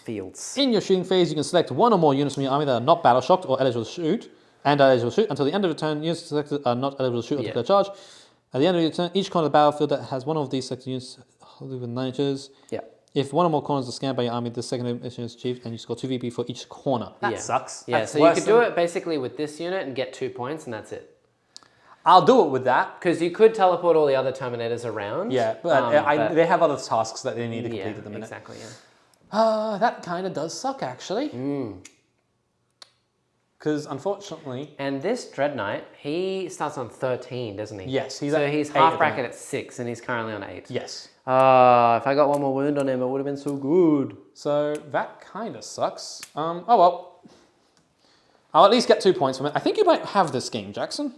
fields. In your shooting phase, you can select 1 or more units from your army that are not battle shocked or eligible to shoot, and are eligible to shoot until the end of the turn. Units selected are not eligible to shoot or declare charge. At the end of your turn, each corner of the battlefield that has one of these selected units with 9 inches. Yeah. If 1 or more corners are scanned by your army, the second mission is achieved, and you score 2 VP for each corner. That sucks. Yeah, that's so you could do it basically with this unit and get 2 points, and that's it. I'll do it with that. Because you could teleport all the other Terminators around. Yeah, but they have other tasks that they need to complete at the minute. Exactly, yeah. That kind of does suck, actually. Because, unfortunately... And this Dread Knight, he starts on 13, doesn't he? Yes, he's half bracket at 6, and he's currently on 8. Yes. If I got 1 more wound on him, it would have been so good. So, that kind of sucks. Oh well. I'll at least get 2 points from it. I think you might have this game, Jackson.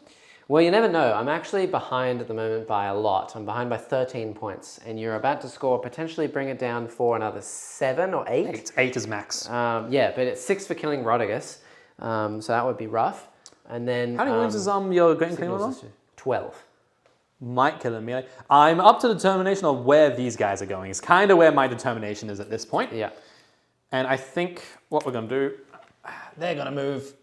Well, you never know. I'm actually behind at the moment by a lot. I'm behind by 13 points, and you're about to score, potentially bring it down for another 7 or 8. 8 is max. Yeah, but it's 6 for killing Rodigus, so that would be rough. And then how many wounds is your Great and Clean one on? 12. Might kill him melee. I'm up to the determination of where these guys are going. It's kind of where my determination is at this point. Yeah. And I think what we're going to do, they're going to move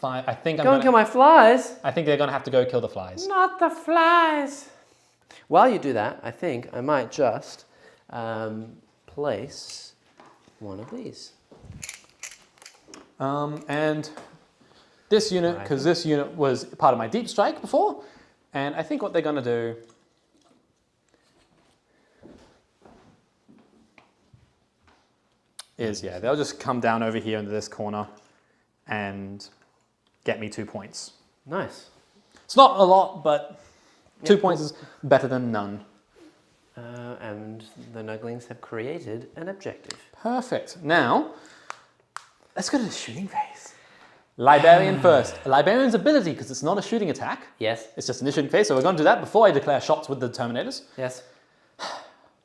5. I think Go and kill my flies. I think they're going to have to go kill the flies. Not the flies. While you do that, I think I might just place one of these. And this unit, because this unit was part of my deep strike before, and I think what they're going to do is, they'll just come down over here into this corner and get me 2 points. Nice. It's not a lot, but 2 points is better than none. And the Nuglings have created an objective. Perfect. Now, let's go to the shooting phase. Librarian first. A Librarian's ability, because it's not a shooting attack. Yes. It's just an shooting phase, so we're going to do that before I declare shots with the Terminators. Yes.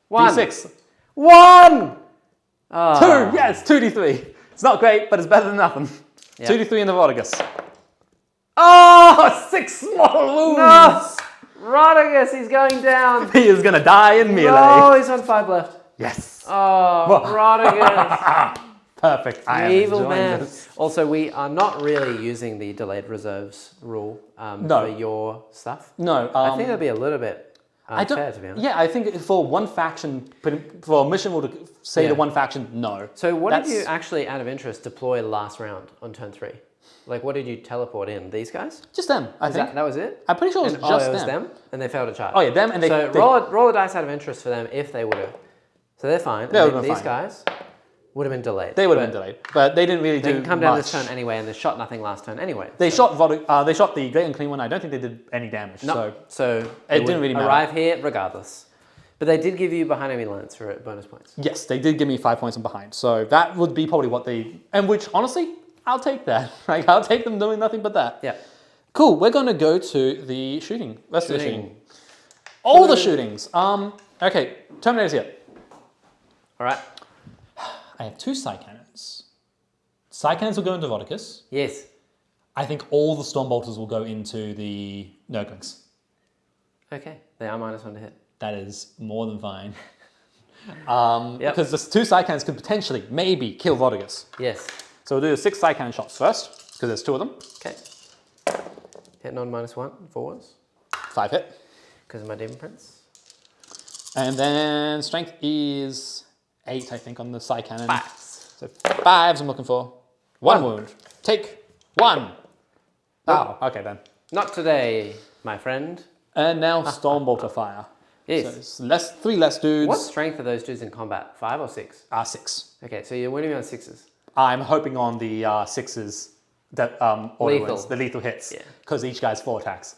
1. D6. 1! 2! Yes, 2d3. It's not great, but it's better than nothing. Yep. 2d3 in the Rodigus. Oh, 6 small wounds! No! Rodigus, he's going down. He is going to die in melee. Oh, he's on 5 left. Yes. Oh, Rodigus. Perfect. Evil man. This. Also, we are not really using the delayed reserves rule for your stuff. No. I think it'd be a little bit unfair, to be honest. Yeah, I think for one faction, for a mission rule to say to one faction, no. So what did you actually, out of interest, deploy last round on turn 3? Like, what did you teleport in? These guys? Just them, I think. That was it? I'm pretty sure it was just them. And they failed to charge. Oh yeah, them and they... So roll a dice out of interest for them if they would have. So they're fine. These guys would have been delayed. They would have been delayed, but they didn't really do much. They can come down this turn anyway, and they shot nothing last turn anyway. They shot the Great and Clean one. I don't think they did any damage. No, so it didn't really matter. Arrive here regardless. But they did give you behind enemy lines for bonus points. Yes, they did give me 5 points on behind. So that would be probably what they... And which, honestly, I'll take that. Like, I'll take them doing nothing but that. Yeah. Cool, we're going to go to the shooting. Let's do the shooting. All the shootings. Okay, Terminator's here. All right. I have 2 Psy Cannons. Psy Cannons will go into Vodicus. Yes. I think all the Storm Bolters will go into the Nurglings. Okay, they are -1 to hit. That is more than fine. Because the 2 Psy Cannons could potentially, maybe, kill Vodicus. Yes. So we'll do the 6 Psy Cannon shots first, because there's 2 of them. Okay. Hitting on -1 forwards. 5 hit. Because of my Demon Prince. And then strength is 8, I think, on the Psy Cannon. 5s. So 5s I'm looking for. 1 wound. Take 1. Oh, okay then. Not today, my friend. And now Storm Bolter fire. Yes. So it's 3 less dudes. What strength are those dudes in combat? 5 or 6? 6. Okay, so you're winning me on 6s. I'm hoping on the 6s that Lethal. the lethal hits. Yeah. Because each guy's 4 attacks.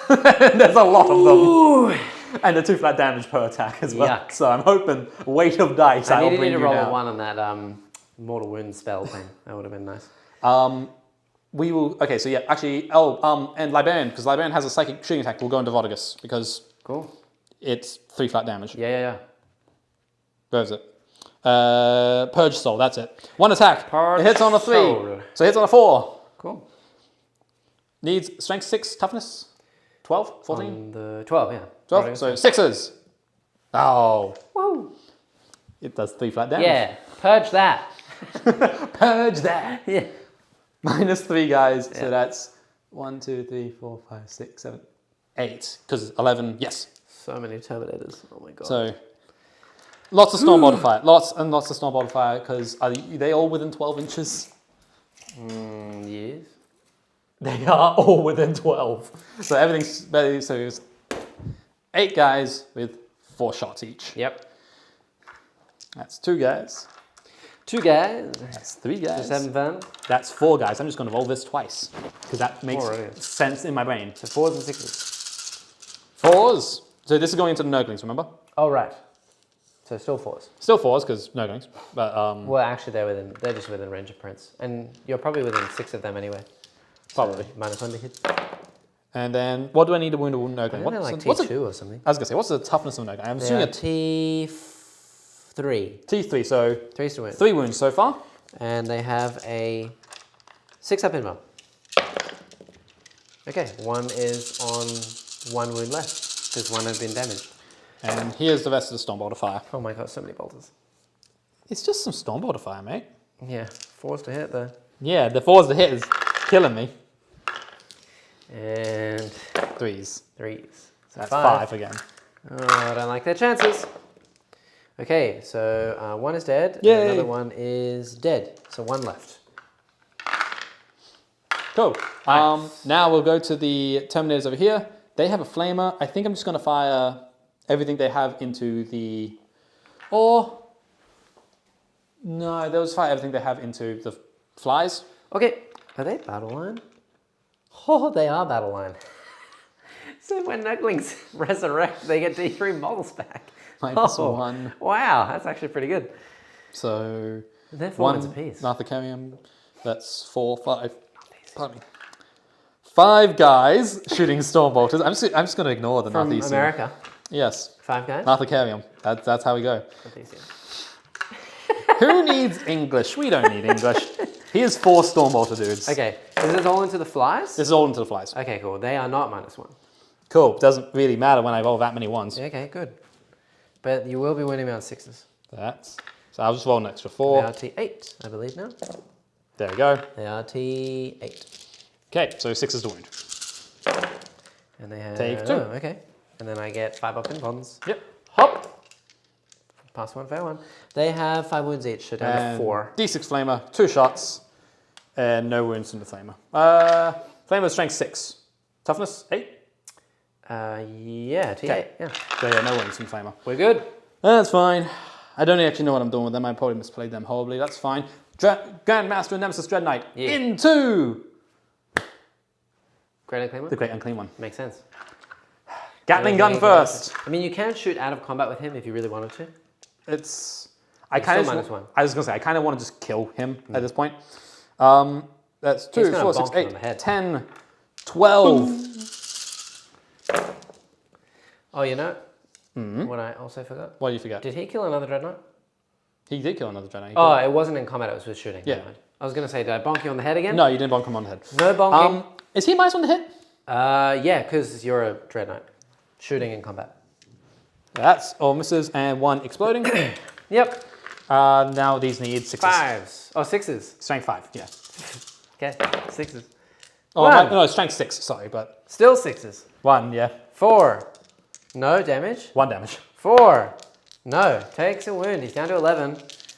There's a lot of them. And the 2 flat damage per attack as well. Yuck. So I'm hoping weight of dice. I I'll needed bring you to you roll down. a 1 on that mortal wound spell thing. That would have been nice. We will. Okay, so yeah, actually, and Liberian, because Liberian has a psychic shooting attack, will go into Votigus because Cool. it's 3 flat damage. Yeah. Where is it? Purge Soul, that's it. 1 attack. Purge It hits on a 3. Soul. So it hits on a 4. Cool. Needs strength 6, toughness 12, 14? On the 12, yeah. 12. So 6s. Oh. Woo. It does 3 flat damage. Yeah. Purge that. Purge that. Yeah. Minus 3 guys. Yeah. So that's 1, 2, 3, 4, 5, 6, 7, 8. Because 11, yes. So many Terminators. Oh my god. So lots of storm modifier. Lots and lots of storm modifier because are they all within 12 inches? Yes. They are all within 12. So everything's better. So it's 8 guys with 4 shots each. Yep. That's 2 guys. 2 guys. That's 3 guys. 7 Van. That's 4 guys. I'm just going to roll this twice because that makes Alright. sense in my brain. So 4s and 6s. 4s. So this is going into the Nurglings, remember? Oh, right. So still 4s. Still 4s because Nurglings. But Well, actually, they're just within range of Prince. And you're probably within 6 of them anyway. probably. So -1 to hit. And then what do I need to wound a Nurgling? I think they're like what's T2 or something. I was going to say, what's the toughness of a Nurgling? I'm assuming a T3. T3, so 3's to win. 3 wounds so far. And they have a 6 up invuln. Okay, 1 is on 1 wound left, because 1 had been damaged. And here's the rest of the Stormbolter fire. Oh my god, so many bolters. It's just some Stormbolter fire, mate. Yeah, 4s to hit though. Yeah, the 4s to hit is killing me. And 3s. 3s. So That's 5 again. Oh, I don't like their chances. Okay, so 1 is dead, Yay. and another 1 is dead. So 1 left. Cool. Nice. Now we'll go to the Terminators over here. They have a Flamer. I think I'm just going to fire everything they have into the... Or... No, they'll just fire everything they have into the flies. Okay, are they battle line? Oh, they are battle line. So when Nurglings resurrect, they get D3 models back. -1. Wow, that's actually pretty good. So... They're 4 wins apiece. Narthacarium. That's 4, 5. Pardon me. 5 guys shooting Stormbolters. I'm just going to ignore the From Narthesium. America. Yes. 5 guys? Narthacarium. That's how we go. Narthesium. Who needs English? We don't need English. Here's 4 Stormbolter dudes. Okay, is this all into the flies? This is all into the flies. Okay, cool. They are not -1. Cool. Doesn't really matter when I roll that many ones. Okay, good. But you will be winning me on 6s. So I'll just roll an extra They 4. are T8, I believe now. There we go. They are T8. Okay, so 6 to wound. And they have... Take 2. Oh, okay. And then I get 5 up in bonds. Yep. Hop! Pass 1, fair 1. They have 5 wounds each, so down to 4. D6 Flamer, 2 shots, and no wounds from the Flamer. Flamer strength 6. Toughness 8. Yeah, T8, Okay. yeah. So yeah, no wounds from Flamer. We're good. That's fine. I don't actually know what I'm doing with them. I probably misplayed them horribly. That's fine. Grandmaster and Nemesis Dread Knight Yeah. into Great Unclean One? the Great Unclean One. Makes sense. Gatling gun first. I mean, you can shoot out of combat with him if you really wanted to. It's... I It's kind still of... -1. I was going to say, I kind of want to just kill him at this point. That's 2, He's gonna 4, 6, bonk you on 8, the head. 10, 12. Oh, you know what I also forgot? What did you forget? Did he kill another Dreadnought? He did kill another Jedi. Oh, it wasn't in combat, it was with shooting. Yeah. Never mind. I was going to say, did I bonk you on the head again? No, you didn't bonk him on the head. No bonking? Is he -1 to hit? Yeah, because you're a Dreadnought. Shooting in combat. That's all misses and 1 exploding. Yep. Now these need 6s. 5s. Oh, 6s. Strength 5, yeah. Okay, 6s. Oh, 1. no, strength 6, sorry, but Still 6s. 1, yeah. 4. No damage. 1 damage. 4. No. Takes a wound. He's down to 11.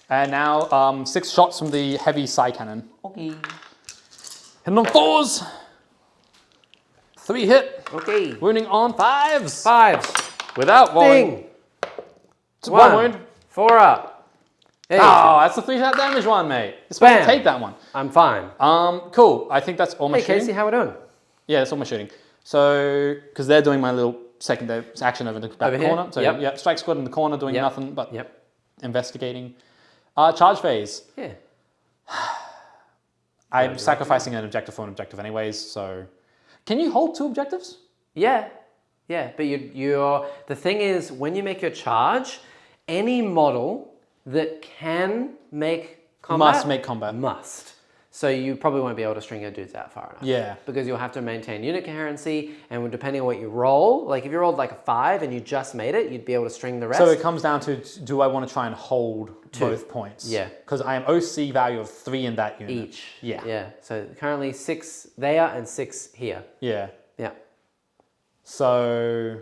And now 6 shots from the heavy side cannon. Okay. Hitting on 4s. 3 hit. Okay. Wounding on 5s. 5s. Without rolling. Ding. 1 wound. 4 up. There you go. Oh, that's the 3 shot damage one, mate. You're supposed Bam. to take that one. I'm fine. Cool. I think that's all my Hey, shooting. Casey, how we doing? Yeah, that's all my shooting. So, because they're doing my little secondary action over the back corner. So, yeah, strike squad in the corner doing nothing but investigating. Charge phase. Yeah. I'm sacrificing an objective for an objective anyways, so... Can you hold 2 objectives? Yeah. Yeah, but the thing is, when you make your charge, any model that can make combat... Must make combat. Must. So you probably won't be able to string your dudes out far enough. Yeah. Because you'll have to maintain unit coherency, and depending on what you roll, like if you rolled like a 5 and you just made it, you'd be able to string the rest. So it comes down to, do I want to try and hold 2. Both points? Yeah. Because I am OC value of 3 in that unit. Each. Yeah. Yeah. So currently 6 there and 6 here. Yeah. Yeah. So...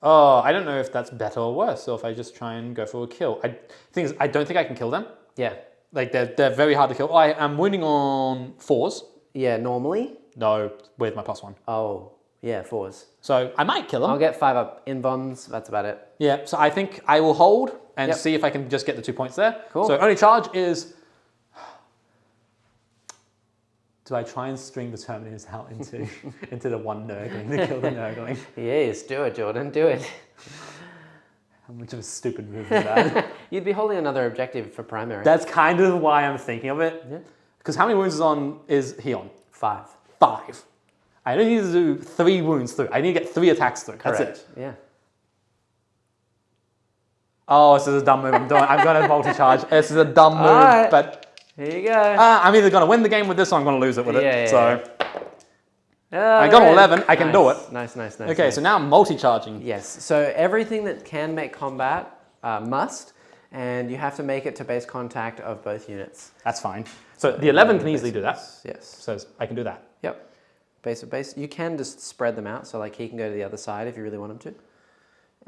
Oh, I don't know if that's better or worse, or if I just try and go for a kill. I don't think I can kill them. Yeah. Like, they're very hard to kill. I am wounding on 4s. Yeah, normally? No, with my +1. Oh, yeah, 4s. So I might kill them. I'll get 5 up in bonds. That's about it. Yeah, so I think I will hold and see if I can just get the 2 points there. Cool. So only charge is... Do I try and string the Terminators out into the one Nurgling to kill the Nurgling? Yes, do it, Jordan, do it. How much of a stupid move is that? You'd be holding another objective for primary. That's kind of why I'm thinking of it. Yeah. Because how many wounds is he on? 5. 5. I don't need to do 3 wounds through. I need to get 3 attacks through. Correct. That's it. Yeah. Oh, this is a dumb move. I'm going to multi-charge. This is a dumb move, right. but... Here you go. I'm either going to win the game with this or I'm going to lose it with it. Yeah. I got 11. I can do it. Nice. Okay, so now I'm multi-charging. Yes. So everything that can make combat must, and you have to make it to base contact of both units. That's fine. So the 11 can easily do that. Yes. So I can do that. Yep. Base. You can just spread them out. So like he can go to the other side if you really want him to.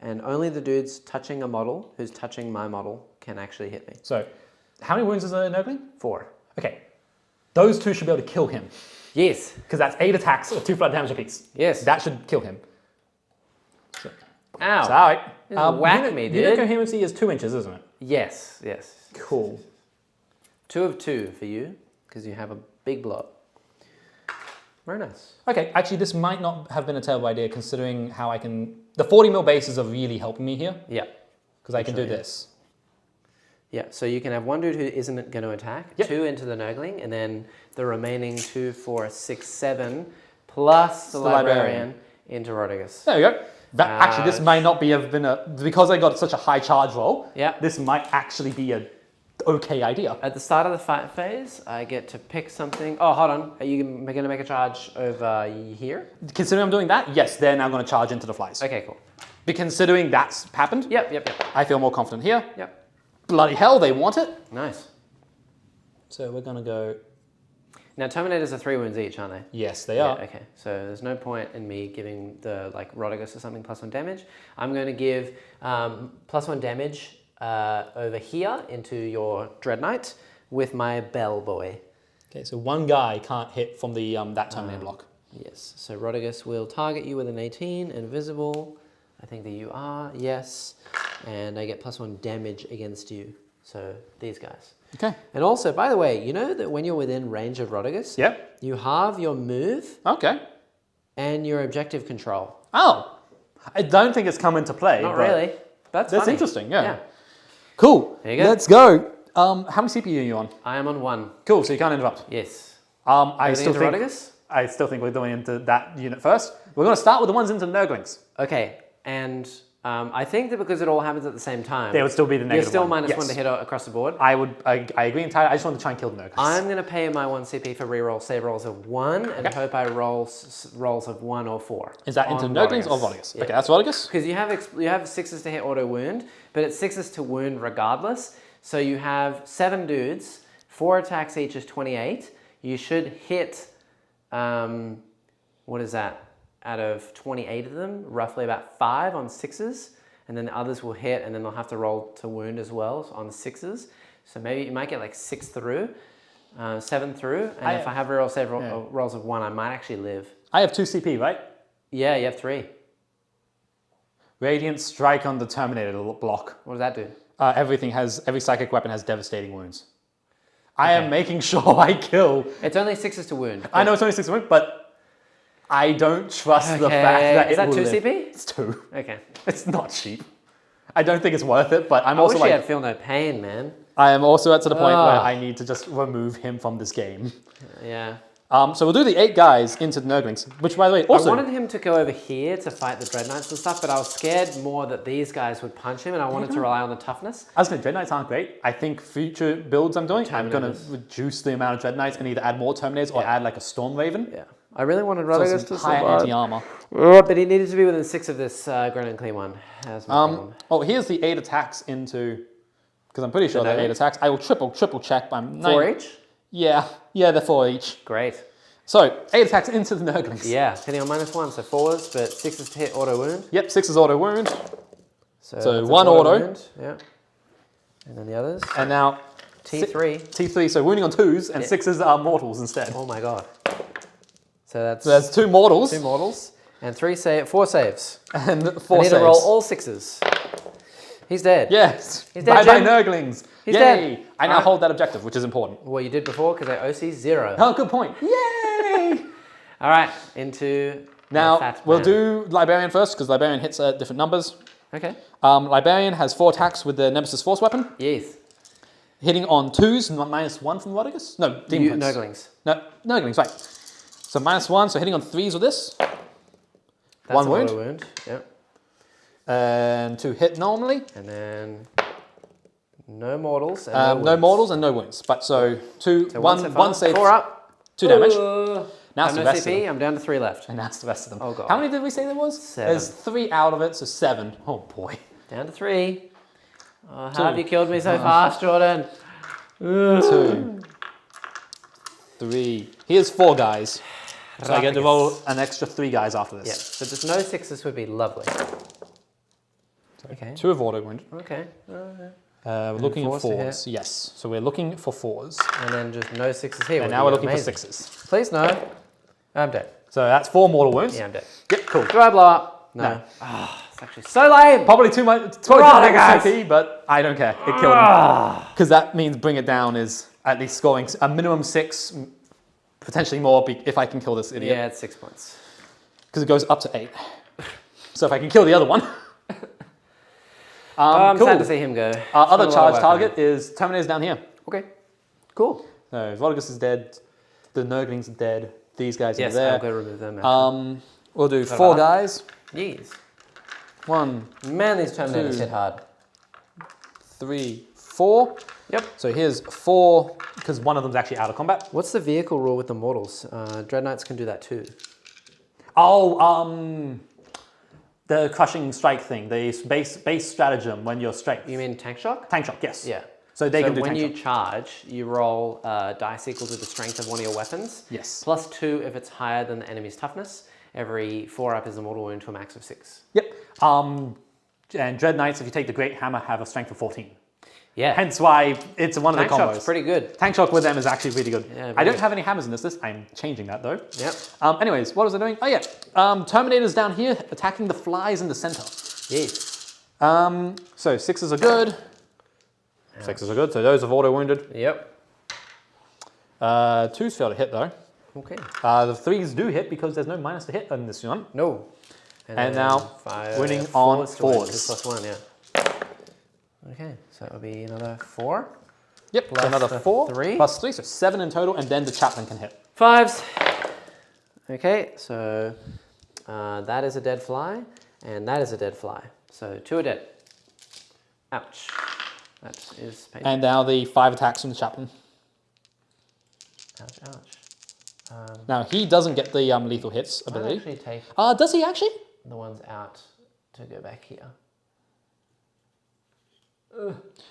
And only the dudes touching a model who's touching my model can actually hit me. So how many wounds is a Nurgling? 4. Okay. Those 2 should be able to kill him. Yes. Because that's 8 attacks or 2 blood damage apiece. Yes. That should kill him. So, ow. So, all right. Whack me, dude. Unit coherency is 2 inches, isn't it? Yes. Cool. 2 of 2 for you, because you have a big blob. Very nice. Okay, actually this might not have been a terrible idea considering how I can... The 40 mil bases are really helping me here. Yeah. Because I can do this. Yeah, so you can have 1 dude who isn't going to attack, 2 into the Nurgling, and then the remaining 2, 4, 6, 7, plus the Librarian into Rodriguez. There we go. Actually, this might not have been because I got such a high charge roll, this might actually be a okay idea. At the start of the fight phase, I get to pick something. Oh, hold on. Are you going to make a charge over here? Considering I'm doing that, yes, they're now going to charge into the flies. Okay, cool. But considering that's happened, Yep. I feel more confident here. Yep. Bloody hell, they want it. Nice. So we're going to go... Now, Terminators are 3 wounds each, aren't they? Yes, they are. Okay, so there's no point in me giving the, Rodriguez or something +1 damage. I'm going to give +1 damage over here into your Dread Knight with my Bell Boy. Okay, so 1 guy can't hit from the that Terminator block. Yes, so Rodriguez will target you with an 18, invisible. I think that you are, yes. And I get +1 damage against you. So these guys. Okay. And also, by the way, you know that when you're within range of Rodriguez, you halve your move and your objective control. Oh, I don't think it's come into play. Not really. That's funny. Interesting, yeah. Cool. There you go. Let's go. How many CPU are you on? I am on 1. Cool, so you can't interrupt. Yes. I still think we're going into that unit first. We're going to start with the ones into Nurglings. Okay, and I think that because it all happens at the same time, there would still be the negative you're still one. -1 to hit across the board. I agree entirely. I just want to try and kill the Nurglings. I'm going to pay my 1 CP for reroll save rolls of 1 and hope I roll rolls of 1 or 4. Is that into Nurglings or Rodriguez? Yeah. Okay, that's Rodriguez. Because you have 6s to hit auto wound, but it's 6s to wound regardless. So you have 7 dudes, 4 attacks each is 28. You should hit, what is that? Out of 28 of them, roughly about 5 on 6s, and then the others will hit, and then they'll have to roll to wound as well on 6s. So maybe you might get like 6 through, 7 through, and if I have reroll save rolls of 1, I might actually live. I have 2 CP, right? Yeah, you have 3. Radiant Strike on the Terminator block. What does that do? Every psychic weapon has devastating wounds. I am making sure I kill. It's only 6s to wound. I know it's only 6 to wound, but I don't trust the fact that is that will 2 live. CP? It's 2. Okay. It's not cheap. I don't think it's worth it, but I'm I also wish like, he had feel no pain, man. I am also at to the point where Ugh. I need to just remove him from this game. Yeah. So we'll do the 8 guys into the Nurglings, which by the way, also... I wanted him to go over here to fight the Dread Knights and stuff, but I was scared more that these guys would punch him and I wanted to rely on the toughness. I was going to Dread Knights aren't great. I think future builds I'm doing, I'm going to reduce the amount of Dread Knights and either add more Terminators or add like a Storm Raven. Yeah. I really wanted So Rodriguez some to higher survive. anti-armor. But he needed to be within 6 of this Grenade Clean one. That's my problem. Oh, here's the 8 attacks into... Because I'm pretty sure they're 8 attacks. I will triple check, but I'm... 4 each? Yeah, they're 4 each. Great. So, 8 attacks into the Nurglings. Yeah, hitting on -1, so 4s, but 6s to hit auto wound. Yep, 6 is auto wound. So So that's one an auto. wound, yeah. And then the others. And now... T3. T3, so wounding on 2s, and 6s are mortals instead. Oh my god. So that's So there's 2 mortals. 2 mortals and 4 saves. And 4 I saves. need to roll all 6s. He's dead. Yes. He's dead, Bye-bye Jim. Nurglings. He's Yay. dead. I now hold that objective, which is important. Well, you did before because I OC 0. Oh, good point. Yay! All right, into the Now, fat we'll man. do Librarian first, because Librarian hits at different numbers. Okay. Librarian has 4 attacks with the Nemesis Force weapon. Yes. Hitting on 2s, -1 from Rodriguez? No, Demon Prince. Nurglings. No, Nurglings, right. So -1, so hitting on 3s with this. That's 1 an wound. auto wound. Yep. And 2 hit normally. And then no mortals. And No mortals and no wounds. But so, one save, 4 up. 2 damage. I Now it's have the no rest of CP. them. I'm down to 3 left. And that's the rest of them. Oh, God. How many did we say there was? 7. There's 3 out of it, so 7. Oh boy. Down to 3. Oh, how have you killed me so fast, Jordan? 2, 3. Here's 4 guys. So I get to roll an extra 3 guys after this. Yeah, so just no 6s would be lovely. Okay. 2 of auto wound. Okay. We're looking at 4s to 4s. Yes. So we're looking for 4s. And then just no 6s here. And would now be we're looking amazing. for 6s. Please no. I'm dead. So that's 4 mortal wounds. Yeah, I'm dead. Yep, cool. Do I blow up? No. Ah, it's actually so lame. Probably too much. It's probably too much CP, but I don't care. It killed him. Because that means bring it down is at least scoring a minimum 6, potentially more if I can kill this idiot. Yeah, it's 6 points. Because it goes up to 8. So if I can kill the other one. I'm cool. sad to see him go. Our other Spent a lot of charge work on target is Terminators down here. Okay. Cool. So Rodriguez is dead. The Nurglings are dead. These guys Yes, are there. I'll go remove them. We'll do 4 guys. Yes. 1, Man, these Terminators 2. hit hard. 3, 4. Yep. So here's 4, because one of them's actually out of combat. What's the vehicle rule with the mortals? Dread Knights can do that too. Oh, the crushing strike thing, the base stratagem when you're strength. You mean tank shock? Tank shock, yes. Yeah. So they can do when tank you shock. charge, you roll dice equal to the strength of one of your weapons. Yes. Plus 2 if it's higher than the enemy's toughness. Every 4 up is a mortal wound to a max of 6. Yep. And Dread Knights, if you take the Great Hammer, have a strength of 14. Yeah. Hence why it's one of Tank the combos. shock's pretty good. Tank shock with them is actually really good. Yeah, I don't good. have any hammers in this list. I'm changing that though. Yep. Anyways, what was I doing? Oh yeah, Terminators down here attacking the flies in the center. Yes. So 6s are good. 6s are good, so those have auto wounded. Yep. 2s fail to hit though. Okay. The 3s do hit because there's no minus to hit in this one. No. And then now winning on 4s. Plus 1, yeah. Okay, so that would be another 4. Yep, Plus so another the 4 3. plus 3, so 7 in total, and then the chaplain can hit. 5s. Okay, so that is a dead fly, and that is a dead fly. So 2 are dead. Ouch. That is painful. And now the 5 attacks from the chaplain. Ouch, ouch. Now he doesn't get the lethal hits I'll ability. actually take Does he actually? the ones out to go back here.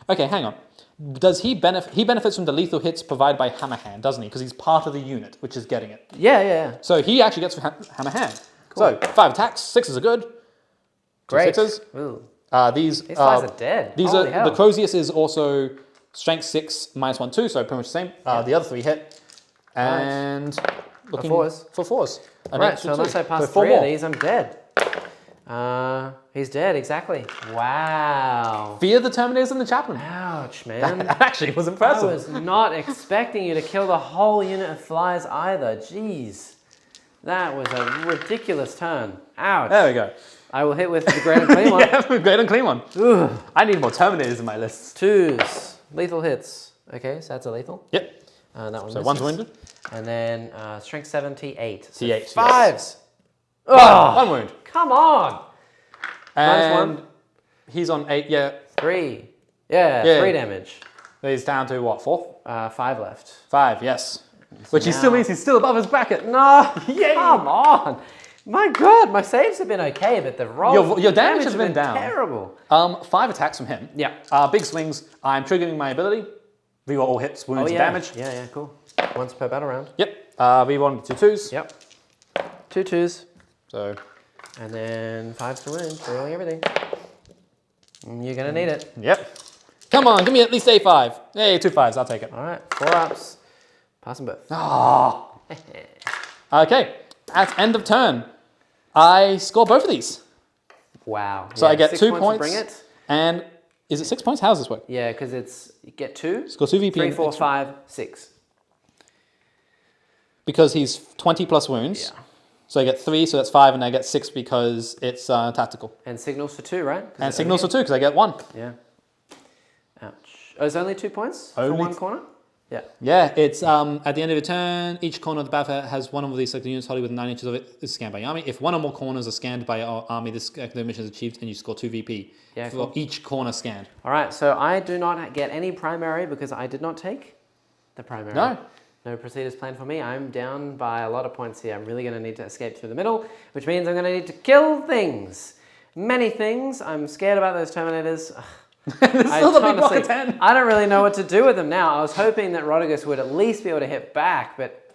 Okay, hang on. Does he benefit? He benefits from the lethal hits provided by Hammer Hand, doesn't he? Because he's part of the unit, which is getting it. Yeah, yeah, yeah. So he actually gets Hammer Hand. Cool. So 5 attacks, 6s are good. 2 Great. 6s. Ooh. These Flies are dead. These Holy are hell. the Crozius is also strength 6 minus 1 2, so pretty much the same. The other 3 hit, and looking for 4s. Right, so unless I pass 3 of these, I'm dead. He's dead, exactly. Wow. Fear the Terminators and the Chaplain. Ouch, man. That actually was I impressive. was not expecting you to kill the whole unit of flies either. Jeez. That was a ridiculous turn. Ouch. There we go. I will hit with the great and clean one. Yeah, great and clean one. Ugh. I need more Terminators in my list. 2s. Lethal hits. Okay, so that's a lethal. Yep. That one So misses. one's wounded. And then strength 7, T8. So T8, 5s. yes. Oh, One wound. come on. And -1. he's on 8, yeah. 3. Yeah, Yeah. 3 damage. He's down to what, 4? 5 left. 5, yes. Which he still means he's still above his bracket. No, Yay. come on. My God, my saves have been okay, but the roll. Your damage has been down. Terrible. 5 attacks from him. Yeah. Big swings. I'm triggering my ability. Reroll all hits, wounds, and damage. Yeah, yeah, cool. Once per battle round. Yep. Reroll 2 2s. Yep. 2 2s. So. And then 5 to wound, rolling everything. You're gonna need it. Yep. Come on, give me at least a 5. Hey, 2 5s, I'll take it. All right, 4 ups. Pass them both. Ah. Okay. At end of turn, I score both of these. Wow. So yeah, I get 6 2 to points. bring it. And is it 6 points? How does this work? Yeah, because it's you get 2. Score 2 VP. 3, 4, 5, 6. Because he's 20 plus wounds. Yeah. So I get 3, so that's 5, and I get 6 because it's tactical. And signals for 2, right? And signals for 2 because I get 1. Yeah. Ouch. Oh, it's only 2 points for Only one corner? Yeah. Yeah, it's at the end of your turn, each corner of the battlefield has one of these selected units wholly within 9 inches of it is scanned by your army. If one or more corners are scanned by your army, this mission is achieved and you score 2 VP Yeah, for cool. each corner scanned. All right, so I do not get any primary because I did not take the primary. No. No procedures planned for me. I'm down by a lot of points here. I'm really going to need to escape through the middle, which means I'm going to need to kill things. Many things. I'm scared about those Terminators. Still the big rocket 10. I don't really know what to do with them now. I was hoping that Rodriguez would at least be able to hit back, but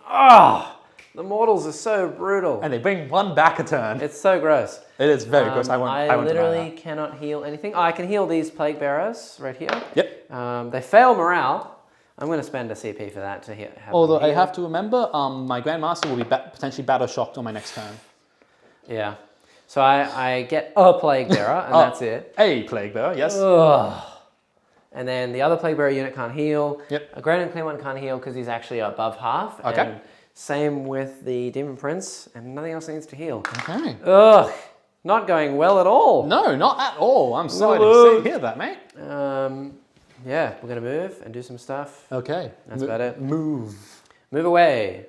the mortals are so brutal. And they bring 1 back a turn. It's so gross. It is very gross. I won't literally cannot heal anything. Oh, I can heal these plague bearers right here. Yep. They fail morale. I'm going to spend a CP for that to have Although them I heal. have to remember, my Grandmaster will be potentially battle shocked on my next turn. Yeah. So I get a plague bearer, and that's it. A plague bearer, yes. Ugh. And then the other plague bearer unit can't heal. Yep. A Grand and Clean one can't heal because he's actually above half. Okay. And same with the Demon Prince, and nothing else needs to heal. Okay. Ugh. Not going well at all. No, not at all. I'm sorry to hear that, mate. Yeah, we're going to move and do some stuff. Okay. That's about it. Move. Move away.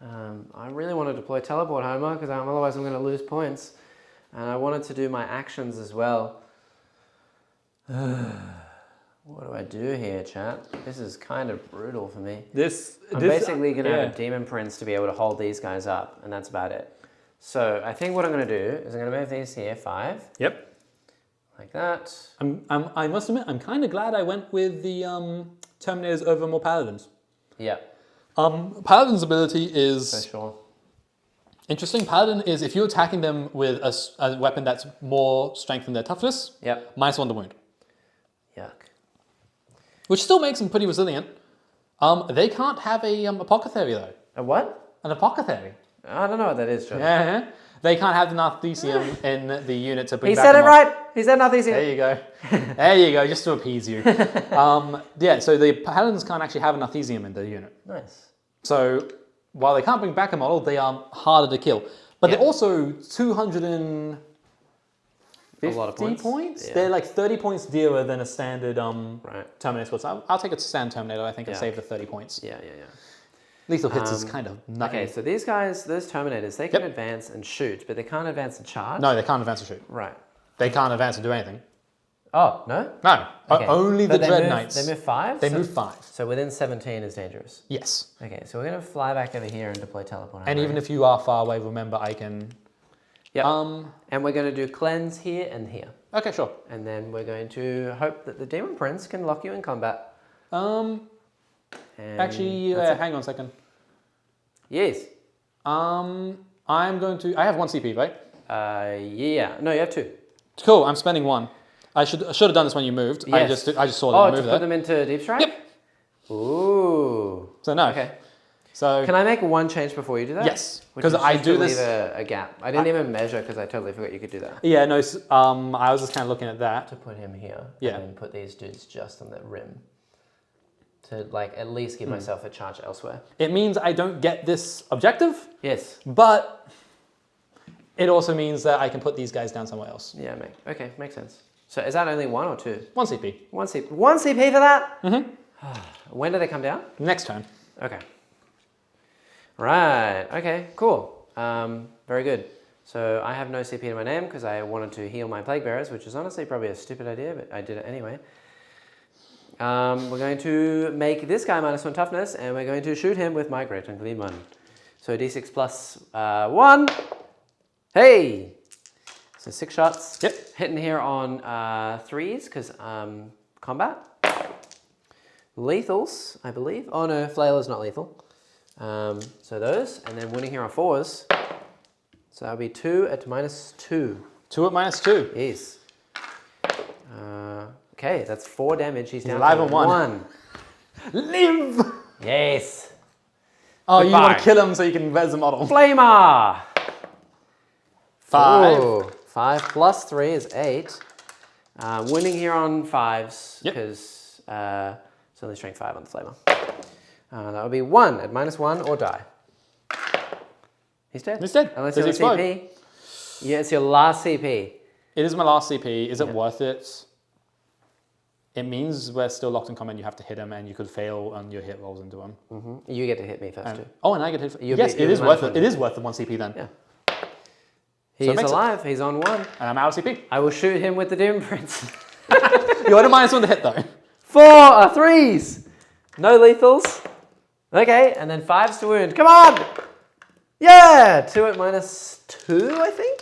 I really want to deploy Teleport Homer because otherwise I'm going to lose points. And I wanted to do my actions as well. What do I do here, chat? This is kind of brutal for me. I'm basically going to have a Demon Prince to be able to hold these guys up, and that's about it. So I think what I'm going to do is I'm going to move these here, 5. Yep. Like that. I must admit, I'm kind of glad I went with the Terminators over more Paladins. Yeah. Paladin's ability is For sure. interesting. Paladin is if you're attacking them with a weapon that's more strength than their toughness, Yep. -1 to wound. Yuck. Which still makes them pretty resilient. They can't have a apothecary though. A what? An apothecary. I don't know what that is, John. Yeah. They can't have the Narthesium in the unit to bring He back said a it mod. right. He said nothing. There you go. There you go, just to appease you. Yeah, so the Paladins can't actually have a Narthesium in the unit. Nice. So while they can't bring back a model, they are harder to kill. But Yeah. they're also 250 A lot of points. Yeah. They're like 30 points dearer than a standard Right. Terminator squad. So I'll take a stand Terminator, I think, and Yeah. save the 30 points. Yeah. Lethal hits is kind of nothing. Okay, so these guys, those Terminators, they can advance and shoot, but they can't advance and charge. No, they can't advance or shoot. Right. They can't advance or do anything. Oh, no? No, Okay. only the But Dread move, Knights. They move 5? They so, move 5. So within 17 is dangerous. Yes. Okay, so we're going to fly back over here and deploy Teleport. And even if you are far away, remember I can... Yeah. And we're going to do Cleanse here and here. Okay, sure. And then we're going to hope that the Demon Prince can lock you in combat. And Actually, that's it. hang on a second. Yes. I'm going to... I have 1 CP, right? Yeah. No, you have 2. Cool, I'm spending 1. I should have done this when you moved. Yes. I just saw them Oh, move to there. put them into Deep Strike? Yep. Ooh. So no. Okay. So Can I make one change before you do that? yes, Which because is I just do to this. leave a gap. I didn't even measure because I totally forgot you could do that. Yeah, no. I was just kind of looking at that. To put him here. Yeah. And then put these dudes just on the rim. to like at least give myself a charge elsewhere. It means I don't get this objective. Yes. But it also means that I can put these guys down somewhere else. Yeah, okay, makes sense. So is that only 1 or 2? 1 CP. 1 CP. 1 CP for that? Mm-hmm. When do they come down? Next turn. Okay. Right. Okay, cool. Very good. So I have no CP to my name because I wanted to heal my plague bearers, which is honestly probably a stupid idea, but I did it anyway. We're going to make this guy -1 toughness, and we're going to shoot him with my Great and Clean One. So d6 plus 1. Hey! So 6 shots. Yep. Hitting here on 3s because combat. Lethals, I believe. Oh no, flail is not lethal. So those, and then winning here on 4s. So that'll be 2 at -2. 2 at -2. Yes. Okay, that's 4 damage. He's down alive to on 1. Live! Yes. Oh, Goodbye. you want to kill him so you can res the model. Flamer! 5. Ooh, 5 plus 3 is 8. Winning here on 5s because it's only strength 5 on the flamer. That would be 1 at -1 or die. He's dead. He's dead. Unless Does you're he CP. Yeah, it's your last CP. It is my last CP. Is it worth it? It means we're still locked in combat and you have to hit him and you could fail on your hit rolls into him. You get to hit me first too. Oh, and I get hit. You'll Yes, be- it is you'll worth be it. It is worth the 1 CP then. Yeah. it He's makes alive. He's on 1. And I'm out of CP. I will shoot him with the Doom Prince. You want a -1 to hit though. 4 3s. No lethals. Okay, and then 5s to wound. Come on! Yeah! 2 at -2, I think?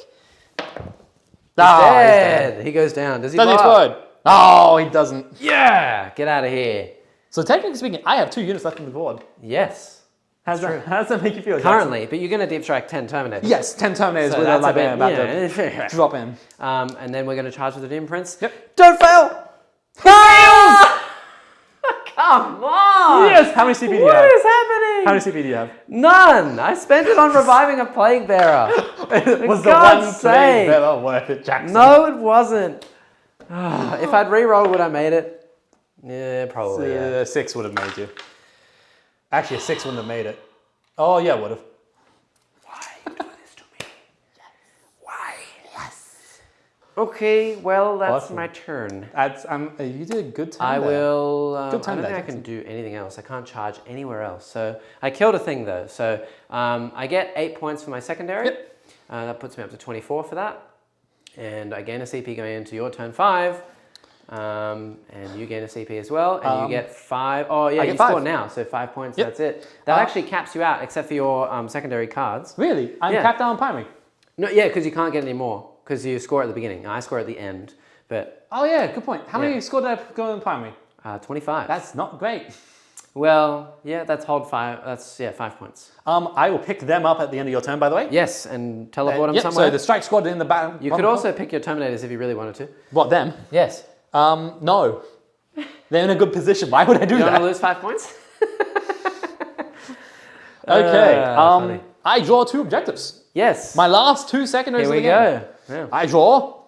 He's dead. He goes down. Does he Doesn't blow up? explode. Oh, he doesn't. Yeah! Get out of here. So technically speaking, I have 2 units left on the board. Yes. How does that make you feel? Currently, but you're going to deep strike 10 Terminators. Yes, 10 Terminators So with a that's a librarian bit, about yeah. to drop in. And then we're going to charge with the Doom Prince. Yep. Don't fail! Fails! Come on! Yes! How many CP do you have? What is happening? How many CP do you have? None! I spent it on reviving a plague bearer. Was the God's one sake. plague bearer worth it, Jackson? No, it wasn't. If I'd re-rolled, would I made it? Yeah, probably. Yeah. 6 would have made you. Actually, a 6 wouldn't have made it. Oh, yeah, would have. Why you do this to me? Why? Yes. Okay, well, that's Awesome. my turn. That's, you did a good turn I there. will. I Good don't time think there, I can do anything else. I can't charge anywhere else. So I killed a thing though. So I get 8 points for my secondary. Yep. That puts me up to 24 for that. And I gain a CP going into your turn 5. And you gain a CP as well. And you get 5. Oh yeah, I you get 5. score now. So 5 points. Yep. That's it. That actually caps you out, except for your secondary cards. Really? I'm capped out on primary? No, yeah, because you can't get any more. Because you score at the beginning. I score at the end. But Oh, yeah, good point. How many scored did I go in primary? 25. That's not great. Well, yeah, that's hold 5. That's 5 points. I will pick them up at the end of your turn, by the way. Yes, and teleport them Yep, somewhere. so the strike squad in the back. You could also pick your Terminators if you really wanted to. What, them? Yes. No. They're in a good position. Why would I do You want that? to lose 5 points? Okay. funny. I draw 2 objectives. Yes. My last 2 secondaries Here of the we game. go. Yeah. I draw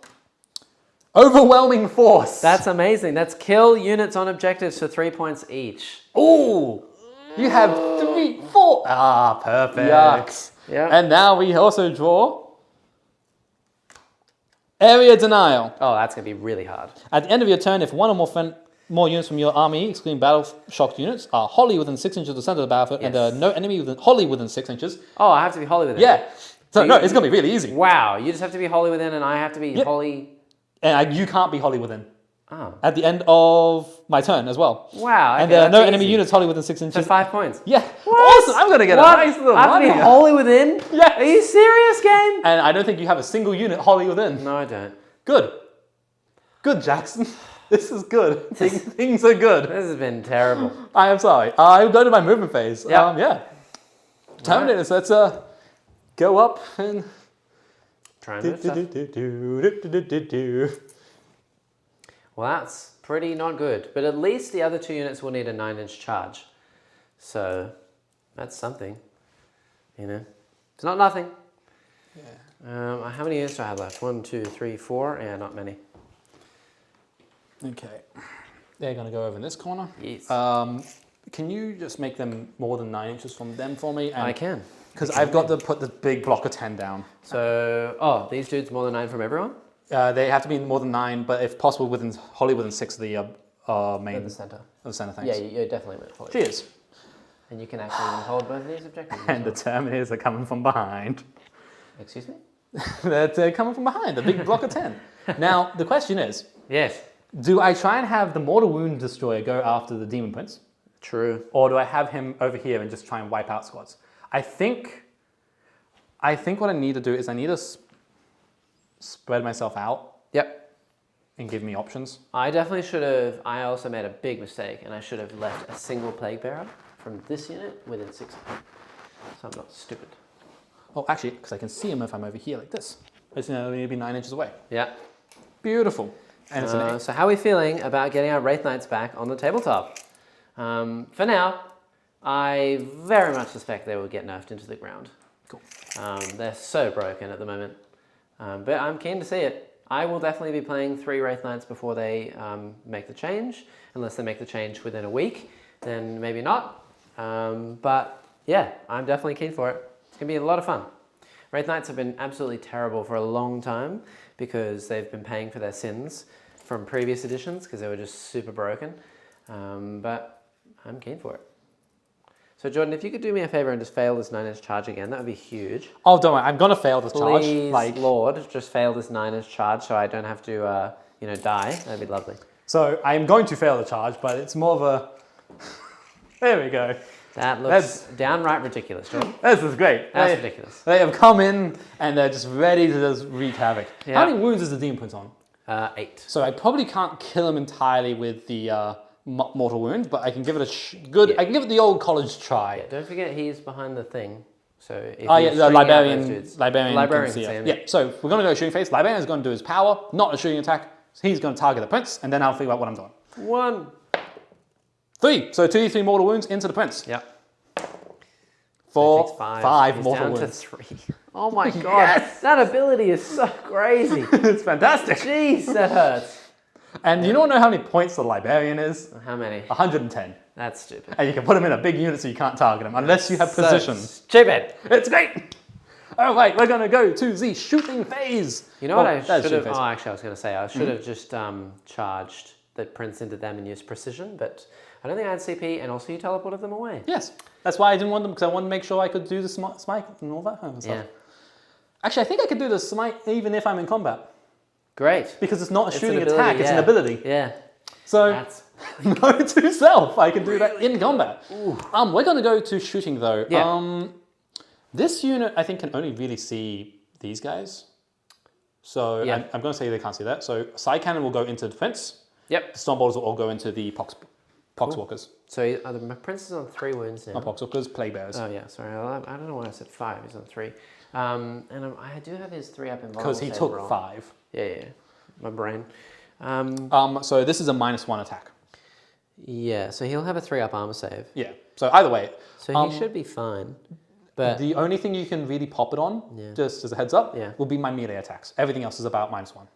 Overwhelming Force. That's amazing. That's kill units on objectives for 3 points each. Ooh. You have 3, 4. Ah, perfect. Yucks. Yeah. And now we also draw Area Denial. Oh, that's going to be really hard. At the end of your turn, if one or more units from your army, excluding battle-shocked units, are wholly within 6 inches of the center of the battlefield, and there are no enemy wholly within 6 inches. Oh, I have to be wholly within. Yeah. So, no, it's going to be really easy. Wow, you just have to be wholly within and I have to be wholly... And you can't be wholly within. Oh. At the end of my turn as well. Wow, okay, And there are no that's enemy easy. units wholly within 6 So inches. 5 points. Yeah. What? Awesome. I'm going to get What? a nice little I have to money. be wholly within? Yes. Are you serious, game? And I don't think you have a single unit wholly within. No, I don't. Good. Good, Jackson. This is good. Things are good. This has been terrible. I am sorry. I'll go to my movement phase. Yeah. Yeah. Terminators, let's go up and... Try and move stuff. Well, that's pretty not good. But at least the other 2 units will need a 9-inch charge. So that's something. You know? It's not nothing. Yeah. How many units do I have left? 1, 2, 3, 4? Yeah, not many. Okay. They're going to go over in this corner. Yes. can you just make them more than 9 inches from them for me? I can. Because I've got to put the big block of 10 down. So, these dudes more than 9 from everyone? They have to be more than 9, but if possible, wholly within 6 of the main. At the center. Of the center, thanks. Yeah, you're definitely meant for it. Cheers. And you can actually even hold both of these objectives. And the Terminators are coming from behind. Excuse me? They're coming from behind, the big block of 10. Now, the question is, Yes. do I try and have the Mortal Wound Destroyer go after the Demon Prince? True. Or do I have him over here and just try and wipe out squads? I think what I need to do is I need to spread myself out. Yep. And give me options. I definitely should have, I also made a big mistake, and I should have left a single Plague Bearer from this unit within 6 of them. So I'm not stupid. Oh, actually, because I can see him if I'm over here like this. I just need to be 9 inches away. Yeah. Beautiful. And it's an 8. So how are we feeling about getting our Wraith Knights back on the tabletop? For now, I very much suspect they will get nerfed into the ground. Cool. They're so broken at the moment. But I'm keen to see it. I will definitely be playing 3 Wraith Knights before they make the change. Unless they make the change within a week, then maybe not. But yeah, I'm definitely keen for it. It's going to be a lot of fun. Wraith Knights have been absolutely terrible for a long time because they've been paying for their sins from previous editions because they were just super broken. But I'm keen for it. So Jordan, if you could do me a favor and just fail this 9-inch charge again, that would be huge. Oh, don't worry. I'm going to fail this charge. Please, Lord, just fail this 9-inch charge so I don't have to, die. That'd be lovely. So I'm going to fail the charge, but it's more of a... There we go. That looks downright ridiculous, Jordan. This is great. That's ridiculous. They have come in and they're just ready to just wreak havoc. Yeah. How many wounds is the Demon Prince on? 8. So I probably can't kill him entirely with the mortal wound, but I can give it I can give it the old college try. Yeah, don't forget he's behind the thing. So if the Librarian can see see it. him. Yeah, so we're going to go shooting phase. Librarian's going to do his power, not a shooting attack. So he's going to target the Prince, and then I'll figure out what I'm doing. 1. 3. So 2d3 mortal wounds into the Prince. Yep. 4, 5 He's mortal down wounds. to 3. Oh my god, that ability is so crazy. It's fantastic. Jeez, that hurts. And you don't know how many points the Librarian is? How many? 110. That's stupid. And you can put him in a big unit so you can't target him unless you have position. Stupid. It's great. All right, we're going to go to the shooting phase. You know what I should have... phase. Oh, actually, I was going to say, I should have just charged the Prince into them and used precision, but I don't think I had CP, and also you teleported them away. Yes, that's why I didn't want them, because I wanted to make sure I could do the smite and all that kind of stuff. Yeah. Actually, I think I could do the smite even if I'm in combat. Great. Because it's not a shooting an ability, attack, it's an ability. Yeah. So, That's... note to self, I can do that in combat. We're going to go to shooting though. Yeah. This unit, I think, can only really see these guys. So Yeah. I'm going to say they can't see that. So side cannon will go into defense. Yep. The Stormbolters will all go into the Poxwalkers. So my Prince is on 3 wounds now. Not Poxwalkers, Plague Bearers. Oh yeah, sorry. I don't know why I said 5. He's on 3. And I do have his 3 up in Because he took roll. 5. Yeah. My brain. So this is a -1 attack. Yeah, so he'll have a 3 up armor save. Yeah. So either way. So he should be fine. But the only thing you can really pop it on, just as a heads up, will be my melee attacks. Everything else is about -1.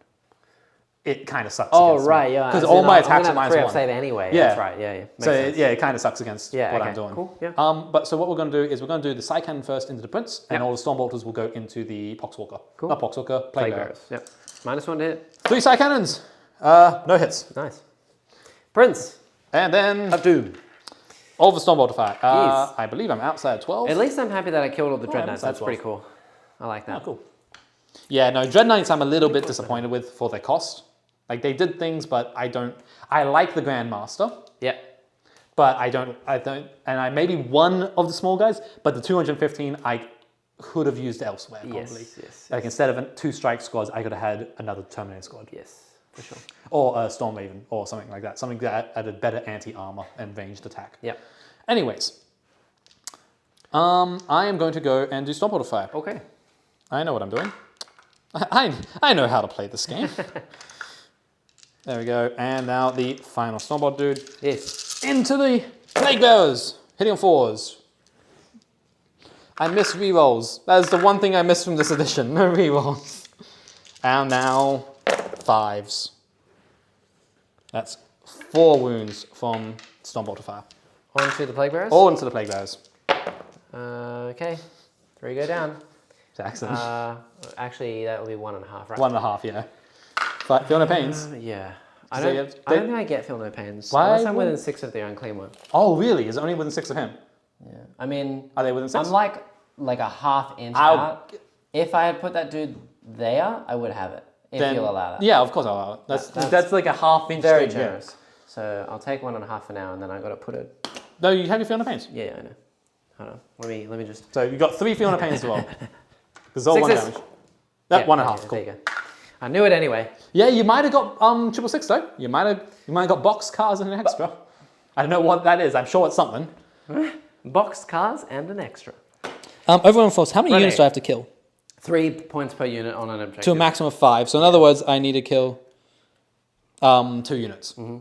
It kind of sucks. Oh, against right, me. yeah. Because all my attacks are I'm gonna have a 3 -1. up save anyway. Yeah. That's right, yeah. Makes So sense. it kind of sucks against what I'm doing. Cool, yeah. But so what we're going to do is we're going to do the side cannon first into the Prince, and all the Stormbolters will go into the Poxwalker. Cool. Not Poxwalker, Plague Bearer. Yep. -1 to hit. 3 side cannons. No hits. Nice. Prince. And then Of Doom. all the Stormbolter fire. Yes. I believe I'm outside 12. At least I'm happy that I killed all the Dread I'm Knights. outside That's 12. pretty cool. I like that. Oh, cool. Yeah, no, Dread Knights I'm a little bit disappointed with for their cost. Like they did things, but I like the Grandmaster. Yep. But I don't, and I maybe one of the small guys, but the 215 I could have used elsewhere probably. Yes. Like instead of 2 strike squads, I could have had another Terminator squad. Yes, for sure. Or a Storm Raven, or something like that. Something that added better anti-armor and ranged attack. Yep. Anyways, I am going to go and do Stormbolter fire. Okay. I know what I'm doing. I know how to play this game. There we go. And now the final Stormbolt dude. Yes. Into the Plague Bearers. Hitting on 4s. I miss rerolls. That is the one thing I miss from this edition. No rerolls. And now 5s. That's 4 wounds from Stormbolter fire. On to the plague bearers? All into the plague bearers. Okay. 3 go down. Jackson. Actually, that will be 1.5, right? 1.5, yeah. But feel no pains. Yeah. I don't think I get feel no pains. Why Unless I'm within 6 of the unclean one. Oh, really? Is it only within 6 of him? Yeah. I mean... Are they within 6? I'm like a half inch out. If I had put that dude there, I would have it. If you'll allow that. Yeah, of course I'll allow it. That's like a half inch very thing, generous. Yeah. So I'll take 1.5 for now, and then I've got to put it... No, you have your feel no pains. Yeah, I know. Hold on. Let me just... So you've got 3 feel no pains as well. Because it's all 1 damage. That 1.5, cool. There you go. I knew it anyway. Yeah, you might have got 666 though. You might have got box cars and an extra. I don't know what that is. I'm sure it's something. Boxed cars and an extra. Over on force, how many units do I have to kill? 3 points per unit on an objective. To a maximum of 5. So in other words, I need to kill 2 units. Mm-hmm.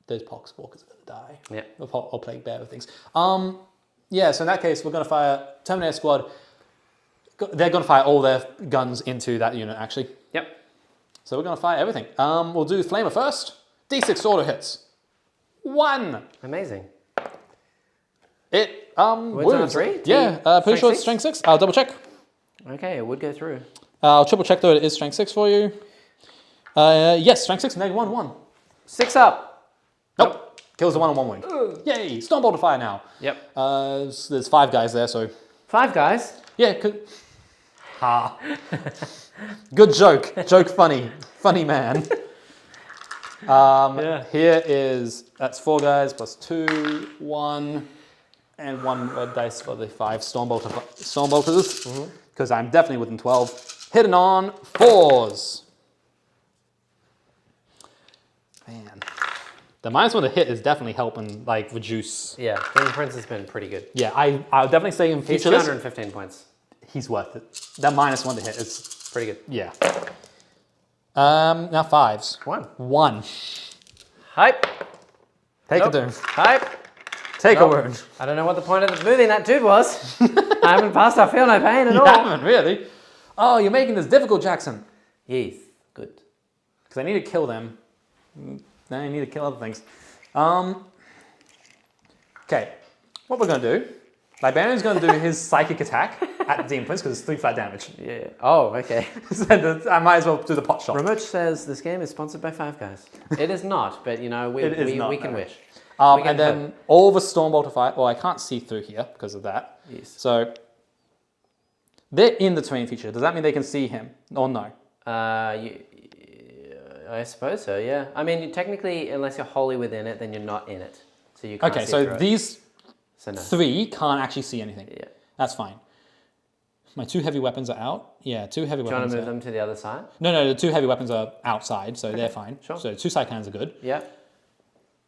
Those poxwalkers are going to die. Yeah. Or plague bear with things. Yeah, so in that case, we're going to fire Terminator Squad. They're going to fire all their guns into that unit, actually. Yep. So we're going to fire everything. We'll do Flamer first. D6 auto hits. 1. Amazing. It Wood's on 3? Yeah, pretty sure it's strength 6. I'll double check. Okay, it would go through. I'll triple check though. It is strength 6 for you. Yes, strength 6. Negative 1. 6 up. Nope. Kills the 1 on 1 wound. Yay! Stormbolt to fire now. Yep. So there's 5 guys there. So 5 guys. yeah. Good joke. Joke funny. Funny man. Here is that's 4 guys plus 2, 1. And 1 red dice for the 5 Stormbolters, because I'm definitely within 12. Hitting on 4s. Man, the -1 to hit is definitely helping, like, reduce. Yeah, King Prince has been pretty good. Yeah, I'll definitely say in He's future 215 points. he's worth it. That -1 to hit is Pretty good. yeah. Now 5s. 1. Hype. Take a doom. Hype. Take a wound. I don't know what the point of moving that dude was. I haven't passed. I feel no pain at all. You haven't really. Oh, you're making this difficult, Jackson. Yes. Good. Because I need to kill them. Then I need to kill other things. Okay, what we're going to do, Librarian's going to do his psychic attack at the Demon Prince because it's 3 flat damage. Yeah. Oh, okay. So I might as well do the pot shot. Ramuch says this game is sponsored by 5 Guys. It is not, but you know, we can wish. And then all the Stormbolt fire. Well, I can't see through here because of that. Yes. So they're in the terrain feature. Does that mean they can see him or no? I suppose so. Yeah. I mean, technically, unless you're wholly within it, then you're not in it. So you can't. Okay. See So through these it. 3 can't actually see anything. Yeah. That's fine. My 2 heavy weapons are out. Yeah, 2 heavy weapons. Do you want to move them to the other side? No, the 2 heavy weapons are outside, so they're fine. Sure. So 2 side cannons are good. Yeah.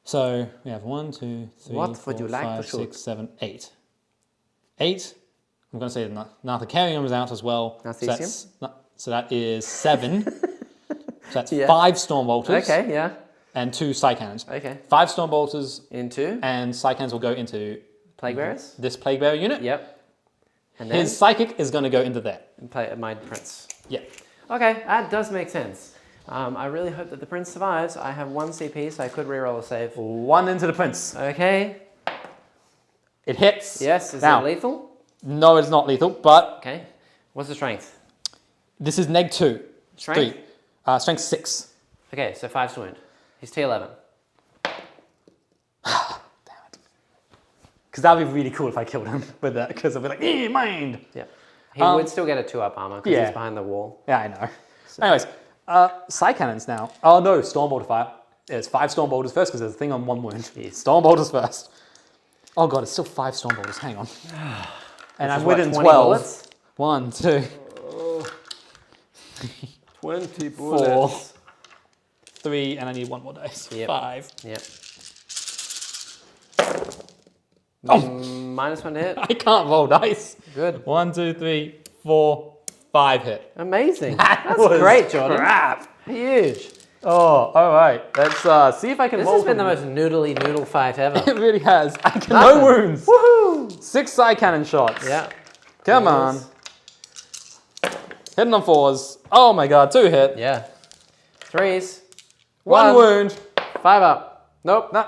So we have 1, 2, 3, What 4, would you like 5, to shoot? 6, 7, 8. 8. I'm going to say Narthacarium is out as well. So that is 7. So that's 5 Stormbolters. Okay, yeah. And 2 Psy Cannons. Okay. 5 Stormbolters. Into? And Psy Cannons will go into... Plague Bearers? This Plague Bearer unit. Yep. And then? His Psychic is going to go into there. My Prince. Yeah. Okay, that does make sense. I really hope that the Prince survives. I have 1 CP, so I could reroll a save. 1 into the Prince. Okay. It hits. Yes, is now, it lethal? No, it's not lethal, but... Okay. What's the strength? This is neg 2. Strength? 3. Strength 6. Okay, so 5 to wound. He's T11. Damn it. Because that would be really cool if I killed him with that, because I'd be like, mind! Yeah. He would still get a 2-up armor, because he's behind the wall. Yeah, I know. So. Anyways, Psy Cannons now. Oh no, Stormbolter fire. It's 5 Stormbolters first, because there's a thing on 1 wound. Yes. Stormbolters first. Oh god, it's still 5 Stormbolters. Hang on. And I'm within 12. Bullets? 1, 2. 20 4. 3, and I need 1 more dice. Yep. 5. Yep. Oh. -1 to hit. I can't roll dice. Good. 1, 2, 3, 4, 5 hit. Amazing. That's great, Jordan. Crap. Huge. Oh, all right. Let's see if I can This roll. has been the most noodle fight ever. It really has. I can no wounds. Woohoo! 6 side cannon shots. Yeah. Come on. Hitting on 4s. Oh my god, 2 hit. Yeah. 3s. 1 wound. 5 up. Nope. No.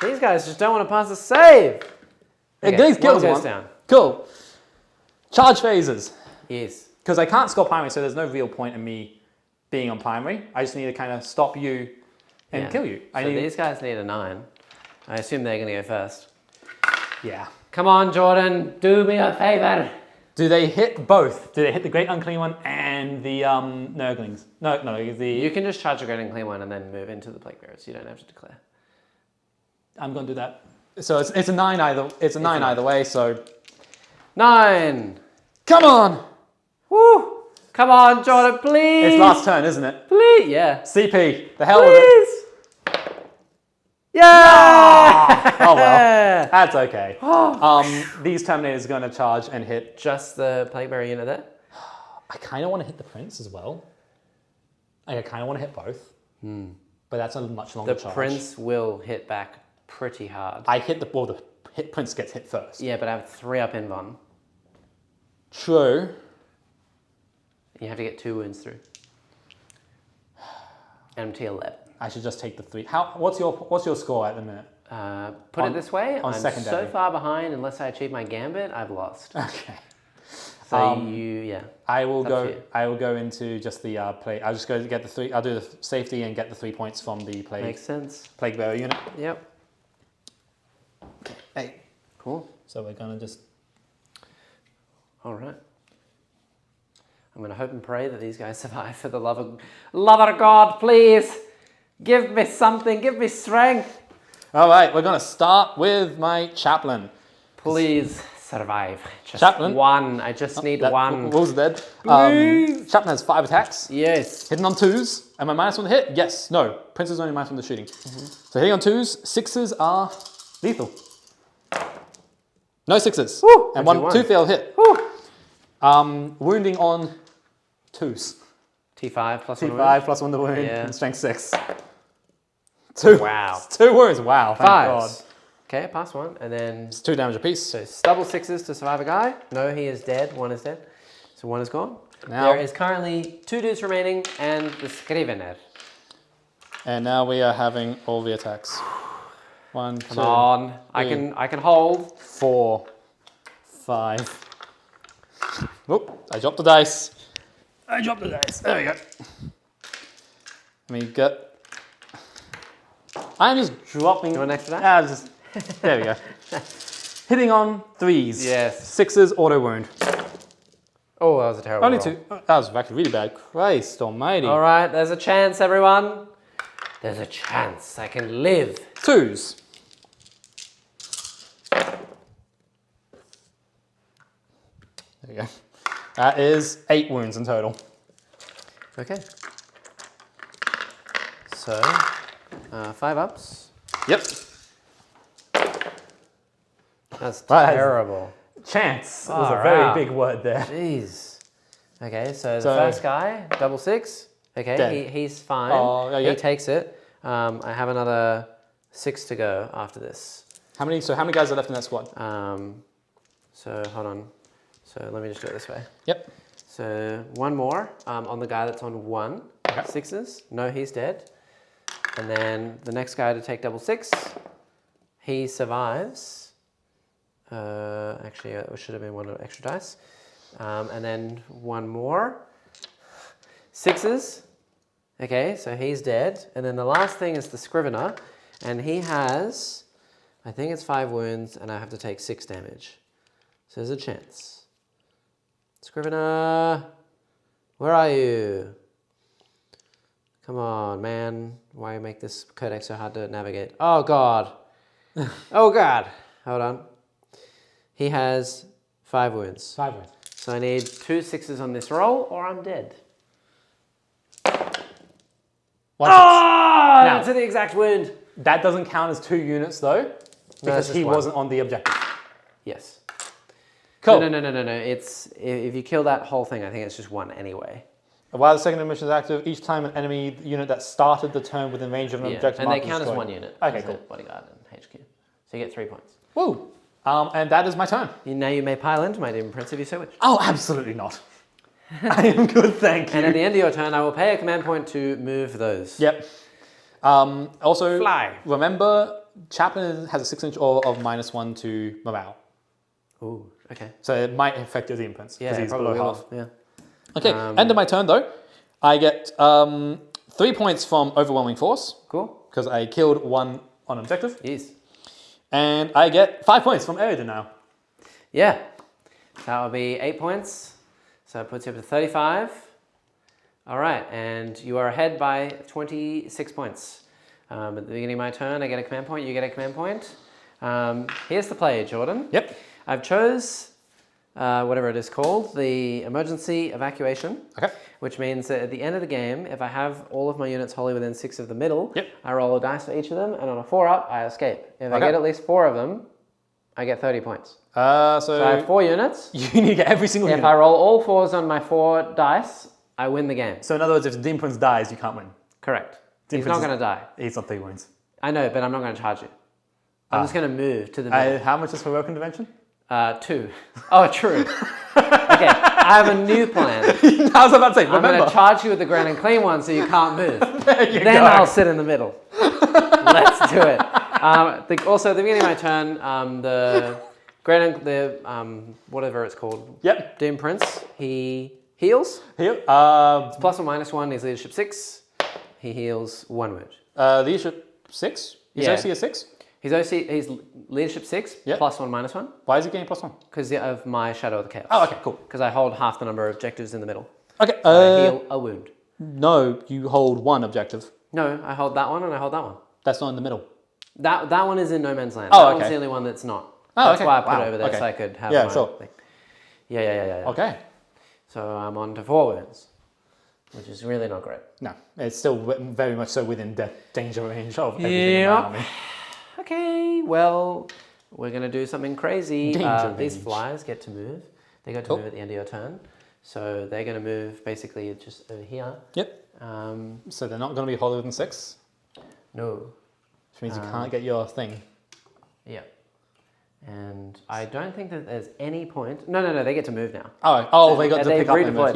These guys just don't want to pass a save. It goes goes down. Cool. Charge phases. Yes. Because I can't score primary, so there's no real point in me being on primary. I just need to kind of stop you and kill you. So these guys need a 9. I assume they're going to go first. Yeah. Come on, Jordan. Do me a favor. Do they hit both? Do they hit the Great Unclean One and the Nurglings? No, You can just charge the Great Unclean One and then move into the Plague Bearers. You don't have to declare. I'm going to do that. So it's a 9 either. It's a 9 either way. So 9. Come on. Woo! Come on, Jordan, please. It's last turn, isn't it? Please, yeah. CP. The hell with it. Yeah! Oh well, that's okay. These Terminators are going to charge and hit. Just the Plague Bearer unit there? I kind of want to hit the Prince as well. I kind of want to hit both. But that's a much longer charge. The Prince will hit back pretty hard. I hit the Prince gets hit first. Yeah, but I have 3 up in Von. True. You have to get 2 wounds through. MT 11. I should just take the 3. What's your score at the minute? Put it this way, I'm secondary. so far behind, unless I achieve my gambit, I've lost. Okay. So I will go into just the play. I'll just go to get the 3. I'll do the safety and get the 3 points from the plague. Makes sense. Plague Bearer unit. Yep. Hey. Cool. So we're gonna just. All right. I'm gonna hope and pray that these guys survive. For the love of God, please give me something. Give me strength. All right, we're gonna start with my chaplain. Please survive. Just Chaplain. 1. I just need 1. Wolves dead. Chaplain has 5 attacks. Yes. Hitting on 2s. Am I -1 to hit? Yes. No. Prince is only -1 to shooting. So hitting on 2s. 6s are lethal. No 6s. Woo, and 2 fail hit. Woo. Wounding on 2s. T5 plus 1 T5 plus 1 to wound. Yeah. And strength 6. 2. Wow. 2 wounds. Wow. Thank God. 5s. Okay, pass 1, and then It's 2 damage apiece. so it's double 6s to survive a guy. No, he is dead. 1 is dead. So 1 is gone. Now, There is currently 2 dudes remaining and the Scrivener. and now we are having all the attacks. 1, 2, Come on. 3, I can hold. 4, 5. Oop, I dropped the dice. There we go. Let me get. I'm just dropping. Do you want an extra die? There we go. Hitting on 3s. Yes. 6s, auto wound. Oh, that was a terrible Only roll. 2. Oh, that was actually really bad. Christ almighty. All right, there's a chance, everyone. There's a chance I can live. 2s. There you go. That is 8 wounds in total. Okay. So, 5 ups. Yep. That's Right. terrible. Chance was Far a very out. big word there. Jeez. Okay, so the So- first guy, double 6. Okay, Dead. he's fine. Oh, yeah. He takes it. I have another 6 to go after this. How many guys are left in that squad? So hold on. So let me just do it this way. Yep. So 1 more on the guy that's on 1. Okay. 6s. No, he's dead. And then the next guy to take double 6. He survives. Actually, it should have been 1 extra dice. And then 1 more. 6s. Okay, so he's dead. And then the last thing is the Scrivener. And he has, I think it's 5 wounds, and I have to take 6 damage. So there's a chance. Scrivener, where are you? Come on, man. Why make this codex so hard to navigate? Oh, God. Oh, God. Hold on. He has 5 wounds. 5 wounds. So I need 2 6s on this roll, or I'm dead. Now- That's the exact wound. That doesn't count as 2 units though, because just he 1. wasn't on the objective. Yes. Cool. No. It's if you kill that whole thing, I think it's just 1 anyway. While the second mission is active, each time an enemy unit that started the turn within range of an objective and they marker is count as destroyed. 1 unit. Okay, as a cool. Bodyguard and HQ. So you get 3 points. Woo! And that is my turn. Now you may pile into my Demon Prince if you so wish. Oh, absolutely not. I am good, thank you. And at the end of your turn, I will pay a command point to move those. Yep. Also, Fly. remember Chaplain has a 6-inch aura of -1 to morale. Ooh, okay. So it might affect your Demon Prince. Yeah, he's probably below will. half. Yeah. Okay, end of my turn though. I get 3 points from Overwhelming Force. Cool. Because I killed one on objective. Yes. And I get 5 points from Area Denial. Yeah. That would be 8 points. So it puts you up to 35. All right, and you are ahead by 26 points. At the beginning of my turn, I get a command point, you get a command point. Here's the play, Jordan. Yep. I've chose whatever it is called, the emergency evacuation. Okay. Which means that at the end of the game, if I have all of my units wholly within 6 of the middle, yep. I roll a dice for each of them, and on a 4-up, I escape. If I get at least 4 of them, I get 30 points. So I have 4 units. You need to get every single unit. If I roll all 4s on my 4 dice, I win the game. So in other words, if the Demon Prince dies, you can't win. Correct. Demon He's not Prince going to die. He's on 3 wounds. I know, but I'm not going to charge you. I'm just going to move to the middle. How much is Heroic Intervention? 2. Oh, true. Okay, I have a new plan. I was about to say, remember. I'm going to charge you with the Grand and Clean one so you can't move. Then I'll sit in the middle. Let's do it. Also, at the beginning of my turn, the Grand and whatever it's called. Yep. Demon Prince, he heals. Heal. It's plus or minus 1, he's leadership 6. He heals 1 wound. Leadership 6? He's Yeah. OC a 6? He's leadership 6, Yep. plus 1 minus 1. Why is he getting +1? Because of my Shadow of the Chaos. Oh, okay, cool. Because I hold half the number of objectives in the middle. Okay. So I heal a wound. No, you hold 1 objective. No, I hold that one and I hold that one. That's not in the middle. That one is in No Man's Land. Oh, that okay. one's the only one that's not. Oh, That's okay. why I put Wow. it over there Okay. so I could have Yeah, my sure. thing. Yeah. Okay. So I'm on to 4 wounds, which is really not great. No, it's still very much so within danger range of everything in my army. Okay, well, we're going to do something crazy. Danger These range. flies get to move. They get to move at the end of your turn. So they're going to move basically just over here. Yep. So they're not going to be hollower than 6? No. Which means you can't get your thing. Yeah. And I don't think that there's any point. No, they get to move now. Oh, they got to they've pick up their redeployed.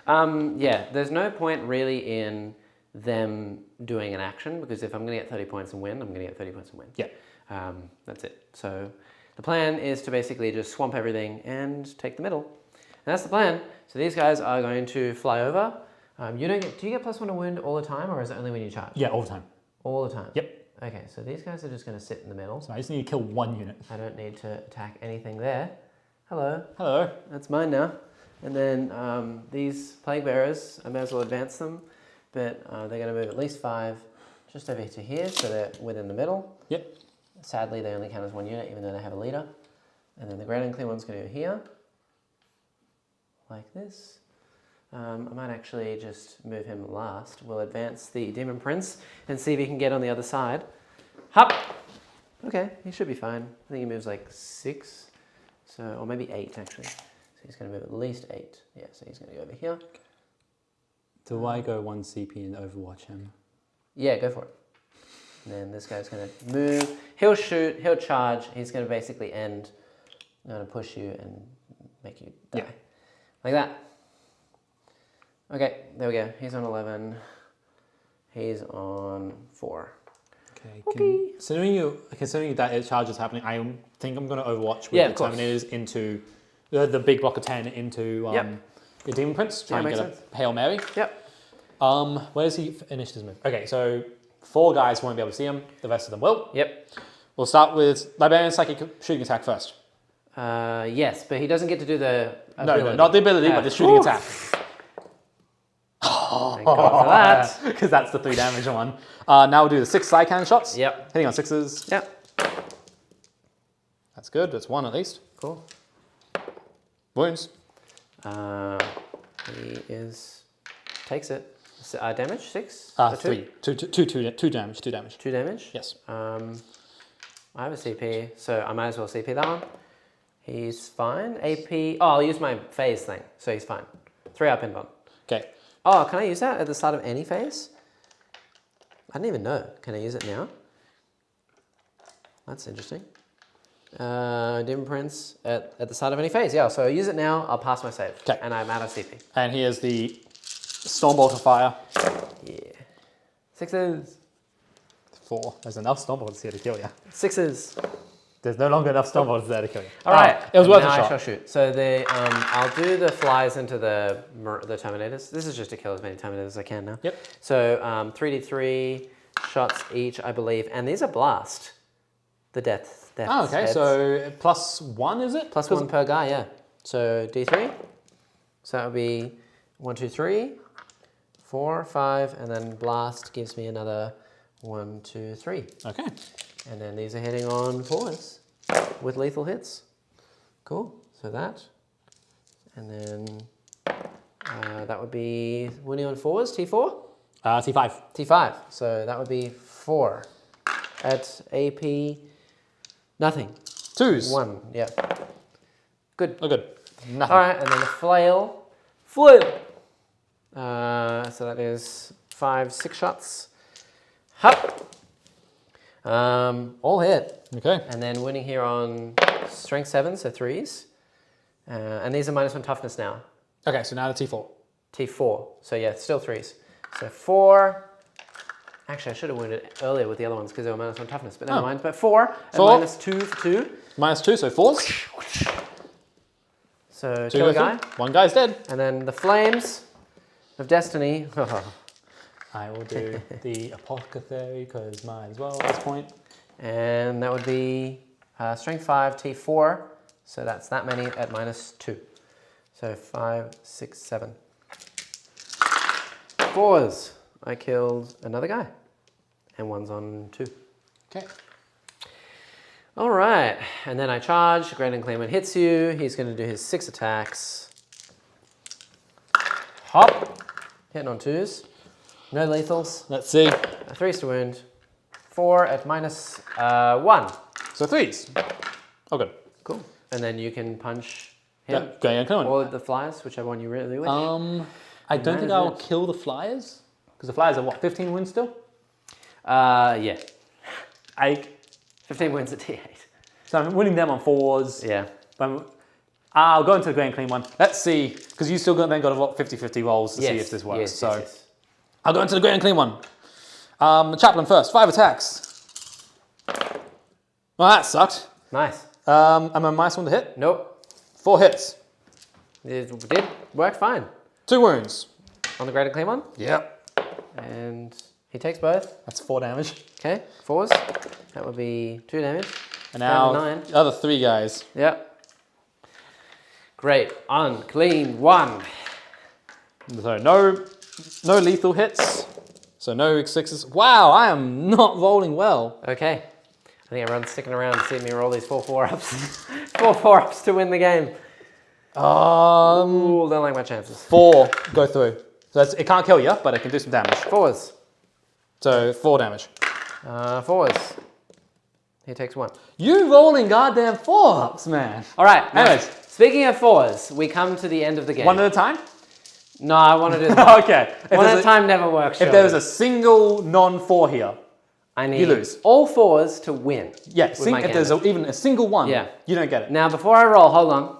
move. Yeah. There's no point really in them doing an action because if I'm going to get 30 points and win, I'm going to get 30 points and win. Yeah. That's it. So the plan is to basically just swamp everything and take the middle. And that's the plan. So these guys are going to fly over. Do you get +1 to wound all the time or is it only when you charge? Yeah, all the time. All the time? Yep. Okay, so these guys are just going to sit in the middle. So I just need to kill 1 unit. I don't need to attack anything there. Hello. Hello. That's mine now. And then these plague bearers, I may as well advance them, but they're going to move at least 5 just over to here, so they're within the middle. Yep. Sadly, they only count as 1 unit, even though they have a leader. And then the Grand and Clear one's going to go here, like this. I might actually just move him last. We'll advance the Demon Prince and see if he can get on the other side. Hop! Okay, he should be fine. I think he moves like 6, or maybe 8 actually. So he's going to move at least 8. Yeah, so he's going to go over here. Do I go 1 CP and overwatch him? Yeah, go for it. And then this guy's going to move. He'll shoot, he'll charge. He's going to basically end. I'm going to push you and make you die. Yeah. Like that. Okay, there we go. He's on 11. He's on 4. Okay. Considering that charge is happening, I think I'm going to overwatch with Yeah, the of course. Terminators into the big block of 10 into the Demon Prince. Try and makes get a Hail Mary. Yep. Where does he finish his move? Okay, so 4 guys won't be able to see him. The rest of them will. Yep. We'll start with Librarian Psychic Shooting Attack first. Yes, but he doesn't get to do the ability. No, not the ability, but the shooting attack. Thank God for that. Because that's the 3 damage one. Now we'll do the 6 side cannon shots. Yep. Hitting on 6s. Yep. That's good. That's 1 at least. Cool. Wounds. He takes it. Damage 6. 3. 2 damage. 2 damage. 2 damage. Yes. I have a CP, so I might as well CP that one. He's fine. AP. Oh, I'll use my phase thing, so he's fine. 3 up inbound. Okay. Oh, can I use that at the start of any phase? I didn't even know. Can I use it now? That's interesting. Demon Prince at the start of any phase. Yeah, so I use it now. I'll pass my save. Okay. And I'm out of CP. And here's the Stormbolt of Fire. Yeah. 6s. 4. There's enough Stormbolts here to kill you. 6s. There's no longer enough Stormbolts there to kill you. All right. It was worth a now shot. I shall shoot. So I'll do the flies into the Terminators. This is just to kill as many Terminators as I can now. Yep. So 3d3 shots each, I believe. And these are blast. The death. Oh, okay. Heads. So +1, is it? Plus 1 per guy, yeah. So d3. So that would be 1, 2, 3, 4, 5, and then blast gives me another 1, 2, 3. Okay. And then these are hitting on 4s with lethal hits. Cool. So that. And then that would be winning on 4s, T4? T5. T5. So that would be 4. At AP, nothing. 2s. 1, yeah. Good. Oh, good. Nothing. All right, and then the flail. Flail! So that is 5, 6 shots. Hup! All hit. Okay. And then winning here on strength 7, so 3s. And these are -1 toughness now. Okay, so now the T4. T4. So yeah, still 3s. So 4. Actually, I should have won it earlier with the other ones because they were -1 toughness, but never mind. But 4 and 4. -2 for 2. -2, so 4s. So 2 kill a go guy. through. 1 guy's dead. And then the flames of destiny. I will do the apothecary because might as well at this point. And that would be strength 5, T4. So that's that many at -2. So 5, 6, 7. 4s. I killed another guy. And 1's on 2. Okay. All right. And then I charge. Grand Claimant hits you. He's going to do his 6 attacks. Hop. Hitting on 2s. No lethals. Let's see. 3s to wound. 4 at -1. So 3s. Oh, good. Cool. And then you can punch him. Yeah, going on. Or the flyers, whichever one you really wish. I don't think is I'll it. kill the flyers because the flyers are what, 15 wounds still? Yeah. 8. 15 wins at T8. So I'm winning them on 4s. Yeah. But I'll go into the Grand Clean one. Let's see, because you still then got a lot 50-50 rolls to see if this works. Yes. I'll go into the Grand Clean one. Chaplain first, 5 attacks. Well, that sucked. Nice. I'm a -1 to hit. Nope. 4 hits. It did work fine. 2 wounds. On the greater clean one. Yep. And he takes both. That's 4 damage. Okay. 4s. That would be 2 damage. And Down now to 9. the other 3 guys. Yep. Great. Unclean 1. So no lethal hits. So no 6s. Wow, I am not rolling well. Okay. I think everyone's sticking around to see me roll these 4 4-ups. 4 4-ups to win the game. Ooh, don't like my chances. 4 go through. So it can't kill you, but it can do some damage. 4s. So 4 damage. 4s. He takes 1. You rolling goddamn 4-ups, man. All right. Now, Anyways. speaking of 4s, we come to the end of the game. One at a time? No, I want to do that. Okay. One at a time never works. If there was a single non-4 here, I need you lose. all 4s to win. Yeah, with my if there's gambit. even a single one, Yeah. you don't get it. Now, before I roll, hold on.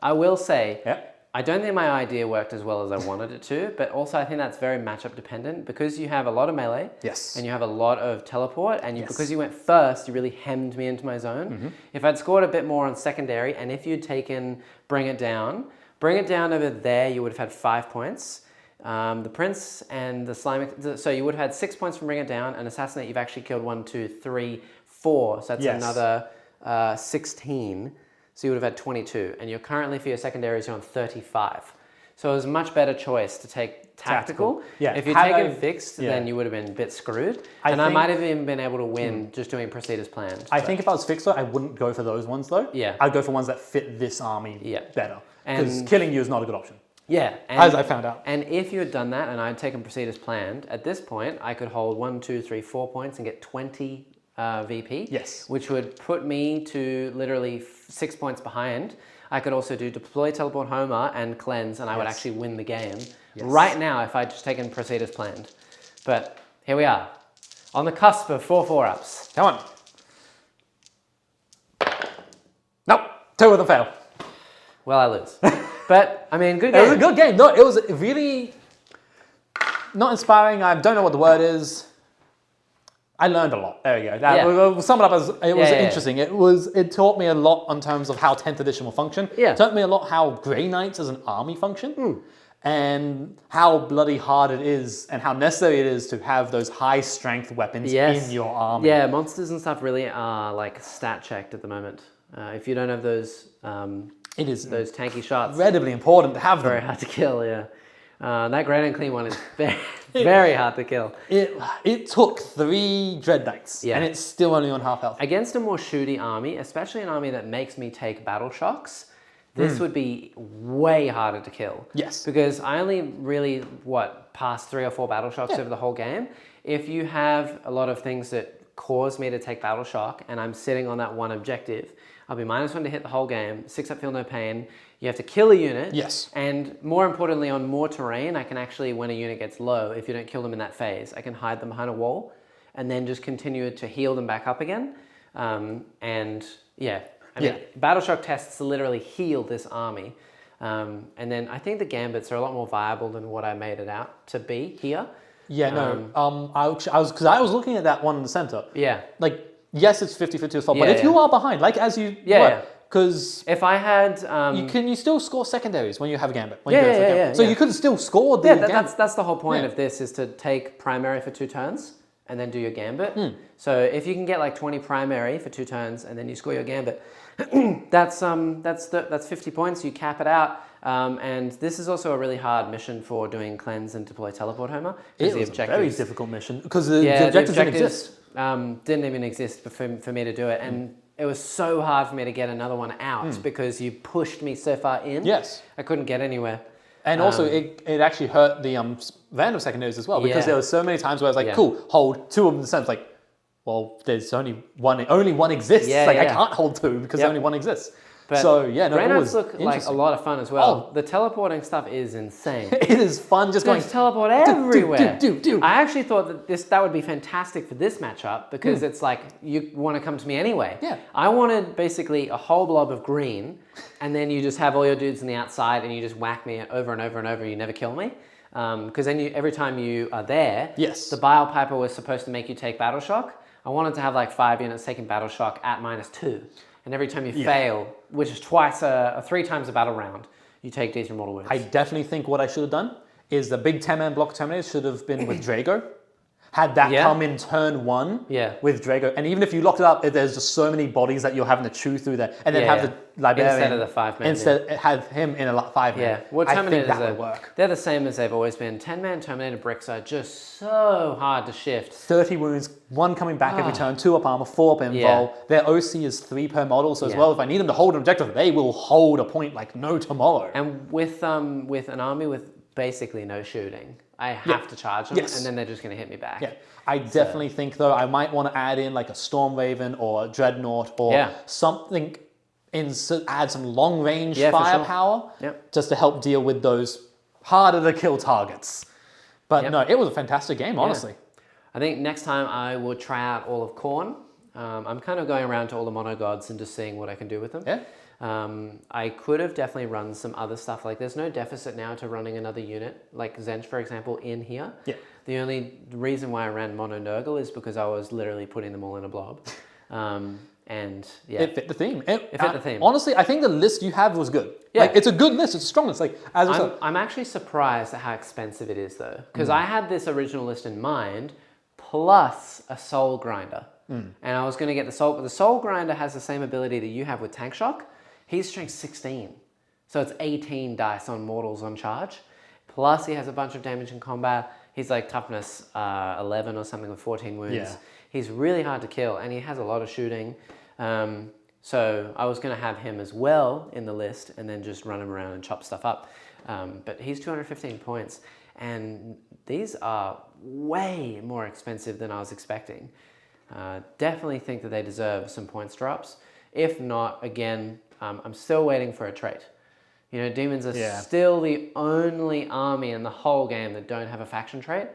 I will say, Yeah. I don't think my idea worked as well as I wanted it to, but also I think that's very matchup dependent because you have a lot of melee. Yes. And you have a lot of teleport, and Yes. because you went first, you really hemmed me into my zone. If I'd scored a bit more on secondary, and if you'd taken Bring It Down over there, you would have had 5 points. The Prince and the Slime, so you would have had 6 points from Bring It Down, and Assassinate, you've actually killed 1, 2, 3, 4, so that's Yes. another 16. So you would have had 22, and you're currently, for your secondaries, you're on 35. So it was a much better choice to take tactical. Yeah. If you'd Had taken I- fixed, yeah. then you would have been a bit screwed. I I think- might have even been able to win just doing proceed as planned. I think if I was fixed though, I wouldn't go for those ones though. Yeah. I'd go for ones that fit this army better. Because And- killing you is not a good option. Yeah. As I found out. And if you had done that and I'd taken proceed as planned, at this point, I could hold 1, 2, 3, 4 points and get 20 VP. Yes. Which would put me to literally 6 points behind. I could also do deploy, teleport, Homer, and cleanse, and I would actually win the game. Yes. Right now, if I'd just taken proceed as planned. But here we are, on the cusp of 4 4-ups. Come on. Nope. 2 of them fail. Well, I lose. But, I mean, good It game. was a good game. No, it was really not inspiring. I don't know what the word is. I learned a lot. There we go. We'll sum it up as it was interesting. It taught me a lot in terms of how 10th edition will function. It taught me a lot how Grey Knights as an army function. And how bloody hard it is and how necessary it is to have those high strength weapons in your army. Yeah, monsters and stuff really are like stat checked at the moment. If you don't have those, it is those tanky shots. Incredibly important to have them. Very hard to kill, yeah. That Great and Clean one is very, very hard to kill. It took 3 Dread Knights and it's still only on half health. Against a more shooty army, especially an army that makes me take battle shocks, this would be way harder to kill. Yes. Because I only really, passed 3 or 4 battle shocks over the whole game. If you have a lot of things that cause me to take battle shock and I'm sitting on that one objective, I'll be -1 to hit the whole game, 6 up, feel no pain. You have to kill a unit. Yes. And more importantly, on more terrain, I can actually, when a unit gets low, if you don't kill them in that phase, I can hide them behind a wall and then just continue to heal them back up again. I mean, battle shock tests literally heal this army. And then I think the gambits are a lot more viable than what I made it out to be here. I was looking at that one in the center. Yeah. Like, yes, it's 50-50 as well, but if you are behind, like as you... Because if I had... you still score secondaries when you have a gambit. So you could still score the gambit. That's the whole point of this, is to take primary for 2 turns and then do your gambit. So if you can get like 20 primary for 2 turns and then you score your gambit, that's 50 points. You cap it out. And this is also a really hard mission for doing cleanse and deploy teleport Homer. It was a very difficult mission because the objectives didn't exist. Didn't even exist for me to do it. And it was so hard for me to get another one out because you pushed me so far in. Yes. I couldn't get anywhere. And also, it actually hurt the random secondaries as well, because there were so many times where I was like, cool, hold 2 of them in the sense, like, well, there's only one exists. I can't hold 2 because only one exists. But Grey Knights look like a lot of fun as well. The teleporting stuff is insane. It is fun just going... teleport everywhere. I actually thought that that would be fantastic for this matchup because it's like, you want to come to me anyway. I wanted basically a whole blob of green and then you just have all your dudes on the outside and you just whack me over and over and over and you never kill me. Because then every time you are there, the Bile Piper was supposed to make you take battle shock. I wanted to have like 5 units taking battle shock at -2. And every time you fail, which is 3 times a battle round, you take decent mortal wounds. I definitely think what I should have done is the big 10-man block Terminators should have been with Drago. Had that come in turn 1 with Drago. And even if you locked it up, there's just so many bodies that you're having to chew through there. And then have the Liberian... Instead of the 5-man. Instead, have him in a 5-man. Yeah. Well, I think that would work. They're the same as they've always been. 10-man Terminator bricks are just so hard to shift. 30 wounds, 1 coming back every turn, 2 up armor, 4 up invul. Their OC is 3 per model, so as well, if I need them to hold an objective, they will hold a point like no tomorrow. And with an army with basically no shooting, I have to charge them, and then they're just going to hit me back. I definitely think, though, I might want to add in like a Storm Raven or a Dreadnought or something, add some long-range firepower just to help deal with those harder-to-kill targets. But no, it was a fantastic game, honestly. I think next time I will try out all of Khorne. I'm kind of going around to all the mono gods and just seeing what I can do with them. I could have definitely run some other stuff. Like, there's no deficit now to running another unit, like Zench, for example, in here. The only reason why I ran Mono Nurgle is because I was literally putting them all in a blob. It fit the theme. It fit the theme. Honestly, I think the list you have was good. Like, it's a good list. It's a strong list. Like, I'm actually surprised at how expensive it is, though, because I had this original list in mind, plus a Soul Grinder. And I was going to get the Soul, but the Soul Grinder has the same ability that you have with Tank Shock. He's strength 16. So it's 18 dice on mortals on charge. Plus he has a bunch of damage in combat. He's like toughness 11 or something with 14 wounds. He's really hard to kill and he has a lot of shooting. So I was going to have him as well in the list and then just run him around and chop stuff up. But he's 215 points and these are way more expensive than I was expecting. Definitely think that they deserve some points drops. If not, again, I'm still waiting for a trait. You know, Demons are still the only army in the whole game that don't have a faction trait.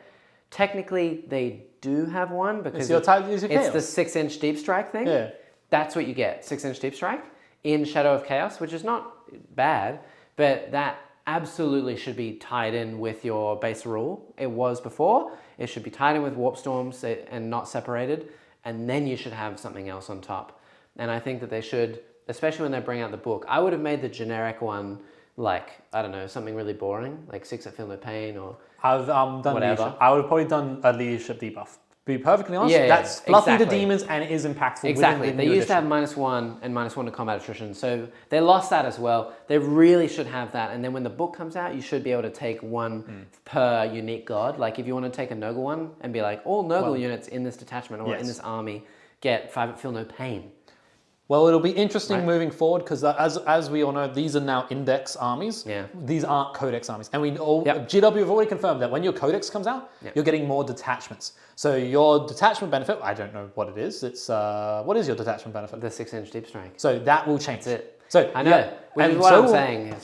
Technically, they do have one because it's the 6-inch deep strike thing. That's what you get, 6-inch deep strike in Shadow of Chaos, which is not bad, but that absolutely should be tied in with your base rule. It was before. It should be tied in with warp storms and not separated, and then you should have something else on top. And I think that they should, especially when they bring out the book, I would have made the generic one like, I don't know, something really boring, like 6 that feel no pain or I've done whatever. leadership. I would have probably done a leadership debuff. To be perfectly honest, Yeah, that's fluffy exactly. to demons and it is impactful. Exactly. Within the They new used to edition. have -1 and -1 to combat attrition, so they lost that as well. They really should have that. And then when the book comes out, you should be able to take one per unique god. Like if you want to take a Nurgle one and be like, all Nurgle units in this detachment or in this army get 5 that feel no pain. Well, it'll be interesting moving forward because as we all know, these are now index armies. Yeah. These aren't codex armies. And we all, GW have already confirmed that when your codex comes out, you're getting more detachments. So your detachment benefit, I don't know what it is. It's, what is your detachment benefit? The 6-inch deep strike. So that will change. That's it. So I know, which is what I'm saying.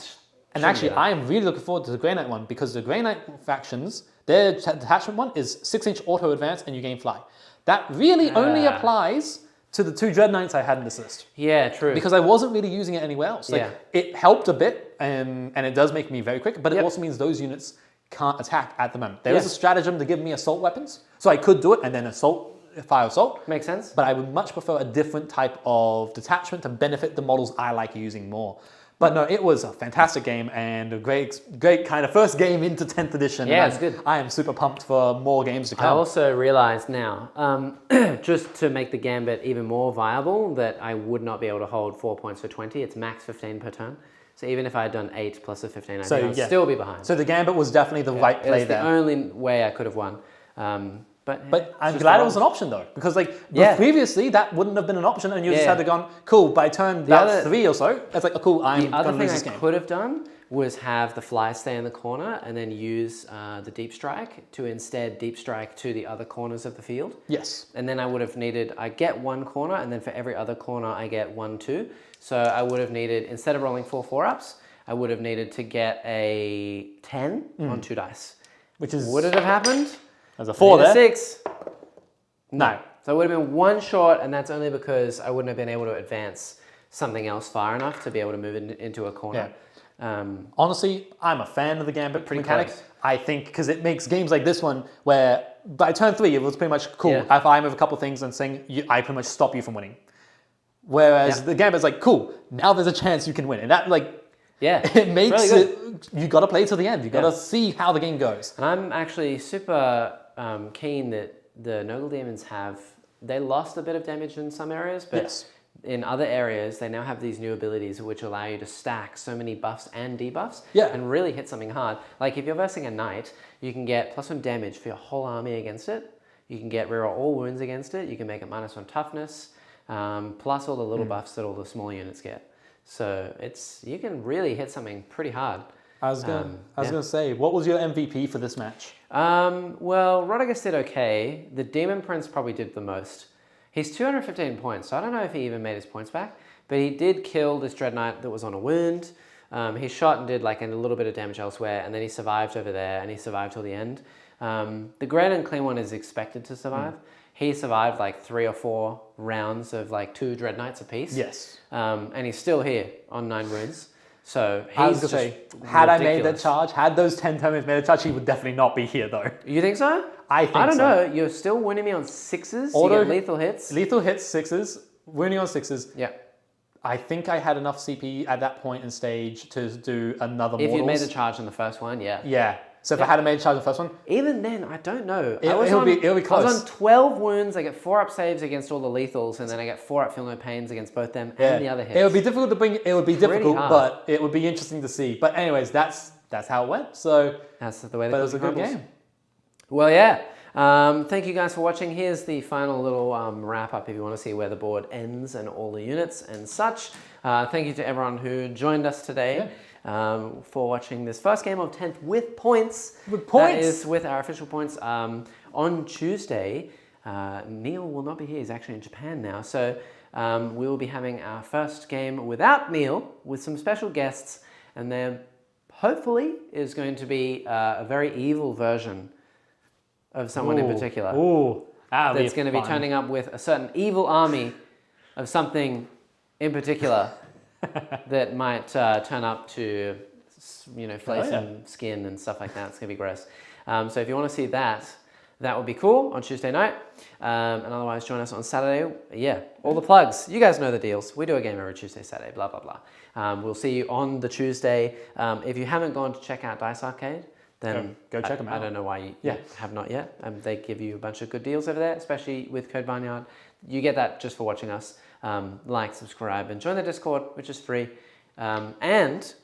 And actually, I am really looking forward to the Grey Knight one because the Grey Knight factions, their detachment one is 6-inch auto advance and you gain fly. That really only applies to the 2 Dread Knights I had in this list. Yeah, true. Because I wasn't really using it anywhere else. Like, it helped a bit and it does make me very quick, but it also means those units can't attack at the moment. There is a stratagem to give me assault weapons, so I could do it and then fire assault. Makes sense. But I would much prefer a different type of detachment to benefit the models I like using more. But no, it was a fantastic game and a great kind of first game into 10th edition. Yeah, it's good. I am super pumped for more games to come. I also realized now, just to make the gambit even more viable, that I would not be able to hold 4 points for 20. It's max 15 per turn. So even if I had done 8 plus a 15, I'd still be behind. So the gambit was definitely the right play there. It's the only way I could have won. But I'm glad it was an option though, because like previously that wouldn't have been an option, and you just had to gone cool by turn about 3 or so. It's like cool. I'm going to lose this game. The other thing I could have done was have the fly stay in the corner and then use the deep strike to instead deep strike to the other corners of the field. Yes. And then I would have needed. I get 1 corner, and then for every other corner I get 1, 2. So I would have needed, instead of rolling 4 4-ups, I would have needed to get a 10 on 2 dice. Which is would it have happened? There's a 4 there. 6. No. So it would have been 1 short, and that's only because I wouldn't have been able to advance something else far enough to be able to move it into a corner. Honestly, I'm a fan of the gambit mechanic. close. I think because it makes games like this one where by turn 3 it was pretty much cool. Yeah. If I move a couple things and saying I pretty much stop you from winning. Whereas the gambit's like cool. Now there's a chance you can win, and that it makes really it. You got to play to the end. You got to see how the game goes. And I'm actually super keen that the Nurgle Daemons they lost a bit of damage in some areas, but in other areas they now have these new abilities which allow you to stack so many buffs and debuffs and really hit something hard. Like if you're versing a knight, you can get +1 damage for your whole army against it. You can get reroll all wounds against it. You can make it -1 toughness, plus all the little buffs that all the small units get. So you can really hit something pretty hard. I was gonna say, what was your MVP for this match? Well, Rodriguez did okay. The Demon Prince probably did the most. He's 215 points, so I don't know if he even made his points back, but he did kill this Dread Knight that was on a wound. He shot and did like a little bit of damage elsewhere, and then he survived over there, and he survived till the end. The Great and Clean one is expected to survive. He survived like 3 or 4 rounds of like 2 Dread Knights apiece. Yes. And he's still here on 9 wounds. So I was he's gonna just say, had I made ridiculous. that charge, had those 10 totems made a charge, he would definitely not be here though. You think so? I think I don't so. know. You're still winning me on 6s. Auto- You get lethal hits. Lethal hits 6s, winning on 6s. Yeah. I think I had enough CP at that point in stage to do another If Mortals. you'd made the charge on the first one, yeah. Yeah. So if I had made a charge on the first one, Even then, I don't know. it'll be I close. was on 12 wounds. I get 4-up saves against all the lethals, and then I get 4-up feel no pains against both them and the other hits. It would be difficult to bring. It would be difficult, hard. but it would be interesting to see. But anyways, that's how it went. So, That's the way. but it was a good game. Well, yeah. Thank you guys for watching. Here's the final little wrap up if you want to see where the board ends and all the units and such. Thank you to everyone who joined us today for watching this first game of 10th with points. With points? That is with our official points. On Tuesday, Neil will not be here. He's actually in Japan now. So we will be having our first game without Neil with some special guests. And there hopefully is going to be a very evil version of someone in particular. That's going to be turning up with a certain evil army of something in particular that might turn up to, flay some skin and stuff like that. It's going to be gross. So if you want to see that, that would be cool on Tuesday night. And otherwise, join us on Saturday. Yeah, all the plugs. You guys know the deals. We do a game every Tuesday, Saturday, blah, blah, blah. We'll see you on the Tuesday. If you haven't gone to check out Dice Arcade, then go check them out. I don't know why you have not yet. They give you a bunch of good deals over there, especially with Code Barnyard. You get that just for watching us. Like, subscribe, and join the Discord, which is free. And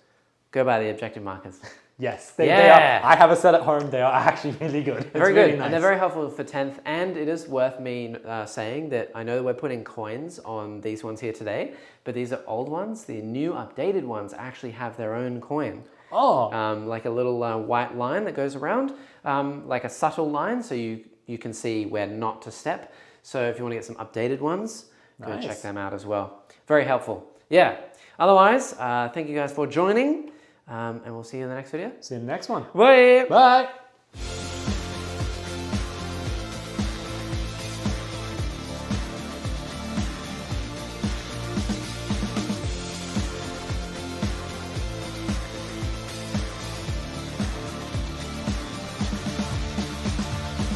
go buy the objective markers. Yes, they are. I have a set at home. They are actually really good. Very good. Nice. And they're very helpful for 10th. And it is worth me saying that I know that we're putting coins on these ones here today, but these are old ones. The new updated ones actually have their own coin. Oh. Like a little white line that goes around, like a subtle line, so you can see where not to step. So if you want to get some updated ones, go check them out as well. Very helpful. Yeah. Otherwise, thank you guys for joining, and we'll see you in the next video. See you in the next one. Bye. Bye.